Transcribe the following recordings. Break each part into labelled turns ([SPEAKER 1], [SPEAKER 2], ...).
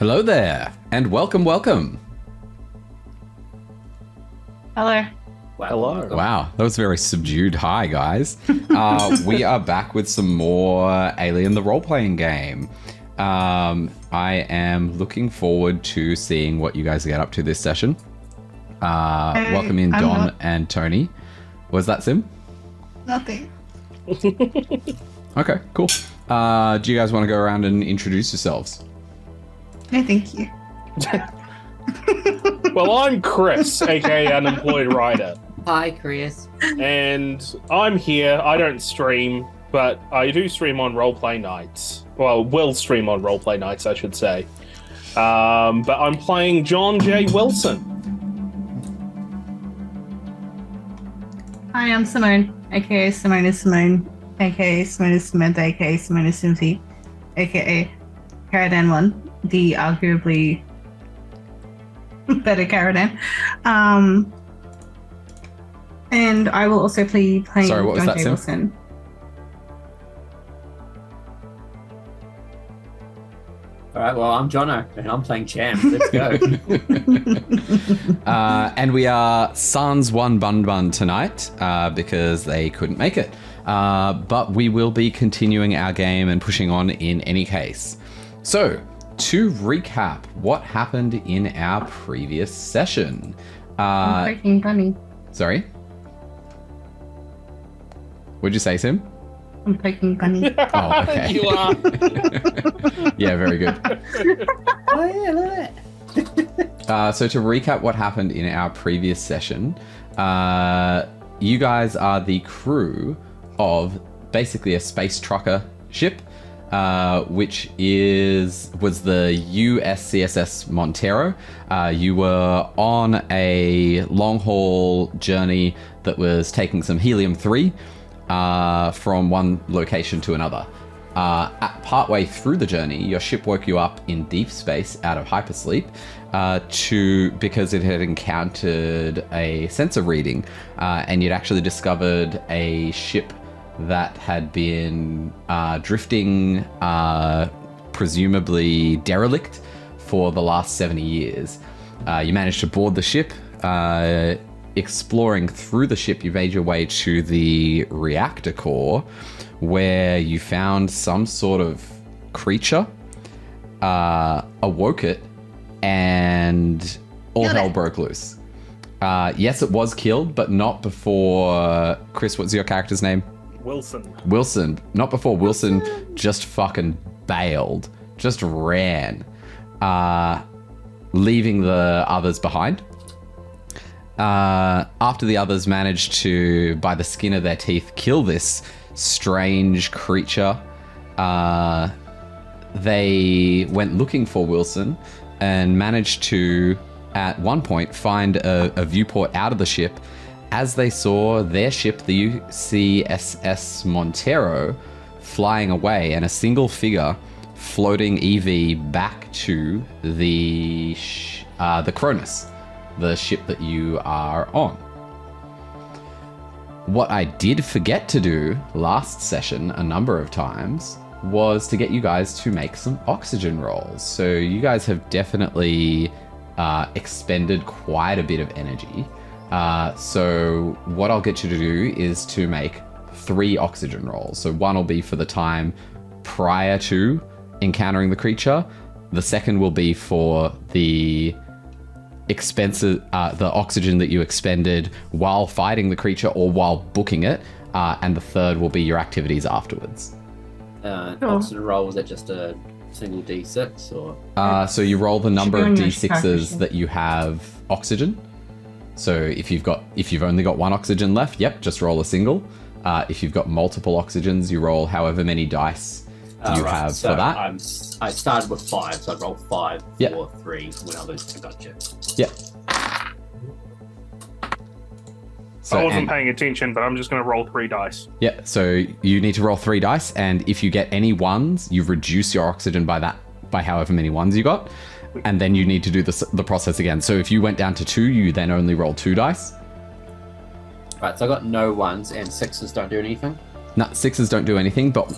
[SPEAKER 1] Hello there, and welcome.
[SPEAKER 2] Hello.
[SPEAKER 3] Hello.
[SPEAKER 1] Wow, that was very subdued. Hi, guys. We are back with some more Alien the Role-Playing game. I am looking forward to seeing what you guys get up to this session. Welcome in Don and Tony. Was that Sim?
[SPEAKER 2] Nothing.
[SPEAKER 1] Okay, cool. Do you guys want to go around and introduce yourselves?
[SPEAKER 2] No, thank you.
[SPEAKER 3] Well, I'm Chris, aka UnemployedWriter.
[SPEAKER 4] Hi, Chris.
[SPEAKER 3] And I'm here. I don't stream, but I do stream on roleplay nights. Well, will stream on roleplay nights, I should say. But I'm playing John J. Wilson.
[SPEAKER 2] Hi, I'm Simone, aka SimoneIsSimone, aka SwtBeat, aka SimoneIsSimone, aka KaradanZero, the arguably better Karadan. And I will also be playing
[SPEAKER 1] Sorry, what was
[SPEAKER 2] John
[SPEAKER 1] that,
[SPEAKER 2] J.
[SPEAKER 1] Sim?
[SPEAKER 2] Wilson.
[SPEAKER 4] All right, well, I'm Jono, and I'm playing Cham. Let's go.
[SPEAKER 1] And we are Sans One Bun tonight because they couldn't make it. But we will be continuing our game and pushing on in any case. So, to recap, what happened in our previous session?
[SPEAKER 2] I'm breaking bunny.
[SPEAKER 1] Sorry? What'd you say, Sim?
[SPEAKER 2] I'm poking bunny.
[SPEAKER 1] Oh, okay.
[SPEAKER 3] You are.
[SPEAKER 1] Yeah, very good.
[SPEAKER 4] Oh, yeah, look at that.
[SPEAKER 1] So to recap what happened in our previous session, you guys are the crew of basically a space trucker ship, which was the USCSS Montero. You were on a long-haul journey that was taking some helium-3 from one location to another. Partway through the journey, your ship woke you up in deep space out of hypersleep because it had encountered a sensor reading, and you'd actually discovered a ship that had been drifting, presumably derelict, for the last 70 years. You managed to board the ship. Exploring through the ship, you made your way to the reactor core, where you found some sort of creature, awoke it, and all hell broke loose. Yes, it was killed, but not before... Chris, what's your character's name? Wilson. Not before Wilson just fucking bailed. Just ran. Leaving the others behind. After the others managed to, by the skin of their teeth, kill this strange creature, they went looking for Wilson and managed to, at one point, find a viewport out of the ship as they saw their ship, the USCSS Montero, flying away, and a single figure floating EV back to the Cronus, the ship that you are on. What I did forget to do last session a number of times was to get you guys to make some oxygen rolls. So you guys have definitely expended quite a bit of energy. So what I'll get you to do is to make 3 oxygen rolls. So one will be for the time prior to encountering the creature. The second will be for the the oxygen that you expended while fighting the creature or while booking it, and the third will be your activities afterwards.
[SPEAKER 4] Oxygen roll, was that just a single D6 or?
[SPEAKER 1] So you roll the number of D6s
[SPEAKER 2] practicing.
[SPEAKER 1] that you have oxygen. So if you've only got 1 oxygen left, yep, just roll a single. If you've got multiple oxygens, you roll however many dice you have for that.
[SPEAKER 4] I started with 5, so I rolled 5, 4,
[SPEAKER 1] Yep.
[SPEAKER 4] 3 when I was. I gotcha.
[SPEAKER 1] Yep. So,
[SPEAKER 3] I wasn't paying attention, but I'm just going to roll 3 dice.
[SPEAKER 1] Yeah, so you need to roll 3 dice, and if you get any 1s, you reduce your oxygen by however many 1s you got, and then you need to do the process again. So if you went down to 2, you then only roll 2 dice.
[SPEAKER 4] Right, so I got no 1s, and 6s don't do anything.
[SPEAKER 1] No, 6s don't do anything, but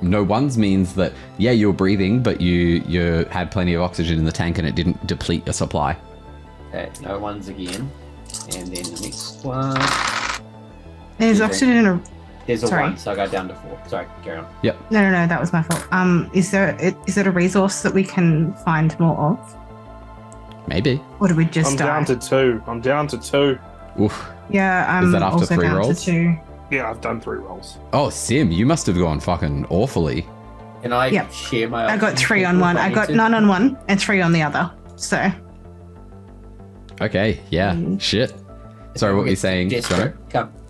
[SPEAKER 1] no ones means that, yeah, you were breathing, but you had plenty of oxygen in the tank and it didn't deplete your supply.
[SPEAKER 4] Okay, no ones again. And then the next one.
[SPEAKER 2] There's oxygen in a.
[SPEAKER 4] There's a
[SPEAKER 2] Sorry.
[SPEAKER 4] 1, so I go down to 4. Sorry, carry on.
[SPEAKER 2] No, that was my fault. Is it a resource that we can find more of?
[SPEAKER 1] Maybe.
[SPEAKER 2] Or do we just
[SPEAKER 3] I'm
[SPEAKER 2] die?
[SPEAKER 3] down to 2. I'm down to 2.
[SPEAKER 1] Oof.
[SPEAKER 2] Yeah, I'm
[SPEAKER 1] Is that after
[SPEAKER 2] also
[SPEAKER 1] 3
[SPEAKER 2] down
[SPEAKER 1] rolls?
[SPEAKER 2] to 2.
[SPEAKER 3] Yeah, I've done 3 rolls.
[SPEAKER 1] Oh, Sim, you must have gone fucking awfully.
[SPEAKER 4] Can I
[SPEAKER 2] Yep.
[SPEAKER 4] share my
[SPEAKER 2] I got
[SPEAKER 4] oxygen
[SPEAKER 2] 3 on
[SPEAKER 4] if
[SPEAKER 2] one. I
[SPEAKER 4] need
[SPEAKER 2] got
[SPEAKER 4] to?
[SPEAKER 2] none on one and 3 on the other. So
[SPEAKER 1] Okay, yeah, shit.
[SPEAKER 4] If
[SPEAKER 1] Sorry,
[SPEAKER 4] anyone
[SPEAKER 1] what were you
[SPEAKER 4] gets
[SPEAKER 1] saying,
[SPEAKER 4] desperate,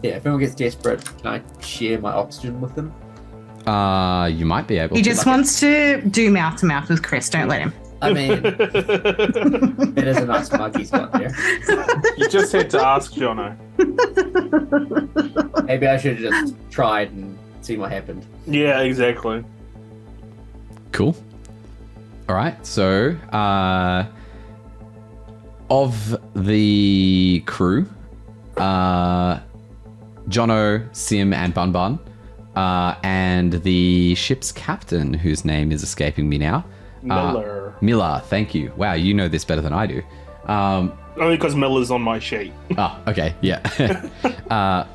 [SPEAKER 4] if anyone gets desperate, can I share my oxygen with them?
[SPEAKER 1] You might be able
[SPEAKER 2] he
[SPEAKER 1] to.
[SPEAKER 2] just wants to do mouth to mouth with Chris. Don't let him.
[SPEAKER 4] I mean, it is a nice mug he's got there.
[SPEAKER 3] You just had to ask, Jono.
[SPEAKER 4] Maybe I should have just tried and seen what happened.
[SPEAKER 3] Yeah, exactly.
[SPEAKER 1] Cool. All right, so of the crew, Jono, Sim, and Bun Bun, and the ship's captain, whose name is escaping me now. Miller, thank you. Wow, you know this better than I do.
[SPEAKER 3] Only because Miller's on my sheet.
[SPEAKER 1] Okay, yeah.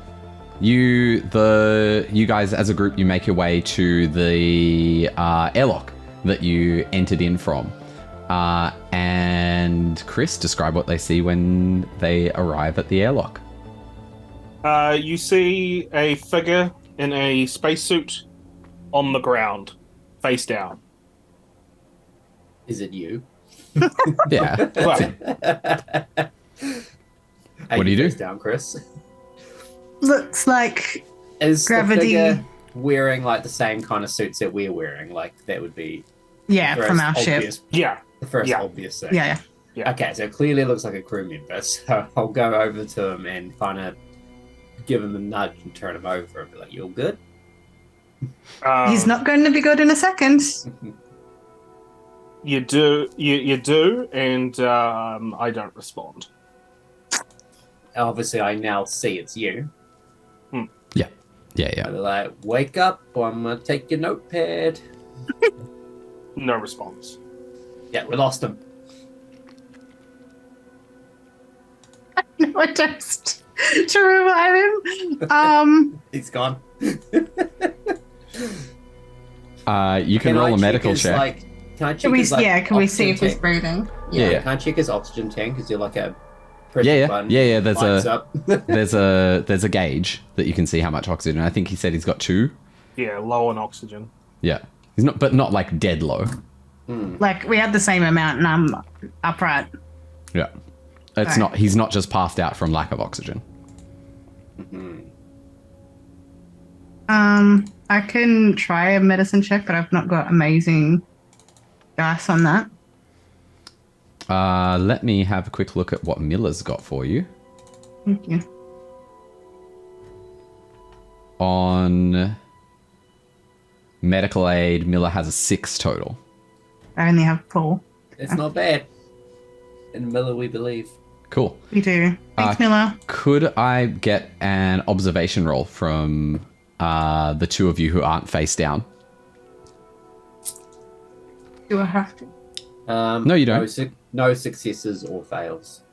[SPEAKER 1] You guys as a group, you make your way to the airlock that you entered in from. And Chris, describe what they see when they arrive at the airlock.
[SPEAKER 3] You see a figure in a spacesuit on the ground, face down.
[SPEAKER 4] Is it you?
[SPEAKER 1] Yeah.
[SPEAKER 3] Well,
[SPEAKER 1] What do you do?
[SPEAKER 4] Face down, Chris.
[SPEAKER 2] Looks like
[SPEAKER 4] Is
[SPEAKER 2] Gravity-
[SPEAKER 4] the figure wearing like the same kind of suits that we're wearing? Like that would be
[SPEAKER 2] yeah
[SPEAKER 4] the
[SPEAKER 2] from
[SPEAKER 4] first
[SPEAKER 2] our ship.
[SPEAKER 4] obvious,
[SPEAKER 3] yeah.
[SPEAKER 4] the first
[SPEAKER 3] Yeah.
[SPEAKER 4] obvious thing.
[SPEAKER 2] Yeah.
[SPEAKER 4] Okay, so it clearly looks like a crew member. So I'll go over to him and kind of give him a nudge and turn him over and be like, "You all good?"
[SPEAKER 2] He's not going to be good in a second.
[SPEAKER 3] You do, and I don't respond.
[SPEAKER 4] Obviously, I now see it's you.
[SPEAKER 1] Yeah.
[SPEAKER 4] I'll be like, "Wake up! Or I'm gonna take your notepad."
[SPEAKER 3] No response.
[SPEAKER 4] Yeah, we lost him.
[SPEAKER 2] No, just to revive him.
[SPEAKER 4] He's gone.
[SPEAKER 1] You can roll
[SPEAKER 4] I
[SPEAKER 1] a medical
[SPEAKER 4] his,
[SPEAKER 1] check.
[SPEAKER 4] Like, can I check
[SPEAKER 2] Can we?
[SPEAKER 4] his, like,
[SPEAKER 2] Yeah. Can we see
[SPEAKER 4] oxygen
[SPEAKER 2] if he's
[SPEAKER 4] tank?
[SPEAKER 2] breathing?
[SPEAKER 1] Yeah.
[SPEAKER 4] Can I check his oxygen tank? Is there like a
[SPEAKER 1] Yeah.
[SPEAKER 4] button
[SPEAKER 1] There's
[SPEAKER 4] lights
[SPEAKER 1] a
[SPEAKER 4] up?
[SPEAKER 1] there's a gauge that you can see how much oxygen. I think he said he's got 2.
[SPEAKER 3] Yeah, low on oxygen.
[SPEAKER 1] Yeah. He's not, but not like dead low.
[SPEAKER 2] Like we had the same amount, and I'm upright.
[SPEAKER 1] Yeah. It's
[SPEAKER 2] Right.
[SPEAKER 1] not. He's not just passed out from lack of oxygen.
[SPEAKER 2] I can try a medicine check, but I've not got amazing dice on that.
[SPEAKER 1] Let me have a quick look at what Miller's got for you.
[SPEAKER 2] Thank you.
[SPEAKER 1] On medical aid, Miller has a 6 total.
[SPEAKER 2] I only have 4.
[SPEAKER 4] It's not bad. In Miller, we believe.
[SPEAKER 1] Cool.
[SPEAKER 2] We do. Thanks, Miller.
[SPEAKER 1] Could I get an observation roll from the 2 of you who aren't face down?
[SPEAKER 2] Do I have to?
[SPEAKER 1] No, you don't.
[SPEAKER 4] No successes or fails.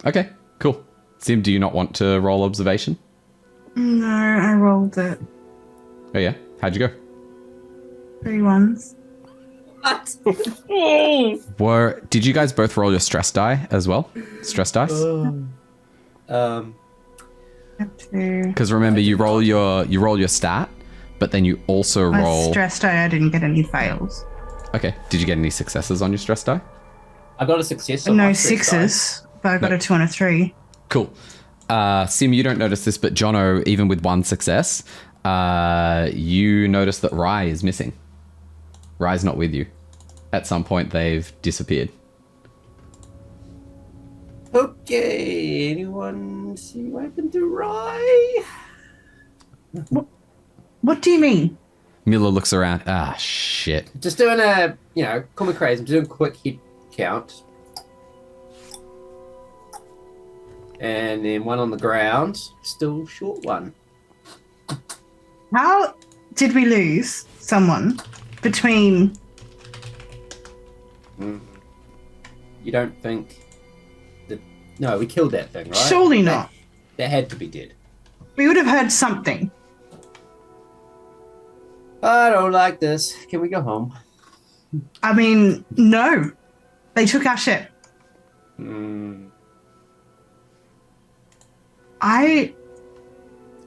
[SPEAKER 1] Okay, cool. Sim, do you not want to roll observation?
[SPEAKER 2] No, I rolled it.
[SPEAKER 1] Oh yeah. How'd you go?
[SPEAKER 2] 3 ones.
[SPEAKER 4] What?
[SPEAKER 1] Did you guys both roll your stress die as well? Stress dice?
[SPEAKER 2] Have to.
[SPEAKER 1] Because remember, you roll your stat, but then you also
[SPEAKER 2] My
[SPEAKER 1] roll.
[SPEAKER 2] stress die, I didn't get any fails.
[SPEAKER 1] Okay. Did you get any successes on your stress die?
[SPEAKER 4] I got a success on
[SPEAKER 2] No
[SPEAKER 4] my stress
[SPEAKER 2] sixes, but I got a 2 and a 3.
[SPEAKER 1] Cool. Sim, you don't notice this, but Jono, even with 1 success, you notice that Rye is missing. Rye's not with you. At some point, they've disappeared.
[SPEAKER 4] die. Okay, anyone see what happened to Rye?
[SPEAKER 2] What do you mean?
[SPEAKER 1] Miller looks around. Ah, shit.
[SPEAKER 4] Just doing a, call me crazy. I'm doing a quick hit count. And then one on the ground. Still short one.
[SPEAKER 2] How did we lose someone between?
[SPEAKER 4] You don't think that? No, we killed that thing, right?
[SPEAKER 2] Surely not.
[SPEAKER 4] That had to be dead.
[SPEAKER 2] We would have heard something.
[SPEAKER 4] I don't like this. Can we go home?
[SPEAKER 2] I mean, no. They took our ship.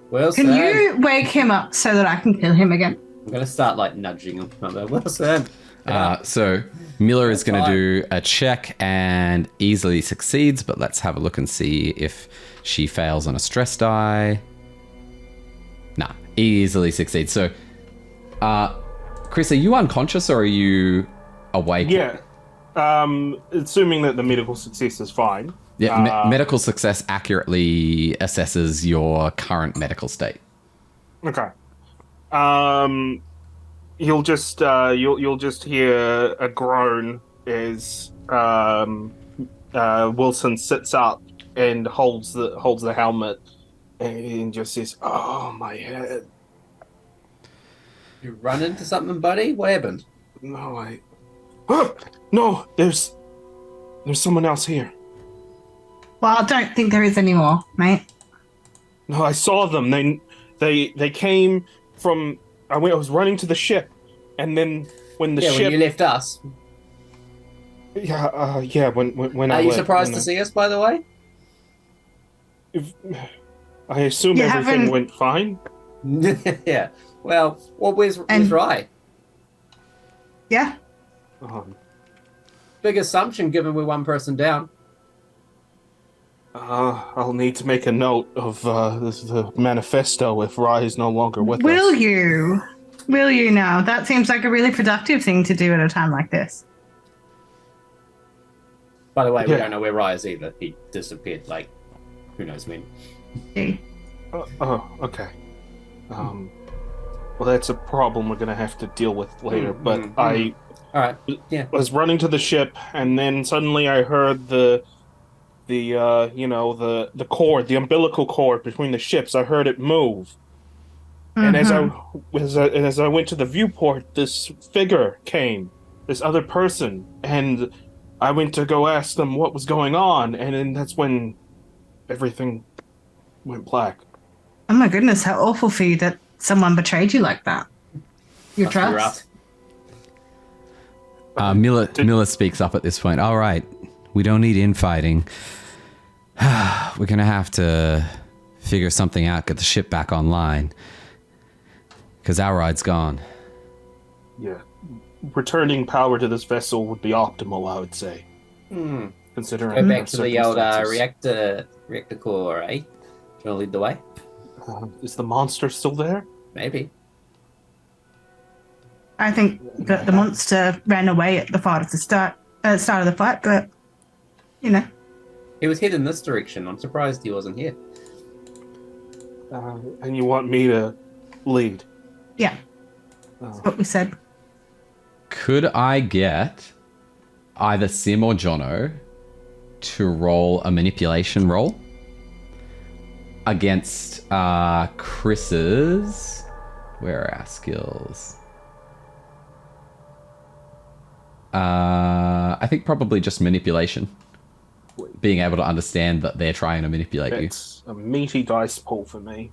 [SPEAKER 4] Wilson.
[SPEAKER 2] Can you wake him up so that I can kill him again?
[SPEAKER 4] I'm gonna start like nudging him. I'm like, Wilson.
[SPEAKER 1] So Miller is going to do a check and easily succeeds, but let's have a look and see if she fails on a stress die. Nah, easily succeeds. So, Chris, are you unconscious or are you awake?
[SPEAKER 3] Yeah. Assuming that the medical success is fine.
[SPEAKER 1] Yeah, medical success accurately assesses your current medical state.
[SPEAKER 3] Okay. You'll just hear a groan as Wilson sits up and holds the helmet and just says, "Oh, my head."
[SPEAKER 4] You run into something, buddy? What happened?
[SPEAKER 3] No, no. There's someone else here.
[SPEAKER 2] Well, I don't think there is anymore, mate.
[SPEAKER 3] No, I saw them. They came from. I was running to the ship, and then when the ship.
[SPEAKER 4] When you left us.
[SPEAKER 3] Yeah. When I.
[SPEAKER 4] Are you surprised to see us, by the way?
[SPEAKER 3] I assume everything went fine.
[SPEAKER 4] Yeah. Well, where's Rye?
[SPEAKER 2] Yeah.
[SPEAKER 4] Big assumption, given we're one person down.
[SPEAKER 3] I'll need to make a note of the manifesto if Rye is no longer with us.
[SPEAKER 2] Will you? Will you now? That seems like a really productive thing to do at a time like this.
[SPEAKER 4] By the way, we don't know where Rye is either. He disappeared, like, who knows when.
[SPEAKER 3] Okay. Well, that's a problem we're going to have to deal with later, but I was running to the ship, and then suddenly I heard the cord, the umbilical cord between the ships. I heard it move, and as I went to the viewport, this figure came, this other person, and I went to go ask them what was going on, and then that's when everything went black.
[SPEAKER 2] Oh my goodness! How awful for you that someone betrayed you like that. Your trust.
[SPEAKER 1] Miller speaks up at this point. All right, we don't need infighting. We're going to have to figure something out, get the ship back online. Because our ride's gone.
[SPEAKER 3] Yeah. Returning power to this vessel would be optimal, I would say. Considering
[SPEAKER 4] go back to the old reactor core, eh? Do you want to lead the way?
[SPEAKER 3] Is the monster still there?
[SPEAKER 4] Maybe.
[SPEAKER 2] I think that the monster ran away at the start of the fight, but, you know.
[SPEAKER 4] He was heading this direction. I'm surprised he wasn't here.
[SPEAKER 3] And you want me to lead?
[SPEAKER 2] Yeah. That's what we said.
[SPEAKER 1] Could I get either Sim or Jono to roll a manipulation roll against Chris's... Where are our skills? I think probably just manipulation. Being able to understand that they're trying to manipulate you.
[SPEAKER 3] It's a meaty dice pool for me.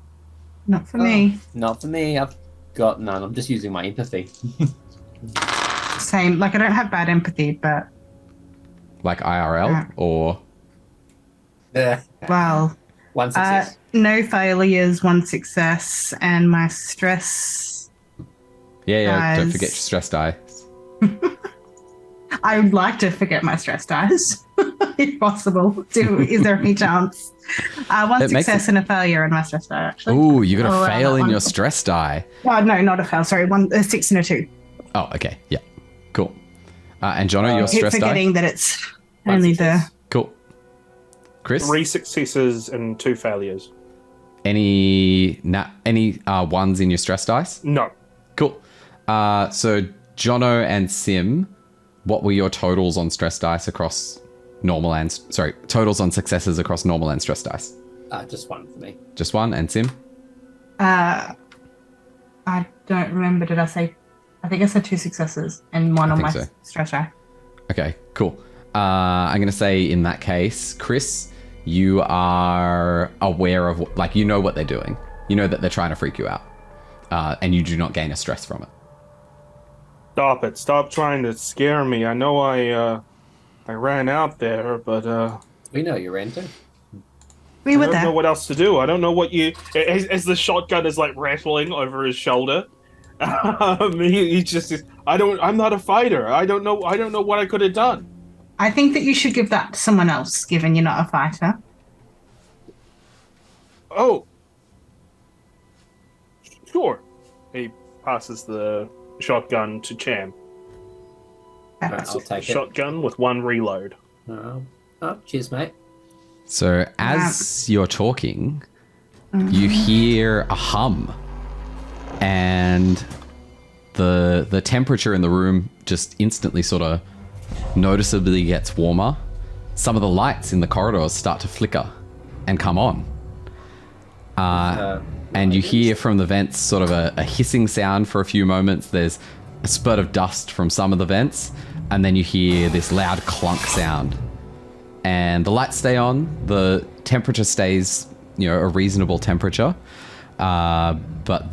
[SPEAKER 2] Not for me.
[SPEAKER 4] Not for me. I've got none. I'm just using my empathy.
[SPEAKER 2] Same. Like, I don't have bad empathy, but...
[SPEAKER 1] Like IRL or...
[SPEAKER 2] Well...
[SPEAKER 4] One success.
[SPEAKER 2] No failures, one success, and my stress...
[SPEAKER 1] Yeah, don't forget your stress die.
[SPEAKER 2] I would like to forget my stress dice, if possible. Is there any chance? One success and a failure in my stress die, actually.
[SPEAKER 1] Ooh, you got a fail in your stress die.
[SPEAKER 2] Oh, no, not a fail. Sorry, a 6 and a 2.
[SPEAKER 1] Oh, okay. Yeah. Cool. And Jono, your stress die?
[SPEAKER 2] Forgetting that it's only the...
[SPEAKER 1] Cool. Chris?
[SPEAKER 3] 3 successes and 2 failures.
[SPEAKER 1] Any ones in your stress dice?
[SPEAKER 3] No.
[SPEAKER 1] Cool. So Jono and Sim, what were your totals on stress dice across normal and... Sorry, totals on successes across normal and stress dice?
[SPEAKER 4] Just one for me.
[SPEAKER 1] Just one, and Sim?
[SPEAKER 2] I I don't remember. Did I say? I think I said 2 successes and 1 on my
[SPEAKER 1] so.
[SPEAKER 2] stress die.
[SPEAKER 1] Okay, cool. I'm going to say in that case, Chris, you are aware of, like, you know what they're doing. You know that they're trying to freak you out. And you do not gain a stress from it.
[SPEAKER 3] Stop it. Stop trying to scare me. I know I ran out there, but...
[SPEAKER 4] We know you ran too.
[SPEAKER 2] We were
[SPEAKER 3] I don't
[SPEAKER 2] there.
[SPEAKER 3] know what else to do. I don't know what you... As the shotgun is, like, rattling over his shoulder, he just... I'm not a fighter. I don't know what I could have done.
[SPEAKER 2] I think that you should give that to someone else, given you're not a fighter.
[SPEAKER 3] Oh. Sure. He passes the shotgun to Cham.
[SPEAKER 4] I'll take it.
[SPEAKER 3] Shotgun with 1 reload.
[SPEAKER 4] Oh, cheers, mate.
[SPEAKER 1] So as you're talking, you hear a hum, and the temperature in the room just instantly sort of noticeably gets warmer. Some of the lights in the corridors start to flicker and come on. And you hear from the vents sort of a hissing sound for a few moments. There's a spurt of dust from some of the vents, and then you hear this loud clunk sound. And the lights stay on. The temperature stays, a reasonable temperature. But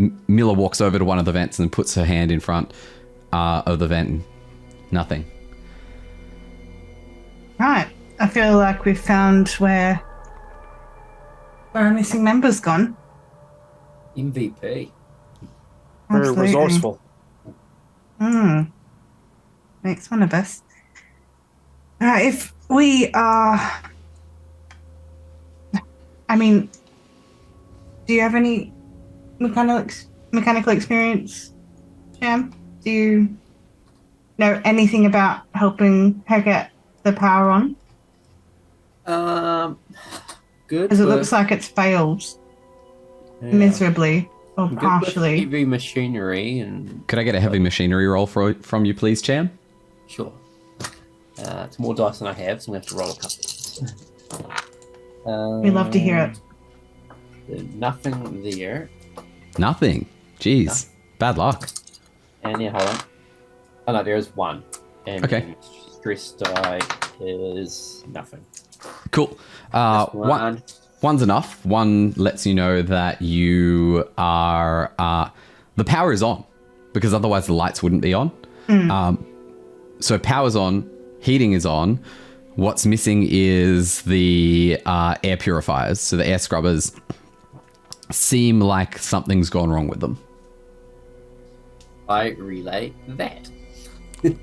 [SPEAKER 1] Mila walks over to one of the vents and puts her hand in front of the vent. Nothing.
[SPEAKER 2] Right. I feel like we've found where our missing member's gone.
[SPEAKER 4] MVP.
[SPEAKER 3] Very
[SPEAKER 2] Absolutely.
[SPEAKER 3] resourceful.
[SPEAKER 2] Makes one of us. All right, if we are... I mean, do you have any mechanical experience, Cham? Do you know anything about helping her get the power on?
[SPEAKER 4] Good.
[SPEAKER 2] Because it looks like it's failed miserably or
[SPEAKER 4] Good
[SPEAKER 2] partially.
[SPEAKER 4] with heavy machinery and...
[SPEAKER 1] Could I get a heavy machinery roll from you, please, Cham?
[SPEAKER 4] Sure. It's more dice than I have, so I'm going to have to roll a couple.
[SPEAKER 2] We love to hear it.
[SPEAKER 4] Nothing there.
[SPEAKER 1] Nothing. Jeez. Bad luck.
[SPEAKER 4] And yeah, hold on. Oh no, there is 1. And
[SPEAKER 1] Okay.
[SPEAKER 4] Stress die is nothing.
[SPEAKER 1] Cool.
[SPEAKER 4] Just one.
[SPEAKER 1] One's enough. 1 lets you know that you are... the power is on, because otherwise the lights wouldn't be on. So power's on, heating is on. What's missing is the air purifiers. So the air scrubbers seem like something's gone wrong with them.
[SPEAKER 4] I relay that.
[SPEAKER 3] Do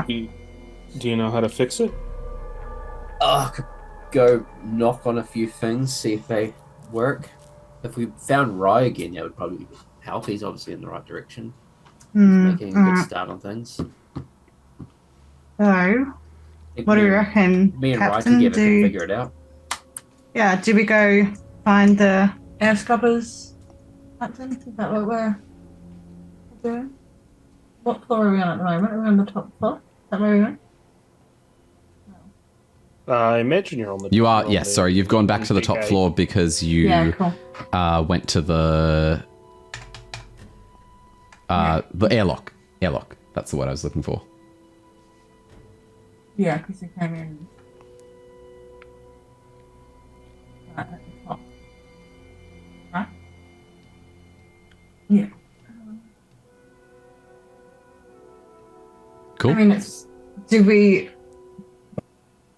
[SPEAKER 3] you know how to fix it?
[SPEAKER 4] I could go knock on a few things, see if they work. If we found Rye again, that would probably help. He's obviously in the right direction. He's making a good start on things.
[SPEAKER 2] So, what do you reckon,
[SPEAKER 4] Me and Rye
[SPEAKER 2] Captain?
[SPEAKER 4] together can figure it out.
[SPEAKER 2] Yeah, do we go find the air scrubbers, Captain? Is that what we're doing? What floor are we on at the moment? Are we on the top floor? Is that where we went?
[SPEAKER 3] I imagine you're on the...
[SPEAKER 1] You are,
[SPEAKER 3] on
[SPEAKER 1] yes,
[SPEAKER 3] the-
[SPEAKER 1] sorry. You've gone back to the top
[SPEAKER 3] PK.
[SPEAKER 1] floor because you
[SPEAKER 2] Yeah, cool.
[SPEAKER 1] went to the airlock. Airlock. That's the word I was looking for.
[SPEAKER 2] Yeah, because we came in right at the top. Right? Yeah.
[SPEAKER 1] Cool.
[SPEAKER 2] I mean, it's... Do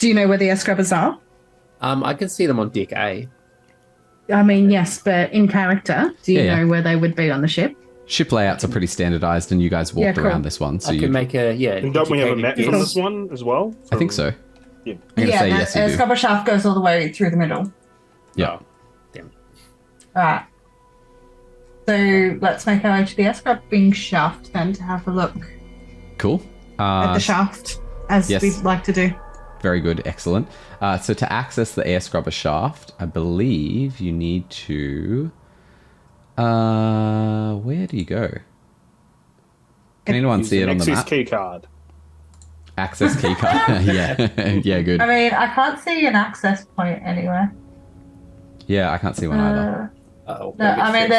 [SPEAKER 2] you know where the air scrubbers are?
[SPEAKER 4] I can see them on deck A.
[SPEAKER 2] I mean, yes, but in character, do you
[SPEAKER 1] Yeah.
[SPEAKER 2] know where they would be on the ship?
[SPEAKER 1] Ship layouts are pretty standardized, and you guys walked
[SPEAKER 2] cool.
[SPEAKER 1] around this one, so
[SPEAKER 4] I
[SPEAKER 1] you...
[SPEAKER 4] can make a,
[SPEAKER 3] And don't we have a map
[SPEAKER 4] educated
[SPEAKER 3] from
[SPEAKER 4] guess.
[SPEAKER 3] this one as well?
[SPEAKER 1] I think so.
[SPEAKER 3] Yeah.
[SPEAKER 1] I'm gonna say yes, you
[SPEAKER 2] air
[SPEAKER 1] do.
[SPEAKER 2] scrubber shaft goes all the way through the middle.
[SPEAKER 1] Yeah.
[SPEAKER 2] Alright. So let's make our way to the air scrubbing shaft then to have a look
[SPEAKER 1] Cool.
[SPEAKER 2] at the shaft, as
[SPEAKER 1] yes.
[SPEAKER 2] we'd like to do.
[SPEAKER 1] Very good. Excellent. So to access the air scrubber shaft, I believe you need to... where do you go? Can anyone see it on the
[SPEAKER 3] Access
[SPEAKER 1] map?
[SPEAKER 3] key card.
[SPEAKER 1] Access key card. Yeah. Yeah, good.
[SPEAKER 2] I mean, I can't see an access point anywhere.
[SPEAKER 1] Yeah, I can't see one either.
[SPEAKER 4] Uh-oh.
[SPEAKER 2] No, I mean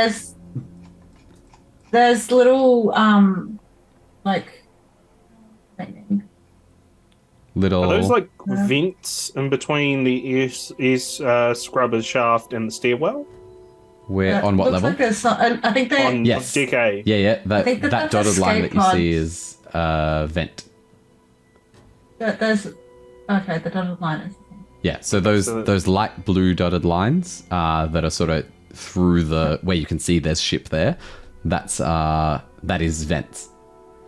[SPEAKER 2] there's little like
[SPEAKER 1] Little.
[SPEAKER 3] Are those like
[SPEAKER 2] Yeah.
[SPEAKER 3] vents in between the air scrubber shaft and the stairwell?
[SPEAKER 1] Where on what
[SPEAKER 2] looks
[SPEAKER 1] level?
[SPEAKER 2] Like there's I think they.
[SPEAKER 3] On
[SPEAKER 1] Yes.
[SPEAKER 3] deck A.
[SPEAKER 1] Yeah.
[SPEAKER 2] I think
[SPEAKER 1] That
[SPEAKER 2] that's
[SPEAKER 1] dotted line that
[SPEAKER 2] escape
[SPEAKER 1] you see
[SPEAKER 2] pods.
[SPEAKER 1] is vent.
[SPEAKER 2] There's okay. The dotted line is.
[SPEAKER 1] Yeah. So those
[SPEAKER 3] So-
[SPEAKER 1] those light blue dotted lines that are sort of through the where you can see there's ship there. That is vents.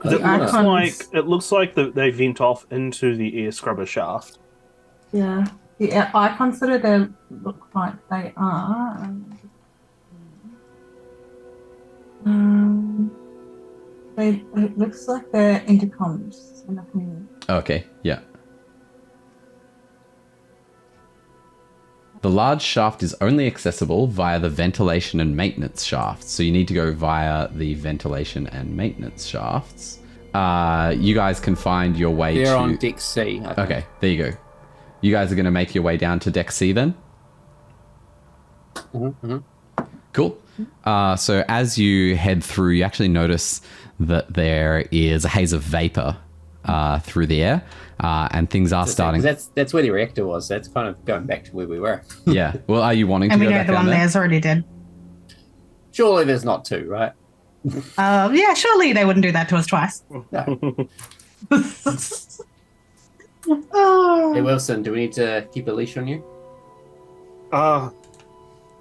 [SPEAKER 3] It
[SPEAKER 2] icons.
[SPEAKER 3] looks like they vent off into the air scrubber shaft.
[SPEAKER 2] Yeah. The icons that are there look like they are. It looks like they're intercoms. So nothing.
[SPEAKER 1] Okay, yeah. The large shaft is only accessible via the ventilation and maintenance shafts. So you need to go via the ventilation and maintenance shafts. You guys can find your way
[SPEAKER 4] They're
[SPEAKER 1] to...
[SPEAKER 4] on deck C. I think.
[SPEAKER 1] Okay, there you go. You guys are going to make your way down to deck C then?
[SPEAKER 4] Mm-hmm.
[SPEAKER 1] Cool. So as you head through, you actually notice that there is a haze of vapor through the air, and things are starting.
[SPEAKER 4] That's where the reactor was. That's kind of going back to where we were.
[SPEAKER 1] Yeah. Well, are you wanting to
[SPEAKER 2] And we
[SPEAKER 1] go
[SPEAKER 2] know
[SPEAKER 1] back
[SPEAKER 2] the
[SPEAKER 1] down
[SPEAKER 2] one
[SPEAKER 1] there?
[SPEAKER 2] there's already dead.
[SPEAKER 4] Surely there's not two, right?
[SPEAKER 2] Yeah, surely they wouldn't do that to us twice.
[SPEAKER 4] No.
[SPEAKER 2] Oh.
[SPEAKER 4] Hey Wilson, do we need to keep a leash on you?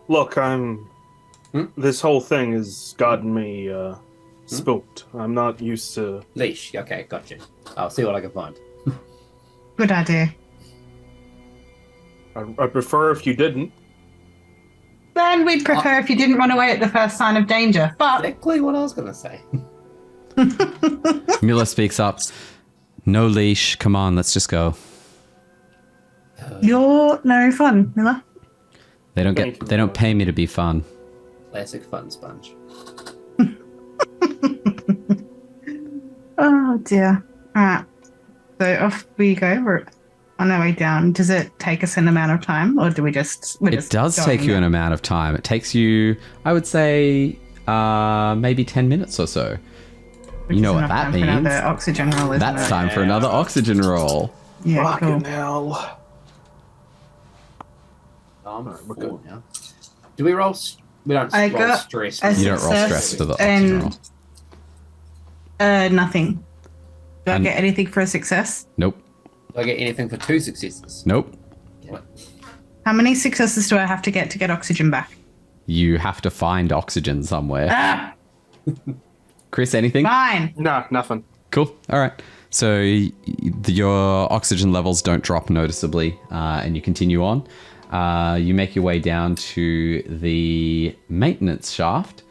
[SPEAKER 3] Look, I'm.
[SPEAKER 4] Hmm?
[SPEAKER 3] This whole thing has gotten me spooked. I'm not used to.
[SPEAKER 4] Leash. Okay, gotcha. I'll see what I can find.
[SPEAKER 2] Good idea.
[SPEAKER 3] I prefer if you didn't.
[SPEAKER 2] Then we'd prefer if you didn't run away at the first sign of danger. But
[SPEAKER 4] Exactly what I was going to say.
[SPEAKER 1] Miller speaks up. No leash. Come on, let's just go.
[SPEAKER 2] you're no fun, Miller.
[SPEAKER 1] They don't pay me to be fun.
[SPEAKER 4] Classic fun sponge.
[SPEAKER 2] Oh dear. Alright. So off we go. We're on our way down. Does it take us an amount of time, or do we just?
[SPEAKER 1] It does take you an amount of time. It takes you, I would say, maybe 10 minutes or so. You know what that means.
[SPEAKER 2] Another oxygen roll, isn't
[SPEAKER 1] That's
[SPEAKER 2] it?
[SPEAKER 1] time for another oxygen roll.
[SPEAKER 2] Yeah, cool.
[SPEAKER 3] Fucking hell.
[SPEAKER 4] Oh, I'm
[SPEAKER 3] we're
[SPEAKER 4] full now. Do we roll? We don't
[SPEAKER 2] I
[SPEAKER 4] roll
[SPEAKER 2] got
[SPEAKER 4] stress.
[SPEAKER 2] a
[SPEAKER 1] You don't roll
[SPEAKER 2] success
[SPEAKER 1] stress for the oxygen roll.
[SPEAKER 2] Nothing. Do I
[SPEAKER 1] And-
[SPEAKER 2] get anything for a success?
[SPEAKER 1] Nope.
[SPEAKER 4] Do I get anything for 2 successes?
[SPEAKER 1] Nope.
[SPEAKER 2] How many successes do I have to get oxygen back?
[SPEAKER 1] You have to find oxygen somewhere.
[SPEAKER 2] Ah,
[SPEAKER 1] Chris, anything?
[SPEAKER 2] fine.
[SPEAKER 3] Nah, nothing.
[SPEAKER 1] Cool. All right. So your oxygen levels don't drop noticeably, and you continue on. You make your way down to the maintenance shaft,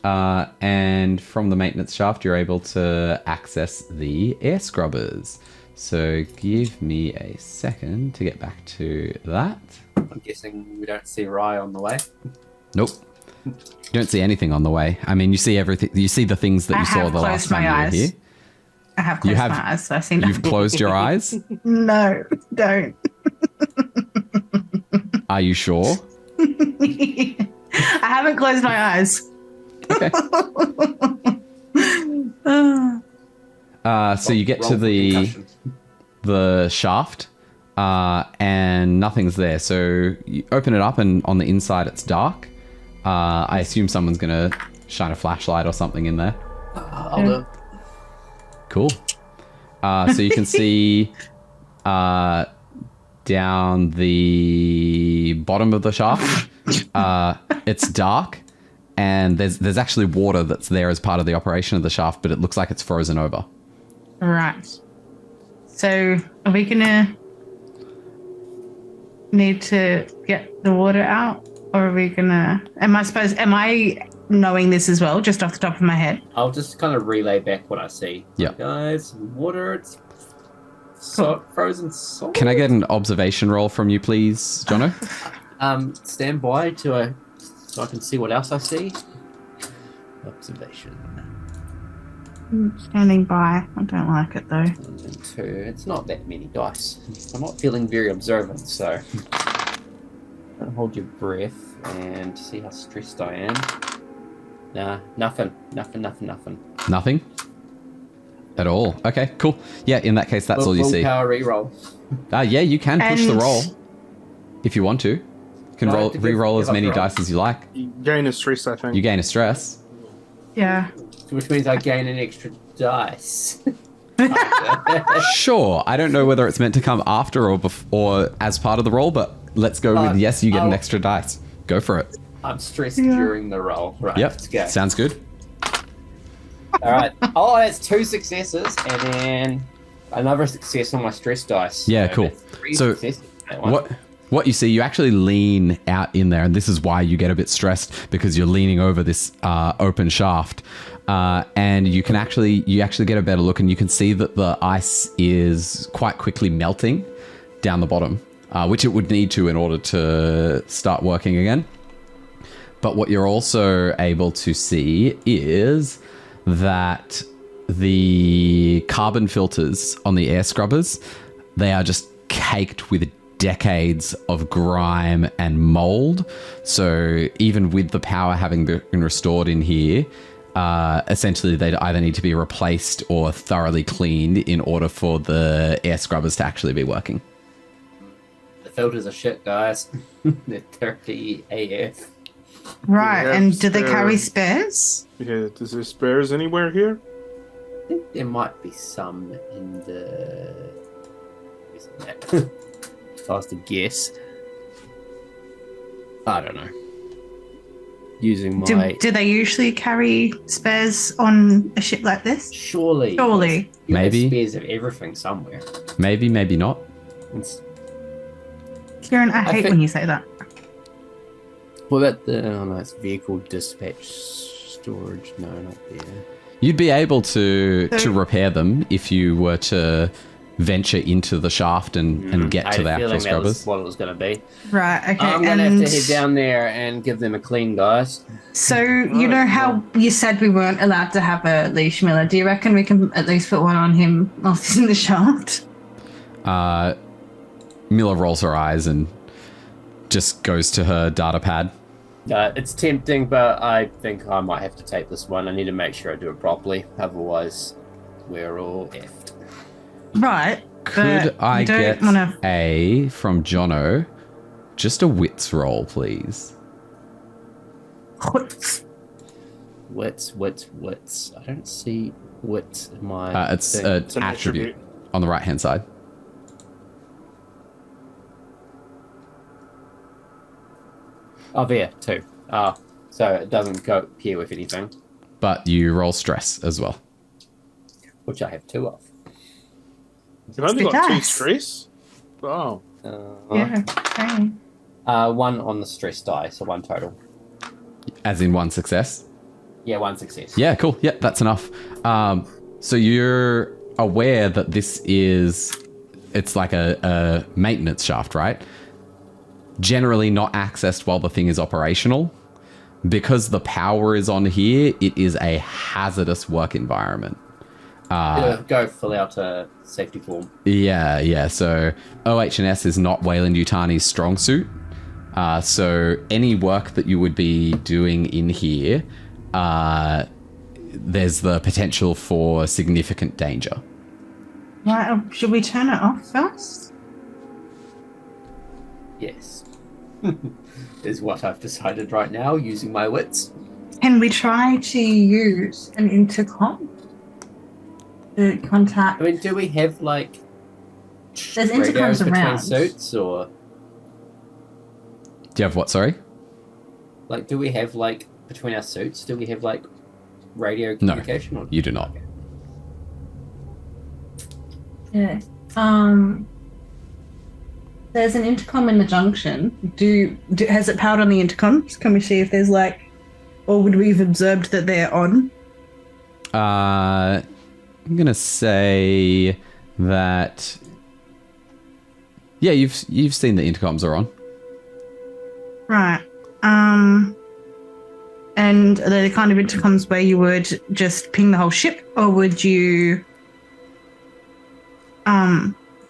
[SPEAKER 1] and from the maintenance shaft, you're able to access the air scrubbers. So give me a second to get back to that.
[SPEAKER 4] I'm guessing we don't see Rye on the way.
[SPEAKER 1] Nope. You don't see anything on the way. I mean, you see everything. You see the things that
[SPEAKER 2] I
[SPEAKER 1] you saw
[SPEAKER 2] have
[SPEAKER 1] the last
[SPEAKER 2] closed my
[SPEAKER 1] time you were
[SPEAKER 2] eyes.
[SPEAKER 1] here.
[SPEAKER 2] I have closed
[SPEAKER 1] have-
[SPEAKER 2] my eyes, so I've seen nothing.
[SPEAKER 1] You've closed your eyes.
[SPEAKER 2] No, don't.
[SPEAKER 1] Are you sure?
[SPEAKER 2] I haven't closed my eyes.
[SPEAKER 1] Okay. So you get
[SPEAKER 4] Roll
[SPEAKER 1] to
[SPEAKER 4] for
[SPEAKER 1] the
[SPEAKER 4] concussion.
[SPEAKER 1] shaft, and nothing's there. So you open it up, and on the inside it's dark. I assume someone's gonna shine a flashlight or something in there.
[SPEAKER 4] I'll do it.
[SPEAKER 1] Cool. So you can see down the bottom of the shaft. It's dark, and there's actually water that's there as part of the operation of the shaft, but it looks like it's frozen over.
[SPEAKER 2] Right. So, are we gonna need to get the water out, or are we gonna? Am I knowing this as well, just off the top of my head?
[SPEAKER 4] I'll just kind of relay back what I see.
[SPEAKER 1] Yeah.
[SPEAKER 4] Guys, water, it's frozen solid.
[SPEAKER 1] Can I get an observation roll from you, please, Jono?
[SPEAKER 4] Stand by so I can see what else I see. Observation.
[SPEAKER 2] Standing by. I don't like it though.
[SPEAKER 4] 1 and 2. It's not that many dice. I'm not feeling very observant, so. Hold your breath and see how stressed I am. Nah, nothing.
[SPEAKER 1] Nothing? At all? Okay, cool. Yeah, in that case, that's all you see.
[SPEAKER 4] Willpower reroll.
[SPEAKER 1] Yeah, you can push the
[SPEAKER 2] And-
[SPEAKER 1] roll if you want to. You can
[SPEAKER 4] Do I have to
[SPEAKER 1] re-roll
[SPEAKER 4] give
[SPEAKER 1] as many
[SPEAKER 4] up roll?
[SPEAKER 1] dice as you like.
[SPEAKER 3] You gain a stress, I think.
[SPEAKER 1] You gain a stress.
[SPEAKER 2] Yeah.
[SPEAKER 4] Which means I gain an extra dice.
[SPEAKER 1] Sure. I don't know whether it's meant to come after or as part of the roll, but let's go with yes, you get an extra dice. Go for it.
[SPEAKER 4] I'm stressed during the roll. Right,
[SPEAKER 1] Yep.
[SPEAKER 4] let's go.
[SPEAKER 1] Sounds good.
[SPEAKER 4] All right. Oh, that's 2 successes and then another success on my stress dice.
[SPEAKER 1] Yeah, cool.
[SPEAKER 4] That's 3
[SPEAKER 1] So
[SPEAKER 4] successes on that one.
[SPEAKER 1] What you see, you actually lean out in there, and this is why you get a bit stressed, because you're leaning over this open shaft, and you actually get a better look, and you can see that the ice is quite quickly melting down the bottom, which it would need to in order to start working again. But what you're also able to see is that the carbon filters on the air scrubbers, they are just caked with decades of grime and mold. So even with the power having been restored in here, essentially they'd either need to be replaced or thoroughly cleaned in order for the air scrubbers to actually be working.
[SPEAKER 4] The filters are shit, guys. They're dirty AF.
[SPEAKER 2] Right.
[SPEAKER 3] Yeah,
[SPEAKER 2] And do they
[SPEAKER 3] spare.
[SPEAKER 2] carry spares?
[SPEAKER 3] Yeah, does there spares anywhere here?
[SPEAKER 4] I think there might be some in the... Isn't that? If I was to guess. I don't know. Using my...
[SPEAKER 2] Do they usually carry spares on a ship like this?
[SPEAKER 4] Surely.
[SPEAKER 2] Surely.
[SPEAKER 4] You have
[SPEAKER 1] Maybe.
[SPEAKER 4] spares of everything somewhere.
[SPEAKER 1] Maybe, maybe not.
[SPEAKER 4] It's-
[SPEAKER 2] Kieran, I hate
[SPEAKER 4] think-
[SPEAKER 2] when you say that.
[SPEAKER 4] What about the... Oh no, it's vehicle dispatch storage. No, not there.
[SPEAKER 1] You'd be able to
[SPEAKER 2] So-
[SPEAKER 1] repair them if you were to venture into the shaft and get
[SPEAKER 4] I
[SPEAKER 1] to
[SPEAKER 4] had
[SPEAKER 1] the
[SPEAKER 4] a
[SPEAKER 1] actual
[SPEAKER 4] feeling that was
[SPEAKER 1] scrubbers.
[SPEAKER 4] what it was going to be.
[SPEAKER 2] Right, okay.
[SPEAKER 4] I'm going to have to head down there and give them a clean, guys.
[SPEAKER 2] So, you know how you said we weren't allowed to have a leash, Miller? Do you reckon we can at least put one on him whilst he's in the shaft?
[SPEAKER 1] Miller rolls her eyes and just goes to her data pad.
[SPEAKER 4] It's tempting, but I think I might have to take this one. I need to make sure I do it properly. Otherwise, we're all effed.
[SPEAKER 2] Right.
[SPEAKER 1] Could
[SPEAKER 2] but
[SPEAKER 1] I
[SPEAKER 2] you don't
[SPEAKER 1] get
[SPEAKER 2] wanna-
[SPEAKER 1] a from Jono? Just a wits roll, please.
[SPEAKER 4] Wits. I don't see wits in my
[SPEAKER 1] It's
[SPEAKER 4] thing.
[SPEAKER 1] an
[SPEAKER 3] It's an
[SPEAKER 1] attribute
[SPEAKER 3] attribute.
[SPEAKER 1] on the right-hand side.
[SPEAKER 4] Oh, there, 2. So it doesn't go here with anything,
[SPEAKER 1] But you roll stress as well.
[SPEAKER 4] which I have 2 of.
[SPEAKER 3] You've only
[SPEAKER 2] It
[SPEAKER 3] got 2
[SPEAKER 2] does.
[SPEAKER 3] stress? Oh.
[SPEAKER 2] Yeah, okay.
[SPEAKER 4] 1 on the stress die, so 1 total.
[SPEAKER 1] As in one success.
[SPEAKER 4] Yeah, 1 success.
[SPEAKER 1] Yeah, cool. Yeah, that's enough. So you're aware that it's like a maintenance shaft, right? Generally not accessed while the thing is operational. Because the power is on here, it is a hazardous work environment.
[SPEAKER 4] Go fill out a safety form.
[SPEAKER 1] Yeah. So OH&S is not Weyland-Yutani's strong suit. So any work that you would be doing in here, there's the potential for significant danger.
[SPEAKER 2] Right, should we turn it off first?
[SPEAKER 4] Yes. Is what I've decided right now, using my wits.
[SPEAKER 2] Can we try to use an intercom to contact?
[SPEAKER 4] I mean, do we have, like,
[SPEAKER 2] There's
[SPEAKER 4] radios
[SPEAKER 2] intercoms
[SPEAKER 4] between
[SPEAKER 2] around.
[SPEAKER 4] suits, or...
[SPEAKER 1] Do you have what, sorry?
[SPEAKER 4] Like, do we have, like, between our suits, do we have, like, radio
[SPEAKER 1] No.
[SPEAKER 4] communication? Or...
[SPEAKER 1] You do not.
[SPEAKER 2] Yeah. There's an intercom in the junction. Has it powered on the intercoms? Can we see if there's like, or would we have observed that they're on?
[SPEAKER 1] I'm gonna say that. Yeah, you've seen the intercoms are on.
[SPEAKER 2] Right. And are they the kind of intercoms where you would just ping the whole ship, or would you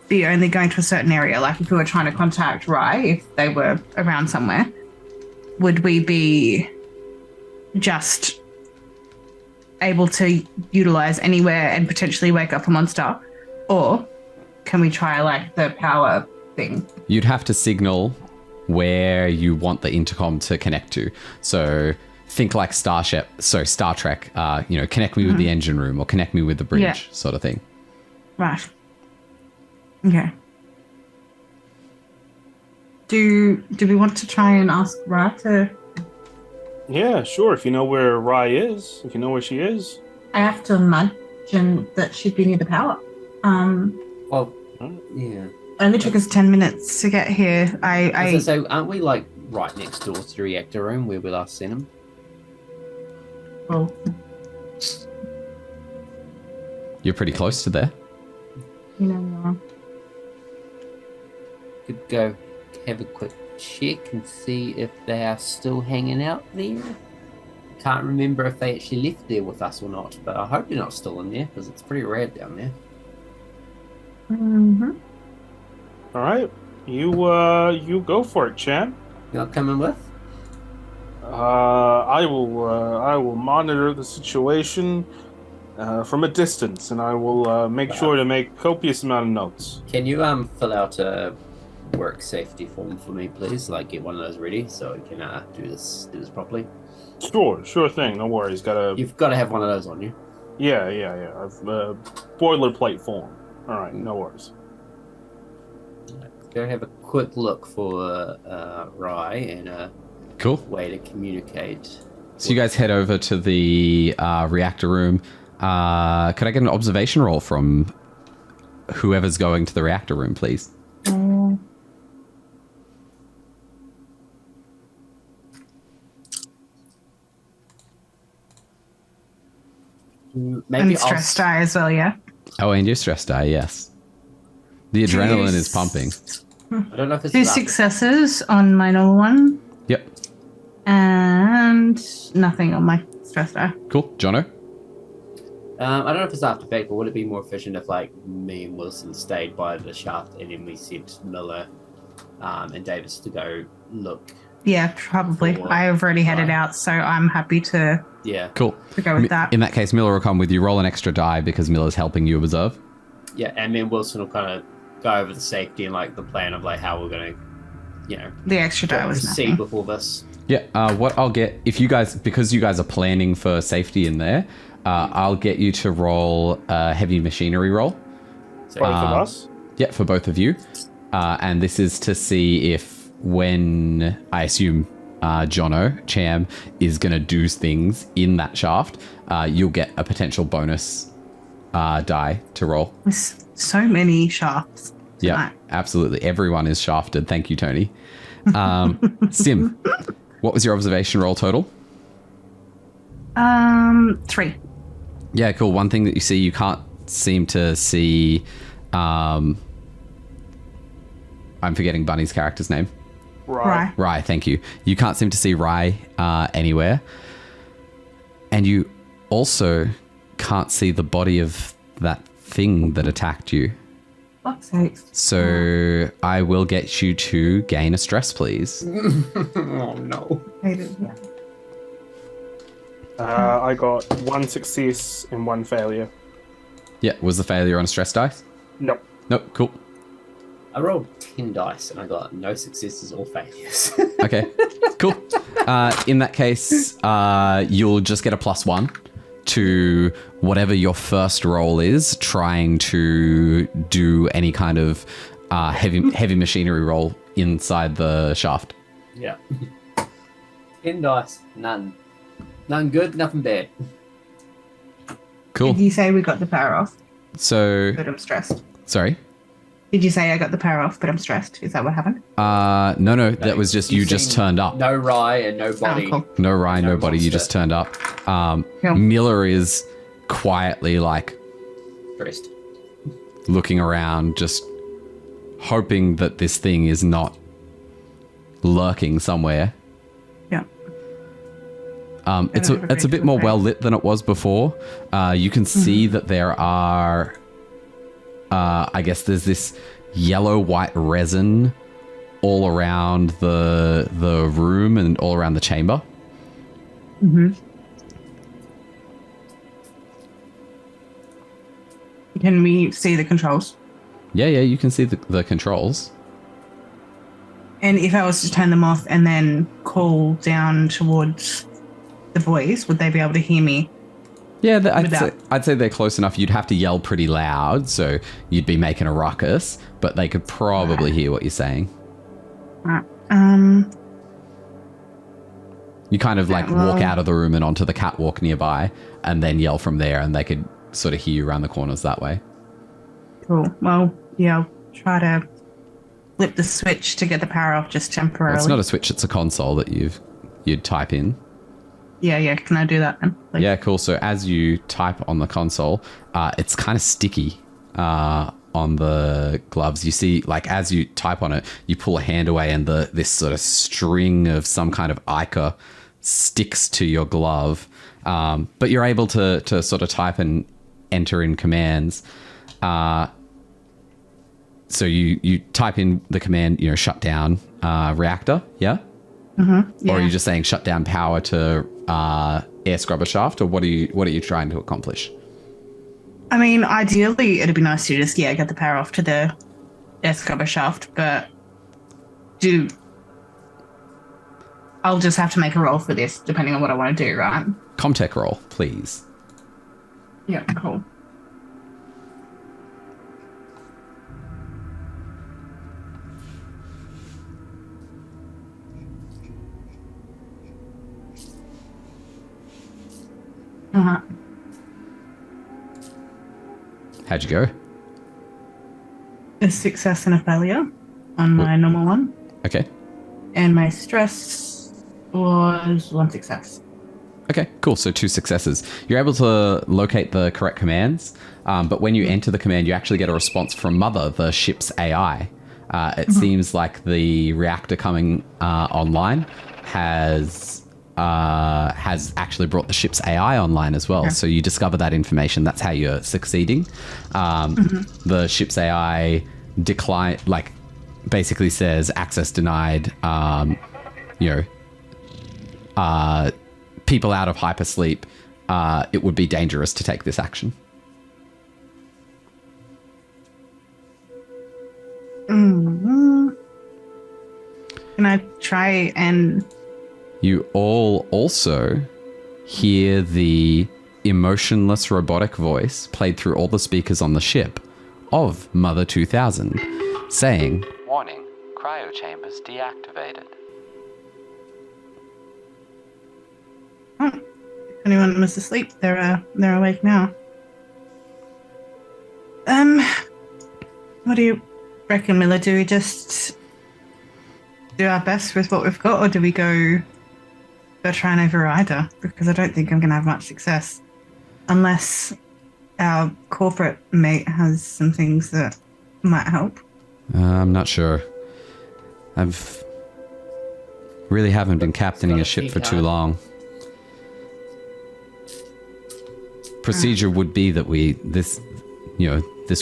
[SPEAKER 2] be only going to a certain area? Like if we were trying to contact Rye, if they were around somewhere, would we be just able to utilize anywhere and potentially wake up a monster? Or can we try like the power thing?
[SPEAKER 1] You'd have to signal where you want the intercom to connect to. So think like Star Trek, connect me with the engine room or connect me with the bridge sort of thing.
[SPEAKER 2] Right. Okay. Do we want to try and ask Ra to...
[SPEAKER 3] Yeah, sure. If you know where Rye is, if you know where she is.
[SPEAKER 2] I have to imagine that she'd be near the power.
[SPEAKER 4] Well, yeah.
[SPEAKER 2] Only took us 10 minutes to get here.
[SPEAKER 4] So aren't we like right next door to the reactor room where we last seen him?
[SPEAKER 2] Oh.
[SPEAKER 1] You're pretty close to there.
[SPEAKER 2] You know,
[SPEAKER 4] Could go have a quick check and see if they are still hanging out there. Can't remember if they actually left there with us or not, but I hope they're not still in there because it's pretty rad down there.
[SPEAKER 2] Mm-hmm.
[SPEAKER 3] All right, you go for it, Cham.
[SPEAKER 4] You not coming with?
[SPEAKER 3] I will monitor the situation from a distance, and I will make sure to make copious amount of notes.
[SPEAKER 4] Can you fill out a work safety form for me, please? Like get one of those ready so we can do this properly.
[SPEAKER 3] Sure thing. No worries.
[SPEAKER 4] You've got to have one of those on you.
[SPEAKER 3] Yeah. I've boilerplate form. All right, no worries.
[SPEAKER 4] Go have a quick look for Rye and a
[SPEAKER 1] Cool.
[SPEAKER 4] way to communicate.
[SPEAKER 1] So you guys head over to the reactor room. Could I get an observation roll from whoever's going to the reactor room, please?
[SPEAKER 4] Maybe
[SPEAKER 2] and stress die as well, yeah?
[SPEAKER 1] Oh, and your stress die, yes. The adrenaline is pumping.
[SPEAKER 4] I don't know if it's
[SPEAKER 2] 2 successes on my normal one.
[SPEAKER 1] Yep.
[SPEAKER 2] And nothing on my stress die.
[SPEAKER 1] Cool. Jono?
[SPEAKER 4] I don't know if it's after fact, but would it be more efficient if, like, me and Wilson stayed by the shaft and then we sent Miller and Davis to go look?
[SPEAKER 2] Yeah, probably. I've already had it out, so I'm happy to
[SPEAKER 1] Cool.
[SPEAKER 2] to go with that.
[SPEAKER 1] In that case, Miller will come with you. Roll an extra die because Miller's helping you observe.
[SPEAKER 4] Yeah, and then Wilson will kind of go over the safety and, like, the plan of, like, how we're going to,
[SPEAKER 2] The extra die was
[SPEAKER 4] proceed
[SPEAKER 2] nothing.
[SPEAKER 4] before this.
[SPEAKER 1] Yeah, what I'll get, because you guys are planning for safety in there, I'll get you to roll a heavy machinery roll.
[SPEAKER 3] Both of us?
[SPEAKER 1] Yeah, for both of you. And this is to see if when, I assume, Cham is going to do things in that shaft, you'll get a potential bonus die to roll.
[SPEAKER 2] There's so many shafts.
[SPEAKER 1] Yeah,
[SPEAKER 2] tonight.
[SPEAKER 1] absolutely. Everyone is shafted. Thank you, Tony. Sim, what was your observation roll total?
[SPEAKER 2] 3.
[SPEAKER 1] Yeah, cool. One thing that you see, you can't seem to see... I'm forgetting Bunny's character's name.
[SPEAKER 2] Right.
[SPEAKER 1] Rye, thank you. You can't seem to see Rye anywhere. And you also can't see the body of that thing that attacked you.
[SPEAKER 2] Fuck's sake.
[SPEAKER 1] So I will get you to gain a stress, please.
[SPEAKER 4] Oh, no.
[SPEAKER 2] Yeah.
[SPEAKER 3] I got 1 success and 1 failure.
[SPEAKER 1] Yeah, was the failure on a stress dice?
[SPEAKER 3] Nope.
[SPEAKER 1] Nope, cool.
[SPEAKER 4] I rolled 10 dice and I got no successes or failures.
[SPEAKER 1] Okay, cool. In that case, you'll just get a +1 to whatever your first roll is, trying to do any kind of heavy machinery roll inside the shaft.
[SPEAKER 4] Yeah. 10 dice, none. None good, nothing bad.
[SPEAKER 1] Cool.
[SPEAKER 2] Did you say we got the power off?
[SPEAKER 1] So,
[SPEAKER 2] But I'm stressed.
[SPEAKER 1] sorry?
[SPEAKER 2] Did you say I got the power off, but I'm stressed? Is that what happened?
[SPEAKER 1] No, that was just, you just turned up.
[SPEAKER 4] No Rye and no body.
[SPEAKER 2] Oh, cool.
[SPEAKER 1] No Ryan,
[SPEAKER 4] No
[SPEAKER 1] nobody, you
[SPEAKER 4] monster.
[SPEAKER 1] just turned up.
[SPEAKER 2] Yeah.
[SPEAKER 1] Miller is quietly, like,
[SPEAKER 4] Stressed.
[SPEAKER 1] looking around, just hoping that this thing is not lurking somewhere.
[SPEAKER 2] Yeah.
[SPEAKER 1] It's a bit more well lit than it was before. You can see that there are, I guess there's this yellow-white resin all around the room and all around the chamber.
[SPEAKER 2] Mm-hmm. Can we see the controls?
[SPEAKER 1] Yeah, you can see the controls.
[SPEAKER 2] And if I was to turn them off and then call down towards the boys, would they be able to hear me?
[SPEAKER 1] Yeah, I'd say they're close enough. You'd have to yell pretty loud, so you'd be making a ruckus, but they could probably hear what you're saying. You kind of like walk out of the room and onto the catwalk nearby and then yell from there, and they could sort of hear you around the corners that way.
[SPEAKER 2] Cool. Well, yeah, I'll try to flip the switch to get the power off just temporarily.
[SPEAKER 1] Well, it's not a switch, it's a console that you'd type in.
[SPEAKER 2] Yeah. Can I do that then, please?
[SPEAKER 1] Yeah, cool. So as you type on the console, it's kind of sticky on the gloves. You see, like, as you type on it, you pull a hand away and this sort of string of some kind of ichor sticks to your glove. But you're able to sort of type and enter in commands. So you type in the command, shut down reactor, yeah?
[SPEAKER 2] Mm-hmm. Yeah.
[SPEAKER 1] Or are you just saying shut down power to air scrubber shaft, or what are you trying to accomplish?
[SPEAKER 2] I mean, ideally, it'd be nice to just get the power off to the air scrubber shaft, but I'll just have to make a roll for this, depending on what I want to do, right?
[SPEAKER 1] Comtech roll, please.
[SPEAKER 2] Yeah, cool. Uh-huh.
[SPEAKER 1] How'd you go?
[SPEAKER 2] A success and a failure on my normal one.
[SPEAKER 1] Okay.
[SPEAKER 2] And my stress was 1 success.
[SPEAKER 1] Okay, cool. So 2 successes. You're able to locate the correct commands, but when you enter the command, you actually get a response from Mother, the ship's AI. It seems like the reactor coming online has actually brought the ship's AI online as well. Yeah. So you discover that information. That's how you're succeeding. The ship's AI basically says access denied. People out of hypersleep. It would be dangerous to take this action.
[SPEAKER 2] Mm-hmm. Can I try and...
[SPEAKER 1] You all also hear the emotionless robotic voice played through all the speakers on the ship of Mother 2000 saying, "Warning, cryo chambers deactivated."
[SPEAKER 2] Oh, if anyone was asleep, they're awake now. What do you reckon, Miller? Do we just do our best with what we've got, or do we go try and override her? Because I don't think I'm going to have much success unless our corporate mate has some things that might help.
[SPEAKER 1] I'm not sure. I've really haven't been captaining a ship for too long. Procedure would be that this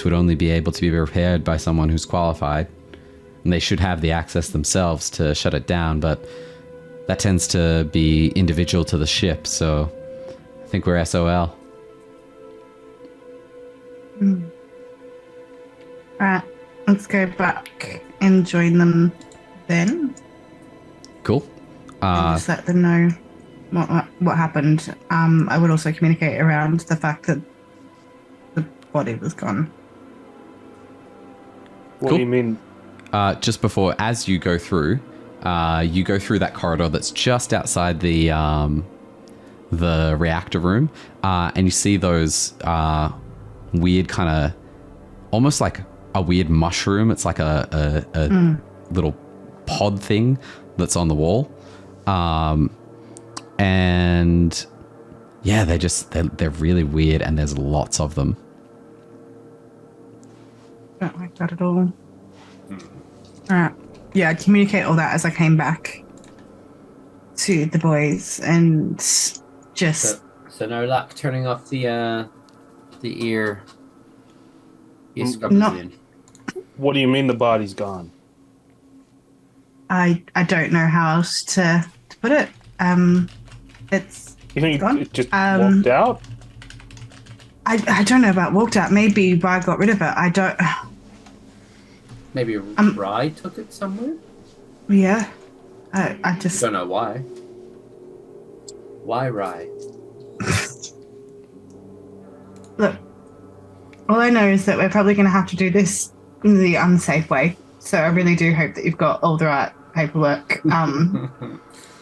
[SPEAKER 1] would only be able to be repaired by someone who's qualified, and they should have the access themselves to shut it down, but that tends to be individual to the ship, so I think we're SOL.
[SPEAKER 2] Alright, let's go back and join them then.
[SPEAKER 1] Cool.
[SPEAKER 2] And just let them know what happened. I would also communicate around the fact that the body was gone.
[SPEAKER 3] What do you mean?
[SPEAKER 1] Just before, as you go through that corridor that's just outside the reactor room, and you see those weird kind of, almost like a weird mushroom. It's like a little pod thing that's on the wall. And yeah, they're really weird, and there's lots of them.
[SPEAKER 2] Don't like that at all. Alright. Yeah, I'd communicate all that as I came back to the boys and just...
[SPEAKER 4] So no luck turning off the ear.
[SPEAKER 3] What do you mean the body's gone?
[SPEAKER 2] I don't know how else to put it. It's
[SPEAKER 3] You think
[SPEAKER 2] gone.
[SPEAKER 3] it just walked out?
[SPEAKER 2] I don't know about walked out. Maybe I got rid of it. I don't.
[SPEAKER 4] Maybe Rye took it somewhere?
[SPEAKER 2] Yeah. I just
[SPEAKER 4] Don't know why. Why Rye?
[SPEAKER 2] look. All I know is that we're probably going to have to do this in the unsafe way. So I really do hope that you've got all the right paperwork
[SPEAKER 3] I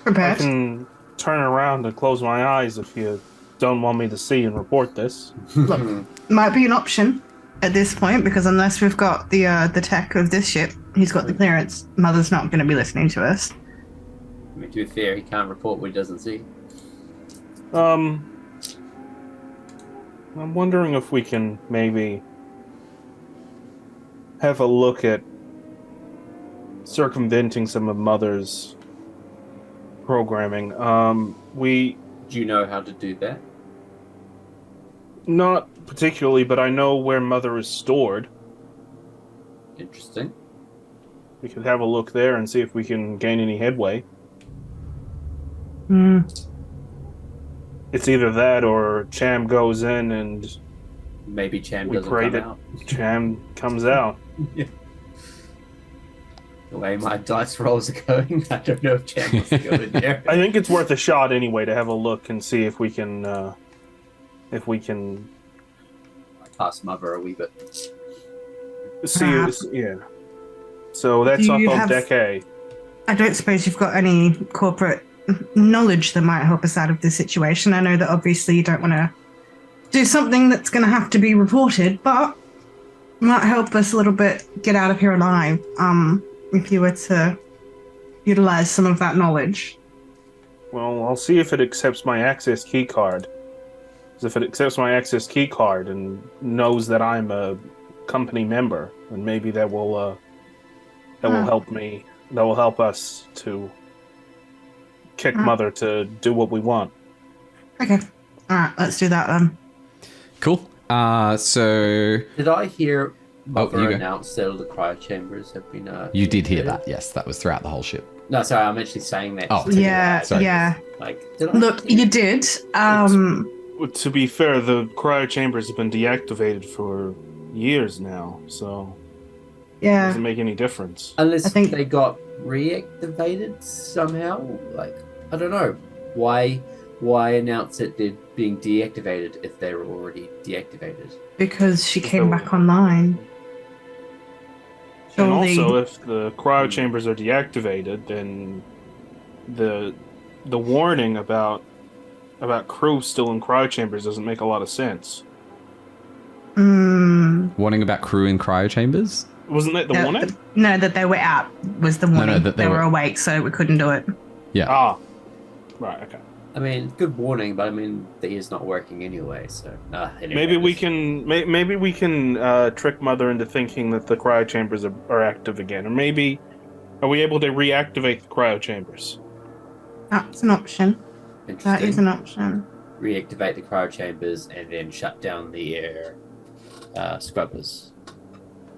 [SPEAKER 2] prepared.
[SPEAKER 3] can turn around and close my eyes if you don't want me to see and report this.
[SPEAKER 2] Look, might be an option at this point because unless we've got the tech of this ship, he's got the clearance. Mother's not going to be listening to us.
[SPEAKER 4] I mean, to be fair, he can't report what he doesn't see.
[SPEAKER 3] I'm wondering if we can maybe have a look at circumventing some of Mother's programming.
[SPEAKER 4] Do you know how to do that?
[SPEAKER 3] Not particularly, but I know where Mother is stored.
[SPEAKER 4] Interesting.
[SPEAKER 3] We could have a look there and see if we can gain any headway. It's either that or Cham goes in and
[SPEAKER 4] Maybe Cham
[SPEAKER 3] we
[SPEAKER 4] doesn't
[SPEAKER 3] pray
[SPEAKER 4] come
[SPEAKER 3] that
[SPEAKER 4] out.
[SPEAKER 3] Cham comes out.
[SPEAKER 4] The way my dice rolls are going, I don't know if Cham wants to go in there.
[SPEAKER 3] I think it's worth a shot anyway to have a look and see if we can
[SPEAKER 4] Pass Mother a wee bit.
[SPEAKER 3] see. Yeah. So that's
[SPEAKER 2] Do
[SPEAKER 3] up
[SPEAKER 2] you
[SPEAKER 3] on
[SPEAKER 2] have-
[SPEAKER 3] deck A.
[SPEAKER 2] I don't suppose you've got any corporate knowledge that might help us out of this situation. I know that obviously you don't want to do something that's going to have to be reported, but might help us a little bit get out of here alive. If you were to utilize some of that knowledge.
[SPEAKER 3] Well, I'll see if it accepts my access key card. 'Cause if it accepts my access key card and knows that I'm a company member, then maybe that will help me. That will help us to kick Mother to do what we want.
[SPEAKER 2] Okay. All right, let's do that then.
[SPEAKER 1] Cool. So
[SPEAKER 4] Did I hear Mother
[SPEAKER 1] you go.
[SPEAKER 4] announce that all the cryo chambers have been...
[SPEAKER 1] you did hear
[SPEAKER 4] activated?
[SPEAKER 1] that, yes. That was throughout the whole ship.
[SPEAKER 4] No, sorry, I'm actually saying that.
[SPEAKER 1] Oh.
[SPEAKER 4] to the
[SPEAKER 2] Yeah,
[SPEAKER 4] guys.
[SPEAKER 1] Sorry.
[SPEAKER 2] yeah.
[SPEAKER 4] Like, did I
[SPEAKER 2] Look,
[SPEAKER 4] hear-
[SPEAKER 2] you did.
[SPEAKER 3] To be fair, the cryo chambers have been deactivated for years now, so it
[SPEAKER 2] Yeah.
[SPEAKER 3] doesn't make any difference.
[SPEAKER 4] Unless
[SPEAKER 2] I think-
[SPEAKER 4] they got reactivated somehow. Like, I don't know. Why announce that they're being deactivated if they were already deactivated?
[SPEAKER 2] Because she came back online.
[SPEAKER 3] And
[SPEAKER 2] Surely.
[SPEAKER 3] also, if the cryo chambers are deactivated, then the warning about crew still in cryo chambers doesn't make a lot of sense.
[SPEAKER 1] Warning about crew in cryo chambers?
[SPEAKER 3] Wasn't that the warning?
[SPEAKER 2] No, that they were out was the warning.
[SPEAKER 1] that
[SPEAKER 2] they were awake, so we couldn't do it.
[SPEAKER 1] Yeah.
[SPEAKER 3] Ah, right. Okay.
[SPEAKER 4] I mean, good warning, but I mean, the ear's not working anyway, so... anyway,
[SPEAKER 3] Maybe we can trick Mother into thinking that the cryo chambers are active again, or maybe are we able to reactivate the cryo chambers?
[SPEAKER 2] That's an option. That
[SPEAKER 4] Interesting.
[SPEAKER 2] is an option.
[SPEAKER 4] Reactivate the cryo chambers and then shut down the air scrubbers.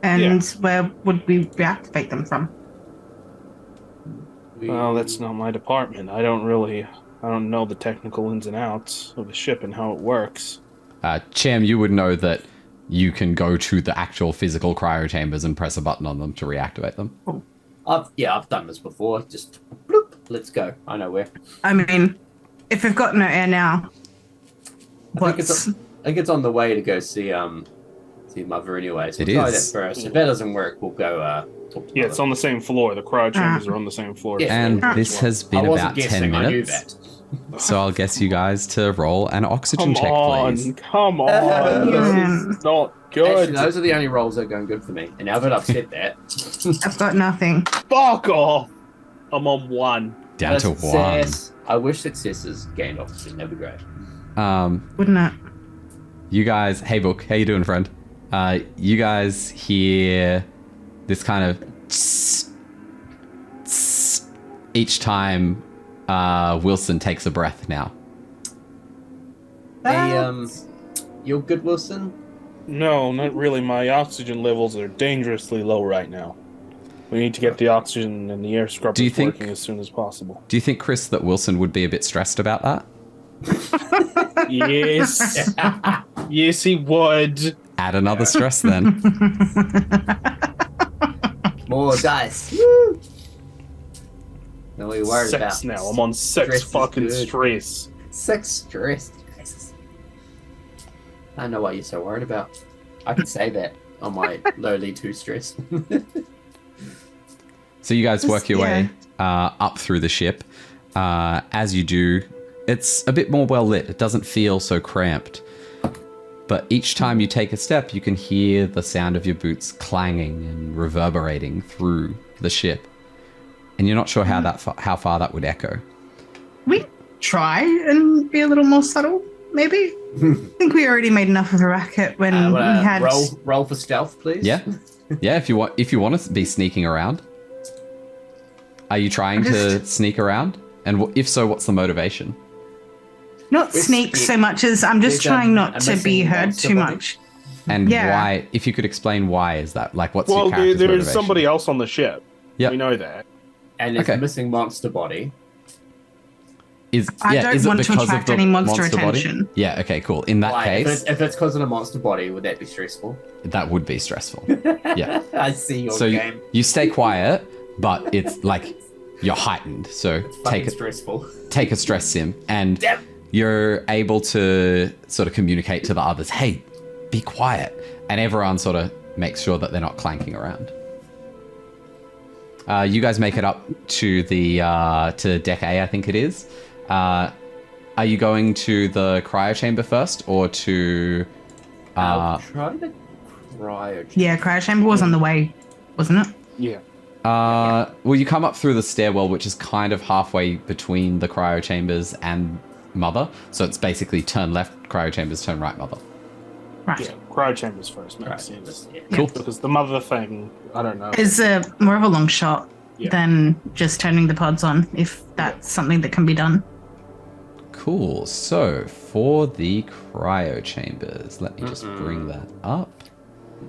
[SPEAKER 2] And where would we reactivate them from?
[SPEAKER 3] Well, that's not my department. I don't know the technical ins and outs of the ship and how it works.
[SPEAKER 1] Cham, you would know that you can go to the actual physical cryo chambers and press a button on them to reactivate them.
[SPEAKER 4] I've done this before. Just bloop, let's go. I know where.
[SPEAKER 2] I mean, if we've got no air now,
[SPEAKER 4] I think it's on the way to go see Mother anyway. So
[SPEAKER 1] It
[SPEAKER 4] we'll try
[SPEAKER 1] is.
[SPEAKER 4] that first. If that doesn't work, we'll go talk to
[SPEAKER 3] Yeah, it's
[SPEAKER 4] Mother.
[SPEAKER 3] on the same floor. The cryo chambers are on the same floor.
[SPEAKER 4] Yeah.
[SPEAKER 1] And this has
[SPEAKER 4] I
[SPEAKER 1] been
[SPEAKER 4] wasn't
[SPEAKER 1] about 10
[SPEAKER 4] guessing. I knew
[SPEAKER 1] minutes.
[SPEAKER 4] that.
[SPEAKER 1] So I'll guess you guys to roll an oxygen check, please.
[SPEAKER 3] Come on. This is not good.
[SPEAKER 4] Actually, those are the only rolls that are going good for me. And now that I've said that,
[SPEAKER 2] I've got nothing.
[SPEAKER 3] Fuck off. I'm on 1.
[SPEAKER 1] Down to 1.
[SPEAKER 4] success. I wish successes gained oxygen. That'd be great.
[SPEAKER 2] Wouldn't it?
[SPEAKER 1] You guys, hey Book, how you doing, friend? You guys hear this kind of tss, tss, each time Wilson takes a breath now.
[SPEAKER 4] Hey, you're good, Wilson?
[SPEAKER 3] No, not really. My oxygen levels are dangerously low right now. We need to get the oxygen and the air scrubbers working as soon as possible.
[SPEAKER 1] Do you think, Chris, that Wilson would be a bit stressed about that?
[SPEAKER 3] Yes. Yes, he would.
[SPEAKER 1] Add another stress then.
[SPEAKER 4] More dice. Woo! No, we worried
[SPEAKER 3] Sex
[SPEAKER 4] about
[SPEAKER 3] now. I'm on sex
[SPEAKER 4] stress is
[SPEAKER 3] fucking
[SPEAKER 4] good.
[SPEAKER 3] stress.
[SPEAKER 4] Sex stress. Jesus. I don't know what you're so worried about. I can say that on my lowly 2 stress.
[SPEAKER 1] So you guys work your way up through the ship. As you do, it's a bit more well lit. It doesn't feel so cramped. But each time you take a step, you can hear the sound of your boots clanging and reverberating through the ship. And you're not sure how far that would echo.
[SPEAKER 2] We try and be a little more subtle, maybe. I think we already made enough of a racket when we had...
[SPEAKER 4] Roll for stealth, please.
[SPEAKER 1] Yeah. Yeah, if you want to be sneaking around. Are you trying to sneak around? And if so, what's the motivation?
[SPEAKER 2] Not sneak so much as I'm just trying not to be heard too much.
[SPEAKER 1] And why, if you could explain why is that? Like, what's your character's
[SPEAKER 3] there's
[SPEAKER 1] motivation?
[SPEAKER 3] somebody else on the ship.
[SPEAKER 1] Yeah,
[SPEAKER 3] we know that.
[SPEAKER 4] And it's a missing monster body.
[SPEAKER 2] I don't want to attract any monster attention.
[SPEAKER 1] Body? Yeah, okay, cool. In that case...
[SPEAKER 4] If it's causing a monster body, would that be stressful?
[SPEAKER 1] That would be stressful. Yeah.
[SPEAKER 4] I see your game.
[SPEAKER 1] You stay quiet, but it's like you're heightened. So take a stress sim, and you're able to sort of communicate to the others, hey, be quiet. And everyone sort of makes sure that they're not clanking around. You guys make it up to the to deck A, I think it is. Are you going to the cryo chamber first, or to...
[SPEAKER 4] I'll try the cryo chamber.
[SPEAKER 2] Yeah, cryo chamber was on the way, wasn't it?
[SPEAKER 3] Yeah.
[SPEAKER 1] Well, you come up through the stairwell, which is kind of halfway between the cryo chambers and Mother. So it's basically turn left, cryo chambers, turn right, Mother.
[SPEAKER 2] Right.
[SPEAKER 3] Yeah, cryo chambers first makes sense.
[SPEAKER 4] Yeah.
[SPEAKER 1] Cool.
[SPEAKER 3] Because the Mother thing, I don't know.
[SPEAKER 2] Is more of a long shot than just turning the pods on, if that's something that can be done.
[SPEAKER 1] Cool. So for the cryo chambers, let me just bring that up.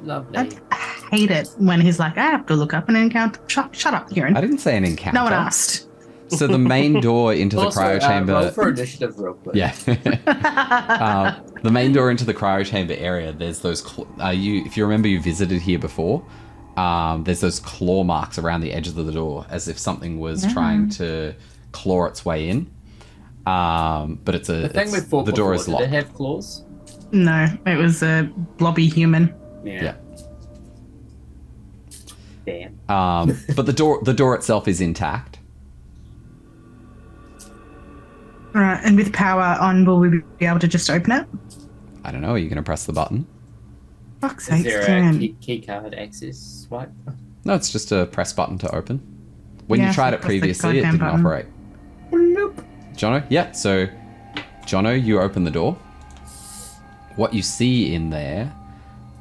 [SPEAKER 4] Lovely.
[SPEAKER 2] I hate it when he's like, I have to look up an encounter. Shut up, Kieran.
[SPEAKER 1] I didn't say an encounter.
[SPEAKER 2] No one asked.
[SPEAKER 1] So the main door into the cryo chamber...
[SPEAKER 4] Roll for initiative real quick.
[SPEAKER 1] Yeah. The main door into the cryo chamber area, there's those... if you remember, you visited here before, there's those claw marks around the edge of the door, as if something was trying to claw its way in. But it's a...
[SPEAKER 4] The thing we fought
[SPEAKER 1] the door
[SPEAKER 4] before,
[SPEAKER 1] is locked.
[SPEAKER 4] did it have claws?
[SPEAKER 2] No, it was a blobby human.
[SPEAKER 4] Yeah. Damn.
[SPEAKER 1] But the door itself is intact.
[SPEAKER 2] Right, and with power on, will we be able to just open it?
[SPEAKER 1] I don't know. Are you going to press the button?
[SPEAKER 2] Fuck's
[SPEAKER 4] Is
[SPEAKER 2] sake,
[SPEAKER 4] there a
[SPEAKER 2] Kieran.
[SPEAKER 4] key card access swipe?
[SPEAKER 1] No, it's just a press button to open. When
[SPEAKER 2] Yeah,
[SPEAKER 1] you tried
[SPEAKER 2] so
[SPEAKER 1] it
[SPEAKER 2] press the
[SPEAKER 1] previously, it
[SPEAKER 2] goddamn
[SPEAKER 1] didn't
[SPEAKER 2] button.
[SPEAKER 1] operate.
[SPEAKER 4] Nope.
[SPEAKER 1] Jono? Yeah, so Jono, you open the door. What you see in there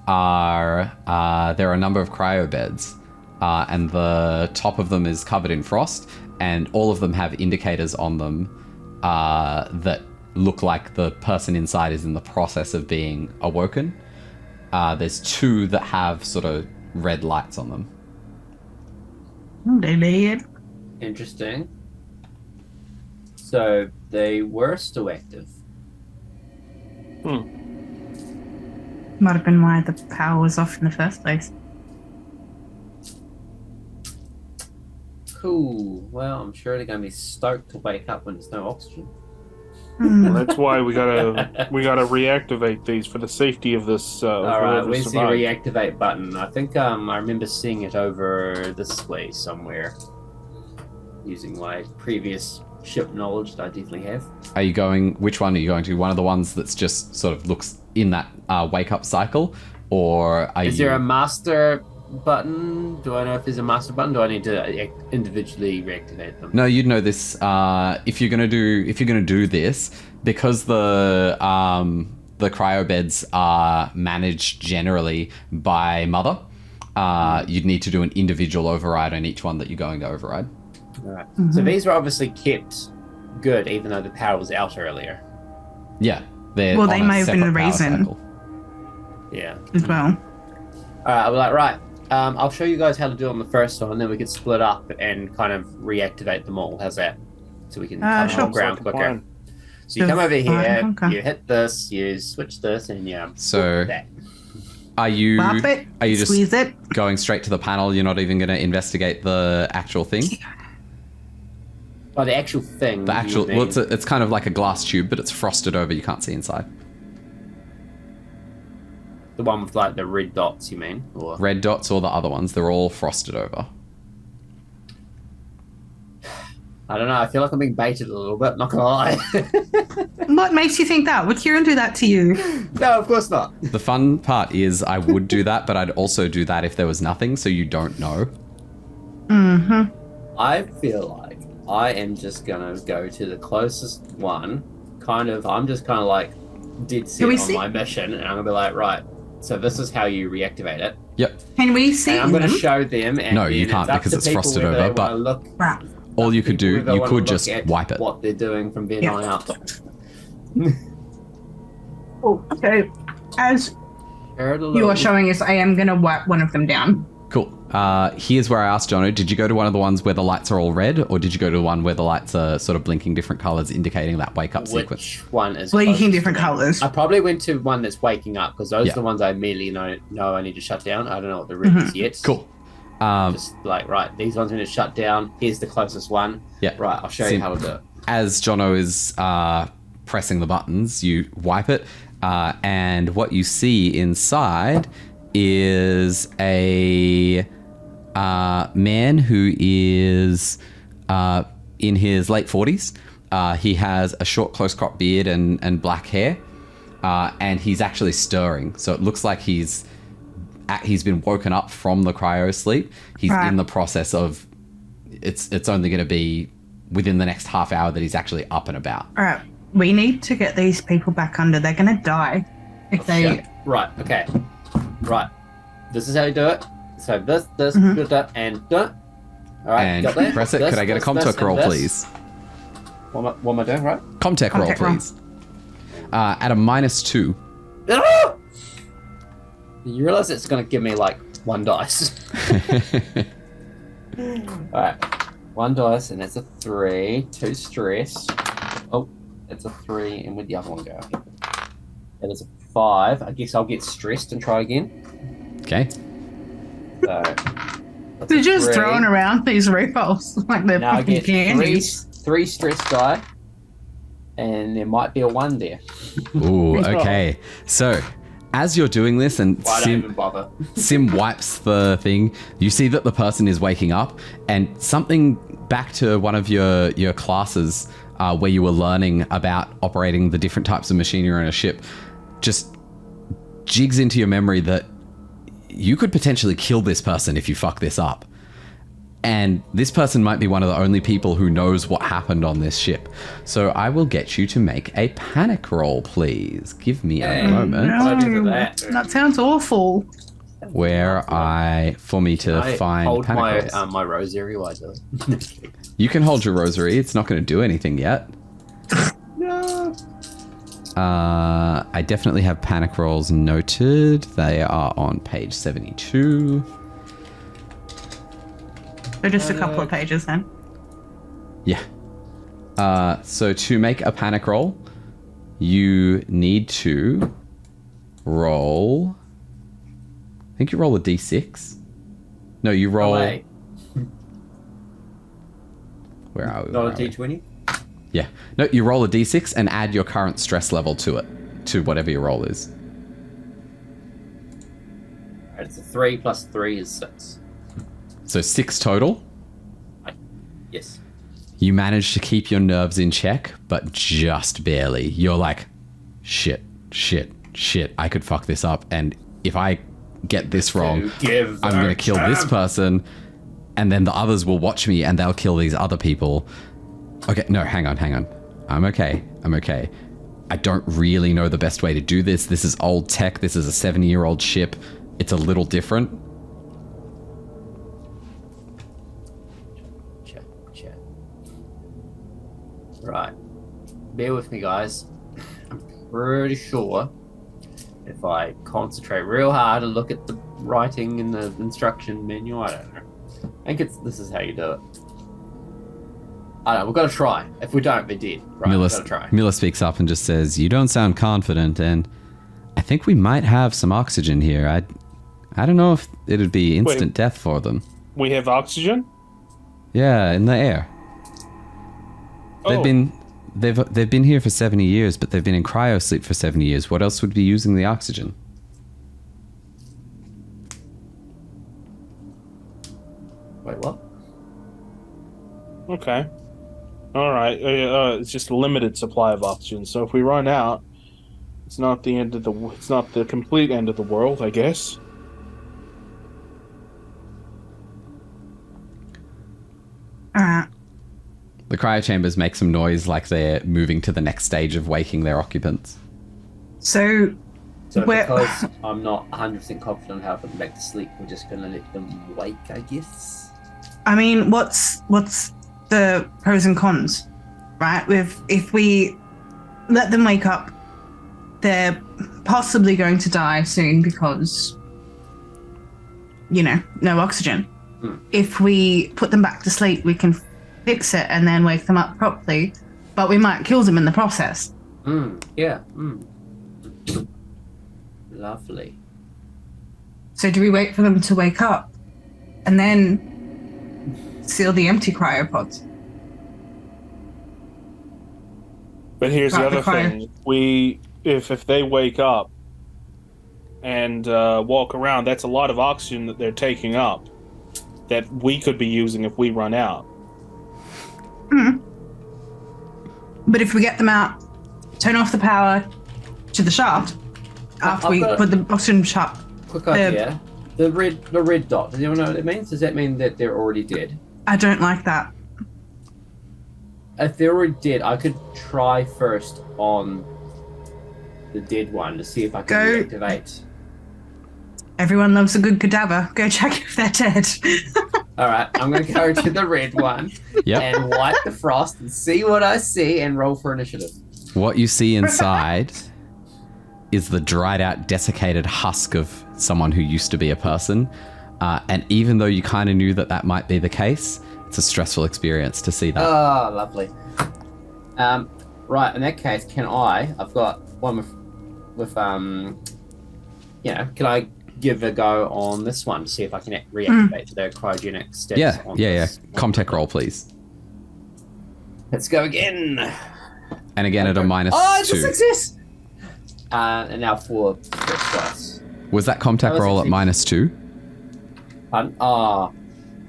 [SPEAKER 1] are a number of cryo beds, and the top of them is covered in frost, and all of them have indicators on them that look like the person inside is in the process of being awoken. There's 2 that have sort of red lights on them.
[SPEAKER 4] Interesting. So they were still active.
[SPEAKER 2] Might have been why the power was off in the first place.
[SPEAKER 4] Cool. Well, I'm sure they're going to be stoked to wake up when there's no oxygen.
[SPEAKER 3] Well, that's why we gotta reactivate these for the safety of this.
[SPEAKER 4] All right,
[SPEAKER 3] whoever
[SPEAKER 4] where's the
[SPEAKER 3] survived.
[SPEAKER 4] reactivate button? I think I remember seeing it over this way somewhere. Using my previous ship knowledge that I definitely have.
[SPEAKER 1] Are you going... Which one are you going to? One of the ones that's just sort of looks in that wake-up cycle? Or are
[SPEAKER 4] Is there a master button? Do I know if there's a master button? Do I need to individually reactivate them?
[SPEAKER 1] No, you'd know this. If you're gonna do this, because the cryo beds are managed generally by Mother, you'd need to do an individual override on each one that you're going to override.
[SPEAKER 4] All right. So these were obviously kept good, even though the power was out earlier.
[SPEAKER 1] Yeah. They
[SPEAKER 2] may have been the reason.
[SPEAKER 4] Yeah.
[SPEAKER 2] as well.
[SPEAKER 4] All right, I'll be like, right. I'll show you guys how to do it on the first one, and then we can split up and kind of reactivate them all. How's that? So we can cover
[SPEAKER 2] sure.
[SPEAKER 4] more ground quicker.
[SPEAKER 3] Fine.
[SPEAKER 4] So you come over here,
[SPEAKER 2] Okay.
[SPEAKER 4] you hit this, you switch this, and you
[SPEAKER 1] So-
[SPEAKER 4] that.
[SPEAKER 1] Are you
[SPEAKER 2] Whap it,
[SPEAKER 1] are you just
[SPEAKER 2] squeeze it.
[SPEAKER 1] going straight to the panel? You're not even going to investigate the actual thing?
[SPEAKER 4] Oh, the actual thing.
[SPEAKER 1] The
[SPEAKER 4] you
[SPEAKER 1] actual
[SPEAKER 4] mean.
[SPEAKER 1] well, it's kind of like a glass tube, but it's frosted over. You can't see inside.
[SPEAKER 4] The one with like the red dots, you mean? Or...
[SPEAKER 1] Red dots or the other ones, they're all frosted over.
[SPEAKER 4] I don't know. I feel like I'm being baited a little bit. Not gonna lie.
[SPEAKER 2] What makes you think that? Would Kieran do that to you?
[SPEAKER 4] No, of course not.
[SPEAKER 1] The fun part is I would do that, but I'd also do that if there was nothing, so you don't know.
[SPEAKER 2] Mm-hmm.
[SPEAKER 4] I feel like I am just gonna go to the closest one. I'm just kind of like dead set
[SPEAKER 2] we
[SPEAKER 4] on
[SPEAKER 2] see-
[SPEAKER 4] my mission, and I'm gonna be like, right. So this is how you reactivate it.
[SPEAKER 1] Yep.
[SPEAKER 2] Can we see
[SPEAKER 4] And I'm gonna
[SPEAKER 2] them?
[SPEAKER 4] show them. And
[SPEAKER 1] No, you
[SPEAKER 4] then
[SPEAKER 1] can't
[SPEAKER 4] up
[SPEAKER 1] because
[SPEAKER 4] to
[SPEAKER 1] it's
[SPEAKER 4] people
[SPEAKER 1] frosted
[SPEAKER 4] whether
[SPEAKER 1] over,
[SPEAKER 4] they wanna
[SPEAKER 1] but-
[SPEAKER 4] look,
[SPEAKER 2] Right.
[SPEAKER 1] All you could do,
[SPEAKER 4] whether they
[SPEAKER 1] you
[SPEAKER 4] wanna
[SPEAKER 1] could
[SPEAKER 4] look
[SPEAKER 1] just
[SPEAKER 4] at
[SPEAKER 1] wipe it.
[SPEAKER 4] What they're doing from then
[SPEAKER 2] Yeah.
[SPEAKER 4] on out.
[SPEAKER 2] Oh, okay. As
[SPEAKER 4] Heard a
[SPEAKER 2] you
[SPEAKER 4] little-
[SPEAKER 2] are showing us, I am going to wipe one of them down.
[SPEAKER 1] Cool. Here's where I asked Jono, did you go to one of the ones where the lights are all red, or did you go to the one where the lights are sort of blinking different colors, indicating that wake up sequence?
[SPEAKER 4] Which one is
[SPEAKER 2] Blinking
[SPEAKER 4] closest to
[SPEAKER 2] different
[SPEAKER 4] me?
[SPEAKER 2] colours.
[SPEAKER 4] I probably went to one that's waking up because those
[SPEAKER 1] Yeah.
[SPEAKER 4] are the ones I immediately know I need to shut down. I don't know what the red is yet.
[SPEAKER 1] Cool.
[SPEAKER 4] Just like, right, these ones are going to shut down. Here's the closest one.
[SPEAKER 1] Yeah.
[SPEAKER 4] Right, I'll show you how to do it.
[SPEAKER 1] As Jono is pressing the buttons, you wipe it, and what you see inside is a man who is in his late 40s. He has a short, close-cropped beard and black hair, and he's actually stirring. So it looks like he's been woken up from the cryo sleep. He's
[SPEAKER 2] Right.
[SPEAKER 1] in the process of. It's only going to be within the next half hour that he's actually up and about.
[SPEAKER 2] All right. We need to get these people back under. They're going to die if they...
[SPEAKER 4] Yeah. Right, okay. Right. This is how you do it. So this,
[SPEAKER 2] Mm-hmm.
[SPEAKER 4] and done. All right,
[SPEAKER 1] And
[SPEAKER 4] got that?
[SPEAKER 1] press it.
[SPEAKER 4] This,
[SPEAKER 1] Could I get a
[SPEAKER 4] this,
[SPEAKER 1] Comtech
[SPEAKER 4] this,
[SPEAKER 1] roll,
[SPEAKER 4] and this.
[SPEAKER 1] please?
[SPEAKER 4] What am I doing, right?
[SPEAKER 1] Comtech roll,
[SPEAKER 2] Comtech roll.
[SPEAKER 1] please. At a -2.
[SPEAKER 4] Ah! You realize it's going to give me like one dice. Alright. One dice, and that's a 3. 2 stress. Oh, that's a 3, and where'd the other one go? That is a 5. I guess I'll get stressed and try again.
[SPEAKER 1] Okay.
[SPEAKER 4] So, that's
[SPEAKER 2] They're
[SPEAKER 4] a
[SPEAKER 2] just
[SPEAKER 4] 3.
[SPEAKER 2] throwing around these refills like they're
[SPEAKER 4] Now I
[SPEAKER 2] fucking
[SPEAKER 4] get
[SPEAKER 2] candies.
[SPEAKER 4] three stress die, and there might be a 1 there.
[SPEAKER 1] Ooh, okay. So, as you're doing this and
[SPEAKER 4] Why don't even bother?
[SPEAKER 1] Sim wipes the thing, you see that the person is waking up, and something back to one of your classes where you were learning about operating the different types of machinery on a ship just jigs into your memory that you could potentially kill this person if you fuck this up. And this person might be one of the only people who knows what happened on this ship. So I will get you to make a panic roll, please. Give me a moment.
[SPEAKER 4] I do that.
[SPEAKER 2] That sounds awful.
[SPEAKER 1] For me to
[SPEAKER 4] I
[SPEAKER 1] find
[SPEAKER 4] hold
[SPEAKER 1] panic
[SPEAKER 4] my
[SPEAKER 1] rolls.
[SPEAKER 4] my rosary while I do it.
[SPEAKER 1] You can hold your rosary. It's not going to do anything yet.
[SPEAKER 4] No.
[SPEAKER 1] I definitely have panic rolls noted. They are on page 72.
[SPEAKER 2] So just a couple of pages then.
[SPEAKER 1] Yeah. So to make a panic roll, you need to roll... I think you roll a d6. No, you roll...
[SPEAKER 4] Wait,
[SPEAKER 1] Where are we?
[SPEAKER 4] not a
[SPEAKER 1] Where are we?
[SPEAKER 4] d20.
[SPEAKER 1] Yeah. No, you roll a d6 and add your current stress level to it, to whatever your roll is.
[SPEAKER 4] Alright, it's a 3 plus 3 is 6.
[SPEAKER 1] So 6 total.
[SPEAKER 4] Yes.
[SPEAKER 1] You manage to keep your nerves in check, but just barely. You're like, shit, I could fuck this up. And if I get this wrong, I'm going to kill this person. And then the others will watch me and they'll kill these other people. Okay, no, hang on. I'm okay. I don't really know the best way to do this. This is old tech. This is a 70-year-old ship. It's a little different.
[SPEAKER 4] Chat. Right. Bear with me, guys. I'm pretty sure if I concentrate real hard and look at the writing in the instruction menu, I don't know. I think this is how you do it. I don't know, we've got to try. If we don't, we're dead. Right, we've got to try.
[SPEAKER 1] Mila speaks up and just says, "You don't sound confident, and I think we might have some oxygen here. I don't know if it'd be instant death for them."
[SPEAKER 3] We have oxygen?
[SPEAKER 1] Yeah, in the air. They've been here for 70 years, but they've been in cryo sleep for 70 years. What else would be using the oxygen?
[SPEAKER 4] Wait, what?
[SPEAKER 3] Okay. All right. It's just a limited supply of oxygen. So if we run out, it's not the end of the. It's not the complete end of the world, I guess.
[SPEAKER 1] The cryo chambers make some noise like they're moving to the next stage of waking their occupants.
[SPEAKER 2] So
[SPEAKER 4] because I'm not 100% confident how to put them back to sleep, we're just going to let them wake, I guess.
[SPEAKER 2] I mean, what's the pros and cons, right? If we let them wake up, they're possibly going to die soon because, no oxygen. If we put them back to sleep, we can fix it and then wake them up properly, but we might kill them in the process.
[SPEAKER 4] Yeah. Lovely.
[SPEAKER 2] So do we wait for them to wake up and then seal the empty cryopods?
[SPEAKER 3] But here's the other thing: if they wake up and walk around, that's a lot of oxygen that they're taking up that we could be using if we run out.
[SPEAKER 2] But if we get them out, turn off the power to the shaft after we put the oxygen shaft.
[SPEAKER 4] Quick idea. The red dot. Does anyone know what it means? Does that mean that they're already dead?
[SPEAKER 2] I don't like that.
[SPEAKER 4] If they're already dead, I could try first on the dead one to see if I can reactivate.
[SPEAKER 2] Everyone loves a good cadaver. Go check if they're dead.
[SPEAKER 4] All right, I'm going to go to the red one and wipe the frost and see what I see and roll for initiative.
[SPEAKER 1] What you see inside is the dried out, desiccated husk of someone who used to be a person. And even though you kind of knew that might be the case, it's a stressful experience to see that.
[SPEAKER 4] Oh, lovely. Right, in that case, I've got one with can I give a go on this one to see if I can reactivate the cryogenic stats?
[SPEAKER 1] Yeah. Comtech roll, please.
[SPEAKER 4] Let's go again.
[SPEAKER 1] And again at a -2.
[SPEAKER 4] Oh, it's a success! And now for stress.
[SPEAKER 1] Was that Comtech roll at -2?
[SPEAKER 4] Pardon? Oh,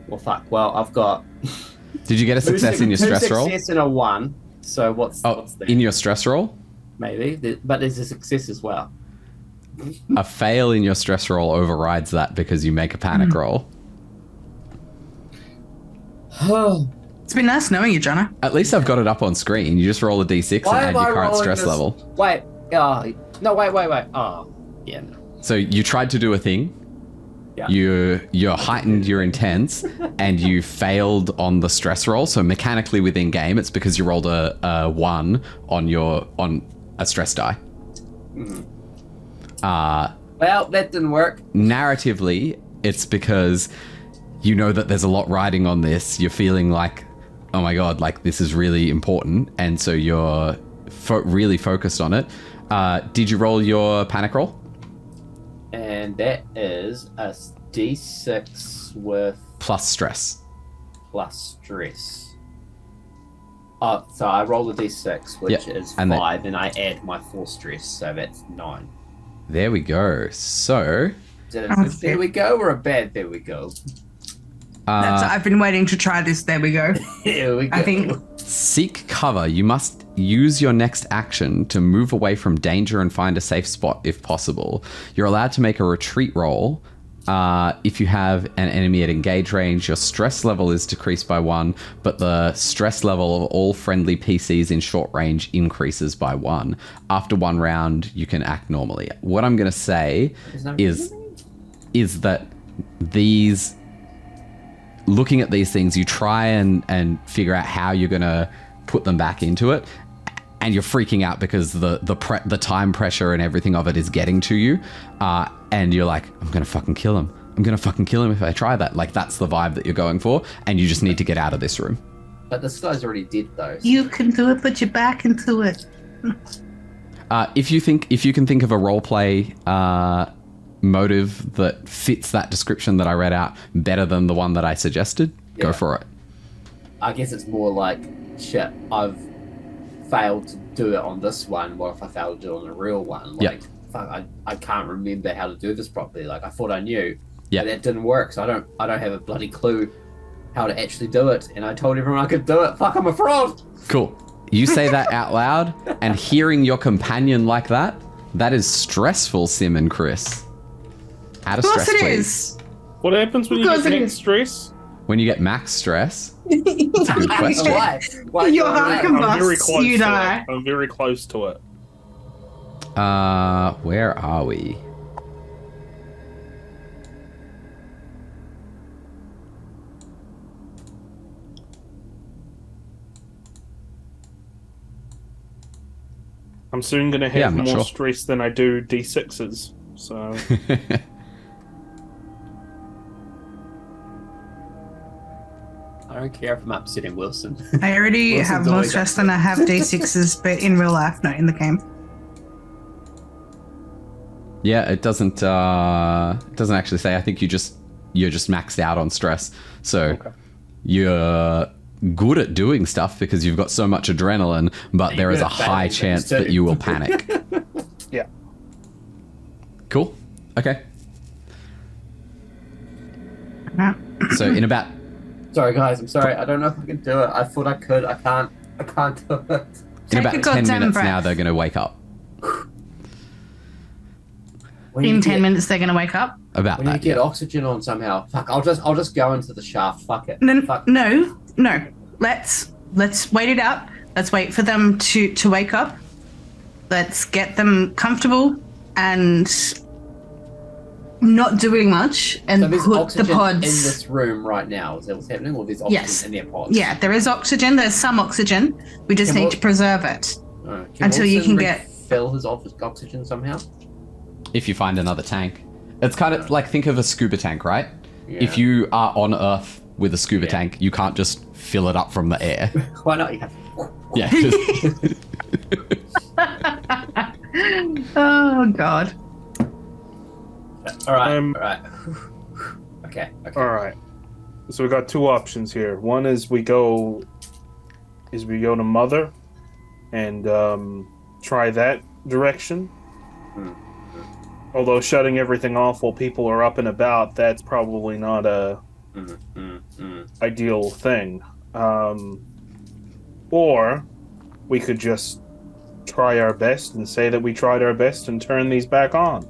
[SPEAKER 4] well, fuck. Well, I've got...
[SPEAKER 1] Did you get a success in your stress roll?
[SPEAKER 4] 2 success and a 1. So what's that?
[SPEAKER 1] In your stress roll?
[SPEAKER 4] Maybe. But there's a success as well.
[SPEAKER 1] A fail in your stress roll overrides that because you make a panic roll.
[SPEAKER 2] It's been nice knowing you, Jono.
[SPEAKER 1] At least I've got it up on screen. You just roll a d6 and add your current stress level.
[SPEAKER 4] Wait. No, wait. Oh, yeah, no.
[SPEAKER 1] So you tried to do a thing. Yeah. You heightened your intense and you failed on the stress roll. So mechanically within game, it's because you rolled a 1 on a stress die.
[SPEAKER 4] Well, that didn't work.
[SPEAKER 1] Narratively, it's because you know that there's a lot riding on this. You're feeling like, oh my god, like this is really important, and so you're really focused on it. Did you roll your panic roll?
[SPEAKER 4] And that is a d6 with
[SPEAKER 1] plus stress.
[SPEAKER 4] Oh, so I roll a d6, which is 5, and I add my 4 stress, so that's 9.
[SPEAKER 1] There we go. So...
[SPEAKER 4] Is that a good there we go or a bad there we go?
[SPEAKER 2] I've been waiting to try this. There we go.
[SPEAKER 4] Here we go.
[SPEAKER 2] I think...
[SPEAKER 1] Seek cover. You must use your next action to move away from danger and find a safe spot if possible. You're allowed to make a retreat roll. If you have an enemy at engage range, your stress level is decreased by 1, but the stress level of all friendly PCs in short range increases by 1. After 1 round, you can act normally. What I'm going to say is that these... Looking at these things, you try and figure out how you're going to put them back into it. and you're freaking out because the time pressure and everything of it is getting to you, and you're like, I'm gonna fucking kill him. I'm gonna fucking kill him if I try that. Like, that's the vibe that you're going for, and you just need to get out of this room.
[SPEAKER 4] But this guy's already dead, though.
[SPEAKER 2] You can do it, put your back into it.
[SPEAKER 1] If you can think of a roleplay motive that fits that description that I read out better than the one that I suggested, go for it.
[SPEAKER 4] I guess it's more like, shit, I've failed to do it on this one. What if I failed to do it on the real one? Like, fuck, I can't remember how to do this properly. Like, I thought I knew, but that didn't work. So I don't have a bloody clue how to actually do it. And I told everyone I could do it. Fuck, I'm a fraud.
[SPEAKER 1] Cool. You say that out loud, and hearing your companion like that is stressful, Sim and Chris. Add a stress, please.
[SPEAKER 2] It is.
[SPEAKER 3] What happens when you get max stress?
[SPEAKER 1] When you get max stress? That's a good question.
[SPEAKER 4] Why
[SPEAKER 2] Your heart combusts, you die.
[SPEAKER 3] I'm very close to it.
[SPEAKER 1] Where are we?
[SPEAKER 3] I'm soon going to have more
[SPEAKER 1] sure.
[SPEAKER 3] stress than I do D6s. So
[SPEAKER 4] I don't care if I'm upsetting Wilson.
[SPEAKER 2] I already have more stress than I have D6s, but in real life, not in the game.
[SPEAKER 1] Yeah, it doesn't actually say. I think you're just maxed out on stress. So you're good at doing stuff because you've got so much adrenaline, but there is a high chance that you will panic.
[SPEAKER 3] yeah.
[SPEAKER 1] Cool. Okay. So in about...
[SPEAKER 4] Sorry, guys. I'm sorry. I don't know if I can do it. I thought I could. I can't do it.
[SPEAKER 1] In about 10 minutes now, they're going to wake up.
[SPEAKER 2] In 10 minutes, they're going to wake up?
[SPEAKER 1] About
[SPEAKER 4] that, get oxygen on somehow. Fuck, I'll just go into the shaft. Fuck it.
[SPEAKER 2] No. Let's wait it out. Let's wait for them to wake up. Let's get them comfortable and not doing much, and
[SPEAKER 4] so
[SPEAKER 2] put the pods
[SPEAKER 4] in this room right now. Is that what's happening, or there's oxygen in their pods?
[SPEAKER 2] Yeah, there is oxygen. There's some oxygen. We just need to preserve it until you can
[SPEAKER 4] fill his oxygen somehow.
[SPEAKER 1] If you find another tank, it's kind of like, think of a scuba tank, right?
[SPEAKER 4] Yeah.
[SPEAKER 1] If you are on Earth with a scuba tank, you can't just fill it up from the air.
[SPEAKER 4] Why not?
[SPEAKER 1] Yeah.
[SPEAKER 2] Oh God.
[SPEAKER 4] All right. Okay.
[SPEAKER 3] All right. So we got two options here. One is we go to Mother and try that direction. Although shutting everything off while people are up and about, that's probably not a ideal thing. Or we could just try our best and say that we tried our best and turn these back on.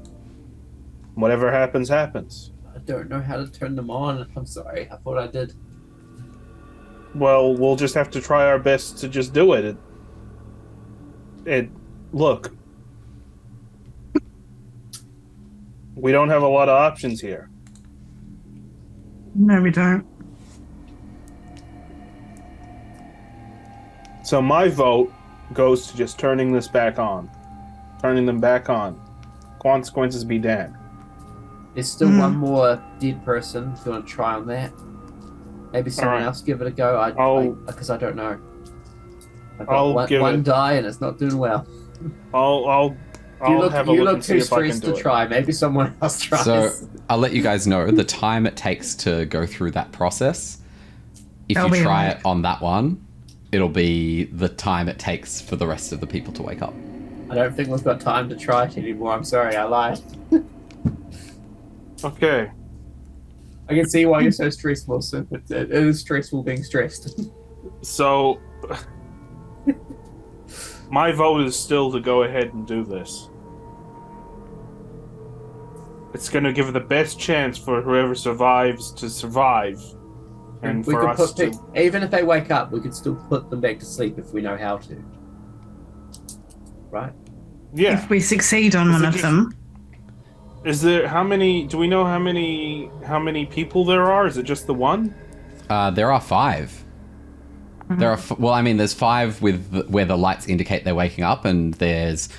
[SPEAKER 3] Whatever happens, happens.
[SPEAKER 4] I don't know how to turn them on. I'm sorry. I thought I did.
[SPEAKER 3] Well, we'll just have to try our best to just do it. Look. We don't have a lot of options here.
[SPEAKER 2] No, we don't.
[SPEAKER 3] So my vote goes to just turning this back on. Turning them back on. Consequences be damned.
[SPEAKER 4] There's still one more dead person. If you want to try on that, maybe someone else give it a go. Because I don't know. I've got one die and it's not doing well.
[SPEAKER 3] I'll have a look and see if I can do it. You look too stressed to try.
[SPEAKER 4] Maybe someone else tries.
[SPEAKER 1] So I'll let you guys know the time it takes to go through that process. If you try it on that one, it'll be the time it takes for the rest of the people to wake up.
[SPEAKER 4] I don't think we've got time to try it anymore. I'm sorry, I lied.
[SPEAKER 3] Okay.
[SPEAKER 4] I can see why you're so stressed, Wilson. It is stressful being stressed.
[SPEAKER 3] So, my vote is still to go ahead and do this. It's going to give the best chance for whoever survives to survive. And for us to...
[SPEAKER 4] Even if they wake up, we could still put them back to sleep if we know how to. Right?
[SPEAKER 3] Yeah.
[SPEAKER 2] If we succeed on one of them.
[SPEAKER 3] Is there do we know how many people there are? Is it just the one?
[SPEAKER 1] There are 5. There are there's 5 where the lights indicate they're waking up, and there's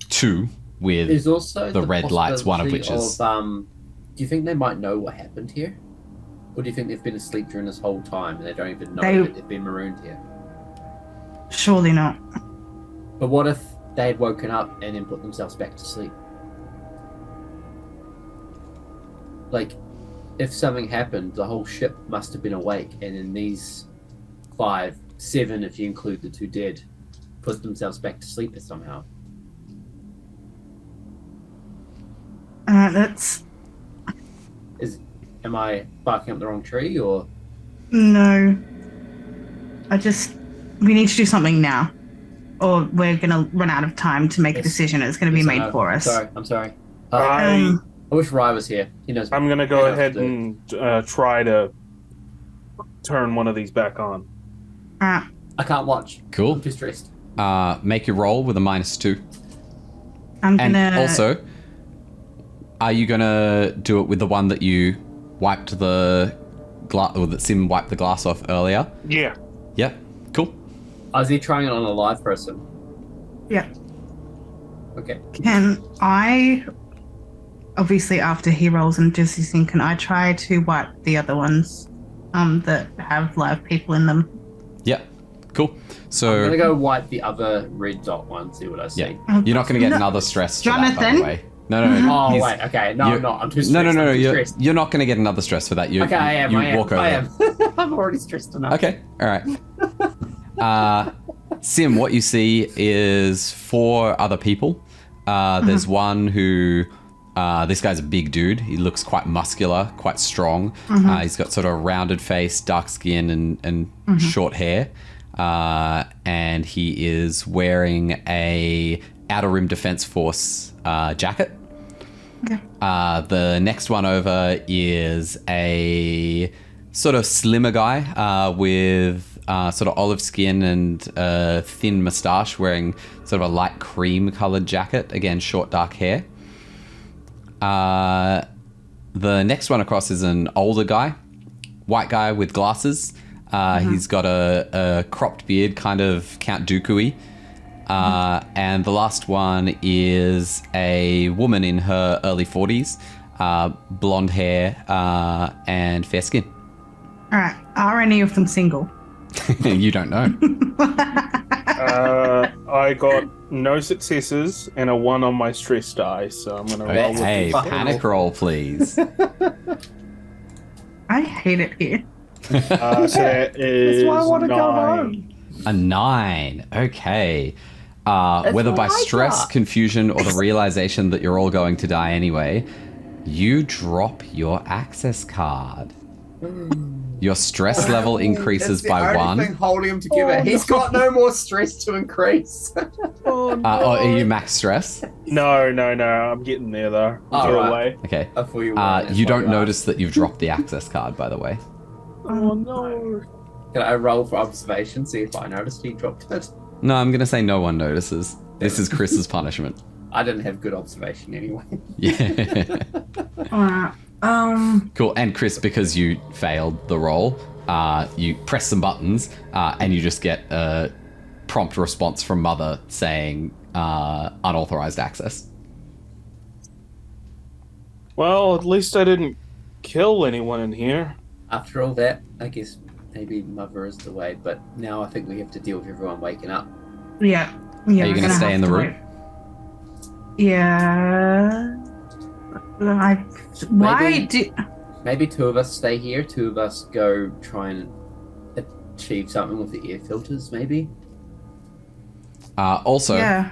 [SPEAKER 1] 2 with
[SPEAKER 4] There's also
[SPEAKER 1] the red lights, one of which is...
[SPEAKER 4] do you think they might know what happened here? Or do you think they've been asleep during this whole time and they don't even know that they've been marooned here?
[SPEAKER 2] Surely not.
[SPEAKER 4] But what if they had woken up and then put themselves back to sleep? Like, if something happened, the whole ship must have been awake, and then these 5, 7, if you include the 2 dead, put themselves back to sleep somehow. Am I barking up the wrong tree, or?
[SPEAKER 2] No. We need to do something now, or we're gonna run out of time to make a decision. It's gonna be made for us.
[SPEAKER 4] I'm sorry.
[SPEAKER 3] I
[SPEAKER 4] wish Rye was here. He knows.
[SPEAKER 3] I'm gonna go ahead and try to turn one of these back on.
[SPEAKER 4] I can't watch.
[SPEAKER 1] Cool.
[SPEAKER 4] I'm too stressed.
[SPEAKER 1] Make your roll with a -2.
[SPEAKER 2] And
[SPEAKER 1] also, are you gonna do it with the one that you wiped the glass, or that Sim wiped the glass off earlier?
[SPEAKER 3] Yeah.
[SPEAKER 1] Yep. Cool.
[SPEAKER 4] Is he trying it on a live person?
[SPEAKER 2] Yeah.
[SPEAKER 4] Okay.
[SPEAKER 2] Can I, obviously after he rolls and does his thing, can I try to wipe the other ones that have live people in them?
[SPEAKER 1] Yep. Cool. So
[SPEAKER 4] I'm gonna go wipe the other red dot one, see what I see.
[SPEAKER 1] Yeah. You're not gonna get another stress for that, by the way. No.
[SPEAKER 4] Oh wait, okay. No, I'm not. I'm too stressed.
[SPEAKER 1] No.
[SPEAKER 4] Stressed.
[SPEAKER 1] You're not gonna get another stress for that.
[SPEAKER 4] Okay, I am. I am. I'm already stressed enough.
[SPEAKER 1] Okay. All right. Sim, what you see is 4 other people. There's one who, this guy's a big dude. He looks quite muscular, quite strong. He's got sort of a rounded face, dark skin, and short hair. And he is wearing a Outer Rim Defense Force jacket.
[SPEAKER 2] Okay.
[SPEAKER 1] The next one over is a sort of slimmer guy with sort of olive skin and a thin moustache, wearing sort of a light cream coloured jacket. Again, short, dark hair. The next one across is an older guy, white guy with glasses. He's got a cropped beard, kind of Count Dooku-y. And the last one is a woman in her early 40s, blonde hair and fair skin.
[SPEAKER 2] All right. Are any of them single?
[SPEAKER 1] You don't know.
[SPEAKER 3] I got no successes and a 1 on my stress die, so I'm gonna roll with
[SPEAKER 1] Hey,
[SPEAKER 3] the
[SPEAKER 1] panic roll, please.
[SPEAKER 2] I hate it here.
[SPEAKER 3] So that is
[SPEAKER 4] That's why I want to
[SPEAKER 3] 9.
[SPEAKER 4] go home.
[SPEAKER 1] A 9. Okay. Whether by stress, confusion, or the realization that you're all going to die anyway, you drop your access card. Your stress level increases by 1.
[SPEAKER 4] Thing holding him together. He's got no more stress to increase.
[SPEAKER 1] Are you max stress?
[SPEAKER 3] No, I'm getting there though. Get away.
[SPEAKER 1] Okay.
[SPEAKER 4] I thought you
[SPEAKER 1] You don't notice that you've dropped the access card, by the way.
[SPEAKER 3] Oh no.
[SPEAKER 4] Can I roll for observation, see if I noticed he dropped it?
[SPEAKER 1] No, I'm going to say no one notices. This is Chris's punishment.
[SPEAKER 4] I didn't have good observation anyway.
[SPEAKER 1] Yeah.
[SPEAKER 2] All right.
[SPEAKER 1] Cool. And Chris, because you failed the roll, you press some buttons and you just get a prompt response from Mother saying unauthorized access.
[SPEAKER 3] Well, at least I didn't kill anyone in here.
[SPEAKER 4] After all that, I guess maybe Mother is the way, but now I think we have to deal with everyone waking up.
[SPEAKER 2] Yeah.
[SPEAKER 1] Are you going to stay in the room?
[SPEAKER 2] Yeah.
[SPEAKER 4] Maybe 2 of us stay here, 2 of us go try and achieve something with the air filters, maybe?
[SPEAKER 1] Also,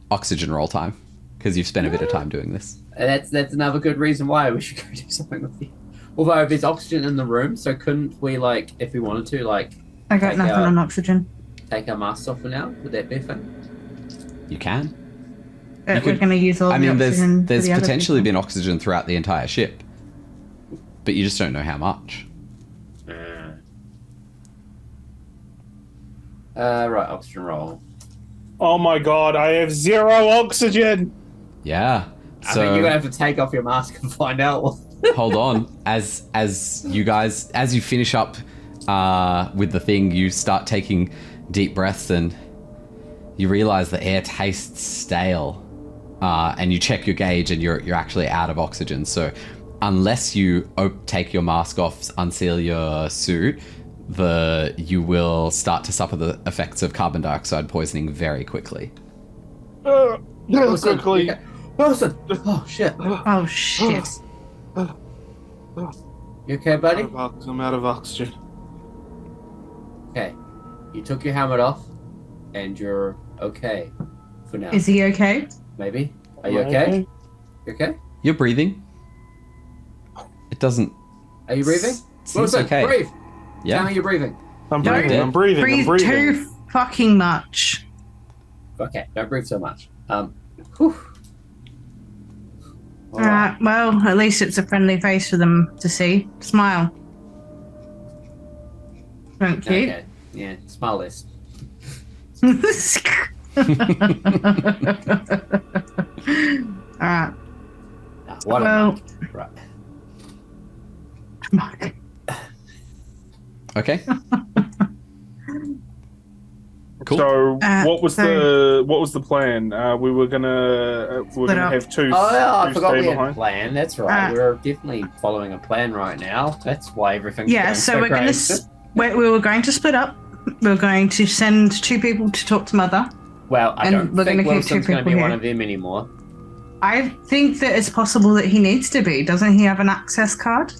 [SPEAKER 1] oxygen roll time, because you've spent a bit of time doing this.
[SPEAKER 4] That's another good reason why we should go do something with the... Although there's oxygen in the room, so couldn't we, like, if we wanted to, like...
[SPEAKER 2] I got nothing on oxygen.
[SPEAKER 4] Take our masks off for now? Would that be a thing?
[SPEAKER 1] You can.
[SPEAKER 2] We're going to use all the oxygen.
[SPEAKER 1] There's potentially been oxygen throughout the entire ship, but you just don't know how much.
[SPEAKER 4] Right, oxygen roll.
[SPEAKER 3] Oh my god, I have 0 oxygen!
[SPEAKER 1] Yeah.
[SPEAKER 4] I think you're going to have to take off your mask and find out.
[SPEAKER 1] Hold on. As you finish up with the thing, you start taking deep breaths and you realize the air tastes stale. And you check your gauge and you're actually out of oxygen. So unless you take your mask off, unseal your suit, you will start to suffer the effects of carbon dioxide poisoning very quickly.
[SPEAKER 3] Quickly.
[SPEAKER 4] Wilson! Oh, shit.
[SPEAKER 2] Oh, shit.
[SPEAKER 4] You okay, buddy?
[SPEAKER 3] I'm out of oxygen.
[SPEAKER 4] Okay. You took your helmet off, and you're okay for now.
[SPEAKER 2] Is he okay?
[SPEAKER 4] Maybe. Are you okay? You okay?
[SPEAKER 1] You're breathing. It doesn't...
[SPEAKER 4] Are you breathing?
[SPEAKER 1] Seems
[SPEAKER 4] Wilson,
[SPEAKER 1] okay.
[SPEAKER 4] breathe!
[SPEAKER 1] Yeah.
[SPEAKER 4] Tell me you're breathing.
[SPEAKER 3] I'm
[SPEAKER 2] Don't
[SPEAKER 3] breathing. I'm breathing.
[SPEAKER 2] Breathe
[SPEAKER 3] I'm breathing.
[SPEAKER 2] too fucking much.
[SPEAKER 4] Okay, don't breathe so much. Whew.
[SPEAKER 2] Alright, well, at least it's a friendly face for them to see. Smile. Thank you.
[SPEAKER 4] Okay. Yeah, smile less.
[SPEAKER 2] Alright.
[SPEAKER 4] What
[SPEAKER 2] Well,
[SPEAKER 4] right.
[SPEAKER 2] Mark.
[SPEAKER 1] Okay. Cool.
[SPEAKER 3] So what was
[SPEAKER 2] so-
[SPEAKER 3] the plan? We were gonna
[SPEAKER 2] up.
[SPEAKER 3] have two.
[SPEAKER 4] Oh, yeah, I
[SPEAKER 3] two
[SPEAKER 4] forgot
[SPEAKER 3] stay
[SPEAKER 4] we had a
[SPEAKER 3] behind.
[SPEAKER 4] plan. That's right. We're definitely following a plan right now. That's why everything's
[SPEAKER 2] Yeah,
[SPEAKER 4] going
[SPEAKER 2] so we're going
[SPEAKER 4] great.
[SPEAKER 2] to... We were going to split up. We're going to send 2 people to talk to Mother.
[SPEAKER 4] Well, I
[SPEAKER 2] and
[SPEAKER 4] don't
[SPEAKER 2] we're
[SPEAKER 4] think
[SPEAKER 2] gonna keep 2
[SPEAKER 4] Wilson's going to be
[SPEAKER 2] people
[SPEAKER 4] one
[SPEAKER 2] here.
[SPEAKER 4] of them anymore.
[SPEAKER 2] I think that it's possible that he needs to be. Doesn't he have an access card?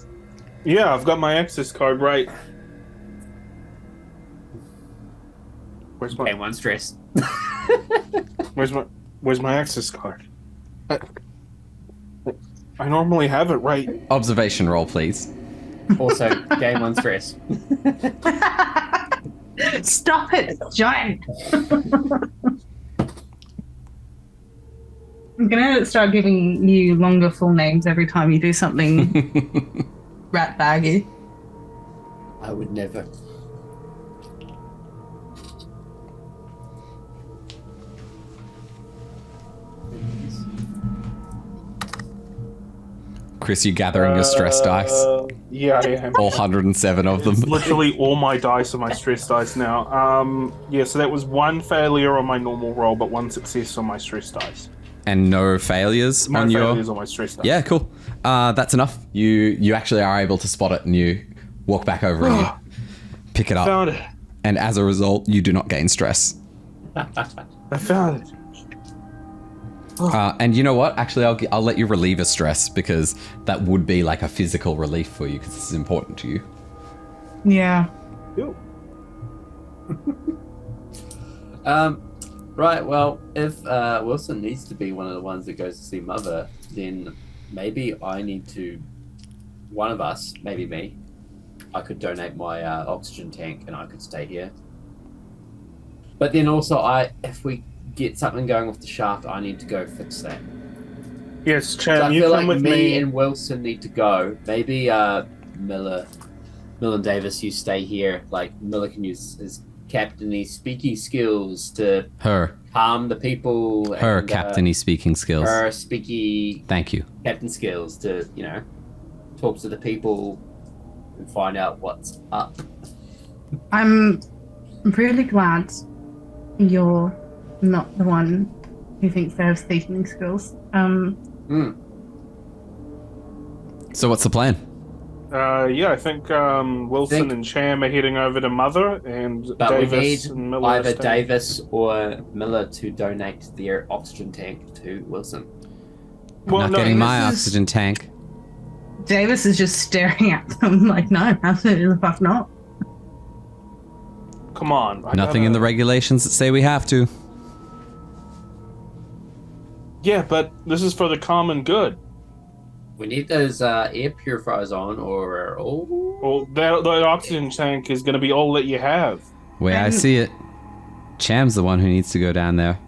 [SPEAKER 3] Yeah, I've got my access card right. Where's my
[SPEAKER 4] Okay, one stress.
[SPEAKER 3] Where's my access card? I normally have it right.
[SPEAKER 1] Observation roll, please.
[SPEAKER 4] Also, game one stress.
[SPEAKER 2] Stop it, John. I'm gonna start giving you longer full names every time you do something rat baggy.
[SPEAKER 4] I would never.
[SPEAKER 1] Chris, you gathering your stress dice?
[SPEAKER 3] Yeah, I am.
[SPEAKER 1] All 107 of them.
[SPEAKER 3] Literally all my dice are my stress dice now. Yeah, so that was 1 failure on my normal roll, but 1 success on my stress dice.
[SPEAKER 1] And no failures
[SPEAKER 3] No
[SPEAKER 1] on your...
[SPEAKER 3] failures on my stress dice.
[SPEAKER 1] Yeah, cool. That's enough. You actually are able to spot it and you walk back over and you pick it up.
[SPEAKER 3] Found it.
[SPEAKER 1] And as a result, you do not gain stress.
[SPEAKER 3] I found it.
[SPEAKER 1] And you know what? Actually, I'll let you relieve a stress because that would be like a physical relief for you because this is important to you.
[SPEAKER 2] Yeah.
[SPEAKER 3] Ew.
[SPEAKER 4] Right, well, if Wilson needs to be one of the ones that goes to see Mother, then maybe I need to... One of us, maybe me, I could donate my oxygen tank and I could stay here. But then also, if we get something going off the shaft, I need to go fix that.
[SPEAKER 3] Yes,
[SPEAKER 4] So
[SPEAKER 3] Cham,
[SPEAKER 4] I
[SPEAKER 3] you
[SPEAKER 4] feel
[SPEAKER 3] come
[SPEAKER 4] like
[SPEAKER 3] with
[SPEAKER 4] me
[SPEAKER 3] me.
[SPEAKER 4] and Wilson need to go. Maybe Miller and Davis, you stay here. Like, Miller can use his captainy speaking skills to
[SPEAKER 1] Her
[SPEAKER 4] calm the people. and,
[SPEAKER 1] captainy speaking skills.
[SPEAKER 4] Her speaky
[SPEAKER 1] Thank you.
[SPEAKER 4] captain skills to, talk to the people and find out what's up.
[SPEAKER 2] I'm really glad you're not the one who thinks they have speaking skills.
[SPEAKER 1] So what's the plan?
[SPEAKER 3] Yeah, I think Wilson and Cham are heading over to Mother, and
[SPEAKER 4] But
[SPEAKER 3] Davis
[SPEAKER 4] we
[SPEAKER 3] and
[SPEAKER 4] need
[SPEAKER 3] Miller are
[SPEAKER 4] either
[SPEAKER 3] staying.
[SPEAKER 4] Davis or Miller to donate their oxygen tank to Wilson.
[SPEAKER 3] Well,
[SPEAKER 1] Not
[SPEAKER 3] no,
[SPEAKER 1] getting my
[SPEAKER 2] this is-
[SPEAKER 1] oxygen tank.
[SPEAKER 2] Davis is just staring at them like, no, absolutely the fuck not.
[SPEAKER 3] Come on.
[SPEAKER 1] Nothing in the regulations that say we have to.
[SPEAKER 3] Yeah, but this is for the common good.
[SPEAKER 4] We need those air purifiers on, or
[SPEAKER 3] Well, that oxygen tank is going to be all that you have.
[SPEAKER 1] Way I
[SPEAKER 2] And-
[SPEAKER 1] see it, Cham's the one who needs to go down there,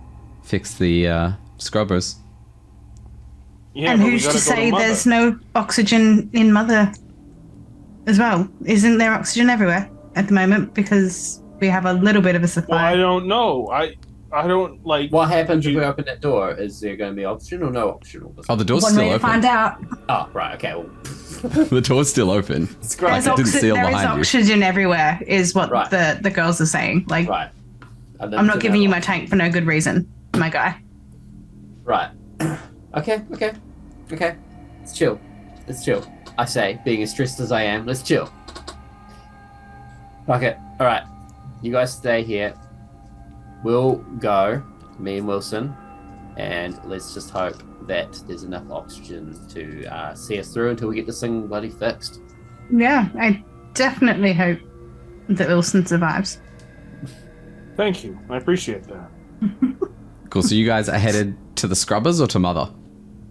[SPEAKER 1] fix the scrubbers.
[SPEAKER 3] Yeah,
[SPEAKER 2] and
[SPEAKER 3] but we
[SPEAKER 2] who's
[SPEAKER 3] gotta
[SPEAKER 2] to
[SPEAKER 3] go
[SPEAKER 2] say
[SPEAKER 3] Mother.
[SPEAKER 2] there's no oxygen in Mother as well? Isn't there oxygen everywhere at the moment? Because we have a little bit of a
[SPEAKER 3] Well, I
[SPEAKER 2] supply.
[SPEAKER 3] don't know. I don't like.
[SPEAKER 4] What happens if we open that door? Is there going to be oxygen or no oxygen?
[SPEAKER 1] Oh, the door's
[SPEAKER 2] One
[SPEAKER 1] still
[SPEAKER 2] way to
[SPEAKER 1] open.
[SPEAKER 2] find out.
[SPEAKER 4] Oh, right. Okay. Well,
[SPEAKER 1] The door's still open.
[SPEAKER 4] it's
[SPEAKER 1] Like,
[SPEAKER 4] great.
[SPEAKER 1] it didn't seal
[SPEAKER 2] there is
[SPEAKER 1] behind you.
[SPEAKER 2] oxygen everywhere, is what
[SPEAKER 4] Right.
[SPEAKER 2] the girls are saying. Like,
[SPEAKER 4] Right.
[SPEAKER 2] I'm not giving you my tank for no good reason, my guy.
[SPEAKER 4] Right. Okay. Let's chill. I say, being as stressed as I am, let's chill. Okay. All right. You guys stay here. We'll go, me and Wilson, and let's just hope that there's enough oxygen to see us through until we get this thing bloody fixed.
[SPEAKER 2] Yeah, I definitely hope that Wilson survives.
[SPEAKER 3] Thank you. I appreciate that.
[SPEAKER 1] Cool. So you guys are headed to the scrubbers or to Mother?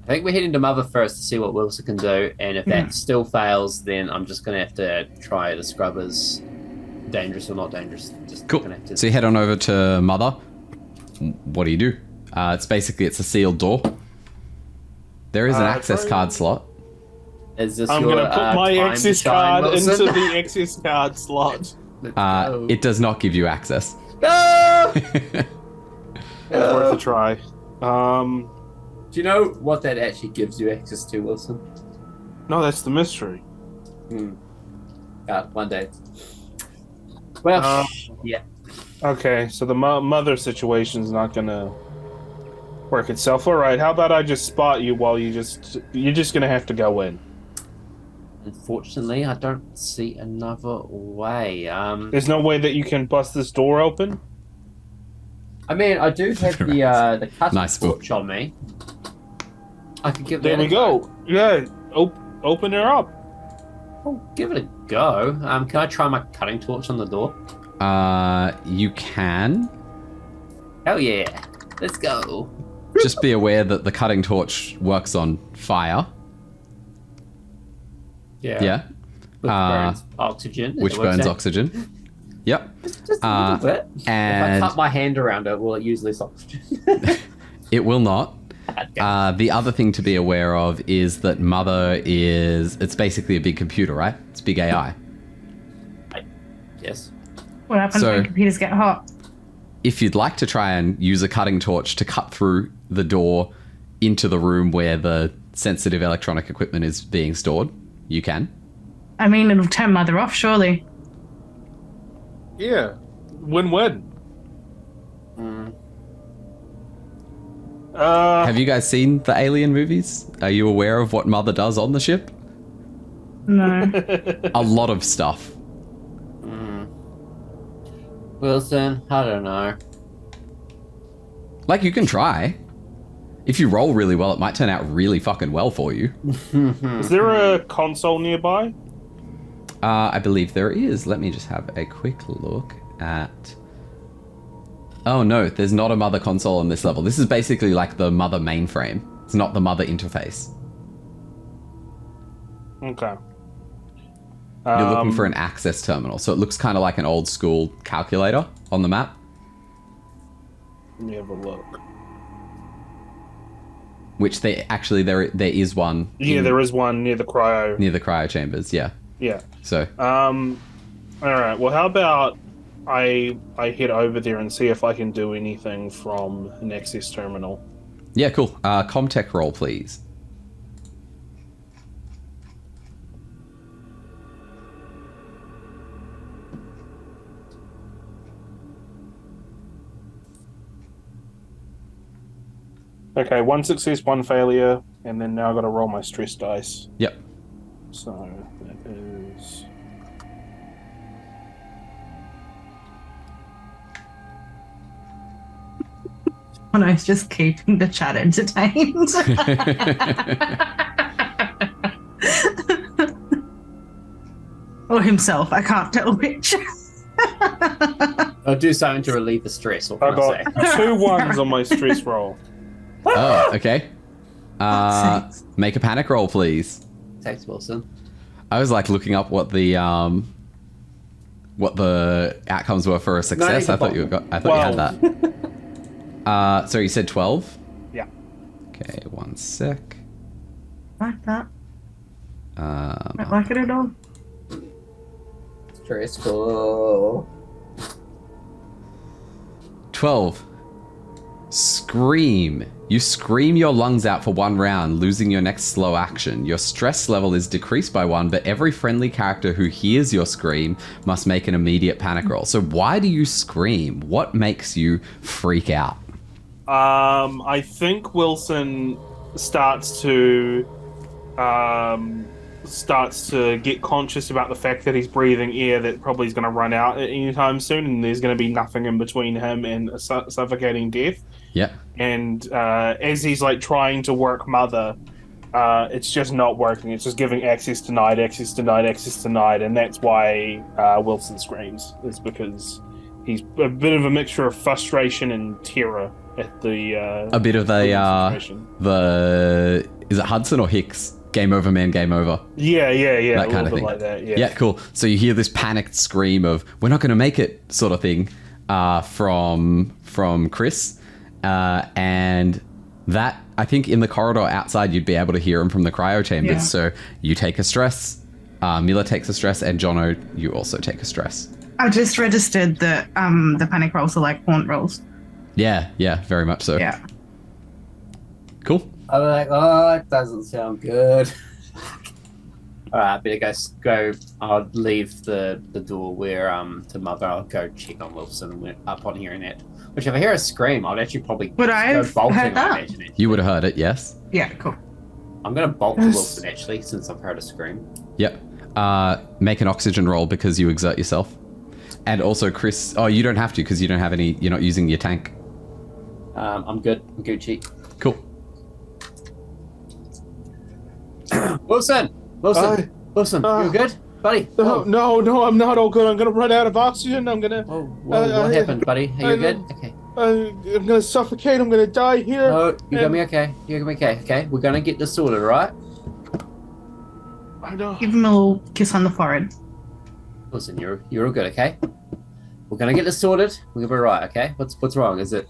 [SPEAKER 4] I think we're heading to Mother first to see what Wilson can do, and if that still fails, then I'm just going to have to try the scrubbers. Dangerous or not dangerous. Just
[SPEAKER 1] Cool.
[SPEAKER 4] gonna have to...
[SPEAKER 1] So you head on over to Mother. What do? It's a sealed door. There is an access card slot.
[SPEAKER 4] Is this
[SPEAKER 3] I'm
[SPEAKER 4] your,
[SPEAKER 3] gonna put my
[SPEAKER 4] time to
[SPEAKER 3] access
[SPEAKER 4] shine,
[SPEAKER 3] card
[SPEAKER 4] Wilson?
[SPEAKER 3] into the access card slot.
[SPEAKER 4] Let's go.
[SPEAKER 1] It does not give you access.
[SPEAKER 4] No!
[SPEAKER 3] It's worth a try.
[SPEAKER 4] Do you know what that actually gives you access to, Wilson?
[SPEAKER 3] No, that's the mystery.
[SPEAKER 4] One day. Well, yeah.
[SPEAKER 3] Okay, so the mother situation's not gonna work itself. All right, how about I just spot you while you're just gonna have to go in.
[SPEAKER 4] Unfortunately, I don't see another way.
[SPEAKER 3] There's no way that you can bust this door open.
[SPEAKER 4] I mean, I do have the cutting
[SPEAKER 1] Nice book.
[SPEAKER 4] torch on me. I could give
[SPEAKER 3] There
[SPEAKER 4] that
[SPEAKER 3] we
[SPEAKER 4] a
[SPEAKER 3] go. Yeah, open her up.
[SPEAKER 4] Oh, give it a go. Can I try my cutting torch on the door?
[SPEAKER 1] You can.
[SPEAKER 4] Hell yeah. Let's go.
[SPEAKER 1] Just be aware that the cutting torch works on fire. Yeah.
[SPEAKER 4] Which burns oxygen.
[SPEAKER 1] Which burns oxygen. Yep.
[SPEAKER 4] Just a little bit.
[SPEAKER 1] And
[SPEAKER 4] if I cut my hand around it, will it use less oxygen?
[SPEAKER 1] it will not.
[SPEAKER 4] Okay.
[SPEAKER 1] The other thing to be aware of is that Mother it's basically a big computer, right? It's big AI.
[SPEAKER 4] Yes.
[SPEAKER 2] What happens when computers get hot?
[SPEAKER 1] If you'd like to try and use a cutting torch to cut through the door into the room where the sensitive electronic equipment is being stored, you can.
[SPEAKER 2] I mean, it'll turn Mother off, surely.
[SPEAKER 3] Yeah, win-win.
[SPEAKER 1] Have you guys seen the Alien movies? Are you aware of what Mother does on the ship?
[SPEAKER 2] No.
[SPEAKER 1] A lot of stuff.
[SPEAKER 4] Wilson, I don't know.
[SPEAKER 1] Like, you can try. If you roll really well, it might turn out really fucking well for you.
[SPEAKER 3] Is there a console nearby?
[SPEAKER 1] I believe there is. Let me just have a quick look at... Oh no, there's not a Mother console on this level. This is basically like the Mother mainframe. It's not the Mother interface.
[SPEAKER 3] Okay.
[SPEAKER 1] You're looking for an access terminal, so it looks kind of like an old school calculator on the map.
[SPEAKER 3] Let me have a look.
[SPEAKER 1] Which there is one.
[SPEAKER 3] Yeah, there is one near the cryo.
[SPEAKER 1] Near the cryo chambers, yeah.
[SPEAKER 3] Yeah.
[SPEAKER 1] So.
[SPEAKER 3] All right. Well, how about I head over there and see if I can do anything from an access terminal.
[SPEAKER 1] Yeah, cool. Comtech roll, please.
[SPEAKER 3] Okay, 1 success, 1 failure, and then now I've got to roll my stress dice.
[SPEAKER 1] Yep.
[SPEAKER 3] So that is...
[SPEAKER 2] When I was just keeping the chat entertained. Or himself, I can't tell which.
[SPEAKER 4] I'll do something to relieve the stress. What
[SPEAKER 3] I
[SPEAKER 4] can I say?
[SPEAKER 3] got 2 1s on my stress roll.
[SPEAKER 1] Oh, okay. Make a panic roll, please.
[SPEAKER 4] Thanks, Wilson.
[SPEAKER 1] I was like looking up what the outcomes were for a success. I thought you had that. So you said 12?
[SPEAKER 3] Yeah.
[SPEAKER 1] Okay, 1 sec.
[SPEAKER 2] Like that. Don't like it at all.
[SPEAKER 4] Stressful.
[SPEAKER 1] 12. Scream. You scream your lungs out for 1 round, losing your next slow action. Your stress level is decreased by 1, but every friendly character who hears your scream must make an immediate panic roll. So why do you scream? What makes you freak out?
[SPEAKER 3] I think Wilson starts to get conscious about the fact that he's breathing air that probably is going to run out at any time soon, and there's going to be nothing in between him and a suffocating death.
[SPEAKER 1] Yeah.
[SPEAKER 3] And as he's like trying to work Mother, it's just not working. It's just giving access denied, and that's why Wilson screams. It's because he's a bit of a mixture of frustration and terror at the
[SPEAKER 1] a bit of the is it Hudson or Hicks? Game over, man, game over.
[SPEAKER 3] Yeah.
[SPEAKER 1] That kind of thing.
[SPEAKER 3] Like that, yeah.
[SPEAKER 1] Yeah, cool. So you hear this panicked scream of "we're not going to make it" sort of thing from Chris, and that I think in the corridor outside you'd be able to hear him from the cryo chambers.
[SPEAKER 2] Yeah.
[SPEAKER 1] So you take a stress, Mila takes a stress, and Jono, you also take a stress.
[SPEAKER 2] I just registered that the panic rolls are like haunt rolls.
[SPEAKER 1] Yeah, very much so.
[SPEAKER 2] Yeah.
[SPEAKER 1] Cool.
[SPEAKER 4] I'm like, oh, it doesn't sound good. All right, I better go. I'll leave the door where to Mother. I'll go check on Wilson upon hearing that. Which if I hear a scream, I'd actually probably
[SPEAKER 2] Would I
[SPEAKER 4] go
[SPEAKER 2] have
[SPEAKER 4] bolting.
[SPEAKER 2] heard that?
[SPEAKER 4] I imagine, actually.
[SPEAKER 1] You would have heard it, yes.
[SPEAKER 2] Yeah, cool.
[SPEAKER 4] I'm gonna bolt to Wilson actually, since I've heard a scream.
[SPEAKER 1] Yep. Make an oxygen roll because you exert yourself. And also, Chris, you don't have to because you don't have any, you're not using your tank.
[SPEAKER 4] I'm good. I'm Gucci.
[SPEAKER 1] Cool.
[SPEAKER 4] Wilson, you good, buddy?
[SPEAKER 3] No, I'm not all good. I'm gonna run out of oxygen. I'm gonna.
[SPEAKER 4] Oh, what happened, buddy? Are you good? Okay.
[SPEAKER 3] I'm gonna suffocate. I'm gonna die here.
[SPEAKER 4] No, you're gonna be okay. You're gonna be okay. Okay, we're gonna get this sorted, right?
[SPEAKER 3] I know.
[SPEAKER 2] Give him a little kiss on the forehead.
[SPEAKER 4] Listen, you're all good, okay? We're gonna get this sorted. We're gonna be right, okay? What's wrong? Is it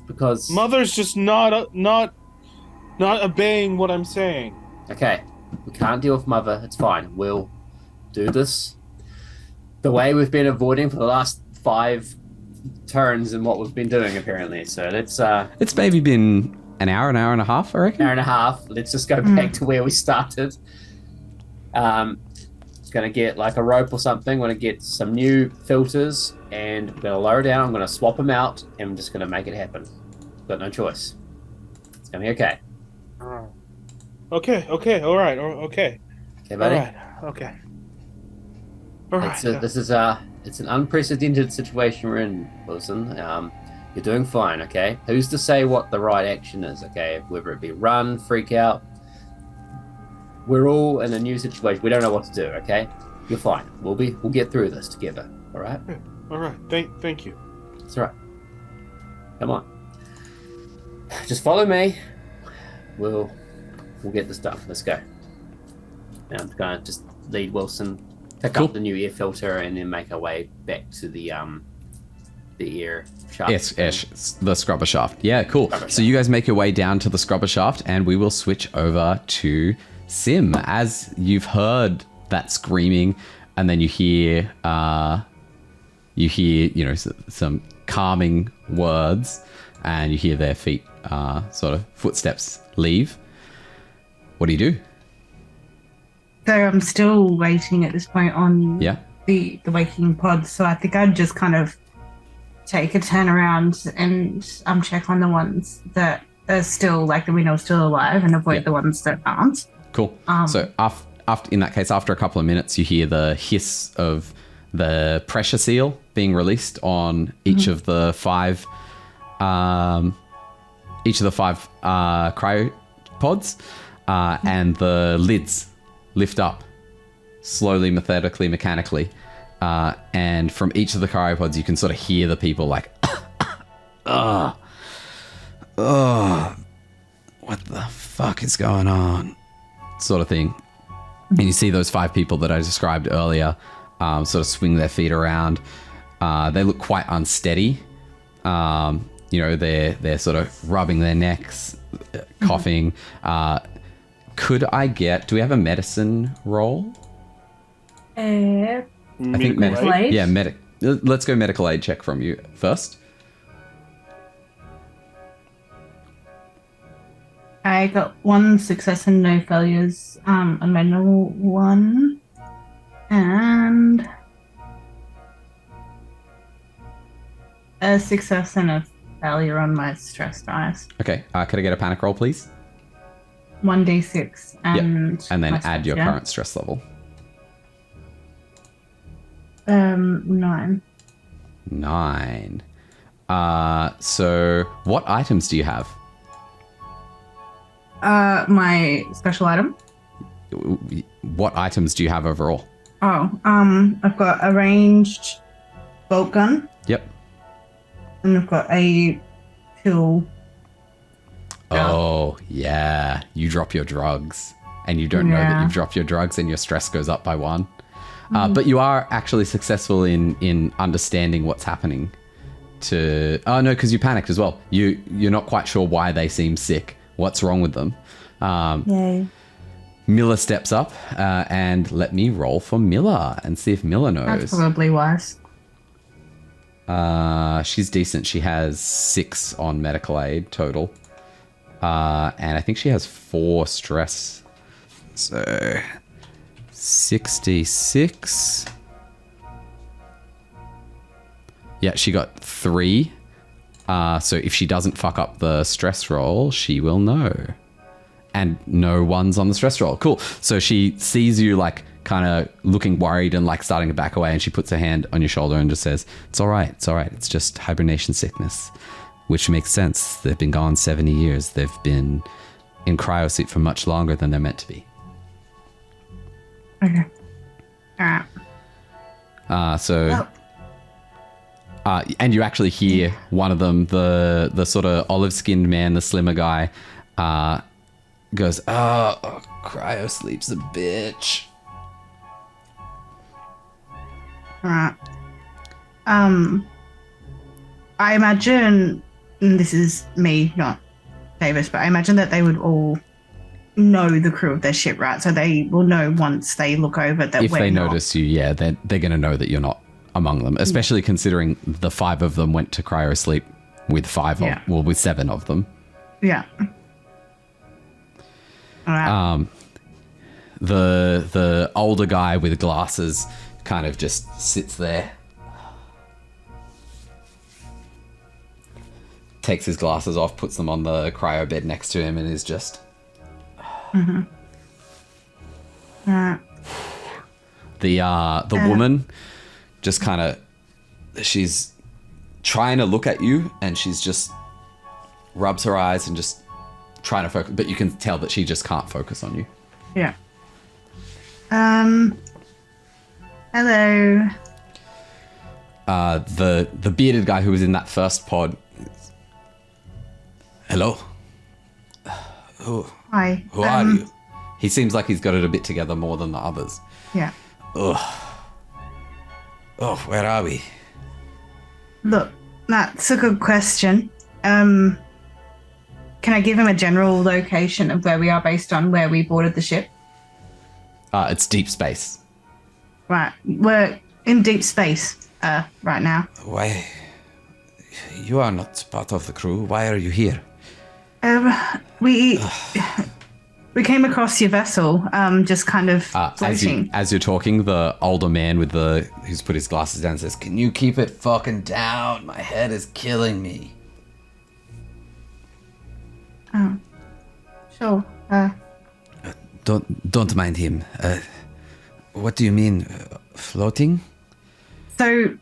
[SPEAKER 4] because
[SPEAKER 3] Mother's just not obeying what I'm saying?
[SPEAKER 4] Okay, we can't deal with Mother. It's fine. We'll do this the way we've been avoiding for the last 5 turns and what we've been doing apparently. So let's
[SPEAKER 1] It's maybe been an hour and a half, I reckon.
[SPEAKER 4] hour and a half. Let's just go back to where we started. Gonna get like a rope or something. We're gonna get some new filters and we're gonna lower down. I'm gonna swap them out and I'm just gonna make it happen. Got no choice. It's gonna be okay.
[SPEAKER 3] Okay, all right, okay.
[SPEAKER 4] Okay, buddy.
[SPEAKER 3] All right, okay. All right.
[SPEAKER 4] It's an unprecedented situation we're in, Wilson. You're doing fine, okay? Who's to say what the right action is, okay? Whether it be run, freak out. We're all in a new situation. We don't know what to do, okay? You're fine. We'll get through this together, all right?
[SPEAKER 3] All right. Thank you.
[SPEAKER 4] It's all right. Come on. Just follow me. We'll get this done. Let's go. And I'm gonna just lead Wilson, pick up the new air filter, and then make our way back to the air shaft.
[SPEAKER 1] Yes, the scrubber shaft. Yeah, cool.
[SPEAKER 4] Scrubber
[SPEAKER 1] So
[SPEAKER 4] shaft.
[SPEAKER 1] you guys make your way down to the scrubber shaft, and we will switch over to Sim. As you've heard that screaming, and then you hear some calming words, and you hear their feet, sort of footsteps leave. What do you do?
[SPEAKER 2] So I'm still waiting at this point on the waking pod. So I think I'd just kind of take a turn around and check on the ones that are still, like, that we know are still alive, and avoid the ones that aren't.
[SPEAKER 1] Cool. So after in that case, after a couple of minutes, you hear the hiss of the pressure seal being released on each of the 5 cryopods, and the lids lift up slowly, methodically, mechanically, and from each of the cryopods, you can sort of hear the people like, what the fuck is going on? Sort of thing. And you see those 5 people that I described earlier sort of swing their feet around. They look quite unsteady. They're sort of rubbing their necks, coughing. Do we have a medicine roll?
[SPEAKER 2] I
[SPEAKER 1] think
[SPEAKER 2] medical aid?
[SPEAKER 1] Yeah, let's go medical aid check from you first.
[SPEAKER 2] I got 1 success and no failures on my normal one. And a success and a failure on my stress dice.
[SPEAKER 1] Okay. Could I get a panic roll, please?
[SPEAKER 2] 1d6 and
[SPEAKER 1] And then
[SPEAKER 2] my
[SPEAKER 1] add
[SPEAKER 2] stress,
[SPEAKER 1] your
[SPEAKER 2] yeah?
[SPEAKER 1] current stress level.
[SPEAKER 2] 9.
[SPEAKER 1] 9. So what items do you have?
[SPEAKER 2] My special item.
[SPEAKER 1] What items do you have overall?
[SPEAKER 2] Oh, I've got a ranged bolt gun,
[SPEAKER 1] Yep.
[SPEAKER 2] and I've got a pill.
[SPEAKER 1] Oh, yeah. You drop your drugs and you don't know that you've dropped your drugs and your stress goes up by 1. But you are actually successful in understanding what's happening to... Oh, no, because you panicked as well. You're not quite sure why they seem sick. What's wrong with them?
[SPEAKER 2] Yay.
[SPEAKER 1] Miller steps up and let me roll for Miller and see if Miller knows.
[SPEAKER 2] That's probably wise.
[SPEAKER 1] She's decent. She has 6 on medical aid total. And I think she has 4 stress. So 66. Yeah, she got 3. So if she doesn't fuck up the stress roll, she will know. And no 1s on the stress roll. Cool. So she sees you like kind of looking worried and like starting to back away, and she puts her hand on your shoulder and just says, "It's all right. It's all right. It's just hibernation sickness." Which makes sense. They've been gone 70 years. They've been in cryosleep for much longer than they're meant to be.
[SPEAKER 2] Okay. All right.
[SPEAKER 1] And you actually hear one of them, the sort of olive-skinned man, the slimmer guy, goes, "Oh, cryosleep's a bitch."
[SPEAKER 2] All right. I imagine, and this is me, not Davis, but I imagine that they would all know the crew of their ship, right? So they will know once they look over that
[SPEAKER 1] If
[SPEAKER 2] we're
[SPEAKER 1] they
[SPEAKER 2] not.
[SPEAKER 1] notice you, yeah, they're going to know that you're not among them, especially considering the 5 of them went to cryosleep with 7 of them.
[SPEAKER 2] Yeah. All right.
[SPEAKER 1] The older guy with glasses kind of just sits there, takes his glasses off, puts them on the cryo bed next to him, and is just...
[SPEAKER 2] All right.
[SPEAKER 1] The woman just kind of... She's trying to look at you, and she's just rubs her eyes and just trying to focus, but you can tell that she just can't focus on you.
[SPEAKER 2] Yeah. Hello.
[SPEAKER 1] The bearded guy who was in that first pod. Hello.
[SPEAKER 2] Hi.
[SPEAKER 1] Who are you? He seems like he's got it a bit together more than the others.
[SPEAKER 2] Yeah.
[SPEAKER 1] Oh, where are we?
[SPEAKER 2] Look, that's a good question. Can I give him a general location of where we are based on where we boarded the ship?
[SPEAKER 1] It's deep space.
[SPEAKER 2] Right. We're in deep space right now.
[SPEAKER 1] Why? You are not part of the crew. Why are you here?
[SPEAKER 2] We came across your vessel, just kind of floating.
[SPEAKER 1] As you're talking, the older man with who's put his glasses down says, "Can you keep it fucking down? My head is killing me."
[SPEAKER 2] Oh, sure.
[SPEAKER 1] Don't mind him. What do you mean, floating?
[SPEAKER 2] So,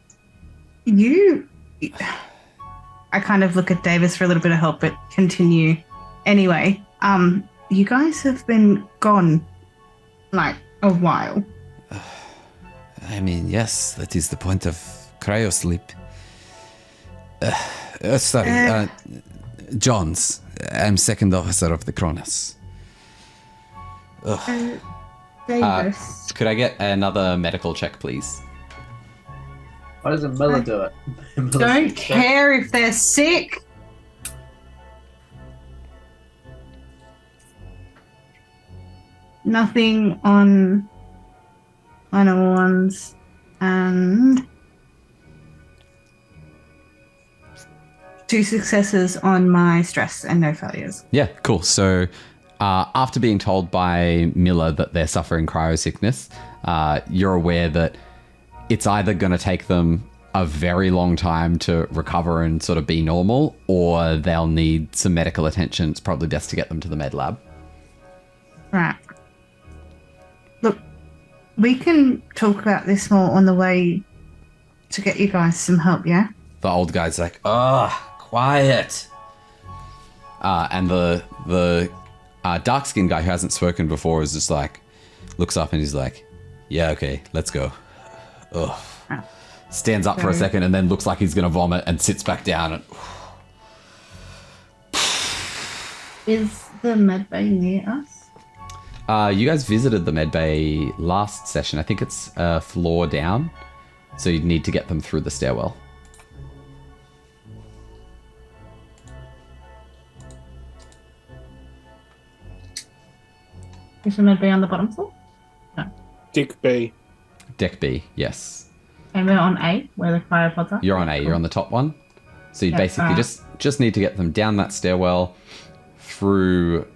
[SPEAKER 2] I kind of look at Davis for a little bit of help, but continue. Anyway, you guys have been gone, like, a while.
[SPEAKER 1] I mean, yes, that is the point of cryosleep. Sorry, Johns. I'm second officer of the Cronus.
[SPEAKER 2] Davis.
[SPEAKER 1] Could I get another medical check, please?
[SPEAKER 4] Why doesn't Miller do it?
[SPEAKER 2] Don't care if they're sick. Nothing on final ones, and 2 successes on my stress and no failures.
[SPEAKER 1] Yeah, cool. So After being told by Miller that they're suffering cryosickness, you're aware that it's either going to take them a very long time to recover and sort of be normal, or they'll need some medical attention. It's probably best to get them to the med lab.
[SPEAKER 2] Right. Look, we can talk about this more on the way to get you guys some help, yeah?
[SPEAKER 1] The old guy's like, quiet. And the dark-skinned guy who hasn't spoken before is just like, looks up and he's like, yeah, okay, let's go. Ugh. Stands up for a second and then looks like he's going to vomit and sits back down. And
[SPEAKER 2] Is the med bay near us?
[SPEAKER 1] you guys visited the med bay last session. I think it's a floor down. So you'd need to get them through the stairwell.
[SPEAKER 2] Is the med bay on the bottom floor? No.
[SPEAKER 3] Dick B.
[SPEAKER 1] Deck B, yes.
[SPEAKER 2] And we're on A, where the cryopods are?
[SPEAKER 1] You're on A, you're on the top one. So you
[SPEAKER 2] Yeah,
[SPEAKER 1] basically just need to get them down that stairwell, through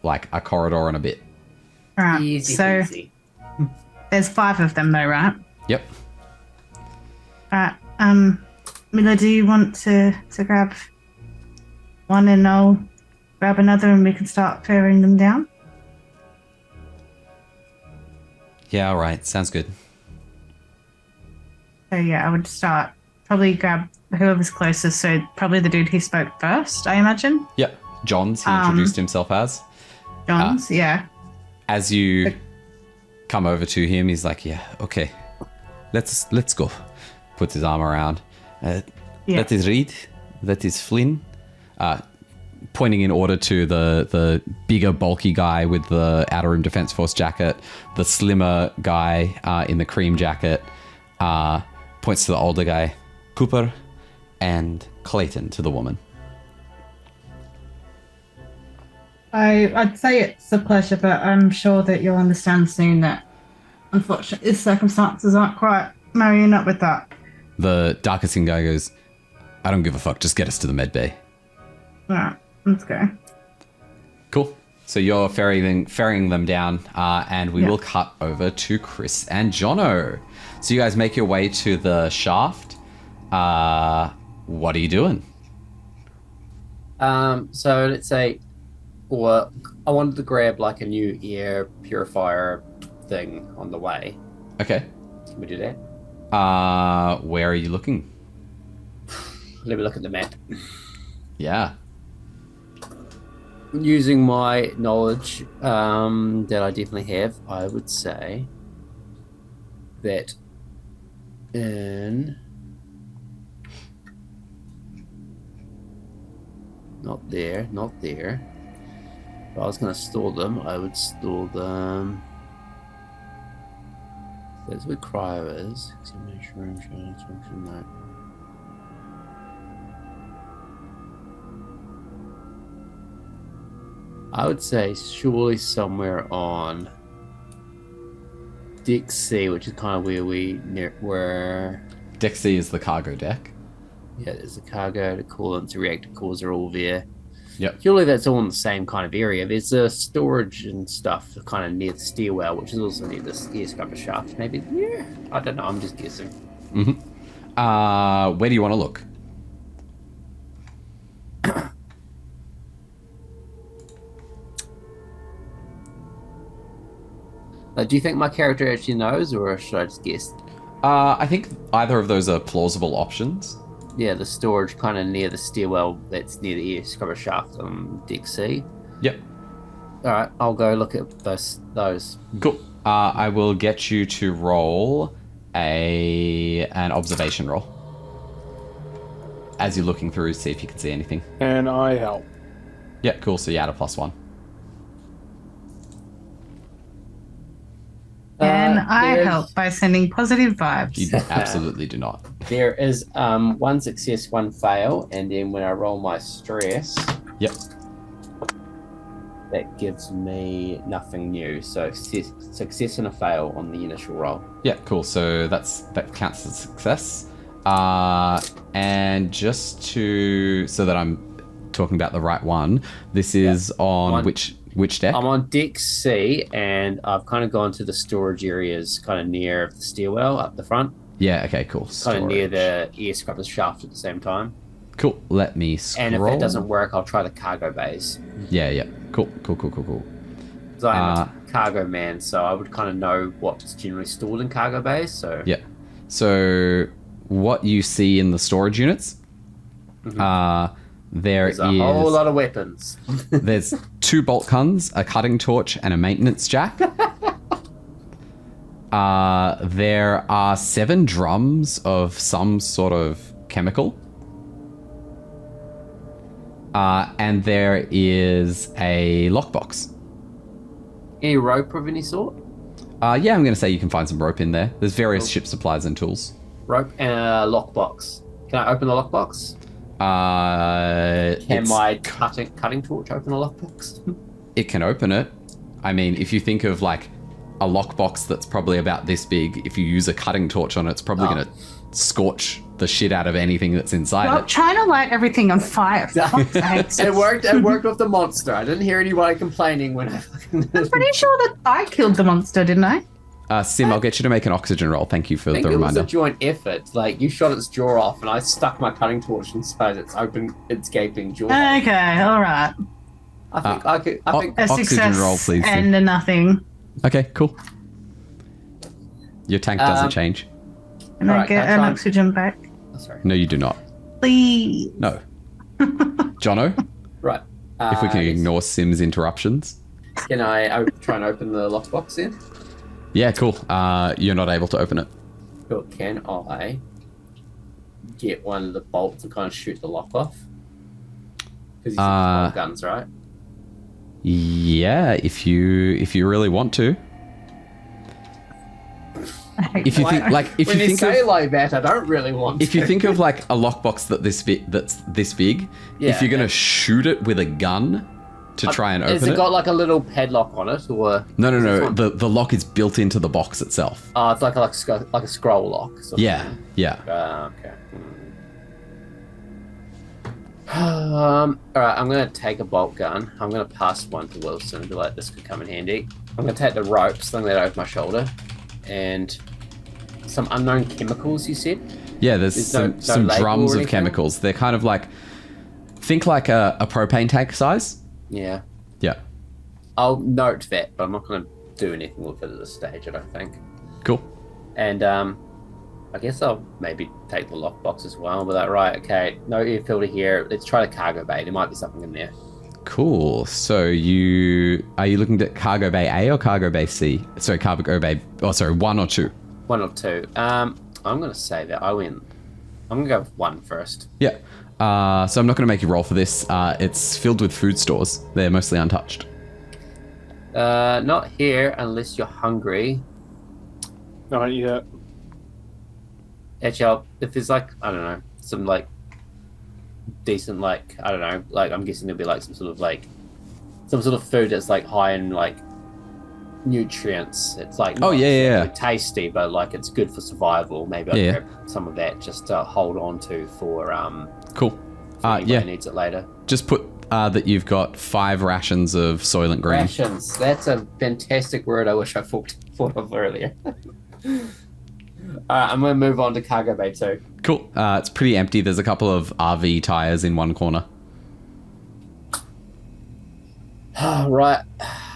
[SPEAKER 1] like a corridor and a bit.
[SPEAKER 2] Alright,
[SPEAKER 4] Easy
[SPEAKER 2] so
[SPEAKER 4] peasy.
[SPEAKER 2] there's 5 of them though, right?
[SPEAKER 1] Yep.
[SPEAKER 2] Alright, Miller, do you want to grab one and I'll grab another and we can start clearing them down?
[SPEAKER 1] Yeah, all right. Sounds good.
[SPEAKER 2] So yeah, I would start, probably grab whoever's closest, so probably the dude who spoke first, I imagine.
[SPEAKER 1] Yep. Johns, he introduced himself as.
[SPEAKER 2] John's, yeah.
[SPEAKER 1] As you come over to him, he's like, yeah, okay. Let's go. Puts his arm around.
[SPEAKER 2] Yeah.
[SPEAKER 1] That is Reed. That is Flynn. Pointing in order to the bigger, bulky guy with the Outer Rim Defense Force jacket, the slimmer guy in the cream jacket, points to the older guy, Cooper, and Clayton to the woman.
[SPEAKER 2] I'd say it's a pleasure, but I'm sure that you'll understand soon that unfortunately circumstances aren't quite marrying up with that.
[SPEAKER 1] The darker skinned guy goes, I don't give a fuck, just get us to the med bay.
[SPEAKER 2] Alright, let's go.
[SPEAKER 1] Cool. So you're ferrying them down, and we will cut over to Chris and Jono. So you guys make your way to the shaft. What are you doing?
[SPEAKER 4] So let's say, well, I wanted to grab like a new air purifier thing on the way.
[SPEAKER 1] Okay.
[SPEAKER 4] Can we do that?
[SPEAKER 1] Where are you looking?
[SPEAKER 4] Let me look at the map.
[SPEAKER 1] Yeah.
[SPEAKER 4] Using my knowledge that I definitely have, I would say that in... Not there. If I was going to store them, I would store them... That's where cryo is. I would say surely somewhere on deck C, which is kind of where
[SPEAKER 1] Deck C is the cargo deck.
[SPEAKER 4] yeah, there's the cargo, the coolants, the reactor cores are all there.
[SPEAKER 1] Yep.
[SPEAKER 4] Surely that's all in the same kind of area. There's a storage and stuff kind of near the stairwell, which is also near the air scrubber shaft. Maybe, yeah, I don't know. I'm just guessing.
[SPEAKER 1] Where do you want to look?
[SPEAKER 4] Do you think my character actually knows, or should I just guess?
[SPEAKER 1] I think either of those are plausible options.
[SPEAKER 4] Yeah, the storage kind of near the stairwell that's near the air scrubber shaft on deck C.
[SPEAKER 1] Yep.
[SPEAKER 4] All right, I'll go look at those.
[SPEAKER 1] Cool. I will get you to roll an observation roll. As you're looking through, see if you can see anything.
[SPEAKER 3] And I help.
[SPEAKER 1] Yeah, cool. So you add a +1.
[SPEAKER 2] And I
[SPEAKER 4] there's-
[SPEAKER 2] help by sending positive vibes.
[SPEAKER 1] You absolutely do not.
[SPEAKER 4] There is one success, one fail, and then when I roll my stress,
[SPEAKER 1] Yep.
[SPEAKER 4] that gives me nothing new. So success and a fail on the initial roll.
[SPEAKER 1] Yeah, cool. So that counts as success. And just so that I'm talking about the right one, this is on
[SPEAKER 4] One.
[SPEAKER 1] which Which deck?
[SPEAKER 4] I'm on deck C, and I've kind of gone to the storage areas kind of near the stairwell up the front.
[SPEAKER 1] Yeah, okay, cool.
[SPEAKER 4] Kind of near the air scrubber's shaft at the same time.
[SPEAKER 1] Cool, let me scroll.
[SPEAKER 4] And if that doesn't work, I'll try the cargo bays.
[SPEAKER 1] Yeah. Cool.
[SPEAKER 4] Because I am a cargo man, so I would kind of know what's generally stored in cargo bays, so...
[SPEAKER 1] Yeah. So, what you see in the storage units, there's
[SPEAKER 4] a whole lot of weapons.
[SPEAKER 1] There's 2 bolt guns, a cutting torch, and a maintenance jack. There are 7 drums of some sort of chemical. And there is a lockbox.
[SPEAKER 4] Any rope of any sort?
[SPEAKER 1] Yeah, I'm going to say you can find some rope in there. There's various ship supplies and tools.
[SPEAKER 4] Rope and a lockbox. Can I open the lockbox? Can my cutting torch open a lockbox?
[SPEAKER 1] It can open it. I mean, if you think of like a lockbox that's probably about this big, if you use a cutting torch on it, it's probably going to scorch the shit out of anything that's inside it.
[SPEAKER 2] Trying to light everything on fire.
[SPEAKER 4] It worked with the monster. I didn't hear anybody complaining when I fucking...
[SPEAKER 2] I'm pretty sure that I killed the monster, didn't I?
[SPEAKER 1] Sim, I'll get you to make an oxygen roll. Thank you for the reminder.
[SPEAKER 4] It was a joint effort. Like, you shot its jaw off, and I stuck my cutting torch inside its gaping jaw.
[SPEAKER 2] Okay, all right.
[SPEAKER 4] I think
[SPEAKER 2] A
[SPEAKER 1] oxygen
[SPEAKER 2] success
[SPEAKER 1] roll, please.
[SPEAKER 2] and a nothing.
[SPEAKER 1] Okay, cool. Your tank doesn't change.
[SPEAKER 2] And I get an oxygen back.
[SPEAKER 4] Oh, sorry.
[SPEAKER 1] No, you do not.
[SPEAKER 2] Please.
[SPEAKER 1] No. Jono?
[SPEAKER 4] Right.
[SPEAKER 1] If we can ignore Sim's interruptions.
[SPEAKER 4] Can I try and open the lockbox then?
[SPEAKER 1] Yeah, cool. You're not able to open it.
[SPEAKER 4] Cool. Can I get one of the bolts and kind of shoot the lock off? Because he's got guns, right?
[SPEAKER 1] Yeah, if you really want to. If you think like if
[SPEAKER 4] when
[SPEAKER 1] you think
[SPEAKER 4] say
[SPEAKER 1] of,
[SPEAKER 4] like that, I don't really want.
[SPEAKER 1] If you think of like a lockbox that's this big, if you're gonna shoot it with a gun to try and open it,
[SPEAKER 4] has it got like a little padlock on it, or
[SPEAKER 1] no? The lock is built into the box itself.
[SPEAKER 4] Oh, it's like a scroll lock.
[SPEAKER 1] Yeah.
[SPEAKER 4] Okay. All right, I'm gonna take a bolt gun. I'm gonna pass one to Wilson and be like, this could come in handy. I'm gonna take the rope, sling that over my shoulder, and some unknown chemicals. You said?
[SPEAKER 1] Yeah, there's some drums of chemicals. They're kind of like, think like a propane tank size.
[SPEAKER 4] Yeah.
[SPEAKER 1] Yeah.
[SPEAKER 4] I'll note that, but I'm not gonna do anything with it at this stage. I don't think.
[SPEAKER 1] Cool.
[SPEAKER 4] And I guess I'll maybe take the lockbox as well. But that right? Okay, no air filter here. Let's try the cargo bay. There might be something in there.
[SPEAKER 1] Cool. So are you looking at cargo bay A or cargo bay C? Sorry, cargo bay. Oh, sorry, 1 or 2.
[SPEAKER 4] 1 or 2. I'm gonna say that I win. I'm gonna go with 1 first.
[SPEAKER 1] Yeah. So I'm not going to make you roll for this. It's filled with food stores. They're mostly untouched.
[SPEAKER 4] Not here unless you're hungry.
[SPEAKER 3] Not yet.
[SPEAKER 4] Actually, if there's like, I don't know, some like decent, like, I don't know, like I'm guessing there'll be like some sort of food that's like high in like nutrients. It's like not exactly tasty, but like it's good for survival. Maybe I'll grab some of that just to hold on to for
[SPEAKER 1] cool.
[SPEAKER 4] Anybody needs it later.
[SPEAKER 1] Just put that you've got 5 rations of Soylent Green.
[SPEAKER 4] Rations. That's a fantastic word. I wish I thought of earlier. I'm going to move on to cargo bay 2.
[SPEAKER 1] Cool. It's pretty empty. There's a couple of RV tires in one corner.
[SPEAKER 4] Right.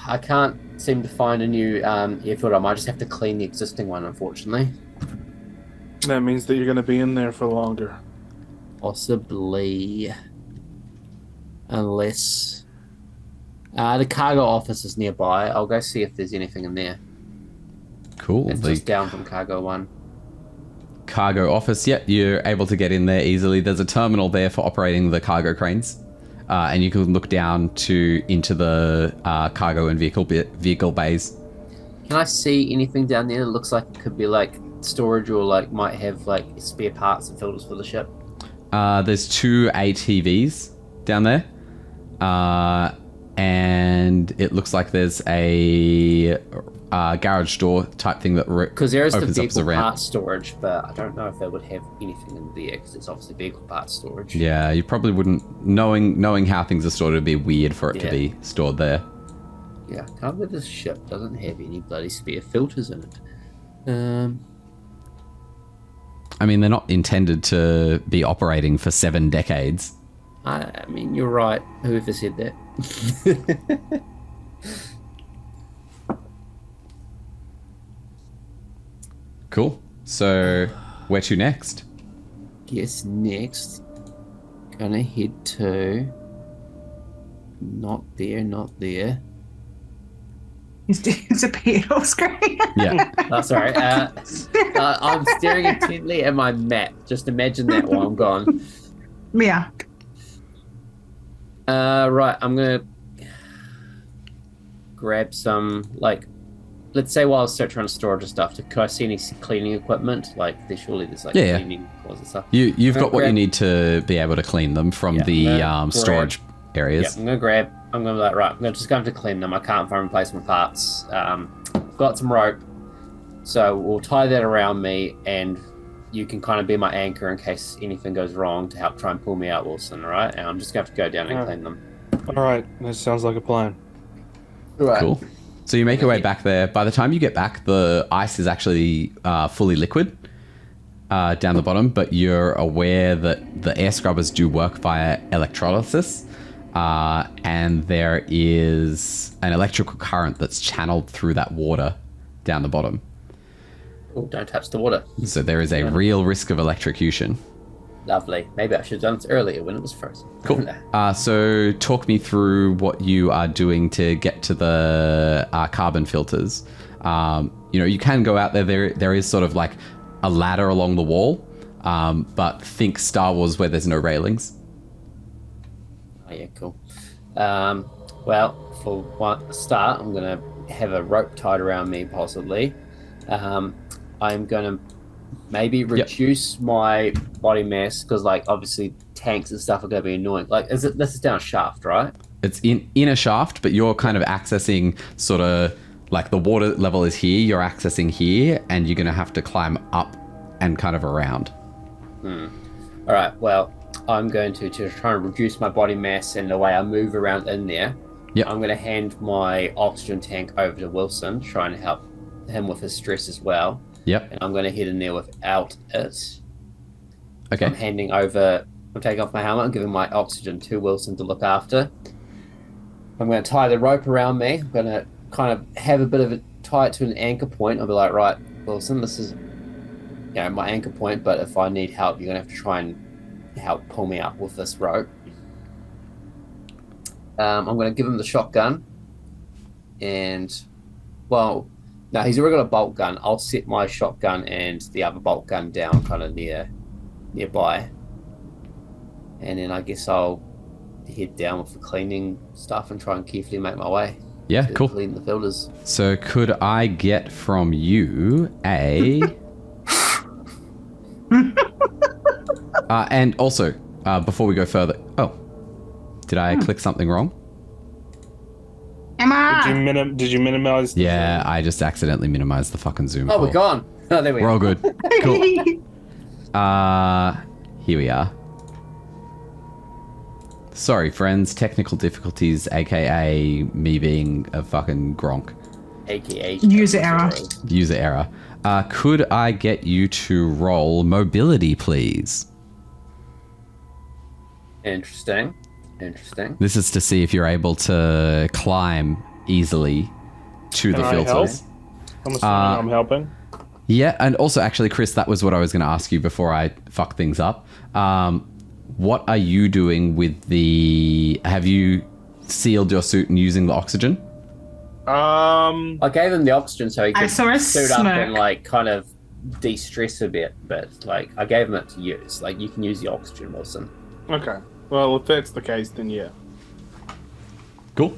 [SPEAKER 4] I can't seem to find a new air filter. I might just have to clean the existing one, unfortunately.
[SPEAKER 3] That means that you're going to be in there for longer.
[SPEAKER 4] Possibly. Unless... the cargo office is nearby. I'll go see if there's anything in there.
[SPEAKER 1] Cool.
[SPEAKER 4] It's just down from cargo 1.
[SPEAKER 1] Cargo office, you're able to get in there easily. There's a terminal there for operating the cargo cranes. And you can look down into the cargo and vehicle bays.
[SPEAKER 4] Can I see anything down there that looks like it could be like storage or like might have like spare parts and filters for the ship?
[SPEAKER 1] There's 2 ATVs down there. And it looks like there's a garage door type thing that
[SPEAKER 4] because there is the
[SPEAKER 1] opens up as a
[SPEAKER 4] vehicle
[SPEAKER 1] ramp.
[SPEAKER 4] parts storage, but I don't know if they would have anything in there because it's obviously vehicle parts storage.
[SPEAKER 1] Yeah, you probably wouldn't. Knowing how things are stored, it'd be weird for it to be stored there.
[SPEAKER 4] Yeah, I can't believe this ship doesn't have any bloody spare filters in it.
[SPEAKER 1] I mean, they're not intended to be operating for 7 decades.
[SPEAKER 4] I mean, you're right. Whoever said that.
[SPEAKER 1] Cool. So, where to next?
[SPEAKER 4] Guess next, gonna head to. Not there.
[SPEAKER 2] He's disappeared off screen.
[SPEAKER 1] Yeah.
[SPEAKER 4] Oh, sorry. I'm staring intently at my map. Just imagine that while I'm gone.
[SPEAKER 2] Yeah.
[SPEAKER 4] Right, I'm gonna grab some, like, let's say while I was trying to storage and stuff, could I see any cleaning equipment? Like, surely there's like cleaning closet stuff.
[SPEAKER 1] You've got what you need to be able to clean them from the storage areas.
[SPEAKER 4] Yeah, I'm gonna be like, right, I'm just going to clean them. I can't find replacement parts. I've got some rope, so we'll tie that around me, and you can kind of be my anchor in case anything goes wrong to help try and pull me out, Wilson, all right? And I'm just going to have to go down and clean them.
[SPEAKER 3] All right, that sounds like a plan.
[SPEAKER 4] Right.
[SPEAKER 1] Cool. So you make your way back there. By the time you get back, the ice is actually fully liquid down the bottom, but you're aware that the air scrubbers do work via electrolysis, and there is an electrical current that's channeled through that water down the bottom.
[SPEAKER 4] Oh, don't touch the water.
[SPEAKER 1] So there is a real risk of electrocution.
[SPEAKER 4] Lovely. Maybe I should have done this earlier when it was frozen.
[SPEAKER 1] Cool. So talk me through what you are doing to get to the carbon filters. You can go out there. There is sort of like a ladder along the wall, but think Star Wars where there's no railings.
[SPEAKER 4] Oh, yeah, cool. Well, for one start, I'm going to have a rope tied around me, possibly. I'm going to maybe reduce my body mass, because, like, obviously tanks and stuff are going to be annoying. Like, this is down a shaft, right?
[SPEAKER 1] It's in a shaft, but you're kind of accessing sort of like the water level is here, you're accessing here, and you're going to have to climb up and kind of around.
[SPEAKER 4] All right, well, I'm going to try and reduce my body mass and the way I move around in there.
[SPEAKER 1] Yep.
[SPEAKER 4] I'm going to hand my oxygen tank over to Wilson, trying to help him with his stress as well.
[SPEAKER 1] Yep.
[SPEAKER 4] And I'm going to head in there without it.
[SPEAKER 1] Okay.
[SPEAKER 4] I'm taking off my helmet and giving my oxygen to Wilson to look after. I'm going to tie the rope around me. I'm going to kind of have a bit of tie it to an anchor point. I'll be like, right, Wilson, this is my anchor point, but if I need help, you're going to have to try and help pull me up with this rope. I'm going to give him the shotgun. And, well, no, he's already got a bolt gun. I'll set my shotgun and the other bolt gun down kind of nearby. And then I guess I'll head down with the cleaning stuff and try and carefully make my way.
[SPEAKER 1] Yeah, cool.
[SPEAKER 4] Clean the filters.
[SPEAKER 1] So could I get from you a... and also, before we go further... Oh, did I click something wrong?
[SPEAKER 2] Emma!
[SPEAKER 3] Did you minimize?
[SPEAKER 1] Yeah, I just accidentally minimized the fucking Zoom
[SPEAKER 4] Oh,
[SPEAKER 1] call.
[SPEAKER 4] we're gone. Oh, there we
[SPEAKER 1] We're
[SPEAKER 4] go.
[SPEAKER 1] all good. Cool. Here we are. Sorry, friends. Technical difficulties, aka me being a fucking gronk.
[SPEAKER 4] AKA
[SPEAKER 2] User error.
[SPEAKER 1] User error. Could I get you to roll mobility, please?
[SPEAKER 4] Interesting.
[SPEAKER 1] This is to see if you're able to climb easily to
[SPEAKER 3] Can
[SPEAKER 1] the
[SPEAKER 3] I
[SPEAKER 1] filters.
[SPEAKER 3] help? I'm assuming I'm helping.
[SPEAKER 1] Yeah, and also, actually, Chris, that was what I was going to ask you before I fuck things up. What are you doing with the... Have you sealed your suit and using the oxygen?
[SPEAKER 4] I gave him the oxygen so he
[SPEAKER 2] I
[SPEAKER 4] could
[SPEAKER 2] saw a
[SPEAKER 4] suit up
[SPEAKER 2] smirk.
[SPEAKER 4] and like kind of de-stress a bit, but like I gave him it to use. Like you can use the oxygen, Wilson.
[SPEAKER 3] Okay. Well, if that's the case, then yeah.
[SPEAKER 1] Cool.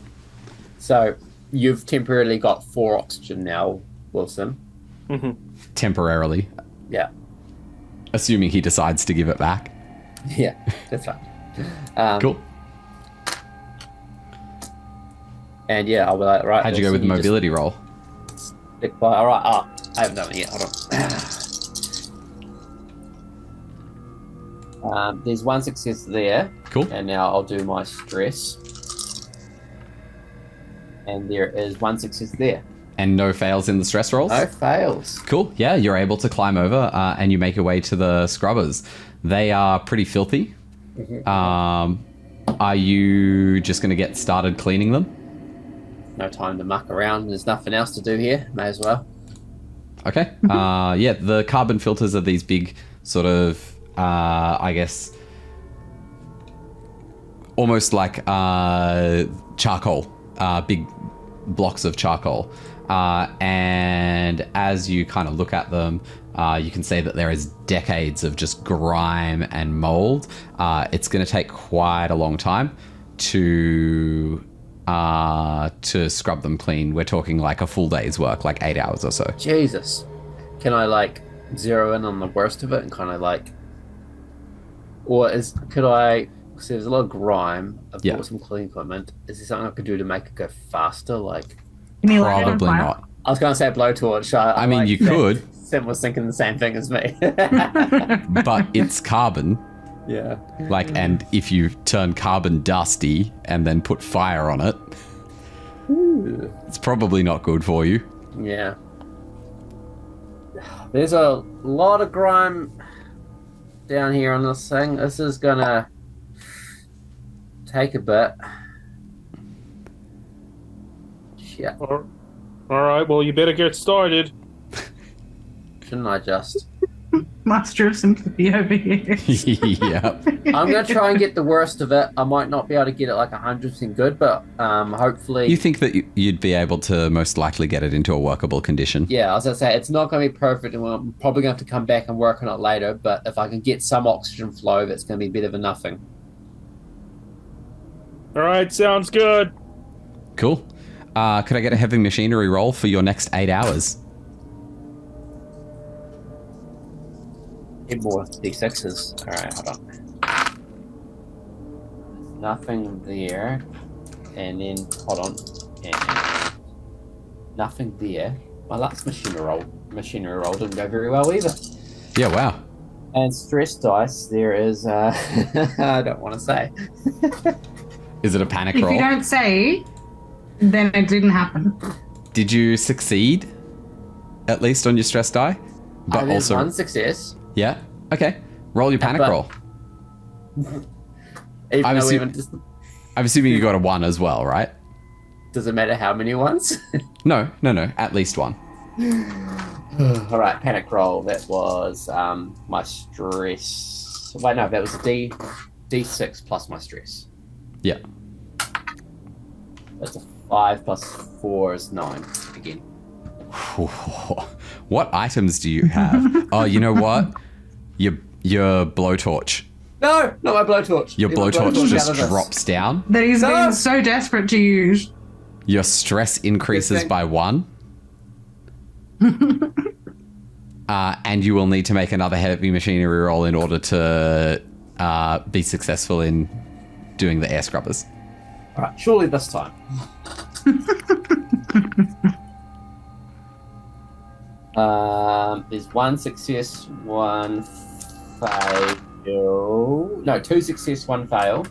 [SPEAKER 4] So you've temporarily got 4 oxygen now, Wilson.
[SPEAKER 3] Mm-hmm.
[SPEAKER 1] Temporarily.
[SPEAKER 4] Yeah.
[SPEAKER 1] Assuming he decides to give it back.
[SPEAKER 4] Yeah, that's fine.
[SPEAKER 1] Cool.
[SPEAKER 4] And yeah, I'll be like, right.
[SPEAKER 1] How'd you go with the mobility roll?
[SPEAKER 4] Stick by. All right. I haven't done it yet. Hold on. There's 1 success there.
[SPEAKER 1] Cool.
[SPEAKER 4] And now I'll do my stress. And there is 1 success there.
[SPEAKER 1] And no fails in the stress rolls?
[SPEAKER 4] No fails.
[SPEAKER 1] Cool. Yeah, you're able to climb over and you make your way to the scrubbers. They are pretty filthy. Are you just going to get started cleaning them?
[SPEAKER 4] No time to muck around. There's nothing else to do here. May as well.
[SPEAKER 1] Okay. Yeah, the carbon filters are these big sort of, I guess, almost like charcoal, big blocks of charcoal. And as you kind of look at them, you can see that there is decades of just grime and mold. It's going to take quite a long time to scrub them clean. We're talking like a full day's work, like 8 hours or so.
[SPEAKER 4] Jesus. Can I like zero in on the worst of it and kind of like, could I? So there's a lot of grime. I've bought some cleaning equipment. Is there something I could do to make it go faster? Like,
[SPEAKER 1] probably not.
[SPEAKER 4] I was going to say a blowtorch.
[SPEAKER 1] I mean, you could.
[SPEAKER 4] Sim was thinking the same thing as me.
[SPEAKER 1] But it's carbon.
[SPEAKER 4] Yeah.
[SPEAKER 1] Like, and if you turn carbon dusty and then put fire on it, it's probably not good for you.
[SPEAKER 4] Yeah. There's a lot of grime down here on this thing. This is gonna take a bit. Shit.
[SPEAKER 3] All right, well, you better get started.
[SPEAKER 4] Shouldn't I just?
[SPEAKER 2] Master of sympathy over here.
[SPEAKER 1] Yeah.
[SPEAKER 4] I'm going to try and get the worst of it. I might not be able to get it like 100% good, but hopefully...
[SPEAKER 1] You think that you'd be able to most likely get it into a workable condition?
[SPEAKER 4] Yeah, as I say, it's not going to be perfect, and I'm probably going to have to come back and work on it later, but if I can get some oxygen flow, that's going to be better than nothing.
[SPEAKER 3] All right, sounds good.
[SPEAKER 1] Cool. Could I get a heavy machinery roll for your next 8 hours?
[SPEAKER 4] Get more D6s. Alright, hold on. There's nothing there. And then, hold on. And nothing there. My last machinery roll didn't go very well either.
[SPEAKER 1] Yeah, wow.
[SPEAKER 4] And stress dice, there is, I don't want to say.
[SPEAKER 1] Is it a panic
[SPEAKER 2] If
[SPEAKER 1] roll?
[SPEAKER 2] you don't say, then it didn't happen.
[SPEAKER 1] Did you succeed, at least on your stress die? But
[SPEAKER 4] There's
[SPEAKER 1] also...
[SPEAKER 4] one success.
[SPEAKER 1] Yeah? Okay. Roll your panic roll. I'm assuming you got a 1 as well, right?
[SPEAKER 4] Does it matter how many ones?
[SPEAKER 1] No. At least 1.
[SPEAKER 4] Alright, panic roll. That was my stress. Wait, no, that was a D6 plus my stress.
[SPEAKER 1] Yeah.
[SPEAKER 4] That's a 5 plus 4 is 9 again.
[SPEAKER 1] What items do you have? Oh, you know what? Your blowtorch.
[SPEAKER 4] No, not my blowtorch.
[SPEAKER 1] Your
[SPEAKER 4] Leave my
[SPEAKER 1] blowtorch just
[SPEAKER 4] out of this.
[SPEAKER 1] drops down.
[SPEAKER 2] That he's been so desperate to use.
[SPEAKER 1] Your stress increases by 1. And you will need to make another heavy machinery roll in order to be successful in doing the air scrubbers.
[SPEAKER 4] Alright, surely this time. There's 1 success, 1 fail. No, 2 success, 1 fail.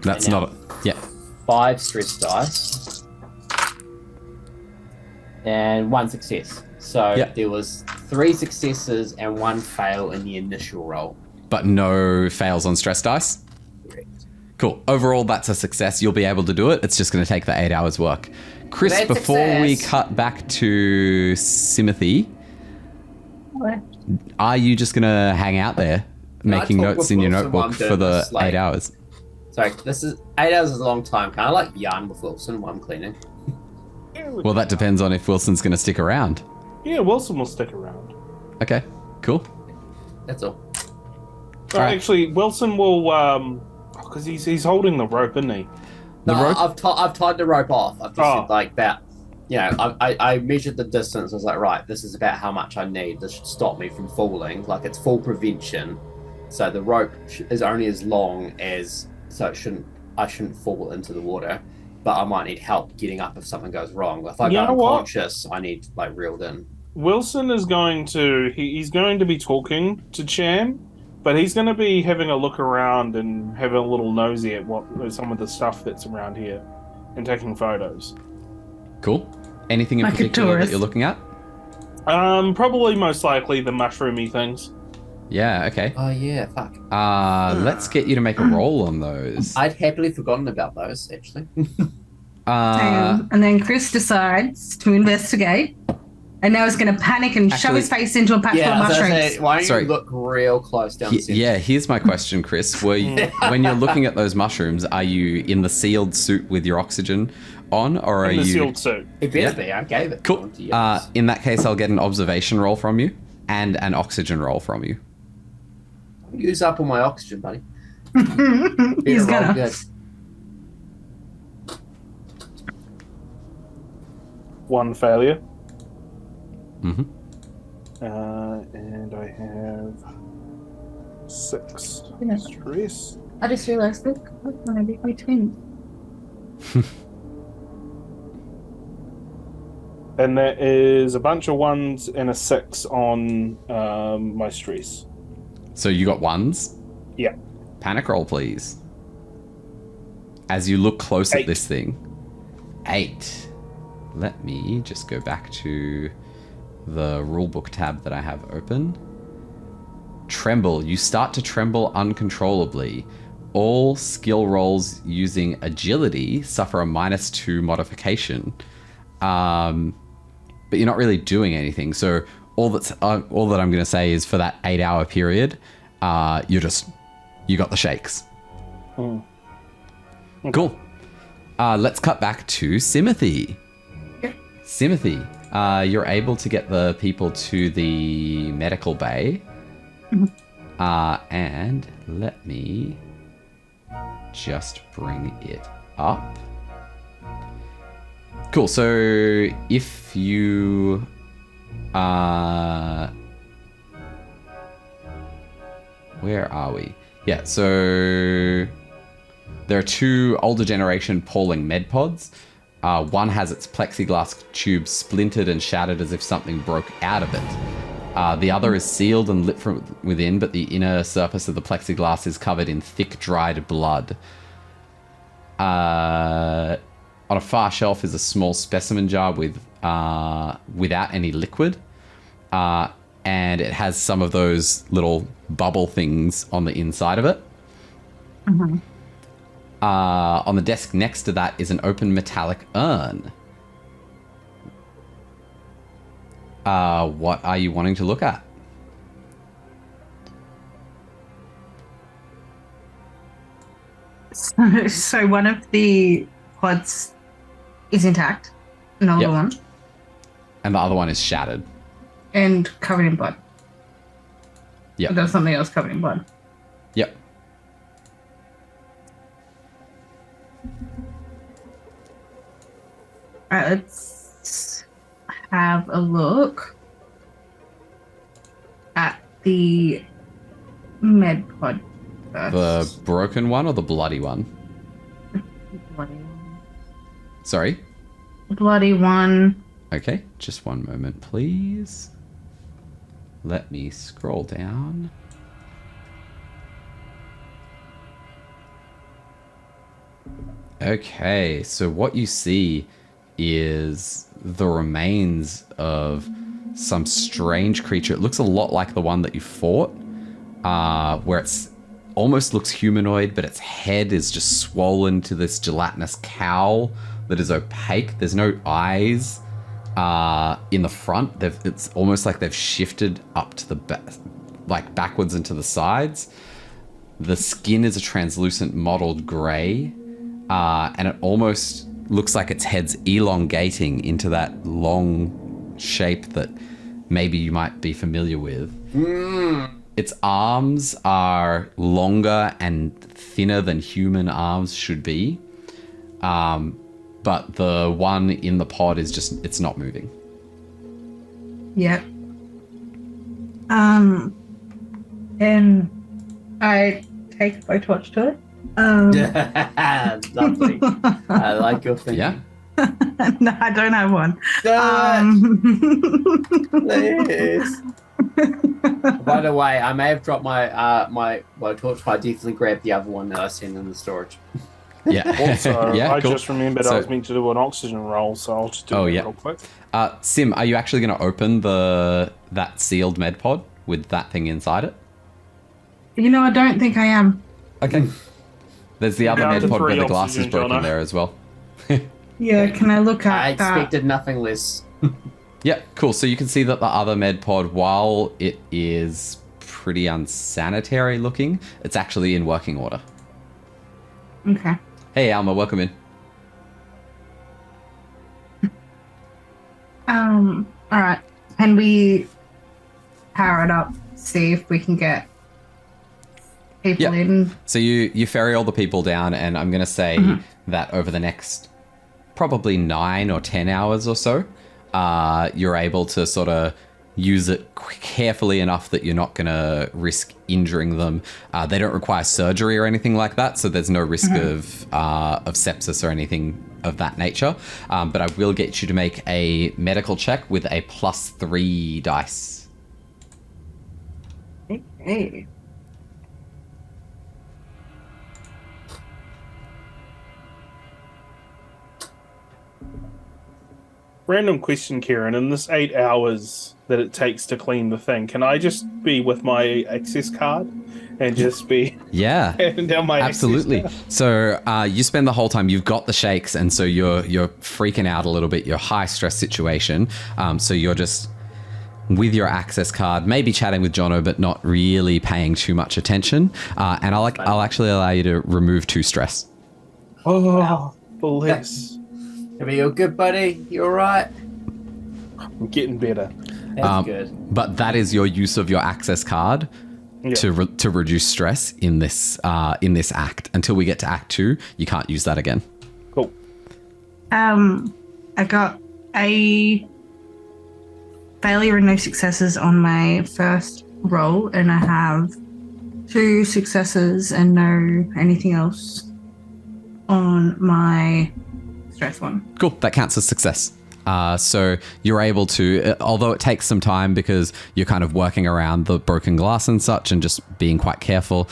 [SPEAKER 1] That's not... Yeah.
[SPEAKER 4] 5 stress dice. And 1 success. So there was 3 successes and 1 fail in the initial roll.
[SPEAKER 1] But no fails on stress dice?
[SPEAKER 4] Correct.
[SPEAKER 1] Cool. Overall, that's a success. You'll be able to do it. It's just going to take the 8 hours work. Chris,
[SPEAKER 4] Great
[SPEAKER 1] before we
[SPEAKER 4] success.
[SPEAKER 1] cut back to Simothy, are you just going to hang out there, making
[SPEAKER 4] talk
[SPEAKER 1] notes
[SPEAKER 4] with
[SPEAKER 1] in your
[SPEAKER 4] Wilson
[SPEAKER 1] notebook
[SPEAKER 4] while I'm
[SPEAKER 1] for
[SPEAKER 4] doing
[SPEAKER 1] the
[SPEAKER 4] this, like-
[SPEAKER 1] 8 hours?
[SPEAKER 4] Sorry, this is 8 hours is a long time. Can I like yarn with Wilson while I'm cleaning?
[SPEAKER 1] Well, that depends on if Wilson's going to stick around.
[SPEAKER 3] Yeah, Wilson will stick around.
[SPEAKER 1] Okay, cool.
[SPEAKER 4] That's all.
[SPEAKER 1] Alright.
[SPEAKER 3] Actually, Wilson will, because he's holding the rope, isn't he?
[SPEAKER 1] The
[SPEAKER 4] No,
[SPEAKER 1] rope?
[SPEAKER 4] I've tied the rope off. I've just
[SPEAKER 3] Oh.
[SPEAKER 4] said like that. You know, I measured the distance. I was like, right, this is about how much I need. This should stop me from falling. Like it's full prevention. So the rope is only as long as, so I shouldn't fall into the water. But I might need help getting up if something goes wrong. If I
[SPEAKER 3] You
[SPEAKER 4] go
[SPEAKER 3] know what?
[SPEAKER 4] unconscious, I need like reeled in.
[SPEAKER 3] Wilson is going to, he's going to be talking to Cham, but he's going to be having a look around and having a little nosy at what some of the stuff that's around here and taking photos.
[SPEAKER 1] Cool. Anything in
[SPEAKER 2] Like a
[SPEAKER 1] particular that
[SPEAKER 2] tourist.
[SPEAKER 1] you're looking at?
[SPEAKER 3] Probably most likely the mushroomy things.
[SPEAKER 1] Yeah, okay.
[SPEAKER 4] Oh yeah, fuck.
[SPEAKER 1] Let's get you to make a roll on those.
[SPEAKER 4] I'd happily forgotten about those actually.
[SPEAKER 2] And then Chris decides to investigate, and now he's going to panic and shove
[SPEAKER 1] Actually-
[SPEAKER 2] his face into a patch full of
[SPEAKER 4] I was gonna
[SPEAKER 2] mushrooms.
[SPEAKER 4] say, why don't
[SPEAKER 1] Sorry.
[SPEAKER 4] you look real close down the center?
[SPEAKER 1] Yeah, here's my question, Chris. When you're looking at those mushrooms, are you in the sealed suit with your oxygen on, or are
[SPEAKER 3] In the
[SPEAKER 1] you...
[SPEAKER 3] sealed suit.
[SPEAKER 4] It better be. I gave it.
[SPEAKER 1] Cool.
[SPEAKER 4] Yes.
[SPEAKER 1] In that case, I'll get an observation roll from you and an oxygen roll from you.
[SPEAKER 4] Use up all my oxygen, buddy.
[SPEAKER 2] He's
[SPEAKER 4] Better roll
[SPEAKER 2] gonna.
[SPEAKER 4] good.
[SPEAKER 3] One failure.
[SPEAKER 1] Mm-hmm.
[SPEAKER 3] And I have 6
[SPEAKER 2] Yeah.
[SPEAKER 3] stress.
[SPEAKER 2] I just realised that I'm going to be twins.
[SPEAKER 3] And there is a bunch of 1s and a 6 on my stress.
[SPEAKER 1] So you got 1s?
[SPEAKER 3] Yeah.
[SPEAKER 1] Panic roll, please. As you look close at
[SPEAKER 3] 8.
[SPEAKER 1] this thing. 8. Let me just go back to the rulebook tab that I have open. Tremble. You start to tremble uncontrollably. All skill rolls using agility suffer a -2 modification. But you're not really doing anything. So all that I'm going to say is for that 8-hour period, you got the shakes.
[SPEAKER 3] Mm.
[SPEAKER 1] Cool. Let's cut back to Simothy.
[SPEAKER 2] Yeah.
[SPEAKER 1] Simothy, you're able to get the people to the medical bay. And let me just bring it up. Cool. So if you where are we? Yeah, so there are 2 older generation Pauling med pods. One has its plexiglass tube splintered and shattered as if something broke out of it. The other is sealed and lit from within, but the inner surface of the plexiglass is covered in thick, dried blood. On a far shelf is a small specimen jar without any liquid. And it has some of those little bubble things on the inside of it.
[SPEAKER 2] Mm-hmm.
[SPEAKER 1] On the desk next to that is an open metallic urn. What are you wanting to look at?
[SPEAKER 2] So one of the pods is intact, an older
[SPEAKER 1] Yep.
[SPEAKER 2] one,
[SPEAKER 1] And the other one is shattered.
[SPEAKER 2] and covered in blood.
[SPEAKER 1] Yep.
[SPEAKER 2] There's something else covered in blood.
[SPEAKER 1] Yep.
[SPEAKER 2] Alright, let's have a look at the med pod
[SPEAKER 1] The
[SPEAKER 2] first.
[SPEAKER 1] broken one or the bloody one? Sorry?
[SPEAKER 2] Bloody one.
[SPEAKER 1] Okay, just one moment, please. Let me scroll down. Okay, so what you see is the remains of some strange creature. It looks a lot like the one that you fought, where it's almost looks humanoid, but its head is just swollen to this gelatinous cowl that is opaque. There's no eyes in the front. It's almost like they've shifted up to the like backwards and to the sides. The skin is a translucent mottled grey, and it almost looks like its head's elongating into that long shape that maybe you might be familiar with. Its arms are longer and thinner than human arms should be. But the one in the pod is just, it's not moving.
[SPEAKER 2] Yep. And I take a blowtorch to it.
[SPEAKER 4] Lovely. I like your thing.
[SPEAKER 1] Yeah.
[SPEAKER 2] No, I don't have one.
[SPEAKER 4] Please. By the way, I may have dropped my blowtorch, but I definitely grabbed the other one that I sent in the storage.
[SPEAKER 1] Yeah.
[SPEAKER 3] Also,
[SPEAKER 1] Yeah,
[SPEAKER 3] I
[SPEAKER 1] cool.
[SPEAKER 3] just remembered I
[SPEAKER 1] So-
[SPEAKER 3] was meant to do an oxygen roll, so I'll just do
[SPEAKER 1] Oh,
[SPEAKER 3] it
[SPEAKER 1] yeah.
[SPEAKER 3] real quick.
[SPEAKER 1] Sim, are you actually going to open that sealed med pod with that thing inside it?
[SPEAKER 2] You know, I don't think I am.
[SPEAKER 1] Okay. There's the other
[SPEAKER 3] Down
[SPEAKER 1] med
[SPEAKER 3] to
[SPEAKER 1] pod where
[SPEAKER 3] 3
[SPEAKER 1] the glass is
[SPEAKER 3] oxygen,
[SPEAKER 1] broken
[SPEAKER 3] Jono.
[SPEAKER 1] there as well.
[SPEAKER 2] Yeah, can I look
[SPEAKER 4] I
[SPEAKER 2] at that?
[SPEAKER 4] expected nothing less.
[SPEAKER 1] Yeah, cool. So you can see that the other med pod, while it is pretty unsanitary looking, it's actually in working order.
[SPEAKER 2] Okay.
[SPEAKER 1] Hey, Alma, welcome in.
[SPEAKER 2] All right. Can we power it up? See if we can get people
[SPEAKER 1] Yeah.
[SPEAKER 2] in.
[SPEAKER 1] So you ferry all the people down, and I'm going to say that over the next probably 9 or 10 hours or so, you're able to sort of use it carefully enough that you're not going to risk injuring them. They don't require surgery or anything like that, so there's no risk of sepsis or anything of that nature. But I will get you to make a medical check with a +3 dice.
[SPEAKER 2] Hey.
[SPEAKER 3] Random question, Kieran. In this 8 hours that it takes to clean the thing, can I just be with my access card and just be
[SPEAKER 1] Yeah.
[SPEAKER 3] handing down my
[SPEAKER 1] Absolutely.
[SPEAKER 3] access card?
[SPEAKER 1] So you spend the whole time, you've got the shakes, and so you're freaking out a little bit. You're high stress situation. So you're just with your access card, maybe chatting with Jono, but not really paying too much attention. And I'll actually allow you to remove 2 stress.
[SPEAKER 3] Oh, bless.
[SPEAKER 4] Are you good, buddy? You all right?
[SPEAKER 3] I'm getting better.
[SPEAKER 4] That's good.
[SPEAKER 1] But that is your use of your access card
[SPEAKER 3] Yeah.
[SPEAKER 1] to reduce stress in this act. Until we get to Act 2, you can't use that again.
[SPEAKER 3] Cool.
[SPEAKER 2] I got a failure and no successes on my first roll, and I have 2 successes and no anything else on my stress one.
[SPEAKER 1] Cool, that counts as success. So you're able to, although it takes some time because you're kind of working around the broken glass and such and just being quite careful,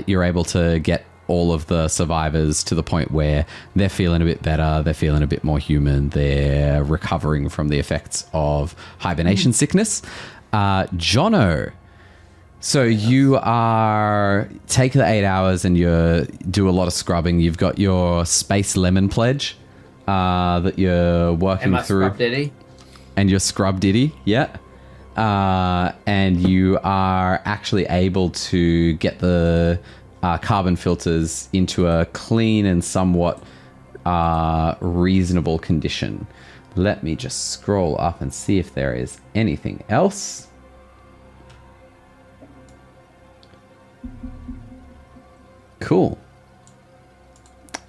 [SPEAKER 1] you're able to get all of the survivors to the point where they're feeling a bit better, they're feeling a bit more human, they're recovering from the effects of hibernation sickness. Jono, so you take the 8 hours and you do a lot of scrubbing. You've got your Space Lemon Pledge that you're working
[SPEAKER 4] Am I
[SPEAKER 1] through.
[SPEAKER 4] Scrub Diddy?
[SPEAKER 1] And your Scrub Diddy, yeah. And you are actually able to get the carbon filters into a clean and somewhat reasonable condition. Let me just scroll up and see if there is anything else. Cool.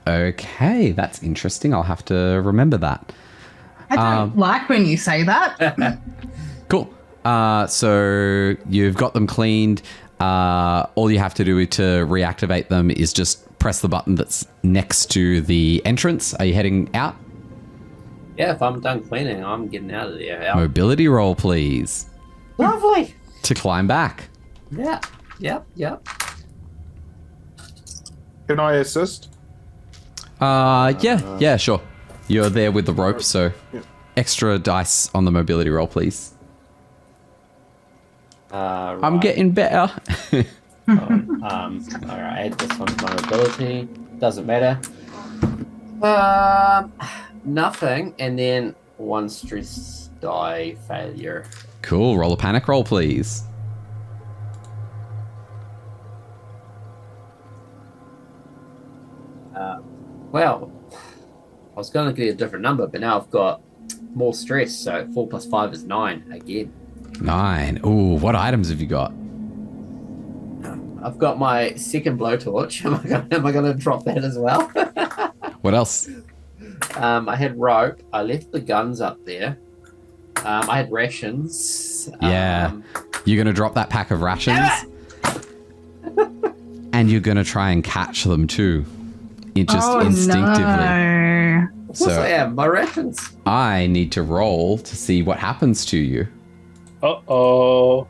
[SPEAKER 1] Okay, that's interesting. I'll have to remember that.
[SPEAKER 2] I don't like when you say that.
[SPEAKER 1] Cool. So you've got them cleaned. All you have to do to reactivate them is just press the button that's next to the entrance. Are you heading out?
[SPEAKER 4] Yeah, if I'm done cleaning, I'm getting out of there. Out.
[SPEAKER 1] Mobility roll, please.
[SPEAKER 4] Lovely.
[SPEAKER 1] To climb back.
[SPEAKER 4] Yeah. Yep.
[SPEAKER 3] Can I assist?
[SPEAKER 1] Yeah, sure. You're there with the rope, so
[SPEAKER 3] Yeah.
[SPEAKER 1] extra dice on the mobility roll, please.
[SPEAKER 4] Right.
[SPEAKER 1] I'm getting better.
[SPEAKER 4] Alright, add this one to my ability. Doesn't matter. Nothing, and then 1 stress die failure.
[SPEAKER 1] Cool. Roll a panic roll, please.
[SPEAKER 4] Well, I was going to get a different number, but now I've got more stress, so 4 plus 5 is 9 again.
[SPEAKER 1] 9. Ooh, what items have you got?
[SPEAKER 4] I've got my second blowtorch. Am I going to drop that as well?
[SPEAKER 1] What else?
[SPEAKER 4] I had rope. I left the guns up there. I had rations.
[SPEAKER 1] Yeah. You're going to drop that pack of rations? And you're going to try and catch them too. Instinctively.
[SPEAKER 2] No.
[SPEAKER 4] Of course I am. My rations.
[SPEAKER 1] I need to roll to see what happens to you.
[SPEAKER 3] Uh-oh.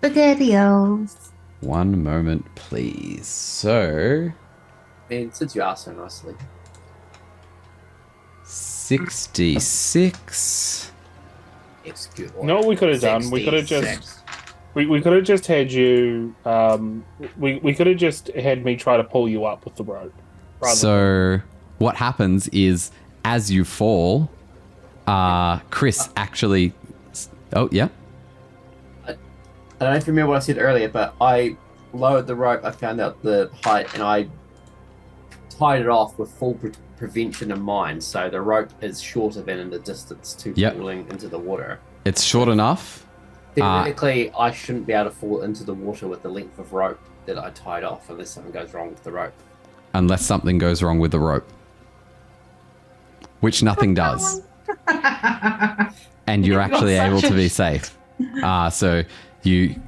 [SPEAKER 2] SpaghettiOs.
[SPEAKER 1] One moment, please. So,
[SPEAKER 4] since you asked so nicely.
[SPEAKER 1] 66.
[SPEAKER 4] It's good.
[SPEAKER 3] No, what we could have done. We could have just. We could have just had you. We could have just had me try to pull you up with the rope.
[SPEAKER 1] So what happens is, as you fall, Chris actually. Oh yeah.
[SPEAKER 4] I don't know if you remember what I said earlier, but I lowered the rope. I found out the height, and I tied it off with full prevention in mind. So the rope is shorter than in the distance to falling into the water.
[SPEAKER 1] It's short enough.
[SPEAKER 4] Theoretically, I shouldn't be able to fall into the water with the length of rope that I tied off unless something goes wrong with the rope.
[SPEAKER 1] Unless something goes wrong with the rope. Which nothing does. And you're actually able to be safe. So you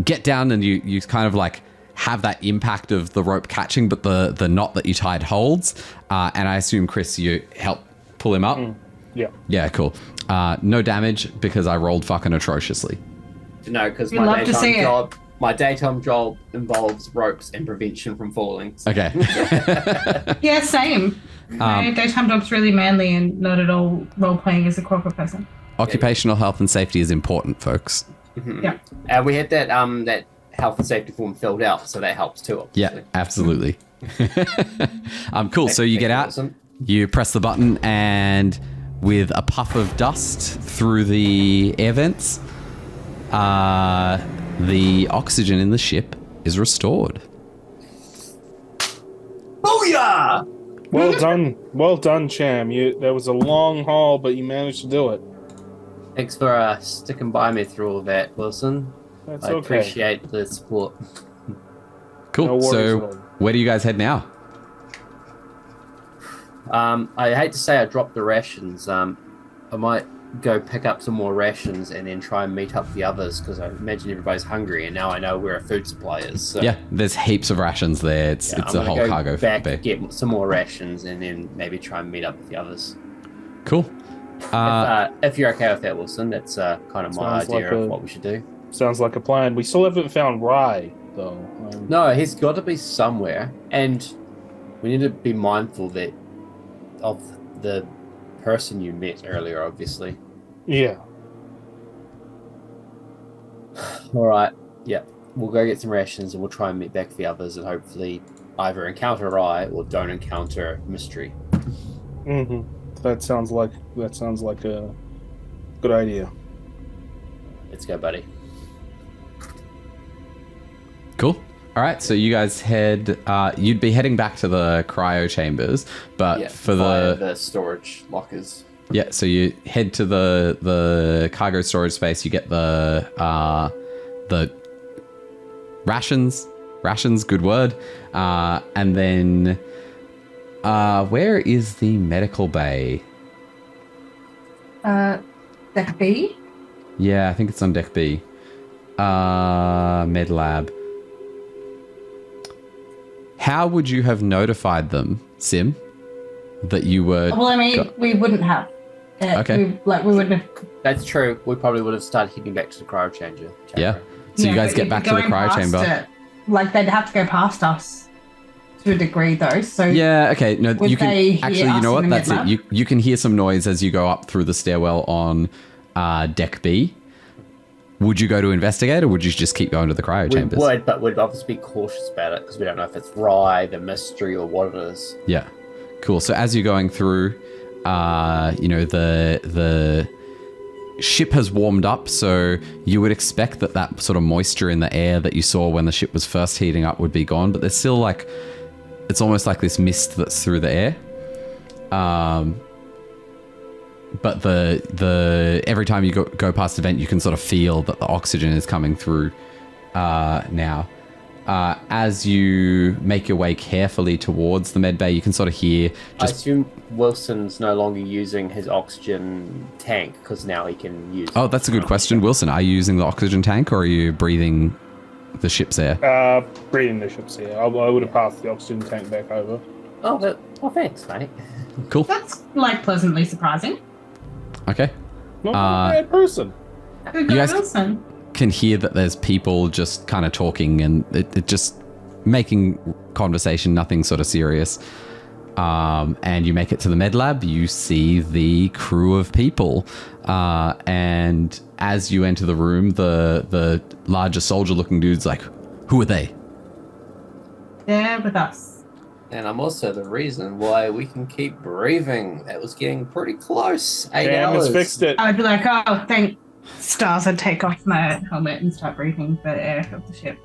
[SPEAKER 1] get down and you kind of like have that impact of the rope catching, but the knot that you tied holds. And I assume, Chris, you help pull him up?
[SPEAKER 3] Yeah.
[SPEAKER 1] Yeah, cool. No damage because I rolled fucking atrociously.
[SPEAKER 4] No, because my daytime job involves ropes and prevention from falling. So.
[SPEAKER 1] Okay.
[SPEAKER 2] Yeah, same. My daytime job's really manly and not at all role-playing as a corporate person.
[SPEAKER 1] Occupational health and safety is important, folks.
[SPEAKER 4] Mm-hmm.
[SPEAKER 2] Yeah.
[SPEAKER 4] We had that that health and safety form filled out, so that helps too. Obviously.
[SPEAKER 1] Yeah, absolutely. Cool. So you get out, you press the button, and with a puff of dust through the air vents, the oxygen in the ship is restored.
[SPEAKER 4] Booyah!
[SPEAKER 3] Well done, Cham. There was a long haul, but you managed to do it.
[SPEAKER 4] Thanks for sticking by me through all that, Wilson.
[SPEAKER 3] That's
[SPEAKER 4] I
[SPEAKER 3] okay.
[SPEAKER 4] appreciate the support.
[SPEAKER 1] Cool.
[SPEAKER 3] No worries
[SPEAKER 1] So
[SPEAKER 3] at all.
[SPEAKER 1] where do you guys head now?
[SPEAKER 4] I hate to say I dropped the rations. I might go pick up some more rations and then try and meet up the others because I imagine everybody's hungry, and now I know where our food supply is. So,
[SPEAKER 1] Yeah, there's heaps of rations there. It's
[SPEAKER 4] I'm
[SPEAKER 1] a
[SPEAKER 4] gonna
[SPEAKER 1] whole
[SPEAKER 4] go
[SPEAKER 1] cargo
[SPEAKER 4] back,
[SPEAKER 1] bay.
[SPEAKER 4] get some more rations, and then maybe try and meet up with the others.
[SPEAKER 1] Cool.
[SPEAKER 4] If you're okay with that, Wilson, that's kind of my
[SPEAKER 3] Sounds
[SPEAKER 4] idea
[SPEAKER 3] like
[SPEAKER 4] of what we should do.
[SPEAKER 3] Sounds like a plan. We still haven't found Rye, though.
[SPEAKER 4] No, he's got to be somewhere, and we need to be mindful of the person you met earlier, obviously.
[SPEAKER 3] Yeah.
[SPEAKER 4] All right. Yeah, we'll go get some rations, and we'll try and meet back the others, and hopefully either encounter Rye or don't encounter Mystery.
[SPEAKER 3] Mm-hmm. That sounds like a good idea.
[SPEAKER 4] Let's go, buddy.
[SPEAKER 1] Cool. All right, so you guys head. You'd be heading back to the cryo chambers, but for
[SPEAKER 4] the storage lockers.
[SPEAKER 1] Yeah, so you head to the cargo storage space. You get the rations. Good word. And then where is the medical bay?
[SPEAKER 2] Deck B?
[SPEAKER 1] Yeah, I think it's on deck B. Med lab. How would you have notified them, Sim, that you were...
[SPEAKER 2] Well, I mean, we wouldn't have.
[SPEAKER 1] Okay.
[SPEAKER 2] We wouldn't have...
[SPEAKER 4] That's true. We probably would have started heading back to the cryo chamber.
[SPEAKER 1] Yeah. So you guys get back to the cryo chamber.
[SPEAKER 2] They'd have to go past us to a degree, though. So
[SPEAKER 1] yeah, okay. No, you can actually. You know what? That's
[SPEAKER 2] it.
[SPEAKER 1] You can hear some noise as you go up through the stairwell on deck B. Would you go to investigate, or would you just keep going to the cryo chambers?
[SPEAKER 4] We would, but we'd obviously be cautious about it because we don't know if it's Rye, the mystery, or what it is.
[SPEAKER 1] Yeah, cool. So as you're going through, the ship has warmed up, so you would expect that sort of moisture in the air that you saw when the ship was first heating up would be gone, but there's still it's almost like this mist that's through the air. But the every time you go past the vent, you can sort of feel that the oxygen is coming through now. As you make your way carefully towards the med bay, you can sort of hear...
[SPEAKER 4] I assume Wilson's no longer using his oxygen tank because now he can use...
[SPEAKER 1] Oh, that's a good question. Wilson, are you using the oxygen tank or are you breathing the ship's air?
[SPEAKER 3] Breathing the ship's air. I would have passed the oxygen tank back over.
[SPEAKER 4] Oh, thanks, mate.
[SPEAKER 1] Cool.
[SPEAKER 2] That's pleasantly surprising.
[SPEAKER 1] Okay.
[SPEAKER 3] Not a bad person.
[SPEAKER 1] You guys can hear that there's people just kind of talking, and it just making conversation, nothing sort of serious. And you make it to the med lab. You see the crew of people. And as you enter the room, the larger soldier-looking dude's like, who are they?
[SPEAKER 2] They're with us.
[SPEAKER 4] And I'm also the reason why we can keep breathing. That was getting pretty close. 8
[SPEAKER 3] Cam
[SPEAKER 4] hours.
[SPEAKER 3] has fixed it.
[SPEAKER 2] I would be like, oh, thank stars. I'd take off my helmet and start breathing the air of the ship.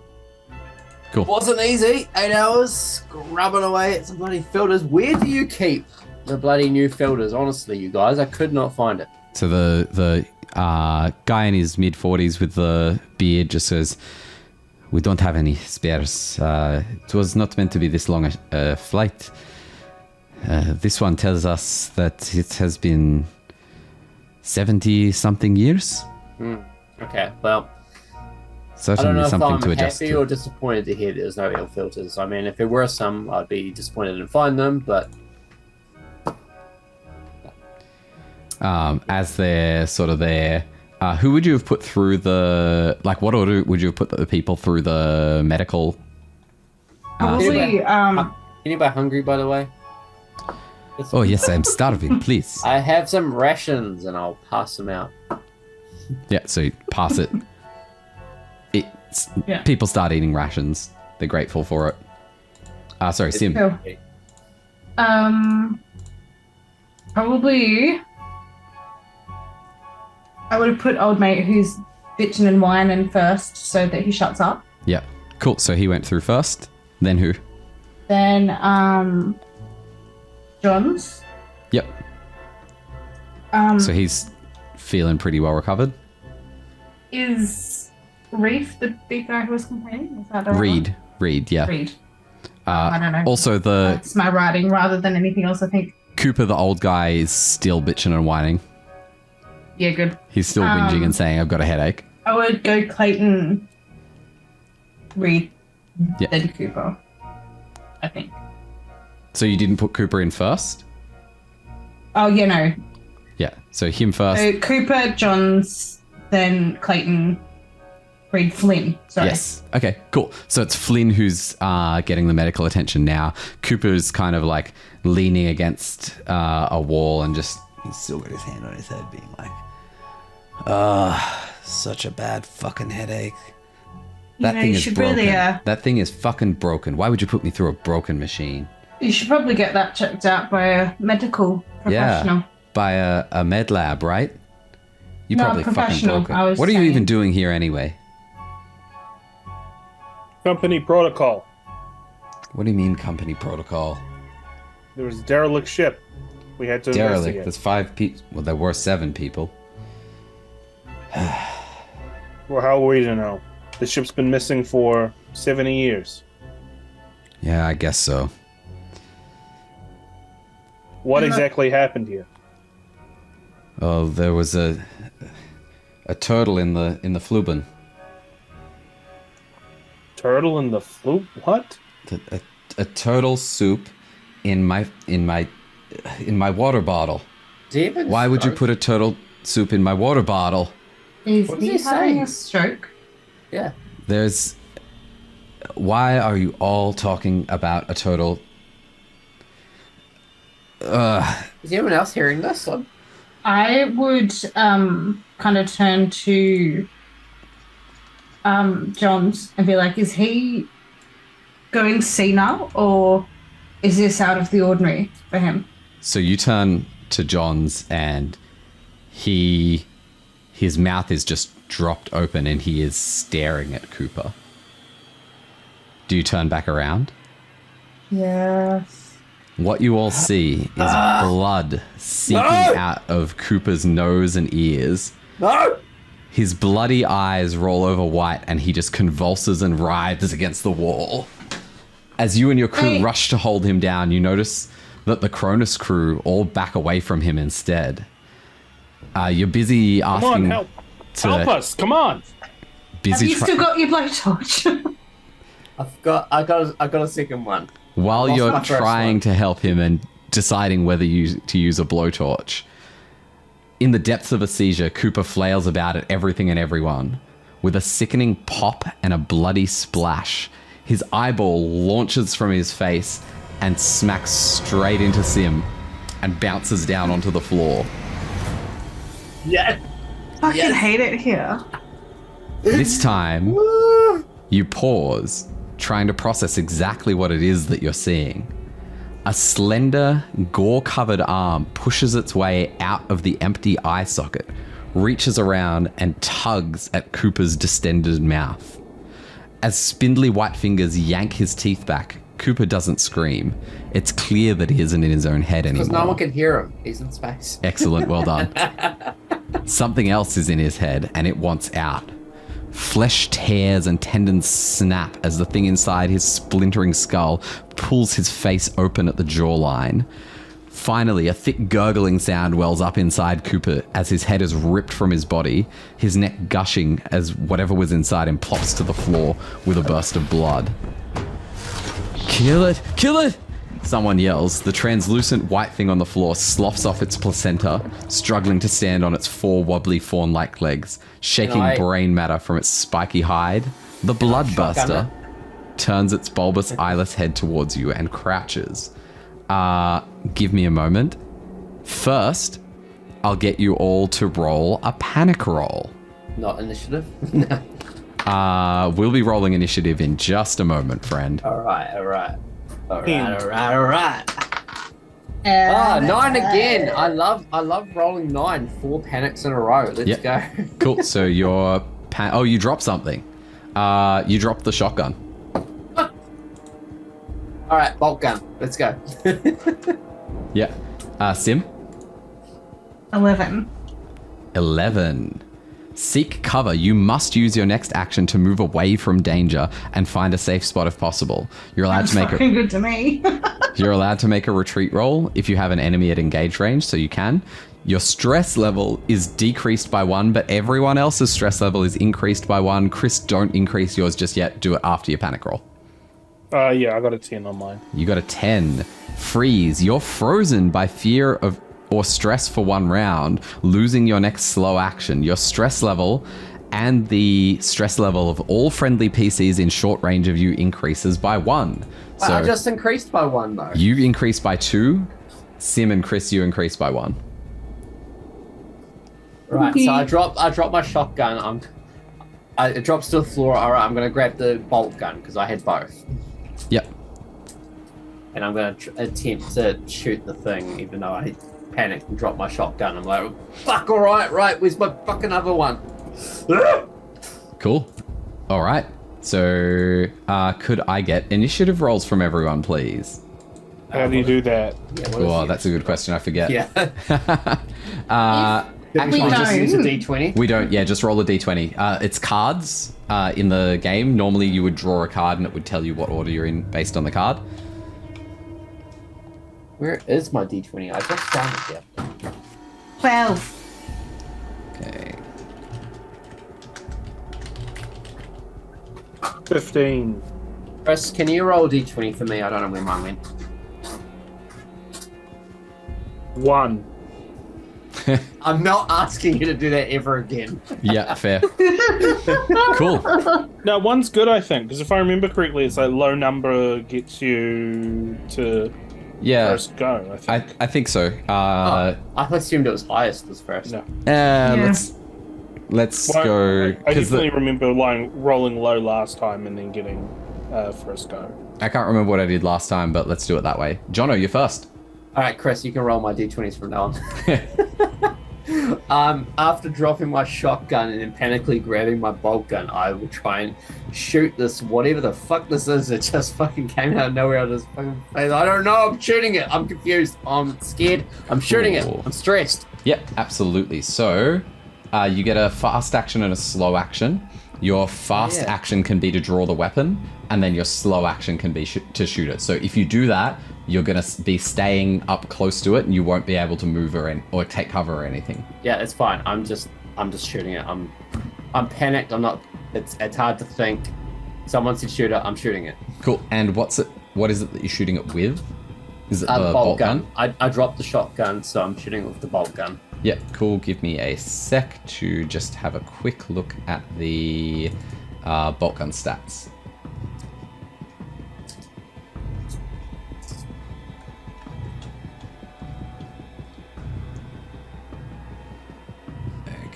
[SPEAKER 1] Cool.
[SPEAKER 4] Wasn't easy. 8 hours grubbing away at some bloody filters. Where do you keep the bloody new filters? Honestly, you guys, I could not find it.
[SPEAKER 1] So the guy in his mid-40s with the beard just says, we don't have any spares. It was not meant to be this long a flight. This one tells us that it has been 70-something years.
[SPEAKER 4] Okay, well, I don't
[SPEAKER 1] Certainly
[SPEAKER 4] know if
[SPEAKER 1] something
[SPEAKER 4] I'm
[SPEAKER 1] to adjust
[SPEAKER 4] happy
[SPEAKER 1] to.
[SPEAKER 4] or disappointed to hear there's no air filters. I mean, if there were some, I'd be disappointed to find them, but
[SPEAKER 1] As they're sort of there, who would you have put through the, like, what order would you have put the people through the medical?
[SPEAKER 2] Probably,
[SPEAKER 4] anybody hungry, by the way?
[SPEAKER 1] Oh, yes, I'm starving, please.
[SPEAKER 4] I have some rations and I'll pass them out.
[SPEAKER 1] Yeah, so you pass it.
[SPEAKER 2] Yeah.
[SPEAKER 1] People start eating rations. They're grateful for it. Sorry, Sim.
[SPEAKER 2] Cool. Probably I would have put old mate who's bitching and whining first so that he shuts up.
[SPEAKER 1] Yeah, cool. So he went through first. Then who?
[SPEAKER 2] Then John's.
[SPEAKER 1] Yep. So he's feeling pretty well recovered.
[SPEAKER 2] Is Reef the big guy who was complaining? Is that the right one?
[SPEAKER 1] Reed, yeah.
[SPEAKER 2] Reed. I don't know.
[SPEAKER 1] Also,
[SPEAKER 2] That's my writing rather than anything else, I think.
[SPEAKER 1] Cooper, the old guy, is still bitching and whining.
[SPEAKER 2] Yeah, good.
[SPEAKER 1] He's still whinging and saying, I've got a headache.
[SPEAKER 2] I would go Clayton, Reed,
[SPEAKER 1] Yeah.
[SPEAKER 2] then Cooper, I think.
[SPEAKER 1] So you didn't put Cooper in first?
[SPEAKER 2] Oh, yeah, no.
[SPEAKER 1] Yeah, so him first.
[SPEAKER 2] So Cooper, Johns, then Clayton, Reed, Flynn. Sorry.
[SPEAKER 1] Yes. Okay, cool. So it's Flynn who's getting the medical attention now. Cooper's kind of like leaning against a wall and just, he's still got his hand on his head being like, such a bad fucking headache. That thing
[SPEAKER 2] you
[SPEAKER 1] is
[SPEAKER 2] should
[SPEAKER 1] broken.
[SPEAKER 2] really,
[SPEAKER 1] That thing is fucking broken. Why would you put me through a broken machine?
[SPEAKER 2] you should probably get that checked out by a medical professional.
[SPEAKER 1] Yeah, by a med lab, right? You
[SPEAKER 2] No,
[SPEAKER 1] probably fucking
[SPEAKER 2] professional,
[SPEAKER 1] broken.
[SPEAKER 2] I was
[SPEAKER 1] What are you
[SPEAKER 2] saying.
[SPEAKER 1] even doing here anyway?
[SPEAKER 3] Company protocol.
[SPEAKER 1] What do you mean company protocol?
[SPEAKER 3] There was a derelict ship. We had to
[SPEAKER 1] Derelict.
[SPEAKER 3] investigate.
[SPEAKER 1] There's 5 people. Well, there were 7 people.
[SPEAKER 3] Well, how are we to know? The ship's been missing for 70 years.
[SPEAKER 1] Yeah, I guess so.
[SPEAKER 3] What exactly happened here?
[SPEAKER 1] Oh, there was a turtle in the fluban.
[SPEAKER 3] Turtle in the flu? What?
[SPEAKER 1] A turtle soup in my water bottle.
[SPEAKER 4] David,
[SPEAKER 1] Why would you put a turtle soup in my water bottle?
[SPEAKER 2] Is
[SPEAKER 4] What
[SPEAKER 2] he
[SPEAKER 4] did he
[SPEAKER 2] having
[SPEAKER 4] say?
[SPEAKER 2] a stroke?
[SPEAKER 4] Yeah.
[SPEAKER 1] There's. Why are you all talking about a turtle?
[SPEAKER 4] Is anyone else hearing this?
[SPEAKER 2] I would kind of turn to Johns and be like, is he going senile or is this out of the ordinary for him?
[SPEAKER 1] So you turn to John's and his mouth is just dropped open and he is staring at Cooper. Do you turn back around?
[SPEAKER 2] Yes.
[SPEAKER 1] What you all see is blood seeping out of Cooper's nose and ears.
[SPEAKER 4] No!
[SPEAKER 1] His bloody eyes roll over white and he just convulses and writhes against the wall. As you and your crew rush to hold him down, you notice that the Cronus crew all back away from him instead. You're busy
[SPEAKER 3] Come
[SPEAKER 1] asking
[SPEAKER 3] on, help. Help us, come on.
[SPEAKER 2] Have
[SPEAKER 1] busy
[SPEAKER 2] you still got your blowtorch?
[SPEAKER 4] I got a second one.
[SPEAKER 1] while
[SPEAKER 4] Lost
[SPEAKER 1] you're
[SPEAKER 4] my first
[SPEAKER 1] trying
[SPEAKER 4] one.
[SPEAKER 1] to help him and deciding whether to use a blowtorch. In the depths of a seizure, Cooper flails about at everything and everyone. With a sickening pop and a bloody splash, His eyeball launches from his face and smacks straight into Sim and bounces down onto the floor.
[SPEAKER 4] Yeah.
[SPEAKER 2] Fucking hate it here.
[SPEAKER 1] This time, you pause, trying to process exactly what it is that you're seeing. A slender, gore-covered arm pushes its way out of the empty eye socket, reaches around and tugs at Cooper's distended mouth. As spindly white fingers yank his teeth back, Cooper doesn't scream. It's clear that he isn't in his own head anymore.
[SPEAKER 4] Because no one can hear him. He's in space.
[SPEAKER 1] Excellent, well done. Something else is in his head, and it wants out. Flesh tears and tendons snap as the thing inside his splintering skull pulls his face open at the jawline. Finally, a thick gurgling sound wells up inside Cooper as his head is ripped from his body, his neck gushing as whatever was inside him plops to the floor with a burst of blood. Kill it! Kill it! Someone yells. The translucent white thing on the floor sloughs off its placenta, struggling to stand on its four wobbly fawn-like legs, shaking brain matter from its spiky hide. The bloodbuster turns its bulbous eyeless head towards you and crouches. Give me a moment. First, I'll get you all to roll a panic roll.
[SPEAKER 4] Not initiative?
[SPEAKER 1] We'll be rolling initiative in just a moment, friend.
[SPEAKER 4] Alright. 9 again. I love rolling 9. 4 panics in a row. Let's go.
[SPEAKER 1] Cool. So you're... you dropped something. You dropped the shotgun.
[SPEAKER 4] Alright, bolt gun. Let's go.
[SPEAKER 1] Yeah. Sim?
[SPEAKER 2] 11.
[SPEAKER 1] 11. Seek cover. You must use your next action to move away from danger and find a safe spot if possible. You're allowed to make
[SPEAKER 2] fucking good to me.
[SPEAKER 1] You're allowed to make a retreat roll if you have an enemy at engaged range, so you can. Your stress level is decreased by 1, but everyone else's stress level is increased by 1. Chris, don't increase yours just yet. Do it after your panic roll.
[SPEAKER 3] Yeah, I got a 10 on mine.
[SPEAKER 1] You got a 10. Freeze. You're frozen by fear of or stress for 1 round, losing your next slow action. Your stress level and the stress level of all friendly PCs in short range of you increases by 1.
[SPEAKER 4] So I just increased by 1 though.
[SPEAKER 1] You increased by 2. Sim and Chris, you increased by 1.
[SPEAKER 4] Right, so I dropped my shotgun. It drops to the floor. All right, I'm gonna grab the bolt gun because I had both.
[SPEAKER 1] Yep.
[SPEAKER 4] And I'm gonna attempt to shoot the thing, even though I panicked and dropped my shotgun. I'm like, fuck, all right, where's my fucking other one?
[SPEAKER 1] Cool. All right. So, could I get initiative rolls from everyone, please?
[SPEAKER 3] How do you do that?
[SPEAKER 4] Yeah,
[SPEAKER 1] Oh, that's a good question. I forget.
[SPEAKER 4] Yeah.
[SPEAKER 2] We
[SPEAKER 4] just use a
[SPEAKER 2] don't.
[SPEAKER 4] D20.
[SPEAKER 1] We don't. Yeah, just roll a d20. It's cards in the game. Normally, you would draw a card and it would tell you what order you're in based on the card.
[SPEAKER 4] Where is my D20? I just found it here.
[SPEAKER 2] 12.
[SPEAKER 1] Okay.
[SPEAKER 3] 15.
[SPEAKER 4] Chris, can you roll a D20 for me? I don't know where mine went.
[SPEAKER 3] 1.
[SPEAKER 4] I'm not asking you to do that ever again.
[SPEAKER 1] Yeah, fair. Cool.
[SPEAKER 3] No, 1's good, I think, because if I remember correctly, it's like low number gets you to first go, I think.
[SPEAKER 1] I think so.
[SPEAKER 4] I assumed it was highest as first.
[SPEAKER 3] No.
[SPEAKER 1] Let's go.
[SPEAKER 3] I definitely remember rolling low last time and then getting first go.
[SPEAKER 1] I can't remember what I did last time, but let's do it that way. Jono, you're first.
[SPEAKER 4] All right, Chris, you can roll my D20s from now on. After dropping my shotgun and then panically grabbing my bolt gun, I will try and shoot this, whatever the fuck this is. It just fucking came out of nowhere. I just fucking face. I don't know. I'm shooting it. I'm confused. I'm scared. I'm shooting it. I'm stressed.
[SPEAKER 1] Yep, absolutely. So, you get a fast action and a slow action. Your fast action can be to draw the weapon, and then your slow action can be to shoot it. So if you do that, you're going to be staying up close to it, and you won't be able to move or take cover or anything.
[SPEAKER 4] Yeah, it's fine. I'm just shooting it. I'm panicked. I'm not. It's hard to think. Someone said shoot it. I'm shooting it.
[SPEAKER 1] Cool. And what is it that you're shooting it with? Is it
[SPEAKER 4] the bolt gun? I dropped the shotgun, so I'm shooting it with the bolt gun.
[SPEAKER 1] Yeah, cool. Give me a sec to just have a quick look at the bolt gun stats.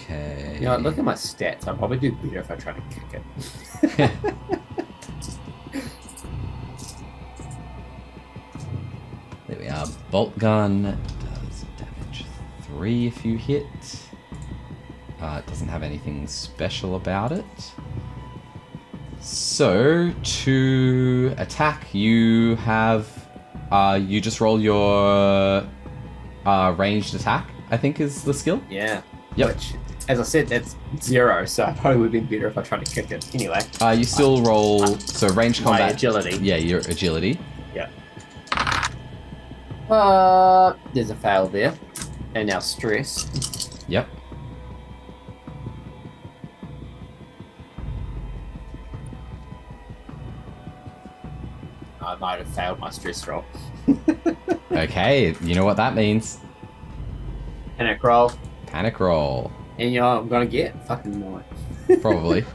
[SPEAKER 1] Okay.
[SPEAKER 4] You know, look at my stats. I'll probably do better if I try to kick it.
[SPEAKER 1] There we are. Bolt gun does damage 3 if you hit. It doesn't have anything special about it. So, to attack, you have... you just roll your ranged attack, I think is the skill.
[SPEAKER 4] Yeah.
[SPEAKER 1] Yep.
[SPEAKER 4] Which, as I said, that's 0, so I probably would have been better if I tried to kick it. Anyway.
[SPEAKER 1] You still roll... So, ranged
[SPEAKER 4] My
[SPEAKER 1] combat...
[SPEAKER 4] agility.
[SPEAKER 1] Yeah, your agility.
[SPEAKER 4] Yeah. There's a fail there. And now stress.
[SPEAKER 1] Yep.
[SPEAKER 4] I might have failed my stress roll.
[SPEAKER 1] Okay, you know what that means.
[SPEAKER 4] Panic roll.
[SPEAKER 1] Panic roll.
[SPEAKER 4] And you know what I'm gonna get? Fucking more.
[SPEAKER 1] Probably.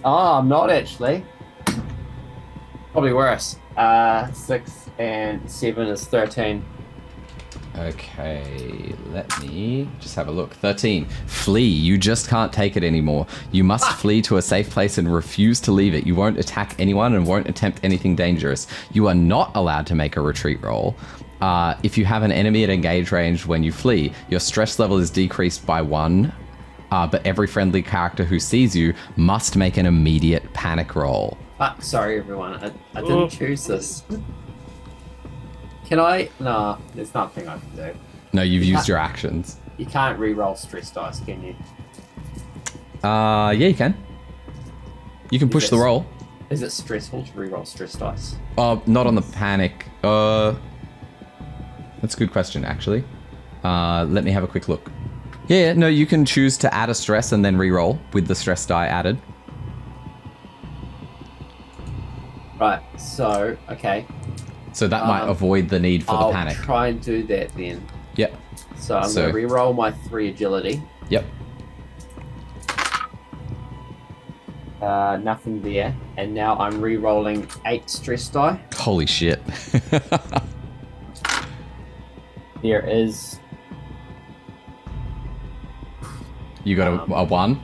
[SPEAKER 4] I'm not actually. Probably worse. 6 and 7 is 13.
[SPEAKER 1] Okay, let me just have a look. 13. Flee. You just can't take it anymore. You must flee to a safe place and refuse to leave it. You won't attack anyone and won't attempt anything dangerous. You are not allowed to make a retreat roll. If you have an enemy at engage range when you flee, your stress level is decreased by 1, but every friendly character who sees you must make an immediate panic roll.
[SPEAKER 4] Sorry everyone, I didn't choose this. Can I? No, there's nothing I can do.
[SPEAKER 1] No, you've used your actions.
[SPEAKER 4] You can't re-roll stress dice, can you?
[SPEAKER 1] Yeah, you can. You can push the roll.
[SPEAKER 4] Is it stressful to re-roll stress dice?
[SPEAKER 1] Not on the panic. That's a good question, actually. Let me have a quick look. Yeah, no, you can choose to add a stress and then re-roll with the stress die added.
[SPEAKER 4] Right, so, okay.
[SPEAKER 1] So that might avoid the need for the panic.
[SPEAKER 4] I'll try and do that then.
[SPEAKER 1] Yep.
[SPEAKER 4] So I'm going to re-roll my 3 agility.
[SPEAKER 1] Yep.
[SPEAKER 4] Nothing there. And now I'm re-rolling 8 stress die.
[SPEAKER 1] Holy shit.
[SPEAKER 4] There is...
[SPEAKER 1] You got a 1?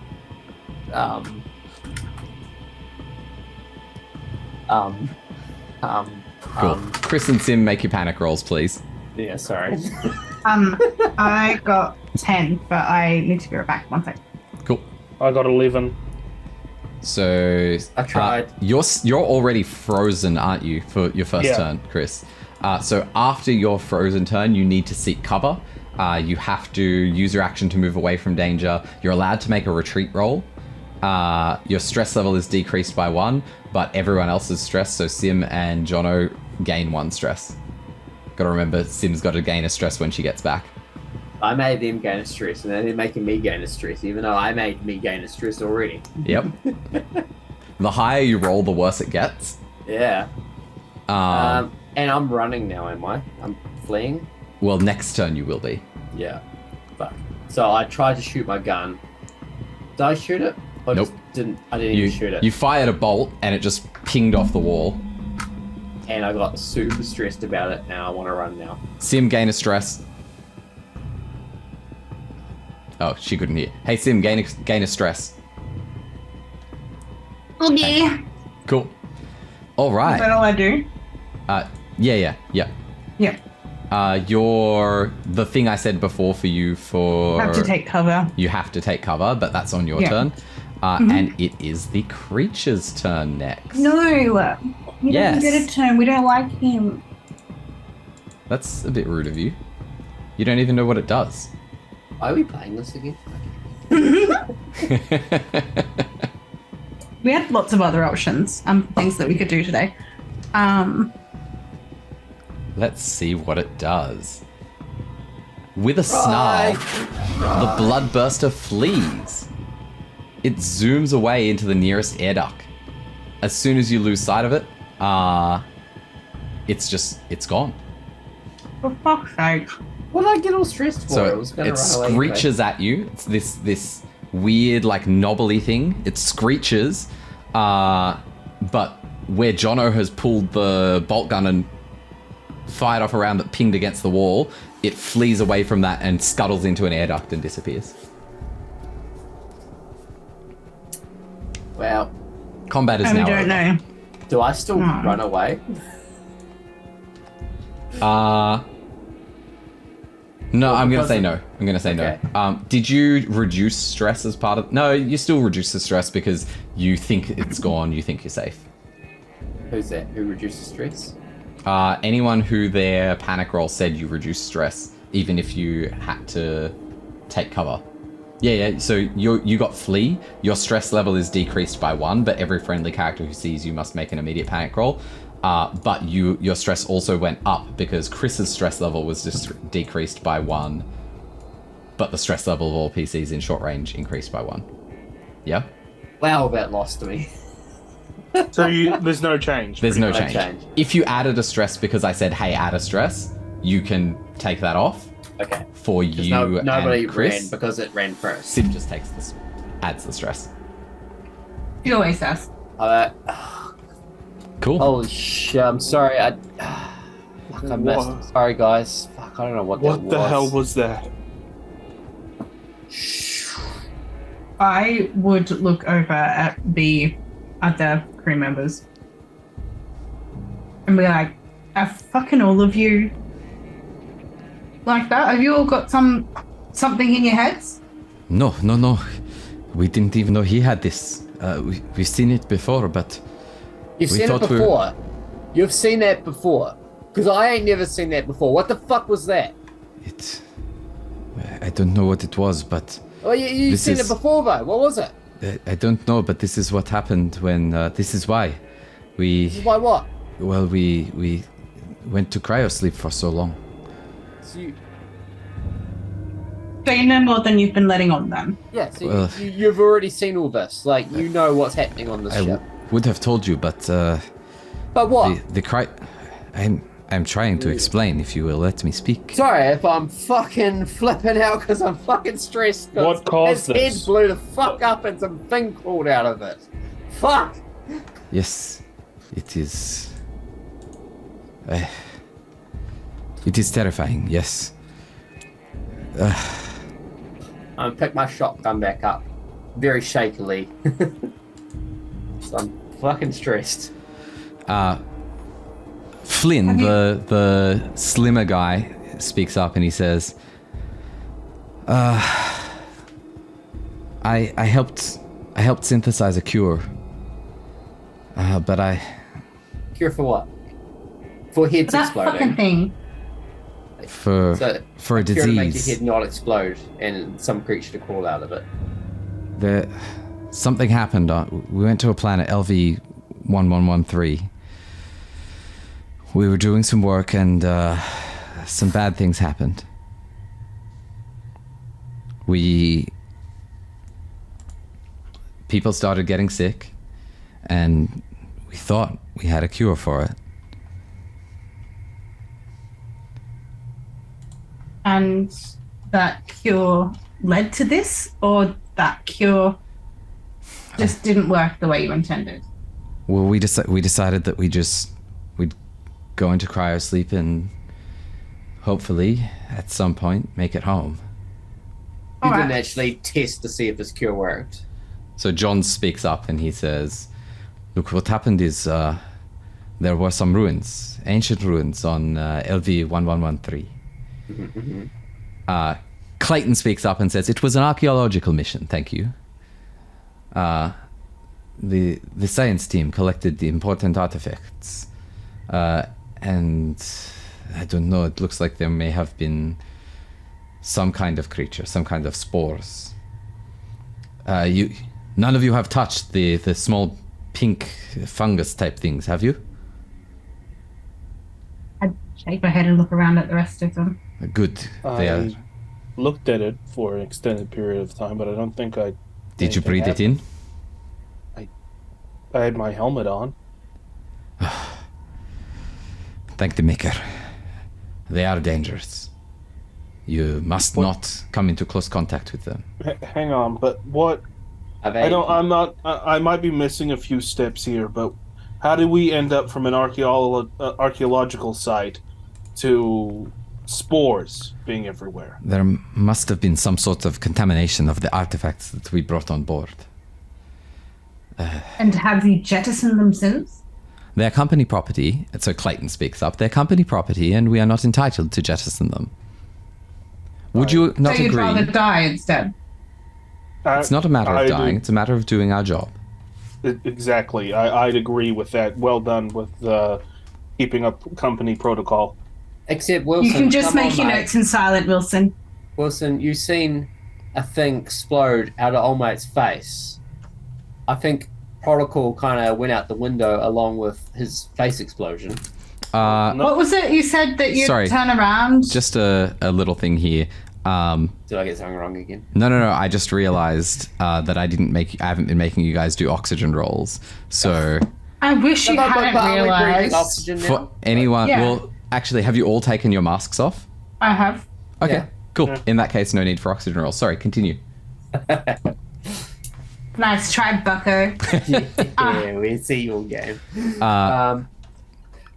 [SPEAKER 1] Cool. Chris and Sim, make your panic rolls, please.
[SPEAKER 4] Yeah, sorry.
[SPEAKER 2] I got 10, but I need to be right back. 1 sec.
[SPEAKER 1] Cool.
[SPEAKER 3] I got 11.
[SPEAKER 1] So
[SPEAKER 4] I tried.
[SPEAKER 1] You're already frozen, aren't you, for your first turn, Chris? So after your frozen turn, you need to seek cover. You have to use your action to move away from danger. You're allowed to make a retreat roll. Your stress level is decreased by 1, but everyone else is stressed, so Sim and Jono gain 1 stress. Gotta remember, Sim's got to gain a stress when she gets back.
[SPEAKER 4] I made them gain a stress, and they're making me gain a stress, even though I made me gain a stress already.
[SPEAKER 1] Yep. The higher you roll, the worse it gets.
[SPEAKER 4] Yeah. And I'm running now, am I? I'm fleeing?
[SPEAKER 1] Well, next turn you will be.
[SPEAKER 4] Yeah. Fuck. So I tried to shoot my gun. Did I shoot it? Or
[SPEAKER 1] Nope.
[SPEAKER 4] I didn't even shoot it.
[SPEAKER 1] You fired a bolt and it just pinged off the wall.
[SPEAKER 4] And I got super stressed about it. Now I want to run now.
[SPEAKER 1] Sim, gain a stress. Oh, she couldn't hear. Hey, Sim, gain a stress.
[SPEAKER 2] Okay.
[SPEAKER 1] Cool. All
[SPEAKER 2] Is that
[SPEAKER 1] right.
[SPEAKER 2] all I do?
[SPEAKER 1] Yeah.
[SPEAKER 2] Yeah.
[SPEAKER 1] The thing I said before for you for...
[SPEAKER 2] I have to take cover.
[SPEAKER 1] You have to take cover, but that's on your turn. And it is the creature's turn next.
[SPEAKER 2] No. He
[SPEAKER 1] Yes.
[SPEAKER 2] doesn't get a turn. We don't like him.
[SPEAKER 1] That's a bit rude of you. You don't even know what it does.
[SPEAKER 4] Why are we playing this again?
[SPEAKER 2] We had lots of other options, things that we could do today.
[SPEAKER 1] Let's see what it does. With a snarl, the bloodburster flees. It zooms away into the nearest air duct. As soon as you lose sight of it, it's gone.
[SPEAKER 2] For fuck's sake.
[SPEAKER 4] What did I get all stressed for?
[SPEAKER 1] So
[SPEAKER 4] I was gonna
[SPEAKER 1] it
[SPEAKER 4] run away
[SPEAKER 1] screeches at you. It's this weird, like, knobbly thing. It screeches, but where Jono has pulled the bolt gun and fired off a round that pinged against the wall, it flees away from that and scuttles into an air duct and disappears.
[SPEAKER 4] Well,
[SPEAKER 1] Combat is
[SPEAKER 2] And we
[SPEAKER 1] now
[SPEAKER 2] don't
[SPEAKER 1] over.
[SPEAKER 2] know.
[SPEAKER 4] do I still
[SPEAKER 2] No.
[SPEAKER 4] run away?
[SPEAKER 1] No, I'm gonna
[SPEAKER 4] because
[SPEAKER 1] say
[SPEAKER 4] of-
[SPEAKER 1] no. I'm gonna say
[SPEAKER 4] Okay.
[SPEAKER 1] no. Did you reduce stress as part of? No, you still reduce the stress because you think it's gone. You think you're safe.
[SPEAKER 4] Who's that? Who reduces stress?
[SPEAKER 1] Anyone who their panic roll said you reduced stress, even if you had to take cover. Yeah. So you got flee. Your stress level is decreased by 1, but every friendly character who sees you must make an immediate panic roll. But your stress also went up because Chris's stress level was just decreased by 1, but the stress level of all PCs in short range increased by 1. Yeah?
[SPEAKER 4] Wow, that lost me.
[SPEAKER 3] So there's no change.
[SPEAKER 1] There's no
[SPEAKER 4] No
[SPEAKER 1] change.
[SPEAKER 4] change.
[SPEAKER 1] If you added a stress because I said, hey, add a stress, you can take that off
[SPEAKER 4] Okay.
[SPEAKER 1] for
[SPEAKER 4] Because
[SPEAKER 1] you
[SPEAKER 4] nobody
[SPEAKER 1] and Chris.
[SPEAKER 4] ran because it ran first.
[SPEAKER 1] Sid just takes this, adds the stress.
[SPEAKER 2] He always does.
[SPEAKER 1] Cool.
[SPEAKER 4] Holy shit! I'm sorry. Fuck, I missed.
[SPEAKER 3] What?
[SPEAKER 4] Sorry, guys. Fuck, I don't know what that was.
[SPEAKER 3] What the hell was that?
[SPEAKER 2] I would look over at the other crew members and be like, are fucking all of you like that? Have you all got something in your heads?
[SPEAKER 1] No. We didn't even know he had this. We've seen it before, but
[SPEAKER 4] You've
[SPEAKER 1] We
[SPEAKER 4] seen it
[SPEAKER 1] thought we were-
[SPEAKER 4] before. You've seen that before. Because I ain't never seen that before. What the fuck was that?
[SPEAKER 1] I don't know what it was, but
[SPEAKER 4] Oh, you've
[SPEAKER 1] This
[SPEAKER 4] seen
[SPEAKER 1] is-
[SPEAKER 4] it before, though. What was it?
[SPEAKER 1] I don't know. But this is what happened when. This is why
[SPEAKER 4] This is why what?
[SPEAKER 1] we went to cryosleep for so long.
[SPEAKER 4] So you,
[SPEAKER 2] So you know more than you've been letting on then.
[SPEAKER 4] yeah, so
[SPEAKER 1] Well-
[SPEAKER 4] you've already seen all this. Like, you know what's happening on this
[SPEAKER 1] I
[SPEAKER 4] ship.
[SPEAKER 1] would have told you, but
[SPEAKER 4] But what?
[SPEAKER 1] the cry. I'm trying to explain. If you will let me speak.
[SPEAKER 4] Sorry if I'm fucking flipping out because I'm fucking stressed. 'cause
[SPEAKER 3] What caused
[SPEAKER 4] his
[SPEAKER 3] this?
[SPEAKER 4] head blew the fuck up and some thing crawled out of it. Fuck!
[SPEAKER 1] Yes, it is. It is terrifying. Yes.
[SPEAKER 4] I'm gonna pick my shotgun back up very shakily. So I'm fucking stressed.
[SPEAKER 1] Flynn,
[SPEAKER 2] Have you-
[SPEAKER 1] the slimmer guy, speaks up and he says, I helped synthesize a cure. But
[SPEAKER 4] Cure for what? For heads
[SPEAKER 2] That fucking
[SPEAKER 4] exploding.
[SPEAKER 2] thing.
[SPEAKER 1] for
[SPEAKER 4] So,
[SPEAKER 1] a
[SPEAKER 4] cure to make your
[SPEAKER 1] disease.
[SPEAKER 4] head not explode and some creature to crawl out of it.
[SPEAKER 1] Something happened. We went to a planet LV 1113. We were doing some work and some bad things happened. People started getting sick, and we thought we had a cure for it.
[SPEAKER 2] And that cure led to this, or that cure just didn't work the way you intended?
[SPEAKER 1] Well, we decided that we'd go into cryosleep and hopefully at some point make it home.
[SPEAKER 4] You
[SPEAKER 2] Alright.
[SPEAKER 4] didn't actually test to see if this cure worked.
[SPEAKER 1] So John speaks up and he says, look, what happened is there were some ruins, ancient ruins on LV 1113. Clayton speaks up and says, it was an archaeological mission, thank you. The science team collected the important artifacts. And I don't know, it looks like there may have been some kind of creature, some kind of spores. None of you have touched the small pink fungus type things, have you?
[SPEAKER 2] I'd shake my head and look around at the rest of them.
[SPEAKER 1] Good. They are.
[SPEAKER 3] I looked at it for an extended period of time, but I don't think I.
[SPEAKER 1] Did you breathe it in?
[SPEAKER 3] I had my helmet on.
[SPEAKER 1] Thank the maker. They are dangerous. You must not come into close contact with them.
[SPEAKER 3] Hang on, but what? I might be missing a few steps here, but how did we end up from an archaeological site to spores being everywhere.
[SPEAKER 1] There must have been some sort of contamination of the artifacts that we brought on board.
[SPEAKER 2] And have you jettisoned them since?
[SPEAKER 1] They're company property, so Clayton speaks up. They're company property, and we are not entitled to jettison them. Would you not
[SPEAKER 2] So you'd
[SPEAKER 1] agree?
[SPEAKER 2] rather die instead?
[SPEAKER 1] It's not a matter of dying, it's a matter of doing our job.
[SPEAKER 3] Exactly. I'd agree with that. Well done with keeping up company protocol.
[SPEAKER 4] Except Wilson,
[SPEAKER 2] You can just
[SPEAKER 4] come
[SPEAKER 2] make
[SPEAKER 4] on,
[SPEAKER 2] your
[SPEAKER 4] mate.
[SPEAKER 2] notes in silent, Wilson.
[SPEAKER 4] Wilson, you've seen a thing explode out of old mate's face. I think protocol kind of went out the window along with his face explosion.
[SPEAKER 2] What was it you said that you'd
[SPEAKER 1] Sorry.
[SPEAKER 2] turn around?
[SPEAKER 1] Just a little thing here.
[SPEAKER 4] Did I get something wrong again?
[SPEAKER 1] No. I just realized that I haven't been making you guys do oxygen rolls. So
[SPEAKER 2] I wish you hadn't
[SPEAKER 4] are we breathing
[SPEAKER 2] realised.
[SPEAKER 4] oxygen now?
[SPEAKER 1] for anyone,
[SPEAKER 2] Yeah.
[SPEAKER 1] well, actually, have you all taken your masks off?
[SPEAKER 2] I have.
[SPEAKER 1] Okay,
[SPEAKER 4] Yeah.
[SPEAKER 1] cool.
[SPEAKER 3] Yeah.
[SPEAKER 1] In that case, no need for oxygen rolls. Sorry, continue.
[SPEAKER 2] Nice try, bucko.
[SPEAKER 4] Yeah, we see your game.
[SPEAKER 1] Uh,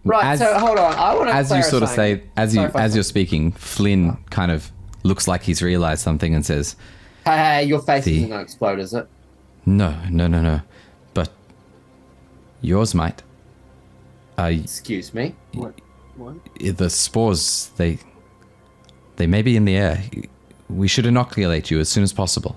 [SPEAKER 4] Right,
[SPEAKER 1] as-
[SPEAKER 4] so hold on. I want to
[SPEAKER 1] As you sort of say, as you're
[SPEAKER 4] speaking.
[SPEAKER 1] speaking, Flynn kind of looks like he's realized something and says,
[SPEAKER 4] Hey, your face
[SPEAKER 1] See.
[SPEAKER 4] isn't going to explode, is it?
[SPEAKER 1] "No. But yours might.
[SPEAKER 4] Excuse me.
[SPEAKER 3] What?
[SPEAKER 1] The spores, they may be in the air. We should inoculate you as soon as possible."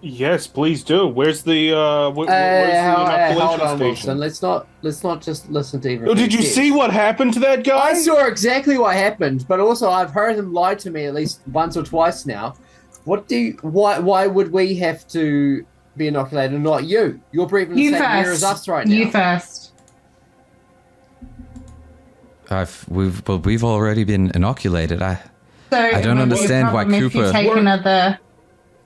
[SPEAKER 3] Yes, please do. Where's the where's the
[SPEAKER 4] Hold
[SPEAKER 3] inoculation
[SPEAKER 4] on,
[SPEAKER 3] station?
[SPEAKER 4] Wilson. Let's not just listen to everything.
[SPEAKER 3] Oh, did you
[SPEAKER 4] he says.
[SPEAKER 3] see what happened to that guy?
[SPEAKER 4] I saw exactly what happened, but also I've heard him lie to me at least once or twice now. Why would we have to be inoculated and not you? You're breathing the
[SPEAKER 2] You
[SPEAKER 4] same air
[SPEAKER 2] first.
[SPEAKER 4] as us right now.
[SPEAKER 2] You first.
[SPEAKER 1] We've already been inoculated.
[SPEAKER 2] So
[SPEAKER 1] I don't understand why
[SPEAKER 2] if you
[SPEAKER 1] Cooper-
[SPEAKER 2] take another.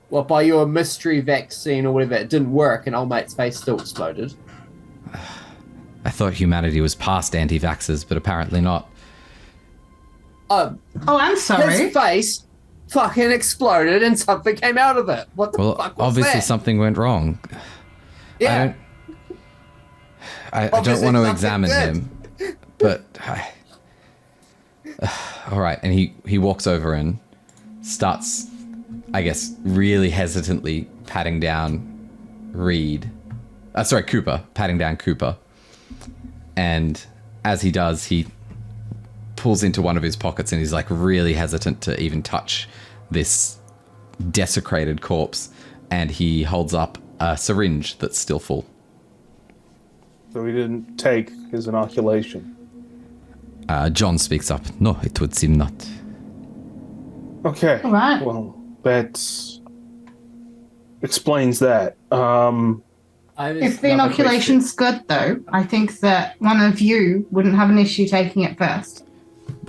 [SPEAKER 4] Well, by your mystery vaccine or whatever, it didn't work and old mate's face still exploded.
[SPEAKER 1] I thought humanity was past anti-vaxxers, but apparently not.
[SPEAKER 4] Oh,
[SPEAKER 2] Oh, I'm sorry.
[SPEAKER 4] his face fucking exploded and something came out of it. What the
[SPEAKER 1] Well,
[SPEAKER 4] fuck was
[SPEAKER 1] obviously
[SPEAKER 4] that?
[SPEAKER 1] something went wrong.
[SPEAKER 4] Yeah.
[SPEAKER 1] I don't
[SPEAKER 4] Obviously
[SPEAKER 1] want to
[SPEAKER 4] something
[SPEAKER 1] examine
[SPEAKER 4] did.
[SPEAKER 1] him, but all right. And he walks over and starts, I guess, really hesitantly patting down Cooper, patting down Cooper. And as he does, he pulls into one of his pockets and he's like really hesitant to even touch this desecrated corpse. And he holds up a syringe that's still full.
[SPEAKER 3] So he didn't take his inoculation.
[SPEAKER 1] John speaks up. No, it would seem not.
[SPEAKER 3] Okay.
[SPEAKER 2] All right.
[SPEAKER 3] Well, that explains that.
[SPEAKER 2] If the inoculation's good, though, I think that one of you wouldn't have an issue taking it first.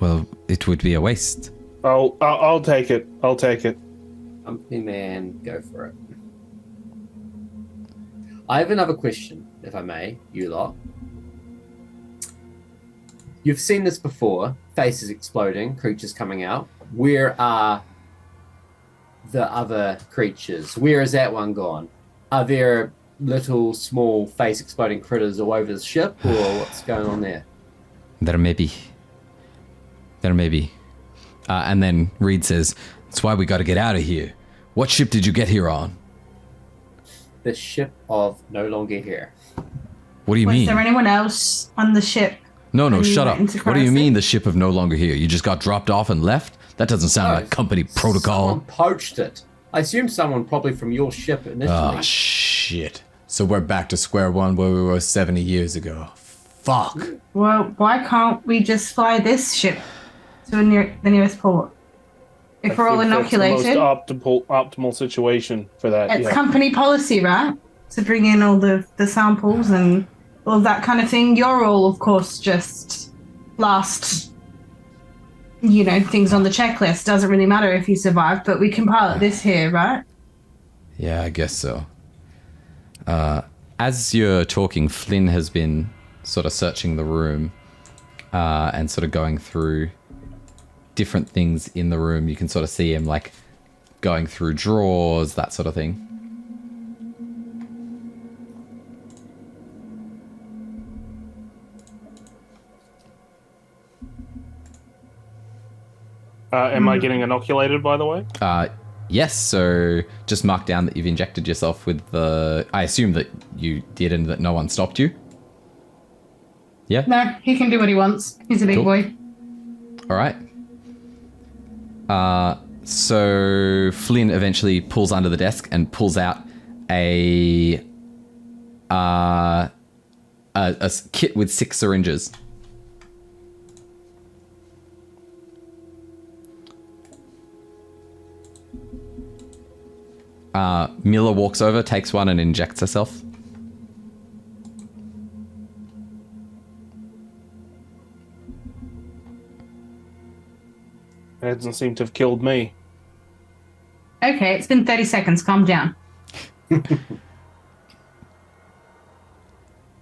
[SPEAKER 1] Well, it would be a waste.
[SPEAKER 3] I'll take it. I'll take it.
[SPEAKER 4] Company man, go for it. I have another question, if I may, you lot. You've seen this before, faces exploding, creatures coming out. Where are the other creatures? Where is that one gone? Are there little, small, face-exploding critters all over the ship, or what's going on there?
[SPEAKER 1] There may be. And then Reed says, "That's why we got to get out of here. What ship did you get here on?"
[SPEAKER 4] The ship of no longer here.
[SPEAKER 1] What do you
[SPEAKER 2] Was
[SPEAKER 1] mean?
[SPEAKER 2] there anyone else on the ship?
[SPEAKER 1] No,
[SPEAKER 2] when you
[SPEAKER 1] shut
[SPEAKER 2] went
[SPEAKER 1] up.
[SPEAKER 2] into
[SPEAKER 1] What do you
[SPEAKER 2] crisis?
[SPEAKER 1] mean the ship of no longer here? You just got dropped off and left? That doesn't sound like company protocol.
[SPEAKER 4] Someone poached it. I assume someone probably from your ship initially.
[SPEAKER 1] Oh, shit.
[SPEAKER 5] So we're back to square one where we were 70 years ago. Fuck.
[SPEAKER 2] Well, why can't we just fly this ship to the nearest port? If we're all
[SPEAKER 3] I think
[SPEAKER 2] inoculated,
[SPEAKER 3] that's the most optimal situation for that.
[SPEAKER 2] it's
[SPEAKER 3] Yeah.
[SPEAKER 2] company policy, right? To bring in all the samples and all that kind of thing. You're all, of course, just last, things on the checklist. Doesn't really matter if you survive, but we can pilot this here, right?
[SPEAKER 1] Yeah, I guess so. As you're talking, Flynn has been sort of searching the room and sort of going through different things in the room. You can sort of see him like going through drawers, that sort of thing.
[SPEAKER 3] Am I getting inoculated, by the way?
[SPEAKER 1] Yes, so just mark down that you've injected yourself with the... I assume that you did and that no one stopped you? Yeah?
[SPEAKER 2] No, he can do what he wants. He's a big
[SPEAKER 1] Cool.
[SPEAKER 2] boy.
[SPEAKER 1] All right. So Flynn eventually pulls under the desk and pulls out a kit with 6 syringes. Miller walks over, takes one, and injects herself.
[SPEAKER 3] It doesn't seem to have killed me.
[SPEAKER 2] Okay, it's been 30 seconds. Calm down.
[SPEAKER 3] Well,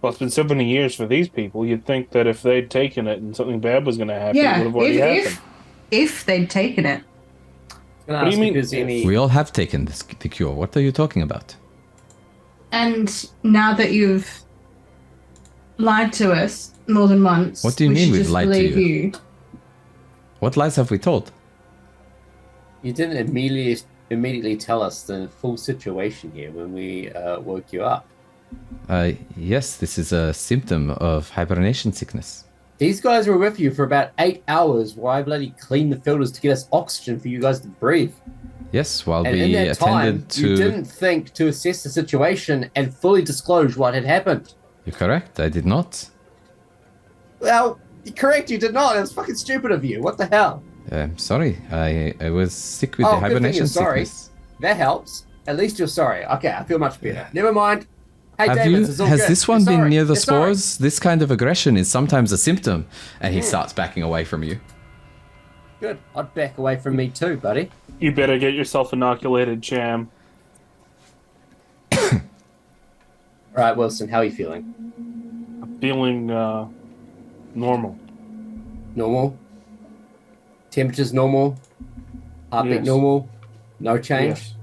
[SPEAKER 3] it's been so many years for these people. You'd think that if they'd taken it and something bad was going to happen, it would have already happened.
[SPEAKER 2] If they'd taken it.
[SPEAKER 3] What do you mean?
[SPEAKER 4] There's any...
[SPEAKER 1] We all have taken the cure. What are you talking about?
[SPEAKER 2] And now that you've lied to us more than once,
[SPEAKER 1] What do you
[SPEAKER 2] we
[SPEAKER 1] mean
[SPEAKER 2] should
[SPEAKER 1] we've
[SPEAKER 2] just
[SPEAKER 1] lied to
[SPEAKER 2] believe
[SPEAKER 1] you? What lies have we told?
[SPEAKER 4] You didn't immediately tell us the full situation here when we woke you up.
[SPEAKER 1] Yes, this is a symptom of hibernation sickness.
[SPEAKER 4] These guys were with you for about 8 hours. Why bloody clean the filters to get us oxygen for you guys to breathe?
[SPEAKER 1] Yes, while
[SPEAKER 4] And
[SPEAKER 1] we
[SPEAKER 4] in that
[SPEAKER 1] attended
[SPEAKER 4] time, you didn't think to assess the situation and fully disclose what had happened.
[SPEAKER 1] You're correct, I did not.
[SPEAKER 4] Well, correct, you did not. It was fucking stupid of you. What the hell?
[SPEAKER 1] Sorry, I was sick with the
[SPEAKER 4] Good thing
[SPEAKER 1] hibernation
[SPEAKER 4] you're sorry.
[SPEAKER 1] sickness.
[SPEAKER 4] That helps. At least you're sorry. Okay, I feel much better. Never mind. Hey,
[SPEAKER 1] Have
[SPEAKER 4] David,
[SPEAKER 1] you?
[SPEAKER 4] it's all
[SPEAKER 1] Has
[SPEAKER 4] good.
[SPEAKER 1] this one
[SPEAKER 4] You're
[SPEAKER 1] been
[SPEAKER 4] sorry.
[SPEAKER 1] near the
[SPEAKER 4] You're sorry.
[SPEAKER 1] spores? This kind of aggression is sometimes a symptom, and he starts backing away from you.
[SPEAKER 4] Good. I'd back away from me too, buddy.
[SPEAKER 3] You better get yourself inoculated, Cham.
[SPEAKER 4] All right, Wilson, how are you feeling?
[SPEAKER 3] I'm feeling normal.
[SPEAKER 4] Normal? Temperature's normal? Heartbeat
[SPEAKER 3] Yes.
[SPEAKER 4] normal? No change?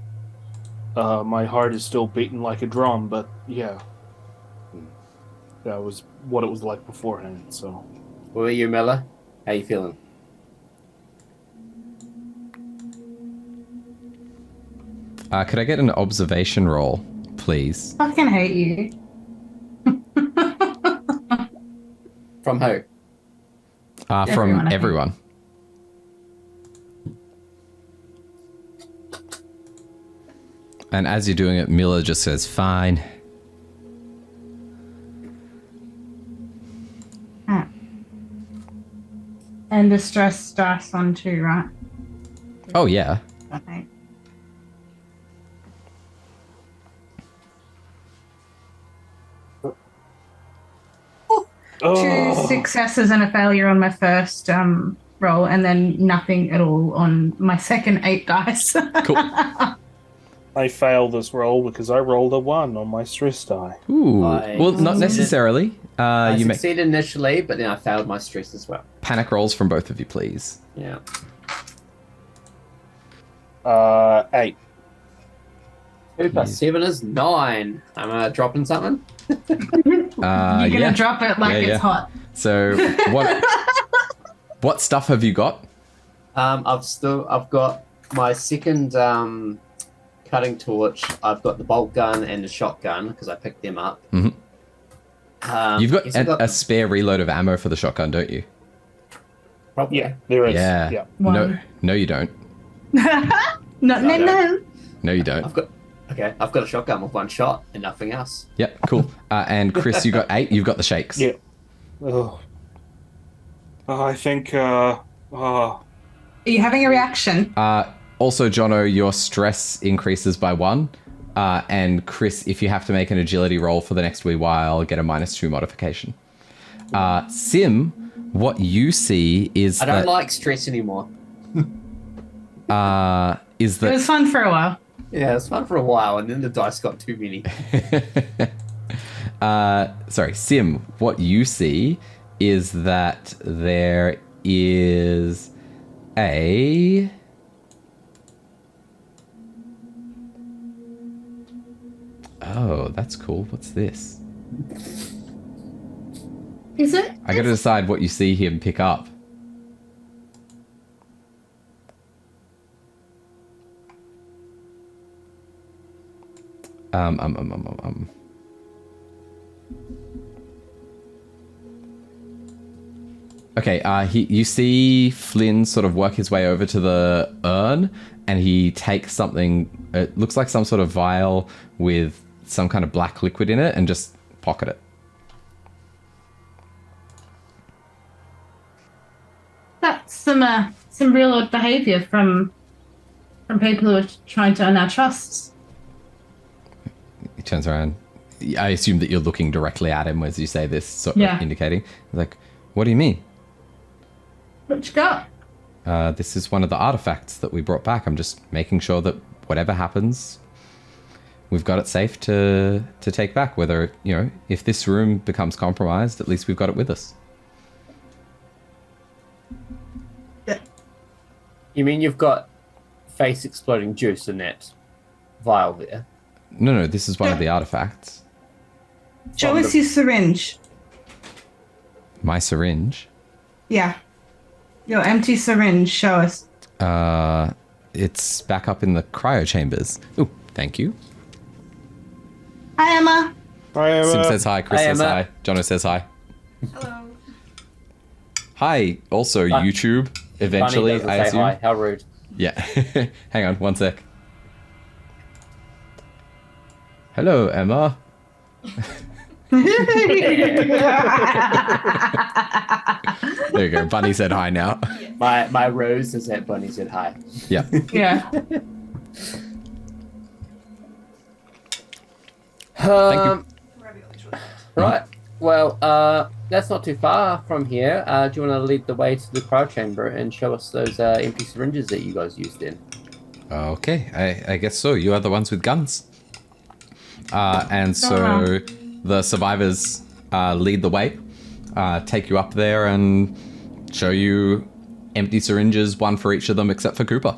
[SPEAKER 3] Yes. My heart is still beating like a drum, but yeah. That was what it was like beforehand, so...
[SPEAKER 4] What about you, Miller? How you feeling?
[SPEAKER 1] Could I get an observation roll, please?
[SPEAKER 2] Fucking hate you.
[SPEAKER 4] From who?
[SPEAKER 1] From
[SPEAKER 2] Everyone, I think.
[SPEAKER 1] everyone. And as you're doing it, Miller just says, fine.
[SPEAKER 2] And the stress dice on too, right?
[SPEAKER 1] Oh, yeah.
[SPEAKER 2] Okay.
[SPEAKER 3] Oh,
[SPEAKER 2] 2 successes and a failure on my first roll, and then nothing at all on my second 8 dice.
[SPEAKER 1] Cool.
[SPEAKER 3] I failed this roll because I rolled a 1 on my stress die.
[SPEAKER 1] Ooh.
[SPEAKER 4] I
[SPEAKER 1] Well, not
[SPEAKER 4] succeeded.
[SPEAKER 1] necessarily.
[SPEAKER 4] I
[SPEAKER 1] You make
[SPEAKER 4] succeeded initially, but then I failed my stress as well.
[SPEAKER 1] panic rolls from both of you, please.
[SPEAKER 4] Yeah.
[SPEAKER 3] 8.
[SPEAKER 4] 2 plus 7 is 9. I'm dropping something.
[SPEAKER 2] You're gonna
[SPEAKER 1] Yeah.
[SPEAKER 2] drop it like
[SPEAKER 1] Yeah,
[SPEAKER 2] it's
[SPEAKER 1] yeah.
[SPEAKER 2] hot.
[SPEAKER 1] So what stuff have you got?
[SPEAKER 4] I've got my second cutting torch. I've got the bolt gun and the shotgun because I picked them up.
[SPEAKER 1] Mhm. You've got
[SPEAKER 4] yes, I've
[SPEAKER 1] a spare reload of ammo for the shotgun, don't you?
[SPEAKER 4] probably.
[SPEAKER 3] Yeah, there is.
[SPEAKER 1] Yeah.
[SPEAKER 3] Yeah.
[SPEAKER 1] No, no, you don't.
[SPEAKER 2] No.
[SPEAKER 1] No, you don't.
[SPEAKER 4] I've got a shotgun with 1 shot and nothing else.
[SPEAKER 1] Yep, cool. And Chris, you got 8. You've got the shakes.
[SPEAKER 3] Yeah. Oh. I think,
[SPEAKER 2] Are you having a reaction?
[SPEAKER 1] Also, Jono, your stress increases by 1. And Chris, if you have to make an agility roll for the next wee while, get a -2 modification. Sim, what you see is
[SPEAKER 4] I don't
[SPEAKER 1] that
[SPEAKER 4] like stress anymore.
[SPEAKER 1] is
[SPEAKER 2] It was
[SPEAKER 1] that
[SPEAKER 2] fun for a while.
[SPEAKER 4] Yeah, it's fun for a while, and then the dice got too many.
[SPEAKER 1] sorry, Sim, what you see is that there is a oh, that's cool. What's this?
[SPEAKER 2] Is it?
[SPEAKER 1] I got to decide what you see him pick up. Okay, you see Flynn sort of work his way over to the urn, and he takes something, it looks like some sort of vial with some kind of black liquid in it, and just pocket it.
[SPEAKER 2] That's some real odd behaviour from people who are trying to earn our trust.
[SPEAKER 1] He turns around. I assume that you're looking directly at him as you say this, sort of indicating. He's like, what do you mean?
[SPEAKER 2] What you got?
[SPEAKER 1] This is one of the artifacts that we brought back. I'm just making sure that whatever happens, we've got it safe to take back. Whether, if this room becomes compromised, at least we've got it with us.
[SPEAKER 4] You mean you've got face exploding juice in that vial there?
[SPEAKER 1] No, this is one of the artifacts.
[SPEAKER 2] Show us your syringe.
[SPEAKER 1] My syringe?
[SPEAKER 2] Yeah. Your empty syringe, show us.
[SPEAKER 1] It's back up in the cryo chambers. Oh, thank you.
[SPEAKER 2] Hi, Emma.
[SPEAKER 3] Hi, Emma.
[SPEAKER 1] Sim says hi, Chris
[SPEAKER 4] Hi,
[SPEAKER 1] says
[SPEAKER 4] Emma.
[SPEAKER 1] hi, Jono says hi.
[SPEAKER 2] Hello.
[SPEAKER 1] Hi, also
[SPEAKER 4] Hi.
[SPEAKER 1] YouTube, eventually,
[SPEAKER 4] Bunny
[SPEAKER 1] I
[SPEAKER 4] doesn't say
[SPEAKER 1] assume.
[SPEAKER 4] hi. How rude.
[SPEAKER 1] Yeah. Hang on, one sec. Hello, Emma. There you go. Bunny said hi now.
[SPEAKER 4] My rose is that Bunny said hi.
[SPEAKER 1] Yeah.
[SPEAKER 2] Yeah.
[SPEAKER 1] Thank
[SPEAKER 4] Right. Well, that's not too far from here. Do you want to lead the way to the cryo chamber and show us those empty syringes that you guys used in?
[SPEAKER 1] Okay, I guess so. You are the ones with guns. And so the survivors lead the way, take you up there and show you empty syringes, one for each of them except for Cooper.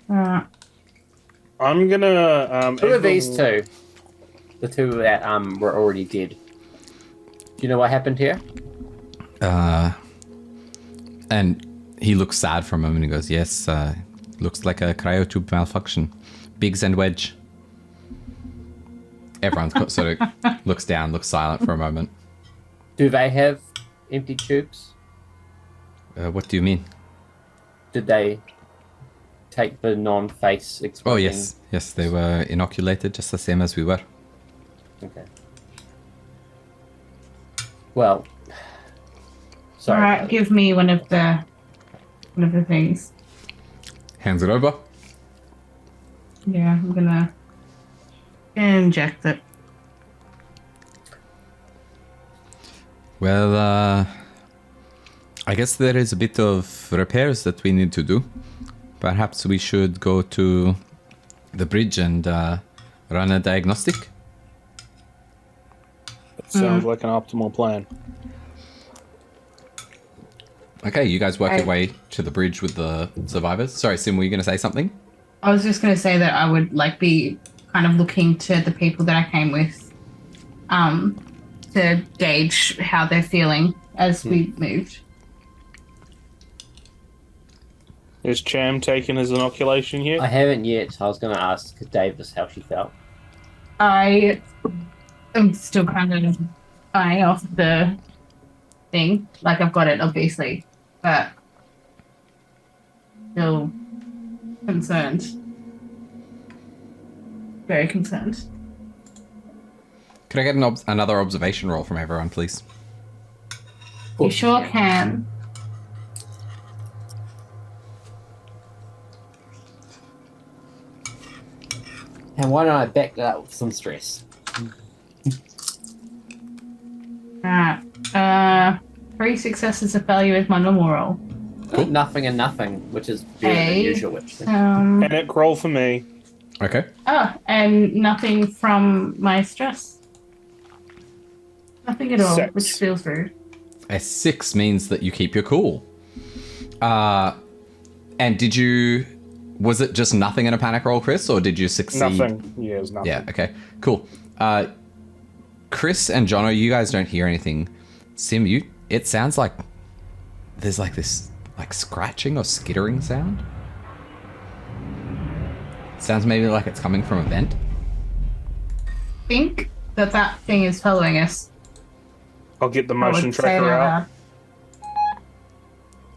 [SPEAKER 3] I'm gonna.
[SPEAKER 4] Who are these two? The two that were already dead. Do you know what happened here?
[SPEAKER 1] And he looks sad for a moment and goes, yes, looks like a cryotube malfunction. Biggs and Wedge. Everyone sort of looks down, looks silent for a moment.
[SPEAKER 4] Do they have empty tubes?
[SPEAKER 1] What do you mean?
[SPEAKER 4] Did they take the non-face
[SPEAKER 1] Oh,
[SPEAKER 4] exploding?
[SPEAKER 1] yes, they were inoculated just the same as we were.
[SPEAKER 4] Okay. Well, sorry.
[SPEAKER 2] All right, give me one of the things.
[SPEAKER 1] Hands it over.
[SPEAKER 2] Yeah, I'm gonna inject it.
[SPEAKER 1] Well, I guess there is a bit of repairs that we need to do. Perhaps we should go to the bridge and run a diagnostic.
[SPEAKER 3] That sounds like an optimal plan.
[SPEAKER 1] Okay, you guys work your way to the bridge with the survivors. Sorry, Sim, were you going to say something?
[SPEAKER 2] I was just gonna say that I would be kind of looking to the people that I came with, to gauge how they're feeling as we moved.
[SPEAKER 3] Is Cham taking his inoculation
[SPEAKER 4] I
[SPEAKER 3] yet?
[SPEAKER 4] haven't yet. I was going to ask Davis how she felt.
[SPEAKER 2] I am still kind of eyeing off the thing. Like, I've got it, obviously, but still concerned. Very concerned.
[SPEAKER 1] Could I get another observation roll from everyone, please?
[SPEAKER 2] You sure can.
[SPEAKER 4] And why don't I back that up with some stress?
[SPEAKER 2] Alright. 3 successes, a failure is my normal roll.
[SPEAKER 1] Cool.
[SPEAKER 4] Nothing and nothing, which is better than usual. Which
[SPEAKER 3] And it roll for me.
[SPEAKER 1] Okay.
[SPEAKER 2] And nothing from my stress. Nothing at all,
[SPEAKER 3] 6.
[SPEAKER 2] which feels rude.
[SPEAKER 1] A 6 means that you keep your cool. And did you... Was it just nothing in a panic roll, Chris, or did you succeed?
[SPEAKER 3] Nothing. Yeah, it's nothing.
[SPEAKER 1] Yeah, okay. Cool. Chris and Jono, you guys don't hear anything. Sim, it sounds like there's like this scratching or skittering sound. Sounds maybe like it's coming from a vent.
[SPEAKER 2] think that thing is following us.
[SPEAKER 3] I'll get the
[SPEAKER 2] I
[SPEAKER 3] motion
[SPEAKER 2] would say it
[SPEAKER 3] tracker
[SPEAKER 2] out
[SPEAKER 3] out.
[SPEAKER 2] loud.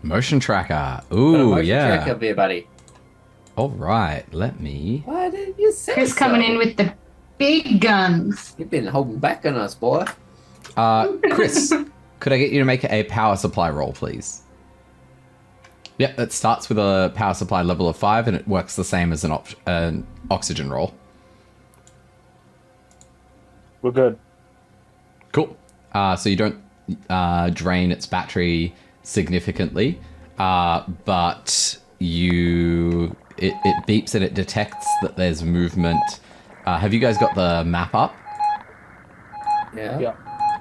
[SPEAKER 1] Motion tracker.
[SPEAKER 4] Got a
[SPEAKER 1] Ooh,
[SPEAKER 4] motion
[SPEAKER 1] yeah.
[SPEAKER 4] tracker there, buddy.
[SPEAKER 1] All right, let me.
[SPEAKER 4] Why didn't you say
[SPEAKER 2] Chris
[SPEAKER 4] so?
[SPEAKER 2] coming in with the big guns.
[SPEAKER 4] You've been holding back on us, boy.
[SPEAKER 1] Chris, could I get you to make a power supply roll, please? Yep, it starts with a power supply level of 5, and it works the same as an oxygen roll.
[SPEAKER 3] We're good.
[SPEAKER 1] Cool. So you don't drain its battery significantly, but it beeps and it detects that there's movement. Have you guys got the map up?
[SPEAKER 4] Yeah.
[SPEAKER 3] Yeah.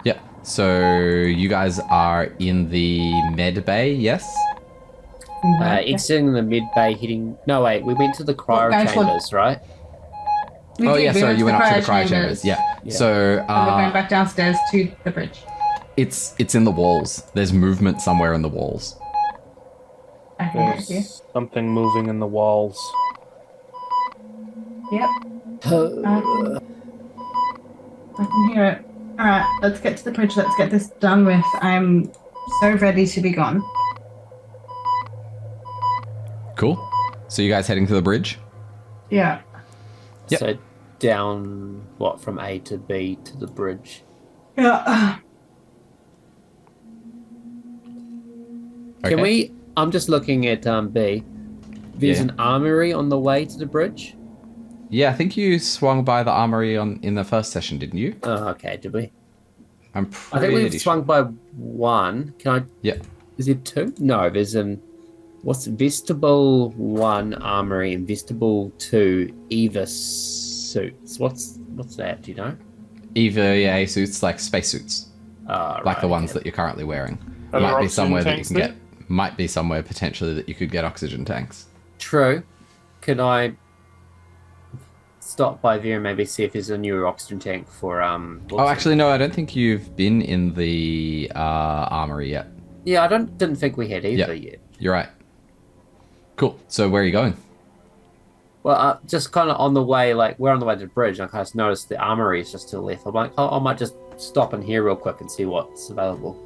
[SPEAKER 1] Yep. So you guys are in the med bay, yes?
[SPEAKER 4] Exiting the mid bay, hitting. No, wait, we went to the cryo
[SPEAKER 2] guys,
[SPEAKER 4] chambers, right?
[SPEAKER 2] We
[SPEAKER 1] Oh
[SPEAKER 2] did,
[SPEAKER 1] yeah,
[SPEAKER 2] we
[SPEAKER 1] sorry, you went up to the cryo
[SPEAKER 2] chambers.
[SPEAKER 1] chambers. Yeah.
[SPEAKER 4] Yeah.
[SPEAKER 1] So
[SPEAKER 2] And we're going back downstairs to the bridge.
[SPEAKER 1] it's in the walls. There's movement somewhere in the walls.
[SPEAKER 2] I can hear you.
[SPEAKER 3] There's something moving in the walls.
[SPEAKER 2] Yep, I can hear it. Alright, let's get to the bridge. Let's get this done with. I'm so ready to be gone.
[SPEAKER 1] Cool. So you guys heading to the bridge?
[SPEAKER 2] Yeah.
[SPEAKER 1] Yep.
[SPEAKER 4] So down, what, from A to B to the bridge?
[SPEAKER 2] Yeah.
[SPEAKER 1] Okay.
[SPEAKER 4] Can we? I'm just looking at B. There's
[SPEAKER 1] Yeah.
[SPEAKER 4] an armory on the way to the bridge.
[SPEAKER 1] Yeah, I think you swung by the armory in the first session, didn't you?
[SPEAKER 4] Oh, okay. Did we?
[SPEAKER 1] I'm
[SPEAKER 4] I
[SPEAKER 1] pretty
[SPEAKER 4] think we've swung by one. Can I?
[SPEAKER 1] Yeah.
[SPEAKER 4] Is there two? No, there's what's Vestibule 1 armory and Vestibule 2 Eva suits. What's that? Do you know?
[SPEAKER 1] EVA suits, like spacesuits,
[SPEAKER 4] Oh,
[SPEAKER 1] like the
[SPEAKER 4] right,
[SPEAKER 1] ones
[SPEAKER 4] okay.
[SPEAKER 1] that you're currently wearing.
[SPEAKER 3] Are there
[SPEAKER 1] Might be
[SPEAKER 3] oxygen
[SPEAKER 1] somewhere that you
[SPEAKER 3] tanks
[SPEAKER 1] can
[SPEAKER 3] there?
[SPEAKER 1] get. Might be somewhere potentially that you could get oxygen tanks.
[SPEAKER 4] True. Can I stop by there and maybe see if there's a new oxygen tank for
[SPEAKER 1] Oh, actually, no. I don't think you've been in the armory yet.
[SPEAKER 4] Yeah, I didn't think we had either yet.
[SPEAKER 1] You're right. Cool. So where are you going?
[SPEAKER 4] Well, just kind of on the way, like we're on the way to the bridge, and I kind of noticed the armory is just to the left. I'm like, oh, I might just stop in here real quick and see what's available.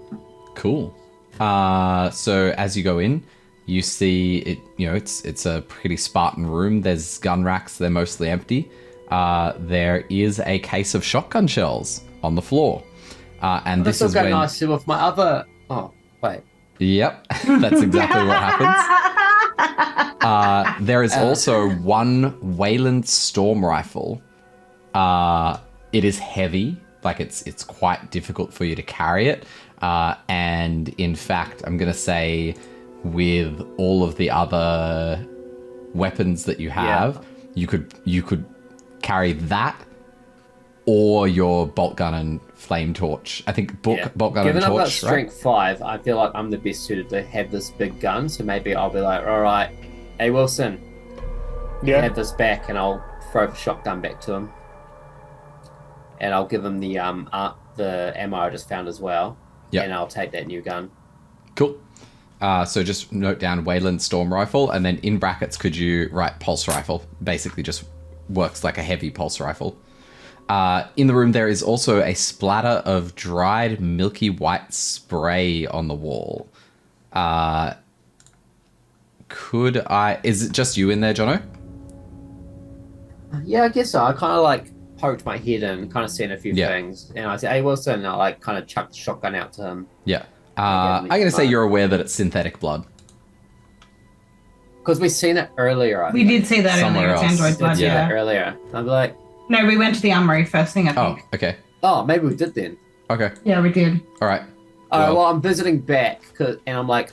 [SPEAKER 1] Cool. So as you go in, you see it. You know, it's a pretty Spartan room. There's gun racks. They're mostly empty. There is a case of shotgun shells on the floor, and this is
[SPEAKER 4] going
[SPEAKER 1] when.
[SPEAKER 4] nicely with my other. Oh, wait.
[SPEAKER 1] Yep, that's exactly what happens. There is also one Wayland storm rifle. It is heavy, like it's quite difficult for you to carry it. And in fact, I'm gonna say, with all of the other weapons that you have, you could carry that, or your bolt gun and flame torch. I think bolt gun
[SPEAKER 4] Given
[SPEAKER 1] and
[SPEAKER 4] I've got
[SPEAKER 1] torch.
[SPEAKER 4] strength 5, I feel like I'm the best suited to have this big gun. So maybe I'll be like, all right, hey Wilson,
[SPEAKER 3] Yeah.
[SPEAKER 4] have this back, and I'll throw the shotgun back to him, and I'll give him the ammo I just found as well.
[SPEAKER 1] Yep.
[SPEAKER 4] And I'll take that new gun.
[SPEAKER 1] Cool. So just note down Wayland storm rifle, and then in brackets could you write pulse rifle? Basically just works like a heavy pulse rifle. In the room there is also a splatter of dried milky white spray on the wall. Is it just you in there, Jono?
[SPEAKER 4] Yeah, I guess so. I kind of like poked my head in, kind of seen a few things, and I said, "Hey Wilson," and I like kind of chucked the shotgun out to him
[SPEAKER 1] Yeah. I'm going to say you're aware that it's synthetic blood.
[SPEAKER 4] because we seen it earlier.
[SPEAKER 2] We did see that
[SPEAKER 1] Somewhere
[SPEAKER 2] earlier. It's
[SPEAKER 1] else.
[SPEAKER 2] Android blood,
[SPEAKER 4] Seen
[SPEAKER 2] yeah.
[SPEAKER 4] it earlier. I'd be like,
[SPEAKER 2] No, we went to the armory first thing, I
[SPEAKER 1] Oh,
[SPEAKER 2] think.
[SPEAKER 1] okay.
[SPEAKER 4] "Oh, maybe we did then."
[SPEAKER 1] Okay.
[SPEAKER 2] Yeah, we did.
[SPEAKER 1] All right.
[SPEAKER 4] Well, I'm visiting back, and I'm like,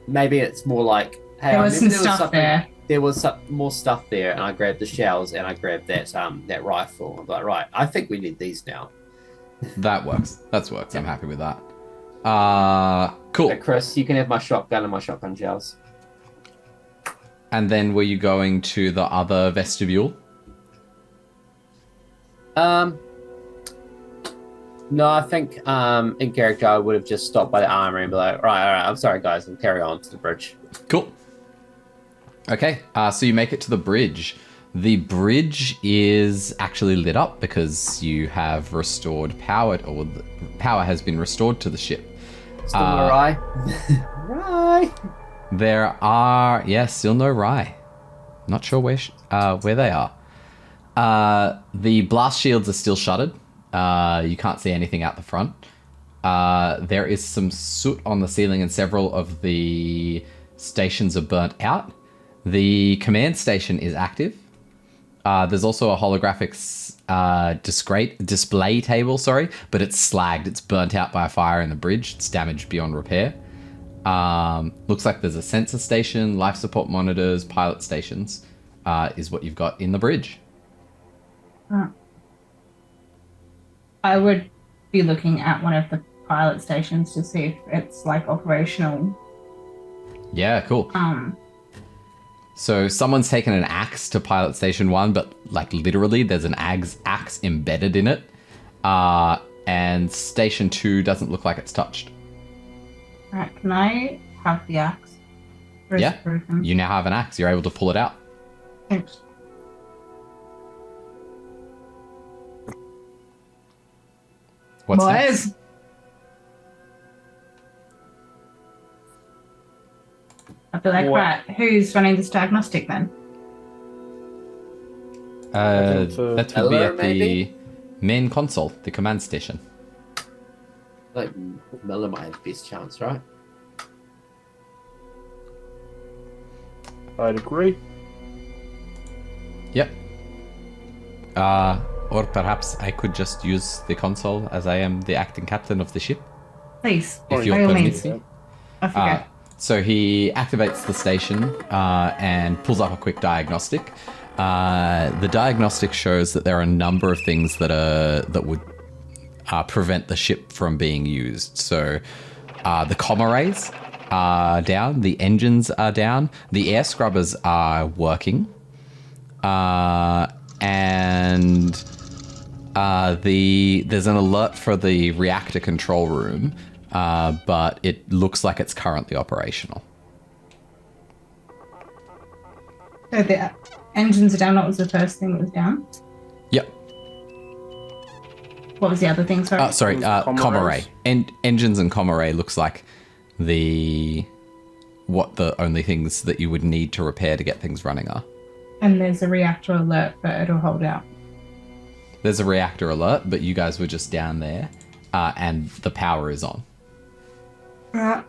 [SPEAKER 4] maybe it's more like, hey,
[SPEAKER 2] There
[SPEAKER 4] I
[SPEAKER 2] was some
[SPEAKER 4] remember
[SPEAKER 2] stuff there.
[SPEAKER 4] There was some more stuff there, and I grabbed the shells, and I grabbed that rifle. I'm like, right, I think we need these now.
[SPEAKER 1] That works. I'm happy with that. Cool.
[SPEAKER 4] So Chris, you can have my shotgun and my shotgun shells.
[SPEAKER 1] And then were you going to the other vestibule?
[SPEAKER 4] No, I think in character I would have just stopped by the armory and be like, all right, I'm sorry guys, and carry on to the bridge.
[SPEAKER 1] Cool. Okay, so you make it to the bridge. The bridge is actually lit up because you have restored power, or the power has been restored to the ship.
[SPEAKER 4] Still no rye. Rye.
[SPEAKER 1] There are, still no rye. Not sure where they are. The blast shields are still shuttered. You can't see anything out the front. There is some soot on the ceiling and several of the stations are burnt out. The command station is active. There's also a holographic display table, but it's slagged. It's burnt out by a fire in the bridge. It's damaged beyond repair. Looks like there's a sensor station, life support monitors, pilot stations, is what you've got in the bridge.
[SPEAKER 2] I would be looking at one of the pilot stations to see if it's like operational.
[SPEAKER 1] Yeah, cool. So someone's taken an axe to pilot station 1, but like literally there's an axe embedded in it. And station 2 doesn't look like it's touched.
[SPEAKER 2] Alright, can I have the axe? Or is
[SPEAKER 1] Yeah,
[SPEAKER 2] it broken?
[SPEAKER 1] you now have an axe. You're able to pull it out.
[SPEAKER 2] Thanks.
[SPEAKER 1] What's next?
[SPEAKER 2] Boys, I feel like, right, who's running this diagnostic then?
[SPEAKER 1] That would be
[SPEAKER 4] Miller,
[SPEAKER 1] at the main console, the command station.
[SPEAKER 4] Like Miller might have the best chance, right?
[SPEAKER 3] I'd agree.
[SPEAKER 1] Yep. Or perhaps I could just use the console as I am the acting captain of the ship,
[SPEAKER 2] Please,
[SPEAKER 1] if you'll
[SPEAKER 2] by all
[SPEAKER 1] permit
[SPEAKER 2] means.
[SPEAKER 1] me.
[SPEAKER 2] I forget.
[SPEAKER 1] So he activates the station and pulls up a quick diagnostic. The diagnostic shows that there are a number of things that would prevent the ship from being used. So the comm arrays are down, the engines are down, the air scrubbers are working, and there's an alert for the reactor control room, but it looks like it's currently operational.
[SPEAKER 2] So the engines are down. What was the first thing that was down?
[SPEAKER 1] Yep.
[SPEAKER 2] What was the other thing? Sorry.
[SPEAKER 1] Sorry, comm array. Engines and comm array looks like the only things that you would need to repair to get things running are.
[SPEAKER 2] And there's a reactor alert, but it'll hold out.
[SPEAKER 1] There's a reactor alert, but you guys were just down there, and the power is on.
[SPEAKER 2] Right.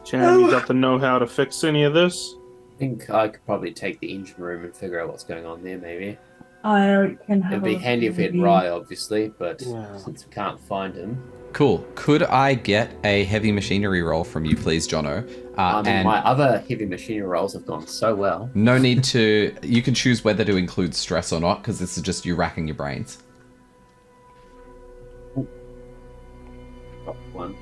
[SPEAKER 3] Cham, you got the know-how to fix any of this?
[SPEAKER 4] I think I could probably take the engine room and figure out what's going on there, maybe.
[SPEAKER 2] I can have
[SPEAKER 4] It'd be handy if we had Rye, obviously, but since we can't find him...
[SPEAKER 1] Cool. Could I get a heavy machinery roll from you, please, Jono? And
[SPEAKER 4] my other heavy machinery rolls have gone so well.
[SPEAKER 1] no need to... You can choose whether to include stress or not, because this is just you racking your brains.
[SPEAKER 4] Got one.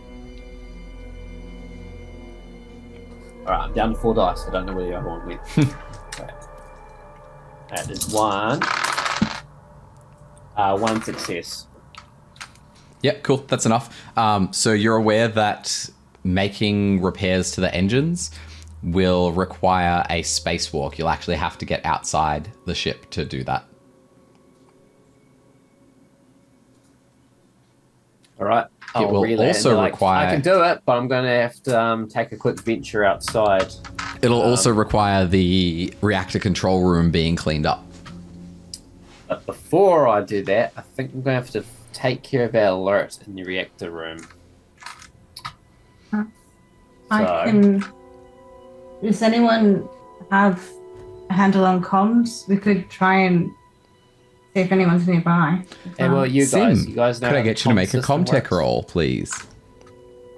[SPEAKER 4] Alright, I'm down to 4 dice. I don't know where the other one went. Okay. That is one. One success.
[SPEAKER 1] Yeah, cool. That's enough. So you're aware that making repairs to the engines will require a spacewalk. You'll actually have to get outside the ship to do that.
[SPEAKER 4] All right.
[SPEAKER 1] It will also require...
[SPEAKER 4] I can do it, but I'm going to have to take a quick venture outside.
[SPEAKER 1] It'll also require the reactor control room being cleaned up.
[SPEAKER 4] But before I do that, I think I'm going to have to take care of our alert in the reactor room.
[SPEAKER 2] Does anyone have a handle on comms? We could try and see if anyone's nearby.
[SPEAKER 4] Hey, well, you guys know.
[SPEAKER 1] Could I
[SPEAKER 4] how
[SPEAKER 1] get
[SPEAKER 4] the
[SPEAKER 1] you to make a
[SPEAKER 4] system
[SPEAKER 1] Comtech
[SPEAKER 4] works?
[SPEAKER 1] roll, please?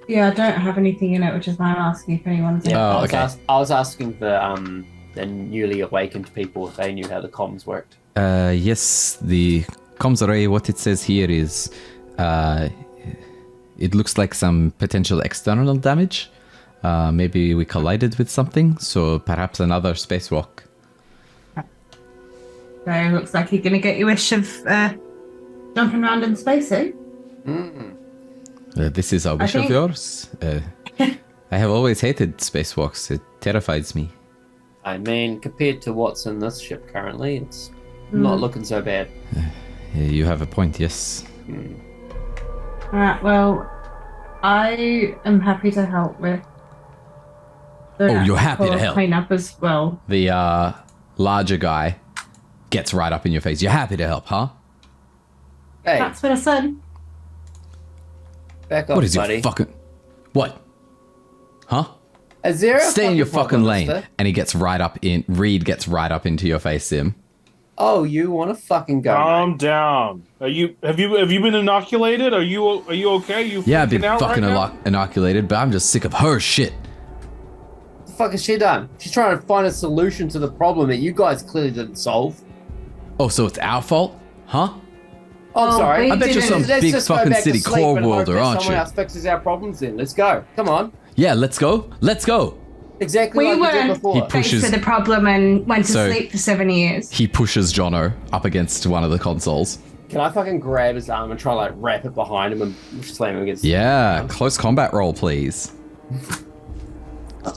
[SPEAKER 2] Yeah, I don't have anything in it, which is why I'm asking if anyone's
[SPEAKER 4] Yeah,
[SPEAKER 1] Oh,
[SPEAKER 4] I
[SPEAKER 1] okay.
[SPEAKER 4] was asking the newly awakened people if they knew how the comms worked.
[SPEAKER 1] Yes, the comms array, what it says here is it looks like some potential external damage. Maybe we collided with something, so perhaps another spacewalk.
[SPEAKER 2] So it looks like you're going to get your wish of jumping around in space, eh?
[SPEAKER 1] This is a wish of
[SPEAKER 2] think-
[SPEAKER 1] yours. I have always hated spacewalks. It terrifies me.
[SPEAKER 4] I mean, compared to what's in this ship currently, it's not looking so bad.
[SPEAKER 1] Yeah, you have a point, yes.
[SPEAKER 2] Alright, well, I am happy to help with the
[SPEAKER 1] Oh, you're happy to help.
[SPEAKER 2] cleanup as well.
[SPEAKER 1] The larger guy gets right up in your face. You're happy to help, huh?
[SPEAKER 4] Hey,
[SPEAKER 2] That's what I said.
[SPEAKER 4] back off,
[SPEAKER 1] What is
[SPEAKER 4] buddy.
[SPEAKER 1] your fucking... What? Huh?
[SPEAKER 4] Is there a
[SPEAKER 1] Stay in your fucking
[SPEAKER 4] problem,
[SPEAKER 1] lane.
[SPEAKER 4] mister?
[SPEAKER 1] And he gets right up in... Reed gets right up into your face, Sim.
[SPEAKER 4] Oh, you want to fucking go?
[SPEAKER 3] Calm down. Have you been inoculated? Are you okay?
[SPEAKER 1] Yeah, I've been
[SPEAKER 3] freaking out
[SPEAKER 1] fucking
[SPEAKER 3] right now?
[SPEAKER 1] inoculated, but I'm just sick of her shit.
[SPEAKER 4] What the fuck has she done? She's trying to find a solution to the problem that you guys clearly didn't solve.
[SPEAKER 1] Oh, so it's our fault? Huh?
[SPEAKER 4] Oh, I'm
[SPEAKER 2] Oh,
[SPEAKER 4] sorry.
[SPEAKER 2] we
[SPEAKER 1] I bet you're
[SPEAKER 2] didn't-
[SPEAKER 1] some
[SPEAKER 4] Let's
[SPEAKER 1] big
[SPEAKER 4] just go
[SPEAKER 1] fucking
[SPEAKER 4] back to
[SPEAKER 1] city
[SPEAKER 4] sleep
[SPEAKER 1] core
[SPEAKER 4] and hope
[SPEAKER 1] worlder,
[SPEAKER 4] that
[SPEAKER 1] aren't
[SPEAKER 4] someone
[SPEAKER 1] you?
[SPEAKER 4] else fixes our problems then. Let's go. Come on.
[SPEAKER 1] Yeah, let's go. Let's go.
[SPEAKER 4] Exactly
[SPEAKER 2] We
[SPEAKER 4] like we did
[SPEAKER 2] weren't
[SPEAKER 4] before.
[SPEAKER 1] He
[SPEAKER 2] faced
[SPEAKER 1] pushes-
[SPEAKER 2] with the problem and went to
[SPEAKER 1] So-
[SPEAKER 2] sleep for 7 years.
[SPEAKER 1] He pushes Jono up against one of the consoles.
[SPEAKER 4] Can I fucking grab his arm and try like wrap it behind him and slam him against
[SPEAKER 1] Yeah, close combat roll, please.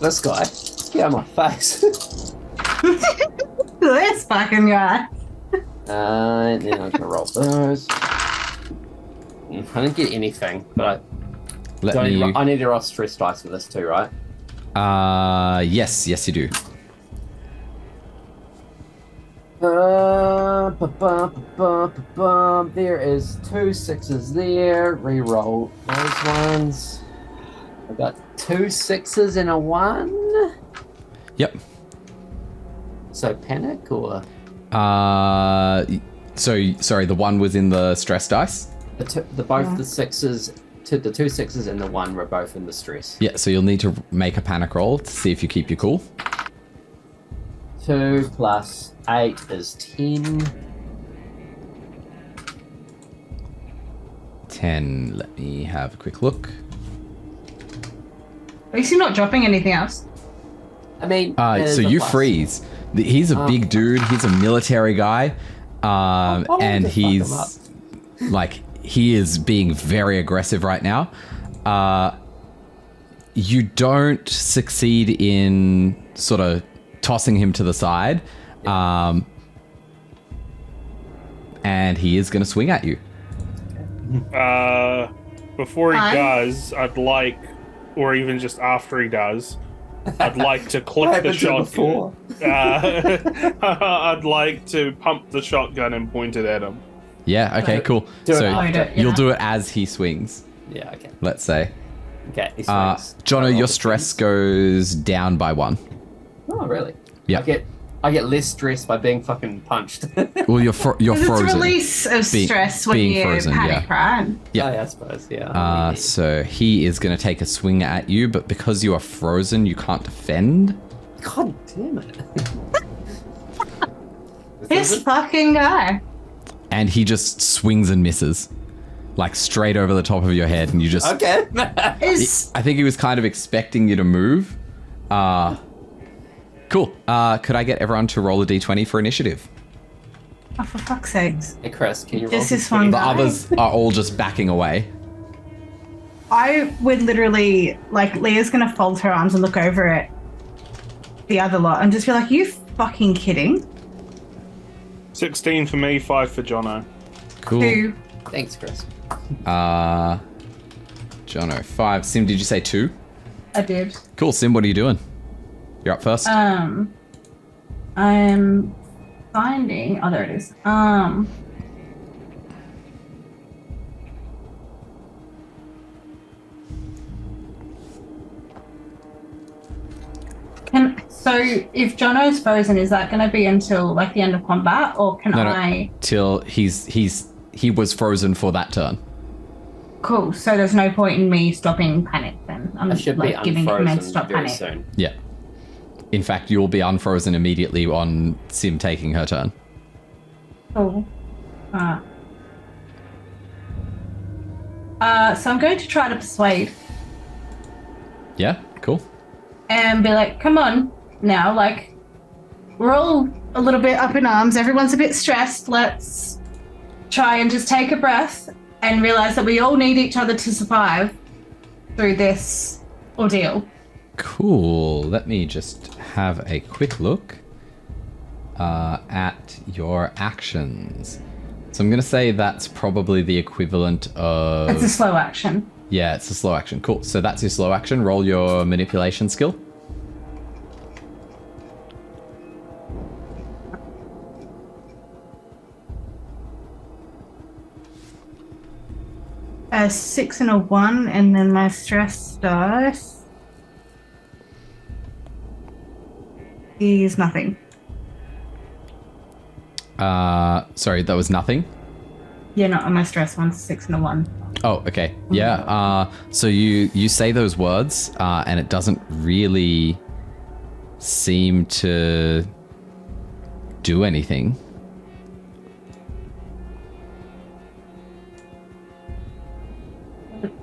[SPEAKER 4] this guy? Get out of my face.
[SPEAKER 2] This fucking guy.
[SPEAKER 4] And then I'm gonna roll those. I didn't get anything, but I need to roll stress dice for this too, right?
[SPEAKER 1] Yes, you do.
[SPEAKER 4] There is 2 6s there. Reroll those ones. I got 2 6s and a 1.
[SPEAKER 1] Yep.
[SPEAKER 4] So panic or
[SPEAKER 1] So sorry, the one was in the stress dice.
[SPEAKER 4] the 2 6s. The 2 6s and the 1 were both in the stress.
[SPEAKER 1] Yeah, so you'll need to make a panic roll to see if you keep your cool.
[SPEAKER 4] 2 plus 8 is 10.
[SPEAKER 1] 10. Let me have a quick look.
[SPEAKER 2] At least you're not dropping anything else.
[SPEAKER 4] I mean, it
[SPEAKER 1] So
[SPEAKER 4] is a
[SPEAKER 1] you
[SPEAKER 4] plus.
[SPEAKER 1] freeze. He's a big dude. He's a military guy,
[SPEAKER 4] I'll
[SPEAKER 1] and
[SPEAKER 4] just fuck him
[SPEAKER 1] he's
[SPEAKER 4] up.
[SPEAKER 1] like he is being very aggressive right now. You don't succeed in sort of tossing him to the side, and he is going to swing at you.
[SPEAKER 3] Before he
[SPEAKER 2] Hi.
[SPEAKER 3] does, I'd like, or even just after he does, I'd like to
[SPEAKER 4] What
[SPEAKER 3] click the
[SPEAKER 4] happened to
[SPEAKER 3] shotgun.
[SPEAKER 4] before?
[SPEAKER 3] I'd like to pump the shotgun and point it at him.
[SPEAKER 1] Yeah. Okay. Cool.
[SPEAKER 4] Do it
[SPEAKER 1] So
[SPEAKER 4] after.
[SPEAKER 1] you'll do it as he swings.
[SPEAKER 4] Yeah, okay.
[SPEAKER 1] Let's say.
[SPEAKER 4] Okay, he swings.
[SPEAKER 1] Jono,
[SPEAKER 4] I roll
[SPEAKER 1] your
[SPEAKER 4] the
[SPEAKER 1] stress
[SPEAKER 4] 10s.
[SPEAKER 1] goes down by 1.
[SPEAKER 4] Oh, really?
[SPEAKER 1] Yeah.
[SPEAKER 4] I get less stress by being fucking punched.
[SPEAKER 1] Well, you're
[SPEAKER 2] Because it's a
[SPEAKER 1] frozen.
[SPEAKER 2] release of
[SPEAKER 1] Being-
[SPEAKER 2] stress when
[SPEAKER 1] being
[SPEAKER 2] you
[SPEAKER 1] frozen,
[SPEAKER 2] panic, right?
[SPEAKER 1] Yeah.
[SPEAKER 4] I suppose, yeah.
[SPEAKER 1] So he is going to take a swing at you, but because you are frozen, you can't defend.
[SPEAKER 4] God damn it.
[SPEAKER 2] This fucking guy.
[SPEAKER 1] And he just swings and misses. Like straight over the top of your head, and you just...
[SPEAKER 4] Okay.
[SPEAKER 2] Is
[SPEAKER 1] I think he was kind of expecting you to move. Cool. Could I get everyone to roll a d20 for initiative?
[SPEAKER 2] oh, for fuck's sakes.
[SPEAKER 4] Hey, Chris, can you roll
[SPEAKER 2] This is
[SPEAKER 4] d20?
[SPEAKER 2] fun.
[SPEAKER 1] The
[SPEAKER 2] Guy.
[SPEAKER 1] others are all just backing away.
[SPEAKER 2] I would literally, like, Leah's gonna fold her arms and look over at the other lot and just be like, you fucking kidding?
[SPEAKER 3] 16 for me, 5 for Jono.
[SPEAKER 1] Cool.
[SPEAKER 2] 2.
[SPEAKER 4] Thanks, Chris.
[SPEAKER 1] Jono, 5. Sim, did you say 2?
[SPEAKER 2] I did.
[SPEAKER 1] Cool. Sim, what are you doing? You're up first.
[SPEAKER 2] I'm finding. Oh, there it is. So if Jono's frozen, is that going to be until like the end of combat, or can
[SPEAKER 1] No.
[SPEAKER 2] I?
[SPEAKER 1] Till he was frozen for that turn.
[SPEAKER 2] Cool. So there's no point in me stopping panic then. I'm
[SPEAKER 4] I should
[SPEAKER 2] like
[SPEAKER 4] be
[SPEAKER 2] giving command to
[SPEAKER 4] unfrozen
[SPEAKER 2] stop
[SPEAKER 4] very
[SPEAKER 2] panic.
[SPEAKER 4] soon.
[SPEAKER 1] Yeah. In fact, you'll be unfrozen immediately on Sim taking her turn.
[SPEAKER 2] Cool. So I'm going to try to persuade
[SPEAKER 1] Yeah. Cool.
[SPEAKER 2] and be like, come on now, like, we're all a little bit up in arms, everyone's a bit stressed, let's try and just take a breath and realize that we all need each other to survive through this ordeal.
[SPEAKER 1] Cool. Let me just have a quick look at your actions. So I'm going to say that's probably the equivalent of...
[SPEAKER 2] It's a slow action.
[SPEAKER 1] Yeah, it's a slow action. Cool. So that's your slow action. Roll your manipulation skill.
[SPEAKER 2] A 6 and a 1, and then my stress dice is nothing.
[SPEAKER 1] Sorry, that was nothing?
[SPEAKER 2] Yeah, not on my stress one, 6 and a 1.
[SPEAKER 1] Oh, okay. Yeah. So you say those words, and it doesn't really seem to do anything.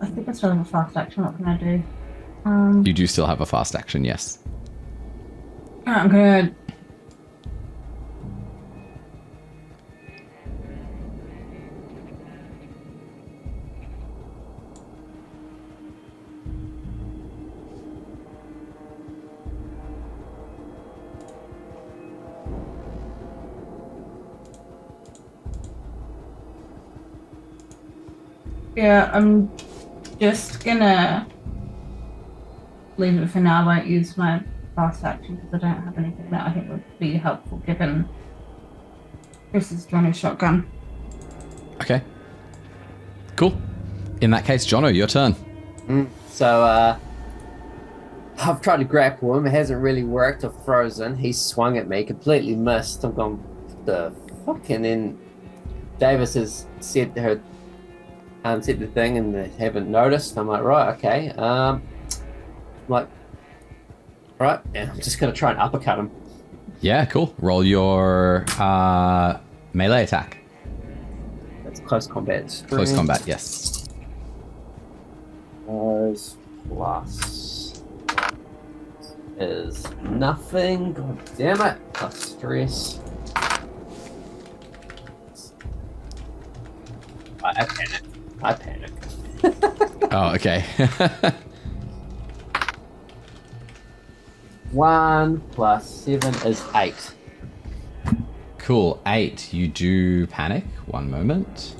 [SPEAKER 2] I think I still have a fast action. What can I do?
[SPEAKER 1] You do still have a fast action, yes.
[SPEAKER 2] I'm gonna. Yeah, I'm just gonna leave it for now. I won't use my fast action because I don't have anything that I think would be helpful given Chris is drawing his shotgun.
[SPEAKER 1] Okay. Cool. In that case, Jono, your turn.
[SPEAKER 4] So, I've tried to grapple him. It hasn't really worked. I've frozen. He swung at me, completely missed. I'm going, the fuck? And then Davis has said her, said the thing and they haven't noticed. I'm like, right, okay. Right, and I'm just going to try and uppercut him.
[SPEAKER 1] Yeah, cool. Roll your melee attack.
[SPEAKER 4] That's close combat. Strength.
[SPEAKER 1] Close combat, yes.
[SPEAKER 4] Plus is nothing. God damn it. Plus stress. I panic.
[SPEAKER 1] Oh, okay.
[SPEAKER 4] 1 plus 7 is 8.
[SPEAKER 1] Cool. 8. You do panic. One moment.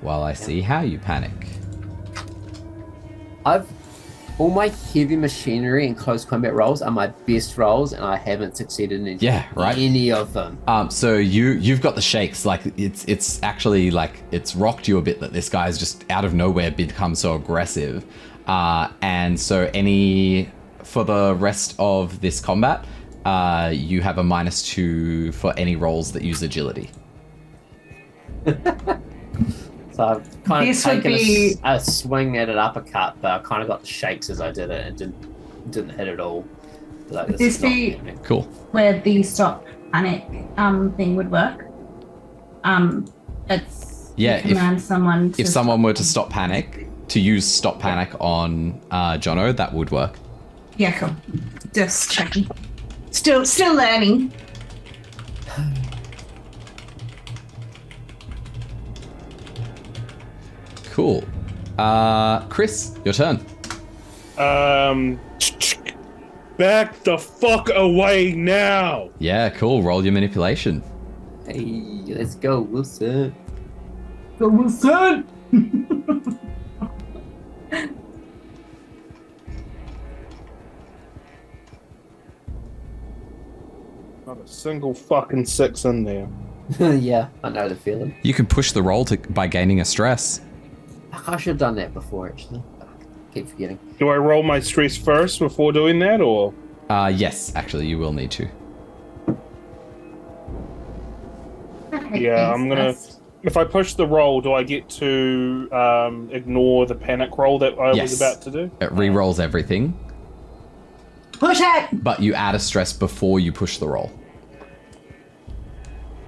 [SPEAKER 1] While I see how you panic.
[SPEAKER 4] All my heavy machinery and close combat rolls are my best rolls, and I haven't succeeded in any of them.
[SPEAKER 1] So you've got the shakes. Like it's actually like it's rocked you a bit that this guy's just out of nowhere become so aggressive, and so for the rest of this combat, you have a -2 for any rolls that use agility.
[SPEAKER 4] So I've kind of taken a swing at an uppercut, but I kind of got the shakes as I did it and didn't hit it all. Like,
[SPEAKER 2] Would this be
[SPEAKER 1] cool
[SPEAKER 2] where the stop panic thing would work? It's command someone to
[SPEAKER 1] if someone were to stop panic, to use stop panic on Jono, that would work.
[SPEAKER 2] Yeah, cool. Just checking. Still learning.
[SPEAKER 1] Cool. Chris, your turn.
[SPEAKER 3] Back the fuck away now.
[SPEAKER 1] Yeah, cool. Roll your manipulation.
[SPEAKER 4] Hey, let's go, Wilson.
[SPEAKER 2] Go, Wilson!
[SPEAKER 3] Not a single fucking 6 in there.
[SPEAKER 4] Yeah, I know the feeling.
[SPEAKER 1] You can push the roll by gaining a stress.
[SPEAKER 4] I should have done that before, actually. I keep forgetting.
[SPEAKER 3] Do I roll my stress first before doing that, or?
[SPEAKER 1] Yes, actually, you will need to.
[SPEAKER 3] Yeah, I'm gonna. If I push the roll, do I get to ignore the panic roll that I was about to do?
[SPEAKER 1] It re-rolls everything.
[SPEAKER 2] Push it!
[SPEAKER 1] But you add a stress before you push the roll.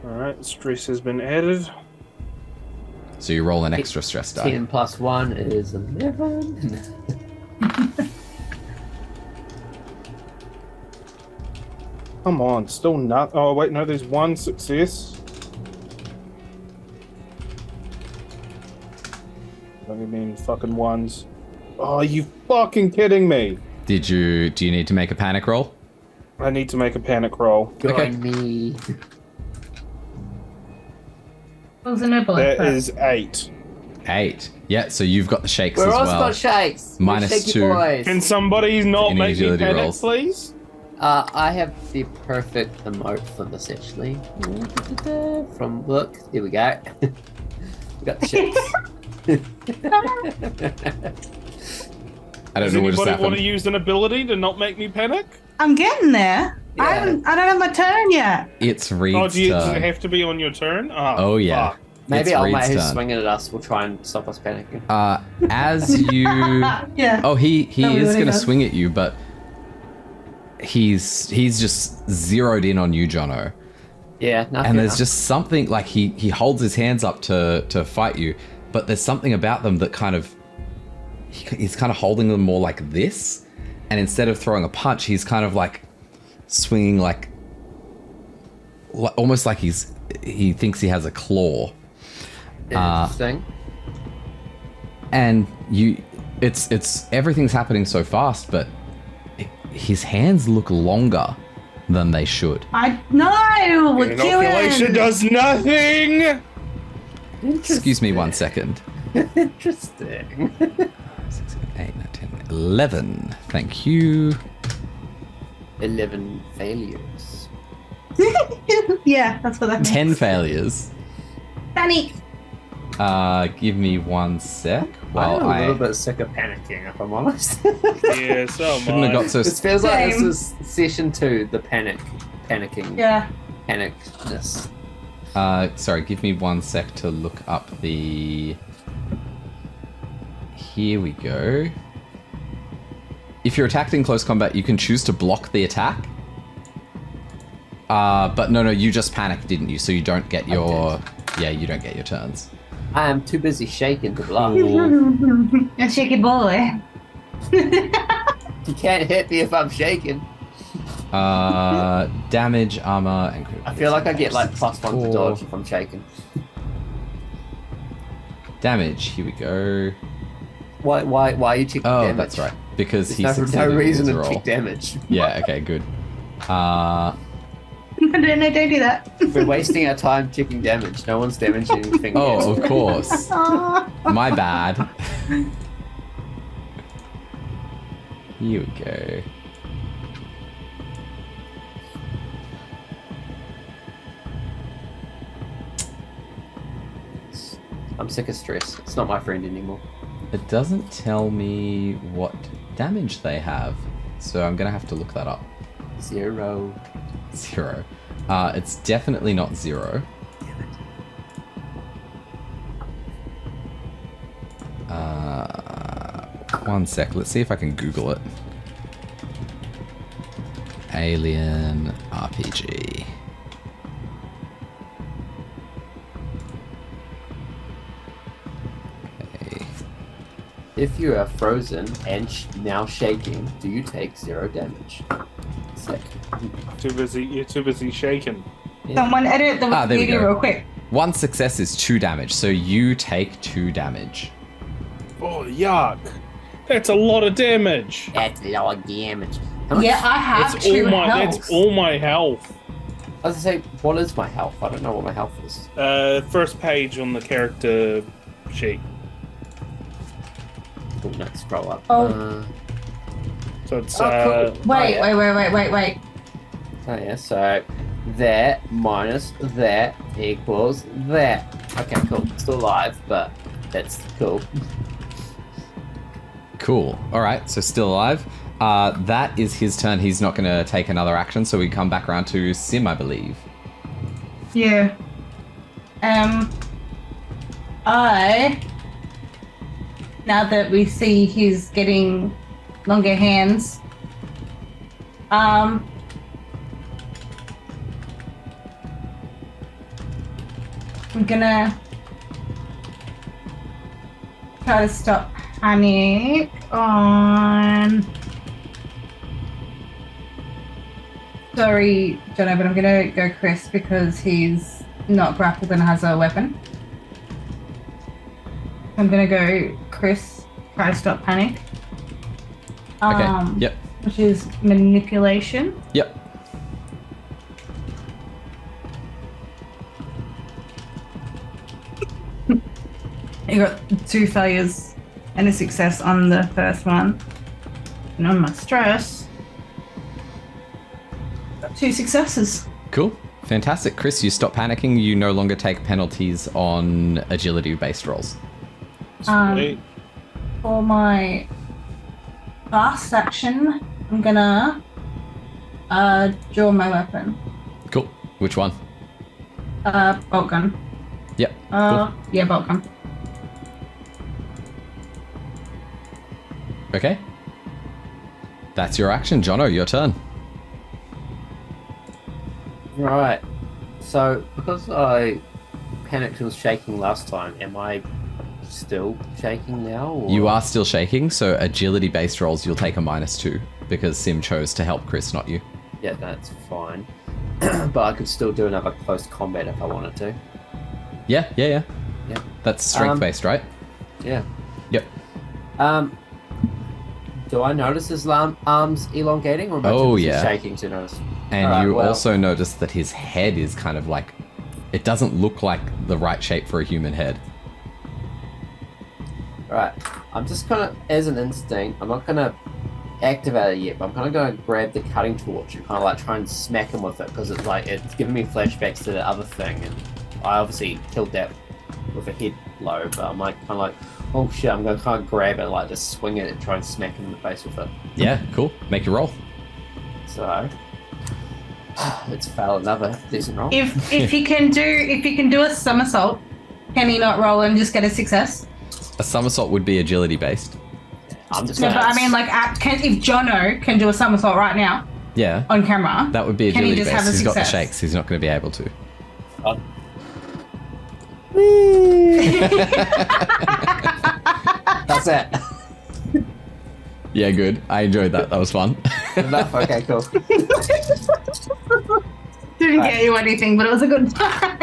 [SPEAKER 3] Alright, stress has been added.
[SPEAKER 1] So you roll an extra stress die.
[SPEAKER 4] 10 plus 1 is 11.
[SPEAKER 3] Come on, still not. Oh, wait, no, there's 1 success. Don't give me any fucking ones. Oh, you fucking kidding me?
[SPEAKER 1] Do you need to make a panic roll?
[SPEAKER 3] I need to make a panic roll.
[SPEAKER 4] Join me.
[SPEAKER 2] What was the noble
[SPEAKER 3] That
[SPEAKER 2] expert?
[SPEAKER 3] is 8.
[SPEAKER 1] 8. Yeah, so you've got the shakes
[SPEAKER 4] We're
[SPEAKER 1] as
[SPEAKER 4] all
[SPEAKER 1] well.
[SPEAKER 4] got shakes. We're
[SPEAKER 1] Minus
[SPEAKER 4] shaky
[SPEAKER 1] 2.
[SPEAKER 4] Boys.
[SPEAKER 3] Can somebody not
[SPEAKER 1] Any
[SPEAKER 3] make me
[SPEAKER 1] agility
[SPEAKER 3] panic,
[SPEAKER 1] rolls?
[SPEAKER 3] please?
[SPEAKER 4] I have the perfect emote for this actually. From look, here we go. We got the shakes.
[SPEAKER 1] I don't
[SPEAKER 3] Does
[SPEAKER 1] know what just
[SPEAKER 3] anybody want
[SPEAKER 1] happened.
[SPEAKER 3] to use an ability to not make me panic?
[SPEAKER 2] I'm getting there.
[SPEAKER 4] Yeah.
[SPEAKER 2] I don't have my turn yet.
[SPEAKER 1] It's
[SPEAKER 3] Oh,
[SPEAKER 1] Reed's
[SPEAKER 3] does it
[SPEAKER 1] turn.
[SPEAKER 3] have to be on your turn?
[SPEAKER 1] Oh, yeah.
[SPEAKER 3] fuck.
[SPEAKER 4] Maybe
[SPEAKER 1] It's
[SPEAKER 4] our mate
[SPEAKER 1] Reed's
[SPEAKER 4] who's
[SPEAKER 1] turn.
[SPEAKER 4] swinging at us will try and stop us panicking.
[SPEAKER 1] As you...
[SPEAKER 2] Yeah.
[SPEAKER 1] Oh, he
[SPEAKER 2] Tell me
[SPEAKER 1] is
[SPEAKER 2] what he
[SPEAKER 1] going to
[SPEAKER 2] does.
[SPEAKER 1] swing at you, but he's just zeroed in on you, Jono.
[SPEAKER 4] Yeah, nothing.
[SPEAKER 1] And there's just something, like, he holds his hands up to fight you, but there's something about them that kind of... He's kind of holding them more like this, and instead of throwing a punch, he's kind of like swinging like almost like he thinks he has a claw.
[SPEAKER 4] interesting.
[SPEAKER 1] And it's everything's happening so fast, but his hands look longer than they should.
[SPEAKER 2] I know. We're
[SPEAKER 3] Inoculation
[SPEAKER 2] killing.
[SPEAKER 3] does nothing!
[SPEAKER 1] Excuse me 1 second.
[SPEAKER 4] Interesting.
[SPEAKER 1] 6, 7, 8, 9, 10, 11. Thank you.
[SPEAKER 4] 11 failures.
[SPEAKER 2] Yeah, that's what that means.
[SPEAKER 1] 10 failures.
[SPEAKER 2] Panic.
[SPEAKER 1] Give me 1 sec while
[SPEAKER 4] I'm a little
[SPEAKER 1] I
[SPEAKER 4] bit sick of panicking, if I'm honest.
[SPEAKER 3] Yeah, so am
[SPEAKER 1] shouldn't have
[SPEAKER 3] I.
[SPEAKER 1] got so.
[SPEAKER 4] This feels like this
[SPEAKER 2] Same.
[SPEAKER 4] is session 2, the panicking,
[SPEAKER 2] Yeah.
[SPEAKER 4] panicness.
[SPEAKER 1] Sorry, give me 1 sec to look up the... Here we go. If you're attacked in close combat, you can choose to block the attack. But no, you just panicked, didn't you? So you don't get your... Yeah, you don't get your turns.
[SPEAKER 4] I am too busy shaking to bluff.
[SPEAKER 1] Cool.
[SPEAKER 2] A shaky boy.
[SPEAKER 4] You can't hit me if I'm shaking.
[SPEAKER 1] Damage, armor, and...
[SPEAKER 4] I feel like I get like +1 to
[SPEAKER 1] 4.
[SPEAKER 4] dodge if I'm shaking.
[SPEAKER 1] Damage, here we go.
[SPEAKER 4] Why are you checking
[SPEAKER 1] Oh,
[SPEAKER 4] damage?
[SPEAKER 1] that's right. Because
[SPEAKER 4] There's
[SPEAKER 1] he
[SPEAKER 4] no
[SPEAKER 1] succeeded
[SPEAKER 4] reason
[SPEAKER 1] in
[SPEAKER 4] to
[SPEAKER 1] his roll.
[SPEAKER 4] check damage.
[SPEAKER 1] Yeah, okay, good.
[SPEAKER 2] No, don't do that.
[SPEAKER 4] We're wasting our time checking damage. No one's damaging anything
[SPEAKER 1] Oh,
[SPEAKER 4] yet.
[SPEAKER 1] of course.
[SPEAKER 2] Aw.
[SPEAKER 1] My bad. Here we go.
[SPEAKER 4] I'm sick of stress. It's not my friend anymore.
[SPEAKER 1] It doesn't tell me what damage they have, so I'm gonna have to look that up.
[SPEAKER 4] 0.
[SPEAKER 1] 0. It's definitely not 0. One sec. Let's see if I can Google it. Alien RPG. Okay.
[SPEAKER 4] If you are frozen and now shaking, do you take 0 damage? Sick.
[SPEAKER 3] You're too busy shaking.
[SPEAKER 2] Someone edit the
[SPEAKER 1] Ah, there we
[SPEAKER 2] video
[SPEAKER 1] go.
[SPEAKER 2] real quick.
[SPEAKER 1] 1 success is 2 damage, so you take 2 damage.
[SPEAKER 3] Oh, yuck. That's a lot of damage.
[SPEAKER 4] That's a lot of damage. How much?
[SPEAKER 2] Yeah, I have
[SPEAKER 3] That's
[SPEAKER 2] two
[SPEAKER 3] all my
[SPEAKER 2] health.
[SPEAKER 3] that's all my health.
[SPEAKER 4] I was gonna say, what is my health? I don't know what my health is.
[SPEAKER 3] First page on the character sheet.
[SPEAKER 4] Cool, next scroll up.
[SPEAKER 2] Oh.
[SPEAKER 3] So it's
[SPEAKER 4] Oh, cool.
[SPEAKER 2] Wait,
[SPEAKER 4] Oh, yeah.
[SPEAKER 2] wait.
[SPEAKER 4] Oh yeah, so that minus that equals that. Okay, cool. Still alive, but that's cool.
[SPEAKER 1] Cool. All right, so still alive. That is his turn. He's not going to take another action, so we come back around to Sim, I believe.
[SPEAKER 2] Yeah. Now that we see he's getting longer hands, I'm gonna try to stop panic on... Sorry, Jono, but I'm gonna go Chris because he's not grappled and has a weapon. I'm gonna go Chris, try to stop panic.
[SPEAKER 1] Okay. Yep.
[SPEAKER 2] Which is manipulation.
[SPEAKER 1] Yep.
[SPEAKER 2] You got 2 failures and a success on the first one. And on my stress, got 2 successes.
[SPEAKER 1] Cool. Fantastic. Chris, you stop panicking. You no longer take penalties on agility-based rolls.
[SPEAKER 3] Sweet.
[SPEAKER 2] For my last action, I'm gonna draw my weapon.
[SPEAKER 1] Cool. Which one?
[SPEAKER 2] Bolt gun.
[SPEAKER 1] Yep. Cool.
[SPEAKER 2] Yeah, bolt gun.
[SPEAKER 1] Okay. That's your action. Jono, your turn.
[SPEAKER 4] Right. So, because I panicked and was shaking last time, am I still shaking now? Or?
[SPEAKER 1] You are still shaking, so agility-based rolls, you'll take a -2 because Sim chose to help Chris, not you.
[SPEAKER 4] Yeah, that's fine. But I could still do another close combat if I wanted to.
[SPEAKER 1] Yeah.
[SPEAKER 4] Yeah.
[SPEAKER 1] That's strength-based, right?
[SPEAKER 4] Yeah.
[SPEAKER 1] Yep.
[SPEAKER 4] Do I notice his arms elongating, or am I
[SPEAKER 1] Oh,
[SPEAKER 4] just
[SPEAKER 1] yeah.
[SPEAKER 4] shaking to notice?
[SPEAKER 1] And
[SPEAKER 4] Alright,
[SPEAKER 1] you
[SPEAKER 4] well-
[SPEAKER 1] also notice that his head is kind of like... It doesn't look like the right shape for a human head.
[SPEAKER 4] Right. I'm just gonna, as an instinct, I'm not gonna activate it yet, but I'm kind of gonna grab the cutting torch and kind of like try and smack him with it, because it's like, it's giving me flashbacks to the other thing, and I obviously killed that with a head blow, but I'm like, kind of like, oh shit, I'm gonna kind of grab it, like just swing it and try and smack him in the face with it.
[SPEAKER 1] Yeah, cool. Make your roll.
[SPEAKER 4] So, let's fail another decent roll.
[SPEAKER 2] If he can do a somersault, can he not roll and just get a success?
[SPEAKER 1] A somersault would be agility-based.
[SPEAKER 4] I'm just
[SPEAKER 2] No,
[SPEAKER 4] gonna,
[SPEAKER 2] but I mean, like, if Jono can do a somersault right now
[SPEAKER 1] Yeah.
[SPEAKER 2] on camera,
[SPEAKER 1] That would be
[SPEAKER 2] can he
[SPEAKER 1] agility-based.
[SPEAKER 2] just have a
[SPEAKER 1] He's got the
[SPEAKER 2] success?
[SPEAKER 1] shakes. He's not going to be able to.
[SPEAKER 4] that's it.
[SPEAKER 1] Yeah, good. I enjoyed that. That was fun.
[SPEAKER 4] Enough? Okay, cool.
[SPEAKER 2] Didn't get you anything, but it was a good time.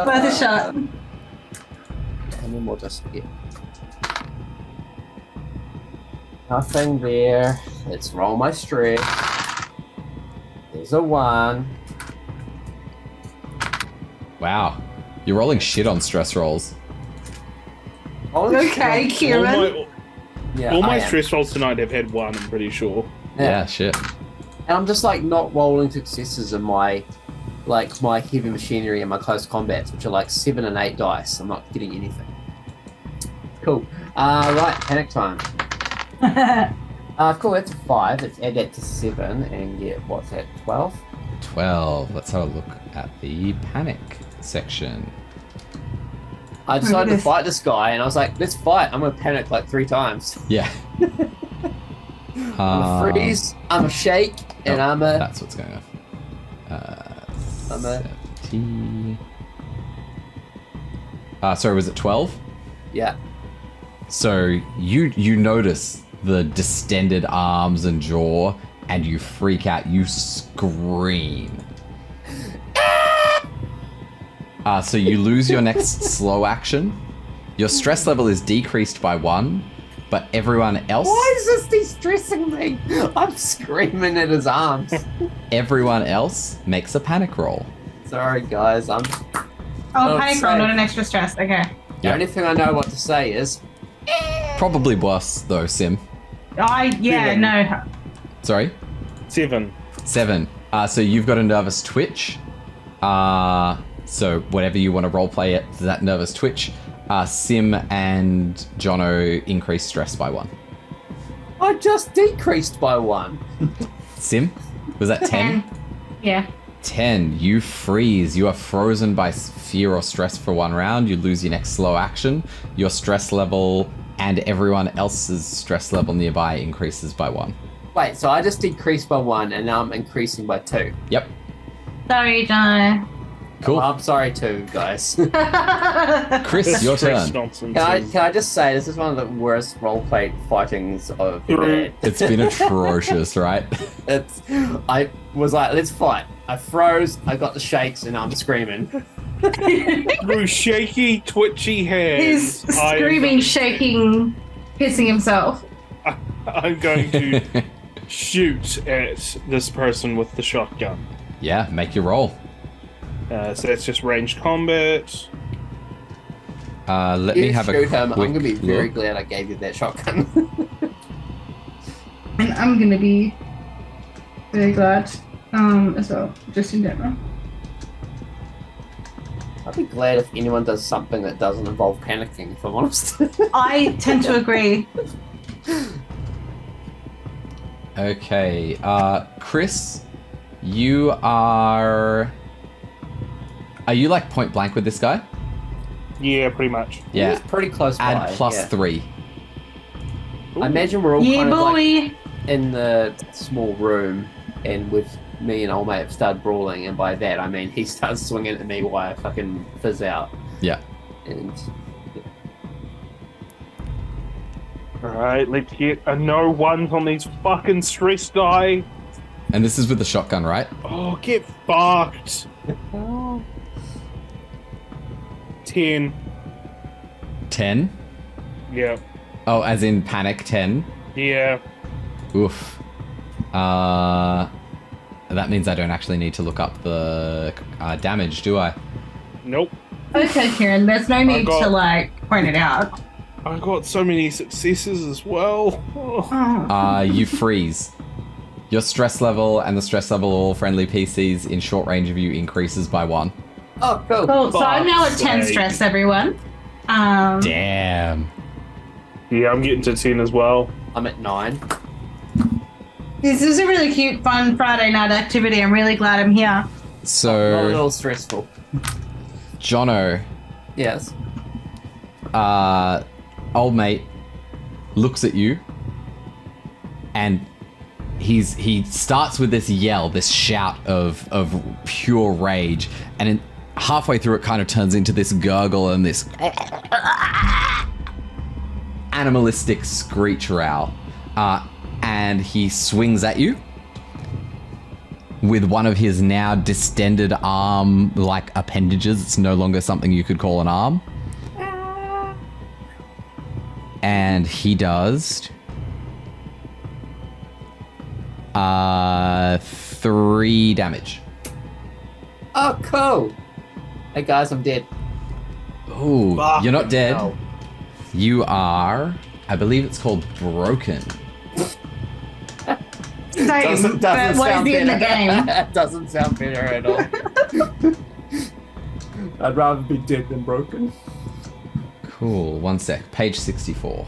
[SPEAKER 2] Worth a shot.
[SPEAKER 4] And then we'll just get nothing there. Let's roll my stress. There's a 1.
[SPEAKER 1] Wow. You're rolling shit on stress rolls.
[SPEAKER 4] Holy
[SPEAKER 2] Okay,
[SPEAKER 4] shit.
[SPEAKER 2] Kieran.
[SPEAKER 4] Yeah,
[SPEAKER 3] All
[SPEAKER 4] I
[SPEAKER 3] my
[SPEAKER 4] am.
[SPEAKER 3] stress rolls tonight have had 1, I'm pretty sure.
[SPEAKER 1] Yeah, shit.
[SPEAKER 4] And I'm just like not rolling successes in my heavy machinery and my close combats, which are like 7 and 8 dice. I'm not getting anything. Cool. Right, panic time. Cool, that's 5. Let's add that to 7 and get, what's that, 12?
[SPEAKER 1] 12. Let's have a look at the panic section.
[SPEAKER 4] I decided to
[SPEAKER 2] this.
[SPEAKER 4] fight this guy and I was like, let's fight. I'm gonna panic like 3 times.
[SPEAKER 1] Yeah.
[SPEAKER 4] I'm a freeze, I'm a shake, and I'm a...
[SPEAKER 1] That's what's going on.
[SPEAKER 4] I'm a...
[SPEAKER 1] 70. Sorry, was it 12?
[SPEAKER 4] Yeah.
[SPEAKER 1] So you notice the distended arms and jaw, and you freak out. You scream. So you lose your next slow action. Your stress level is decreased by 1, but everyone else...
[SPEAKER 4] Why is this de-stressing me? I'm screaming at his arms.
[SPEAKER 1] Everyone else makes a panic roll.
[SPEAKER 4] Sorry, guys.
[SPEAKER 2] Oh,
[SPEAKER 4] Oh,
[SPEAKER 2] panic roll,
[SPEAKER 4] sorry.
[SPEAKER 2] not an extra stress. Okay.
[SPEAKER 4] The only thing I know what to say is...
[SPEAKER 1] Probably boss, though, Sim.
[SPEAKER 3] Feeling.
[SPEAKER 2] No.
[SPEAKER 1] Sorry?
[SPEAKER 3] 7.
[SPEAKER 1] 7. So you've got a nervous twitch. So whatever you want to roleplay it, that nervous twitch. Sim and Jono increase stress by 1.
[SPEAKER 4] I just decreased by 1.
[SPEAKER 1] Sim, was that 10?
[SPEAKER 2] Yeah.
[SPEAKER 1] 10. You freeze. You are frozen by fear or stress for 1 round. You lose your next slow action. Your stress level and everyone else's stress level nearby increases by 1.
[SPEAKER 4] Wait, so I just decreased by 1 and now I'm increasing by 2.
[SPEAKER 1] Yep.
[SPEAKER 2] Sorry, Jono.
[SPEAKER 1] Cool.
[SPEAKER 4] Well, I'm sorry too, guys.
[SPEAKER 1] Chris, your
[SPEAKER 3] Stress
[SPEAKER 1] turn.
[SPEAKER 3] nonsense.
[SPEAKER 4] Can I just say, this is one of the worst roleplay fightings I've ever had.
[SPEAKER 1] It's been atrocious, right?
[SPEAKER 4] I was like, let's fight. I froze, I got the shakes, and I'm screaming.
[SPEAKER 3] Through shaky, twitchy hands.
[SPEAKER 2] He's screaming, shaking, pissing himself.
[SPEAKER 3] I'm going to shoot at this person with the shotgun.
[SPEAKER 1] Yeah, make your roll.
[SPEAKER 3] So it's just ranged combat.
[SPEAKER 1] Let me have a
[SPEAKER 4] shoot
[SPEAKER 1] quick
[SPEAKER 4] him. I'm gonna be very
[SPEAKER 1] look.
[SPEAKER 4] glad I gave you that shotgun.
[SPEAKER 2] And I'm gonna be very glad as well, just in general.
[SPEAKER 4] I'd be glad if anyone does something that doesn't involve panicking, if I'm honest.
[SPEAKER 2] I tend to agree.
[SPEAKER 1] Okay, Chris, you are you like point blank with this guy?
[SPEAKER 3] Yeah, pretty much.
[SPEAKER 1] Yeah.
[SPEAKER 4] It's pretty close by.
[SPEAKER 1] Add +3.
[SPEAKER 4] I imagine we're all
[SPEAKER 2] Yeah,
[SPEAKER 4] kind of
[SPEAKER 2] boy.
[SPEAKER 4] like in the small room, and with me and old mate have started brawling, and by that I mean he starts swinging at me while I fucking fizz out.
[SPEAKER 1] Yeah.
[SPEAKER 4] And
[SPEAKER 3] Alright, let's get a no ones on these fucking stress die.
[SPEAKER 1] And this is with the shotgun, right?
[SPEAKER 3] Oh, get fucked. 10.
[SPEAKER 1] 10?
[SPEAKER 3] Yeah.
[SPEAKER 1] Oh, as in panic 10?
[SPEAKER 3] Yeah.
[SPEAKER 1] Oof. That means I don't actually need to look up the damage, do I?
[SPEAKER 3] Nope.
[SPEAKER 2] Okay, Kieran, there's no need
[SPEAKER 3] got-
[SPEAKER 2] to point it out.
[SPEAKER 3] I got so many successes as well. Oh.
[SPEAKER 1] You freeze. Your stress level and the stress level of all friendly PCs in short range of you increases by 1.
[SPEAKER 4] oh, cool.
[SPEAKER 2] Cool, so I'm now at 10
[SPEAKER 3] sake.
[SPEAKER 2] stress, everyone.
[SPEAKER 1] Damn.
[SPEAKER 3] Yeah, I'm getting to 10 as well.
[SPEAKER 4] I'm at 9.
[SPEAKER 2] This is a really cute, fun Friday night activity. I'm really glad I'm here.
[SPEAKER 4] Not a
[SPEAKER 1] So,
[SPEAKER 4] little stressful.
[SPEAKER 1] Jono,
[SPEAKER 4] Yes.
[SPEAKER 1] old mate looks at you and he starts with this yell, this shout of pure rage, and halfway through it kind of turns into this gurgle and this animalistic screech growl, and he swings at you with one of his now distended arm like appendages. It's no longer something you could call an arm. And he does 3 damage.
[SPEAKER 4] Oh, cool. Hey guys, I'm dead.
[SPEAKER 1] Ooh, you're not dead.
[SPEAKER 4] No.
[SPEAKER 1] You are, I believe it's called broken.
[SPEAKER 2] Same, but what is
[SPEAKER 4] sound
[SPEAKER 2] in the
[SPEAKER 4] better.
[SPEAKER 2] game?
[SPEAKER 4] It doesn't sound better at all. I'd rather be dead than broken.
[SPEAKER 1] Cool, 1 sec. Page 64.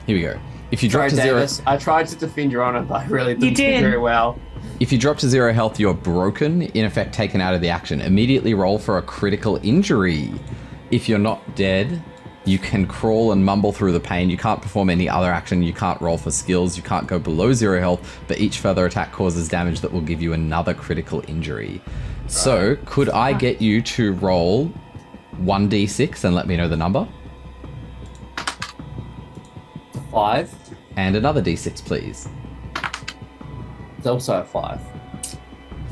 [SPEAKER 1] Here we go. If you drop
[SPEAKER 4] Sorry,
[SPEAKER 1] to 0,
[SPEAKER 4] Davis. I tried to defend your honor, but I really didn't do
[SPEAKER 2] did.
[SPEAKER 4] very well.
[SPEAKER 1] if you drop to 0 health, you're broken, in effect taken out of the action. Immediately roll for a critical injury. If you're not dead, you can crawl and mumble through the pain. You can't perform any other action. You can't roll for skills. You can't go below 0 health, but each further attack causes damage that will give you another critical injury. So, could I get you to roll 1d6 and let me know the number?
[SPEAKER 4] 5.
[SPEAKER 1] And another d6, please.
[SPEAKER 4] It's also a 5.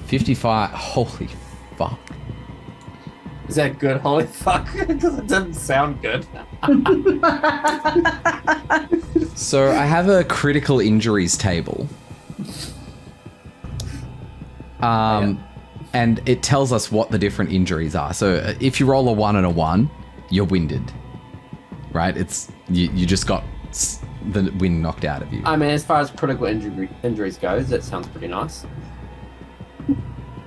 [SPEAKER 1] 55. Holy fuck.
[SPEAKER 4] Is that good? Holy fuck. Because it didn't sound good.
[SPEAKER 1] So, I have a critical injuries table. And it tells us what the different injuries are. So if you roll a 1 and a 1, you're winded, right? It's you just got the wind knocked out of you.
[SPEAKER 4] I mean, as far as critical injuries goes, that sounds pretty nice.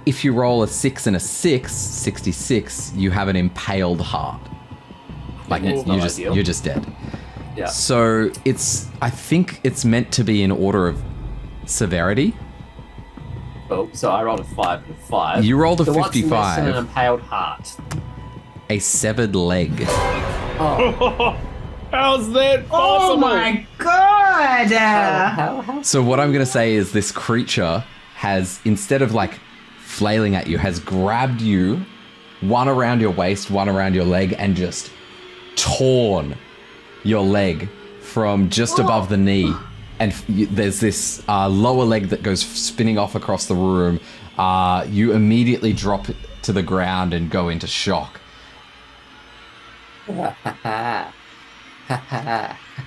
[SPEAKER 1] If you roll a 6 and a 6, 66, you have an impaled heart. Like
[SPEAKER 4] That's not ideal.
[SPEAKER 1] you're just dead.
[SPEAKER 4] Yeah.
[SPEAKER 1] So I think it's meant to be in order of severity.
[SPEAKER 4] Cool. So I rolled a 5 with 5.
[SPEAKER 1] You rolled a
[SPEAKER 4] So what's
[SPEAKER 1] 55.
[SPEAKER 4] less than an impaled heart?
[SPEAKER 1] A severed leg.
[SPEAKER 4] Oh,
[SPEAKER 3] How's that
[SPEAKER 2] Oh
[SPEAKER 3] possible?
[SPEAKER 2] my god!
[SPEAKER 4] how?
[SPEAKER 1] So what I'm going to say is this creature has, instead of like flailing at you, has grabbed you, one around your waist, one around your leg, and just torn your leg from just above the knee. And there's this lower leg that goes spinning off across the room. You immediately drop to the ground and go into shock.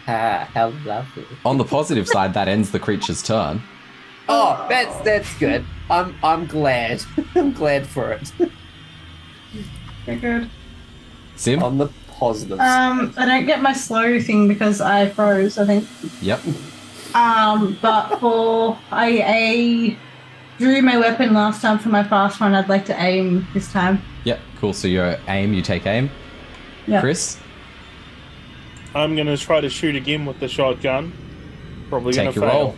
[SPEAKER 4] How lovely.
[SPEAKER 1] On the positive side, that ends the creature's turn.
[SPEAKER 4] Oh, that's good. I'm glad. I'm glad for it.
[SPEAKER 2] Very good.
[SPEAKER 1] Sim?
[SPEAKER 4] On the positives.
[SPEAKER 2] I don't get my slow thing because I froze, I think.
[SPEAKER 1] Yep.
[SPEAKER 2] But I drew my weapon last time for my fast one. I'd like to aim this time.
[SPEAKER 1] Yep, cool. So you take aim.
[SPEAKER 2] Yeah.
[SPEAKER 1] Chris?
[SPEAKER 3] I'm going to try to shoot again with the shotgun. Probably going
[SPEAKER 1] Take
[SPEAKER 3] to
[SPEAKER 1] your
[SPEAKER 3] fail.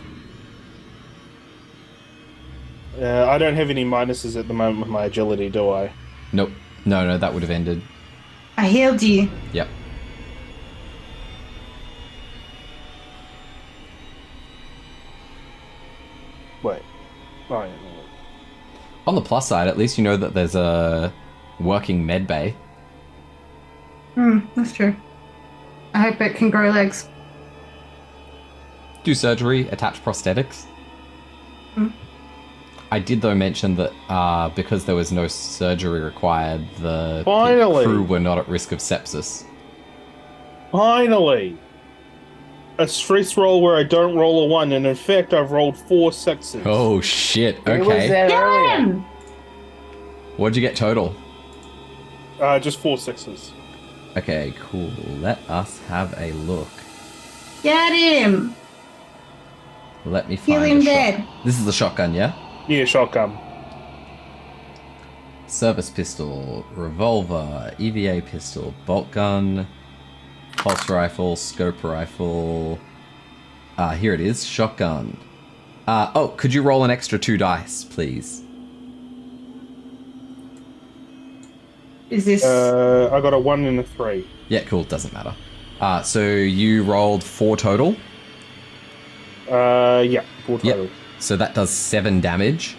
[SPEAKER 1] roll.
[SPEAKER 3] I don't have any minuses at the moment with my agility, do I?
[SPEAKER 1] Nope. No, that would have ended.
[SPEAKER 2] I healed you.
[SPEAKER 1] Yep.
[SPEAKER 3] Wait. Oh, yeah.
[SPEAKER 1] On the plus side, at least you know that there's a working med bay.
[SPEAKER 2] That's true. I hope it can grow legs.
[SPEAKER 1] Do surgery, attach prosthetics. I did, though, mention that because there was no surgery required, the
[SPEAKER 3] Finally!
[SPEAKER 1] crew were not at risk of sepsis.
[SPEAKER 3] Finally! A stress roll where I don't roll a 1, and in fact, I've rolled 4 6s.
[SPEAKER 1] Oh, shit.
[SPEAKER 4] It was
[SPEAKER 1] Okay.
[SPEAKER 4] that earlier.
[SPEAKER 2] Him!
[SPEAKER 1] What'd you get total?
[SPEAKER 3] Just 4 6s.
[SPEAKER 1] Okay, cool. Let us have a look.
[SPEAKER 2] Get him!
[SPEAKER 1] Let me
[SPEAKER 2] Heal
[SPEAKER 1] find
[SPEAKER 2] him
[SPEAKER 1] a
[SPEAKER 2] dead.
[SPEAKER 1] shot. This is the shotgun, yeah?
[SPEAKER 3] Yeah, shotgun.
[SPEAKER 1] Service pistol, revolver, EVA pistol, bolt gun, pulse rifle, scope rifle. Here it is, shotgun. Could you roll an extra 2 dice, please?
[SPEAKER 2] Is this...
[SPEAKER 3] I got a 1 and a 3.
[SPEAKER 1] Yeah, cool, doesn't matter. So you rolled 4 total.
[SPEAKER 3] Yeah, 4 total.
[SPEAKER 1] Yep. So that does 7 damage.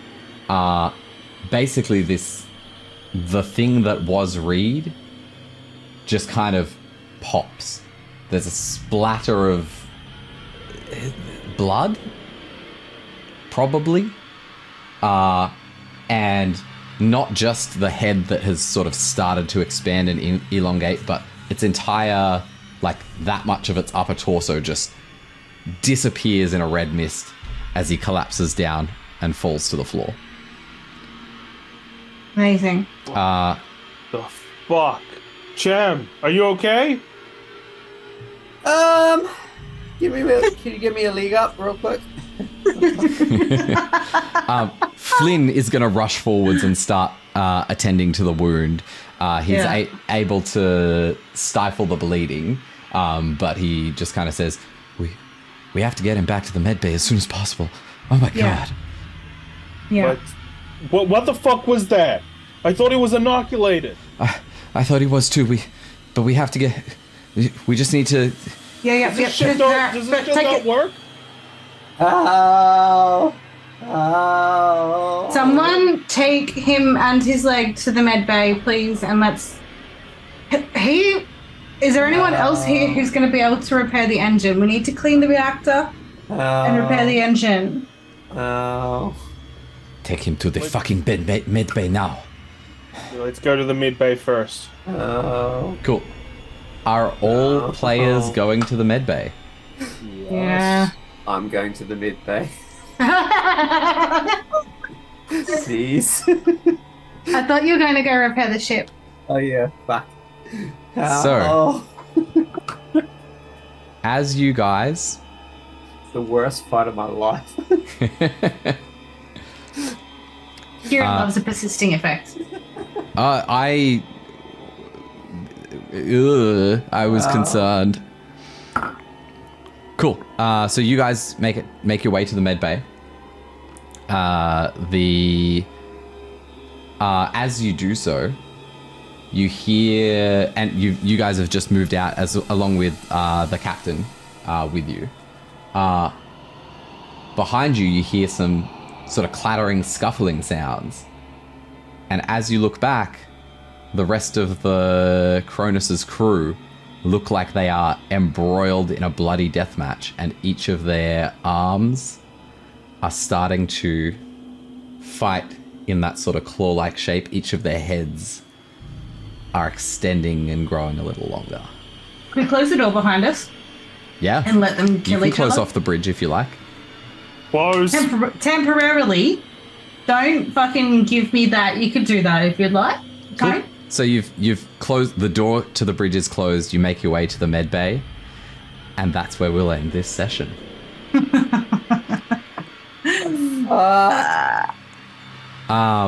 [SPEAKER 1] Basically the thing that was Reed just kind of pops. There's a splatter of blood, probably. And not just the head that has sort of started to expand and elongate, but its entire, like, that much of its upper torso just disappears in a red mist as he collapses down and falls to the floor.
[SPEAKER 2] Amazing.
[SPEAKER 3] The fuck? Cham, are you okay?
[SPEAKER 4] Can you give me a leg up real quick?
[SPEAKER 1] Flynn is going to rush forwards and start attending to the wound. He's able to stifle the bleeding, but he just kind of says, we have to get him back to the med bay as soon as possible. Oh my god.
[SPEAKER 2] Yeah.
[SPEAKER 3] What the fuck was that? I thought he was inoculated.
[SPEAKER 1] I thought he was too. But we have to get... We just need to...
[SPEAKER 3] Does this shit not work?
[SPEAKER 4] Oh.
[SPEAKER 2] Someone take him and his leg to the med bay, please, and let's... Is there anyone else here who's going to be able to repair the engine? We need to clean the reactor and repair the engine.
[SPEAKER 4] Oh.
[SPEAKER 1] Take him to the fucking med bay now.
[SPEAKER 3] Let's go to the mid bay first.
[SPEAKER 4] Oh.
[SPEAKER 1] Cool. Are all players going to the med bay?
[SPEAKER 2] Yeah.
[SPEAKER 4] I'm going to the mid bay. Please.
[SPEAKER 2] I thought you were going to go repair the ship.
[SPEAKER 4] Oh yeah, fuck.
[SPEAKER 1] So, as you guys...
[SPEAKER 4] It's the worst fight of my life.
[SPEAKER 2] Kieran loves a persisting effect.
[SPEAKER 1] I was concerned. Cool. So you guys make your way to the med bay. As you do so, you hear, and you guys have just moved out along with the captain with you. Behind you, you hear some sort of clattering, scuffling sounds. And as you look back, the rest of the Cronus's crew look like they are embroiled in a bloody death match, and each of their arms are starting to fight in that sort of claw-like shape. Each of their heads are extending and growing a little longer.
[SPEAKER 2] Can we close the door behind us
[SPEAKER 1] Yeah.
[SPEAKER 2] and let them
[SPEAKER 1] You
[SPEAKER 2] kill
[SPEAKER 1] can
[SPEAKER 2] each
[SPEAKER 1] close
[SPEAKER 2] other?
[SPEAKER 1] off the bridge if you like.
[SPEAKER 3] Close.
[SPEAKER 2] Temporarily. Don't fucking give me that. You could do that if you'd like. Okay?
[SPEAKER 1] So you've closed the door to the bridge is closed. You make your way to the med bay, and that's where we'll end this session.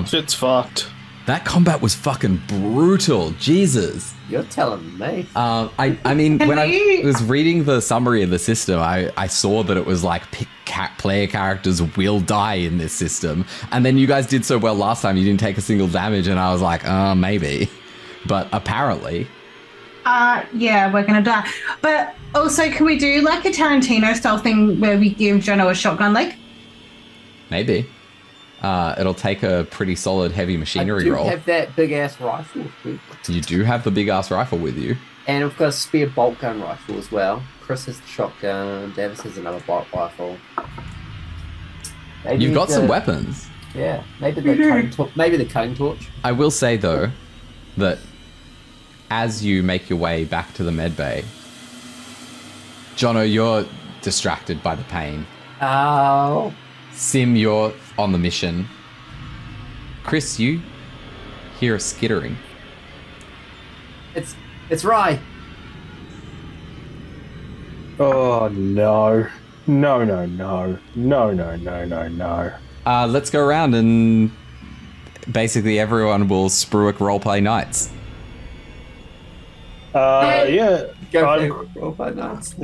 [SPEAKER 3] Shit's fucked.
[SPEAKER 1] That combat was fucking brutal. Jesus.
[SPEAKER 4] You're telling me.
[SPEAKER 1] I mean,
[SPEAKER 2] Can
[SPEAKER 1] when
[SPEAKER 2] we-
[SPEAKER 1] I was reading the summary of the system, I saw that it was like player characters will die in this system. And then you guys did so well last time, you didn't take a single damage, and I was like, maybe. But apparently.
[SPEAKER 2] Yeah, we're gonna die. But also, can we do like a Tarantino style thing where we give Jono a shotgun leg?
[SPEAKER 1] Maybe. It'll take a pretty solid heavy machinery
[SPEAKER 4] I do
[SPEAKER 1] roll.
[SPEAKER 4] have that big ass rifle.
[SPEAKER 1] You do have the big ass rifle with you.
[SPEAKER 4] And we've got a spare bolt gun rifle as well. Chris has the shotgun. Davis has another bolt rifle. Maybe
[SPEAKER 1] You've got some weapons.
[SPEAKER 4] Yeah, maybe the cutting torch.
[SPEAKER 1] I will say though that as you make your way back to the med bay, Jono, you're distracted by the pain.
[SPEAKER 4] Oh.
[SPEAKER 1] Sim, you're on the mission. Chris, you hear a skittering.
[SPEAKER 4] It's Rye.
[SPEAKER 3] Oh no. No.
[SPEAKER 1] Let's go around and basically everyone will Spruick roleplay nights.
[SPEAKER 3] Yeah.
[SPEAKER 4] Roleplay nights.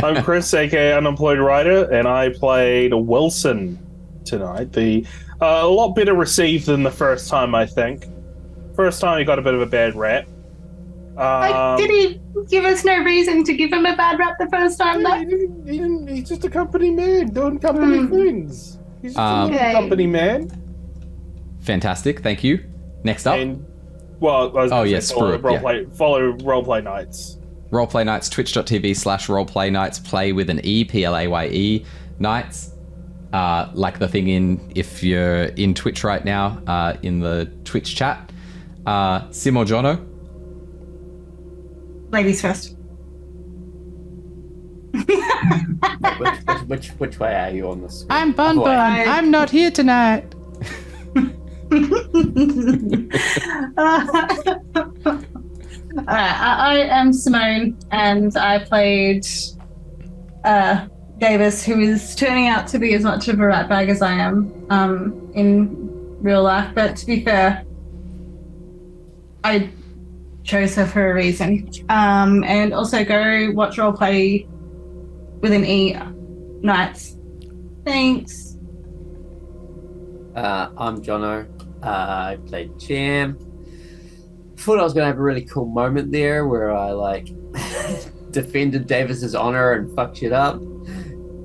[SPEAKER 3] I'm Chris, aka UnemployedWriter, and I played Wilson tonight. A lot better received than the first time, I think. First time he got a bit of a bad rap.
[SPEAKER 2] Did he give us no reason to give him a bad rap the first time, though?
[SPEAKER 3] He didn't, he's just a company man doing company things. He's just a little company man.
[SPEAKER 1] Fantastic, thank you. Next up,
[SPEAKER 3] And, well, I was gonna say follow
[SPEAKER 1] Spruick, yeah.
[SPEAKER 3] follow roleplay nights.
[SPEAKER 1] roleplay nights, twitch.tv/roleplay nights, play with an E, PLAYE nights. Like the thing if you're in Twitch right now, in the Twitch chat. Sim or Jono?
[SPEAKER 2] Ladies first.
[SPEAKER 4] Which way are you on this?
[SPEAKER 5] I'm Bun
[SPEAKER 4] Oh,
[SPEAKER 5] Bun.
[SPEAKER 4] wait.
[SPEAKER 5] I'm not here tonight.
[SPEAKER 2] I am Simone, and I played Davis, who is turning out to be as much of a ratbag as I am in real life. But to be fair, I chose her for a reason. And also go watch Roleplay with an E nights. Thanks.
[SPEAKER 4] I'm Jono. I played Cham. Thought I was gonna have a really cool moment there where I defended Davis's honor and fucked shit up.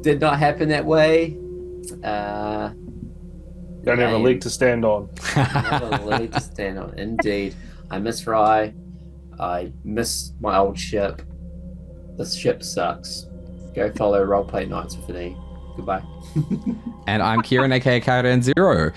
[SPEAKER 4] Did not happen that way.
[SPEAKER 3] Don't have a leg to stand on.
[SPEAKER 4] Not a leg to stand on. Indeed. I miss Rye. I miss my old ship. This ship sucks. Go follow Roleplay Nights with an E. Goodbye.
[SPEAKER 1] And I'm Kieran, aka KaradanZero.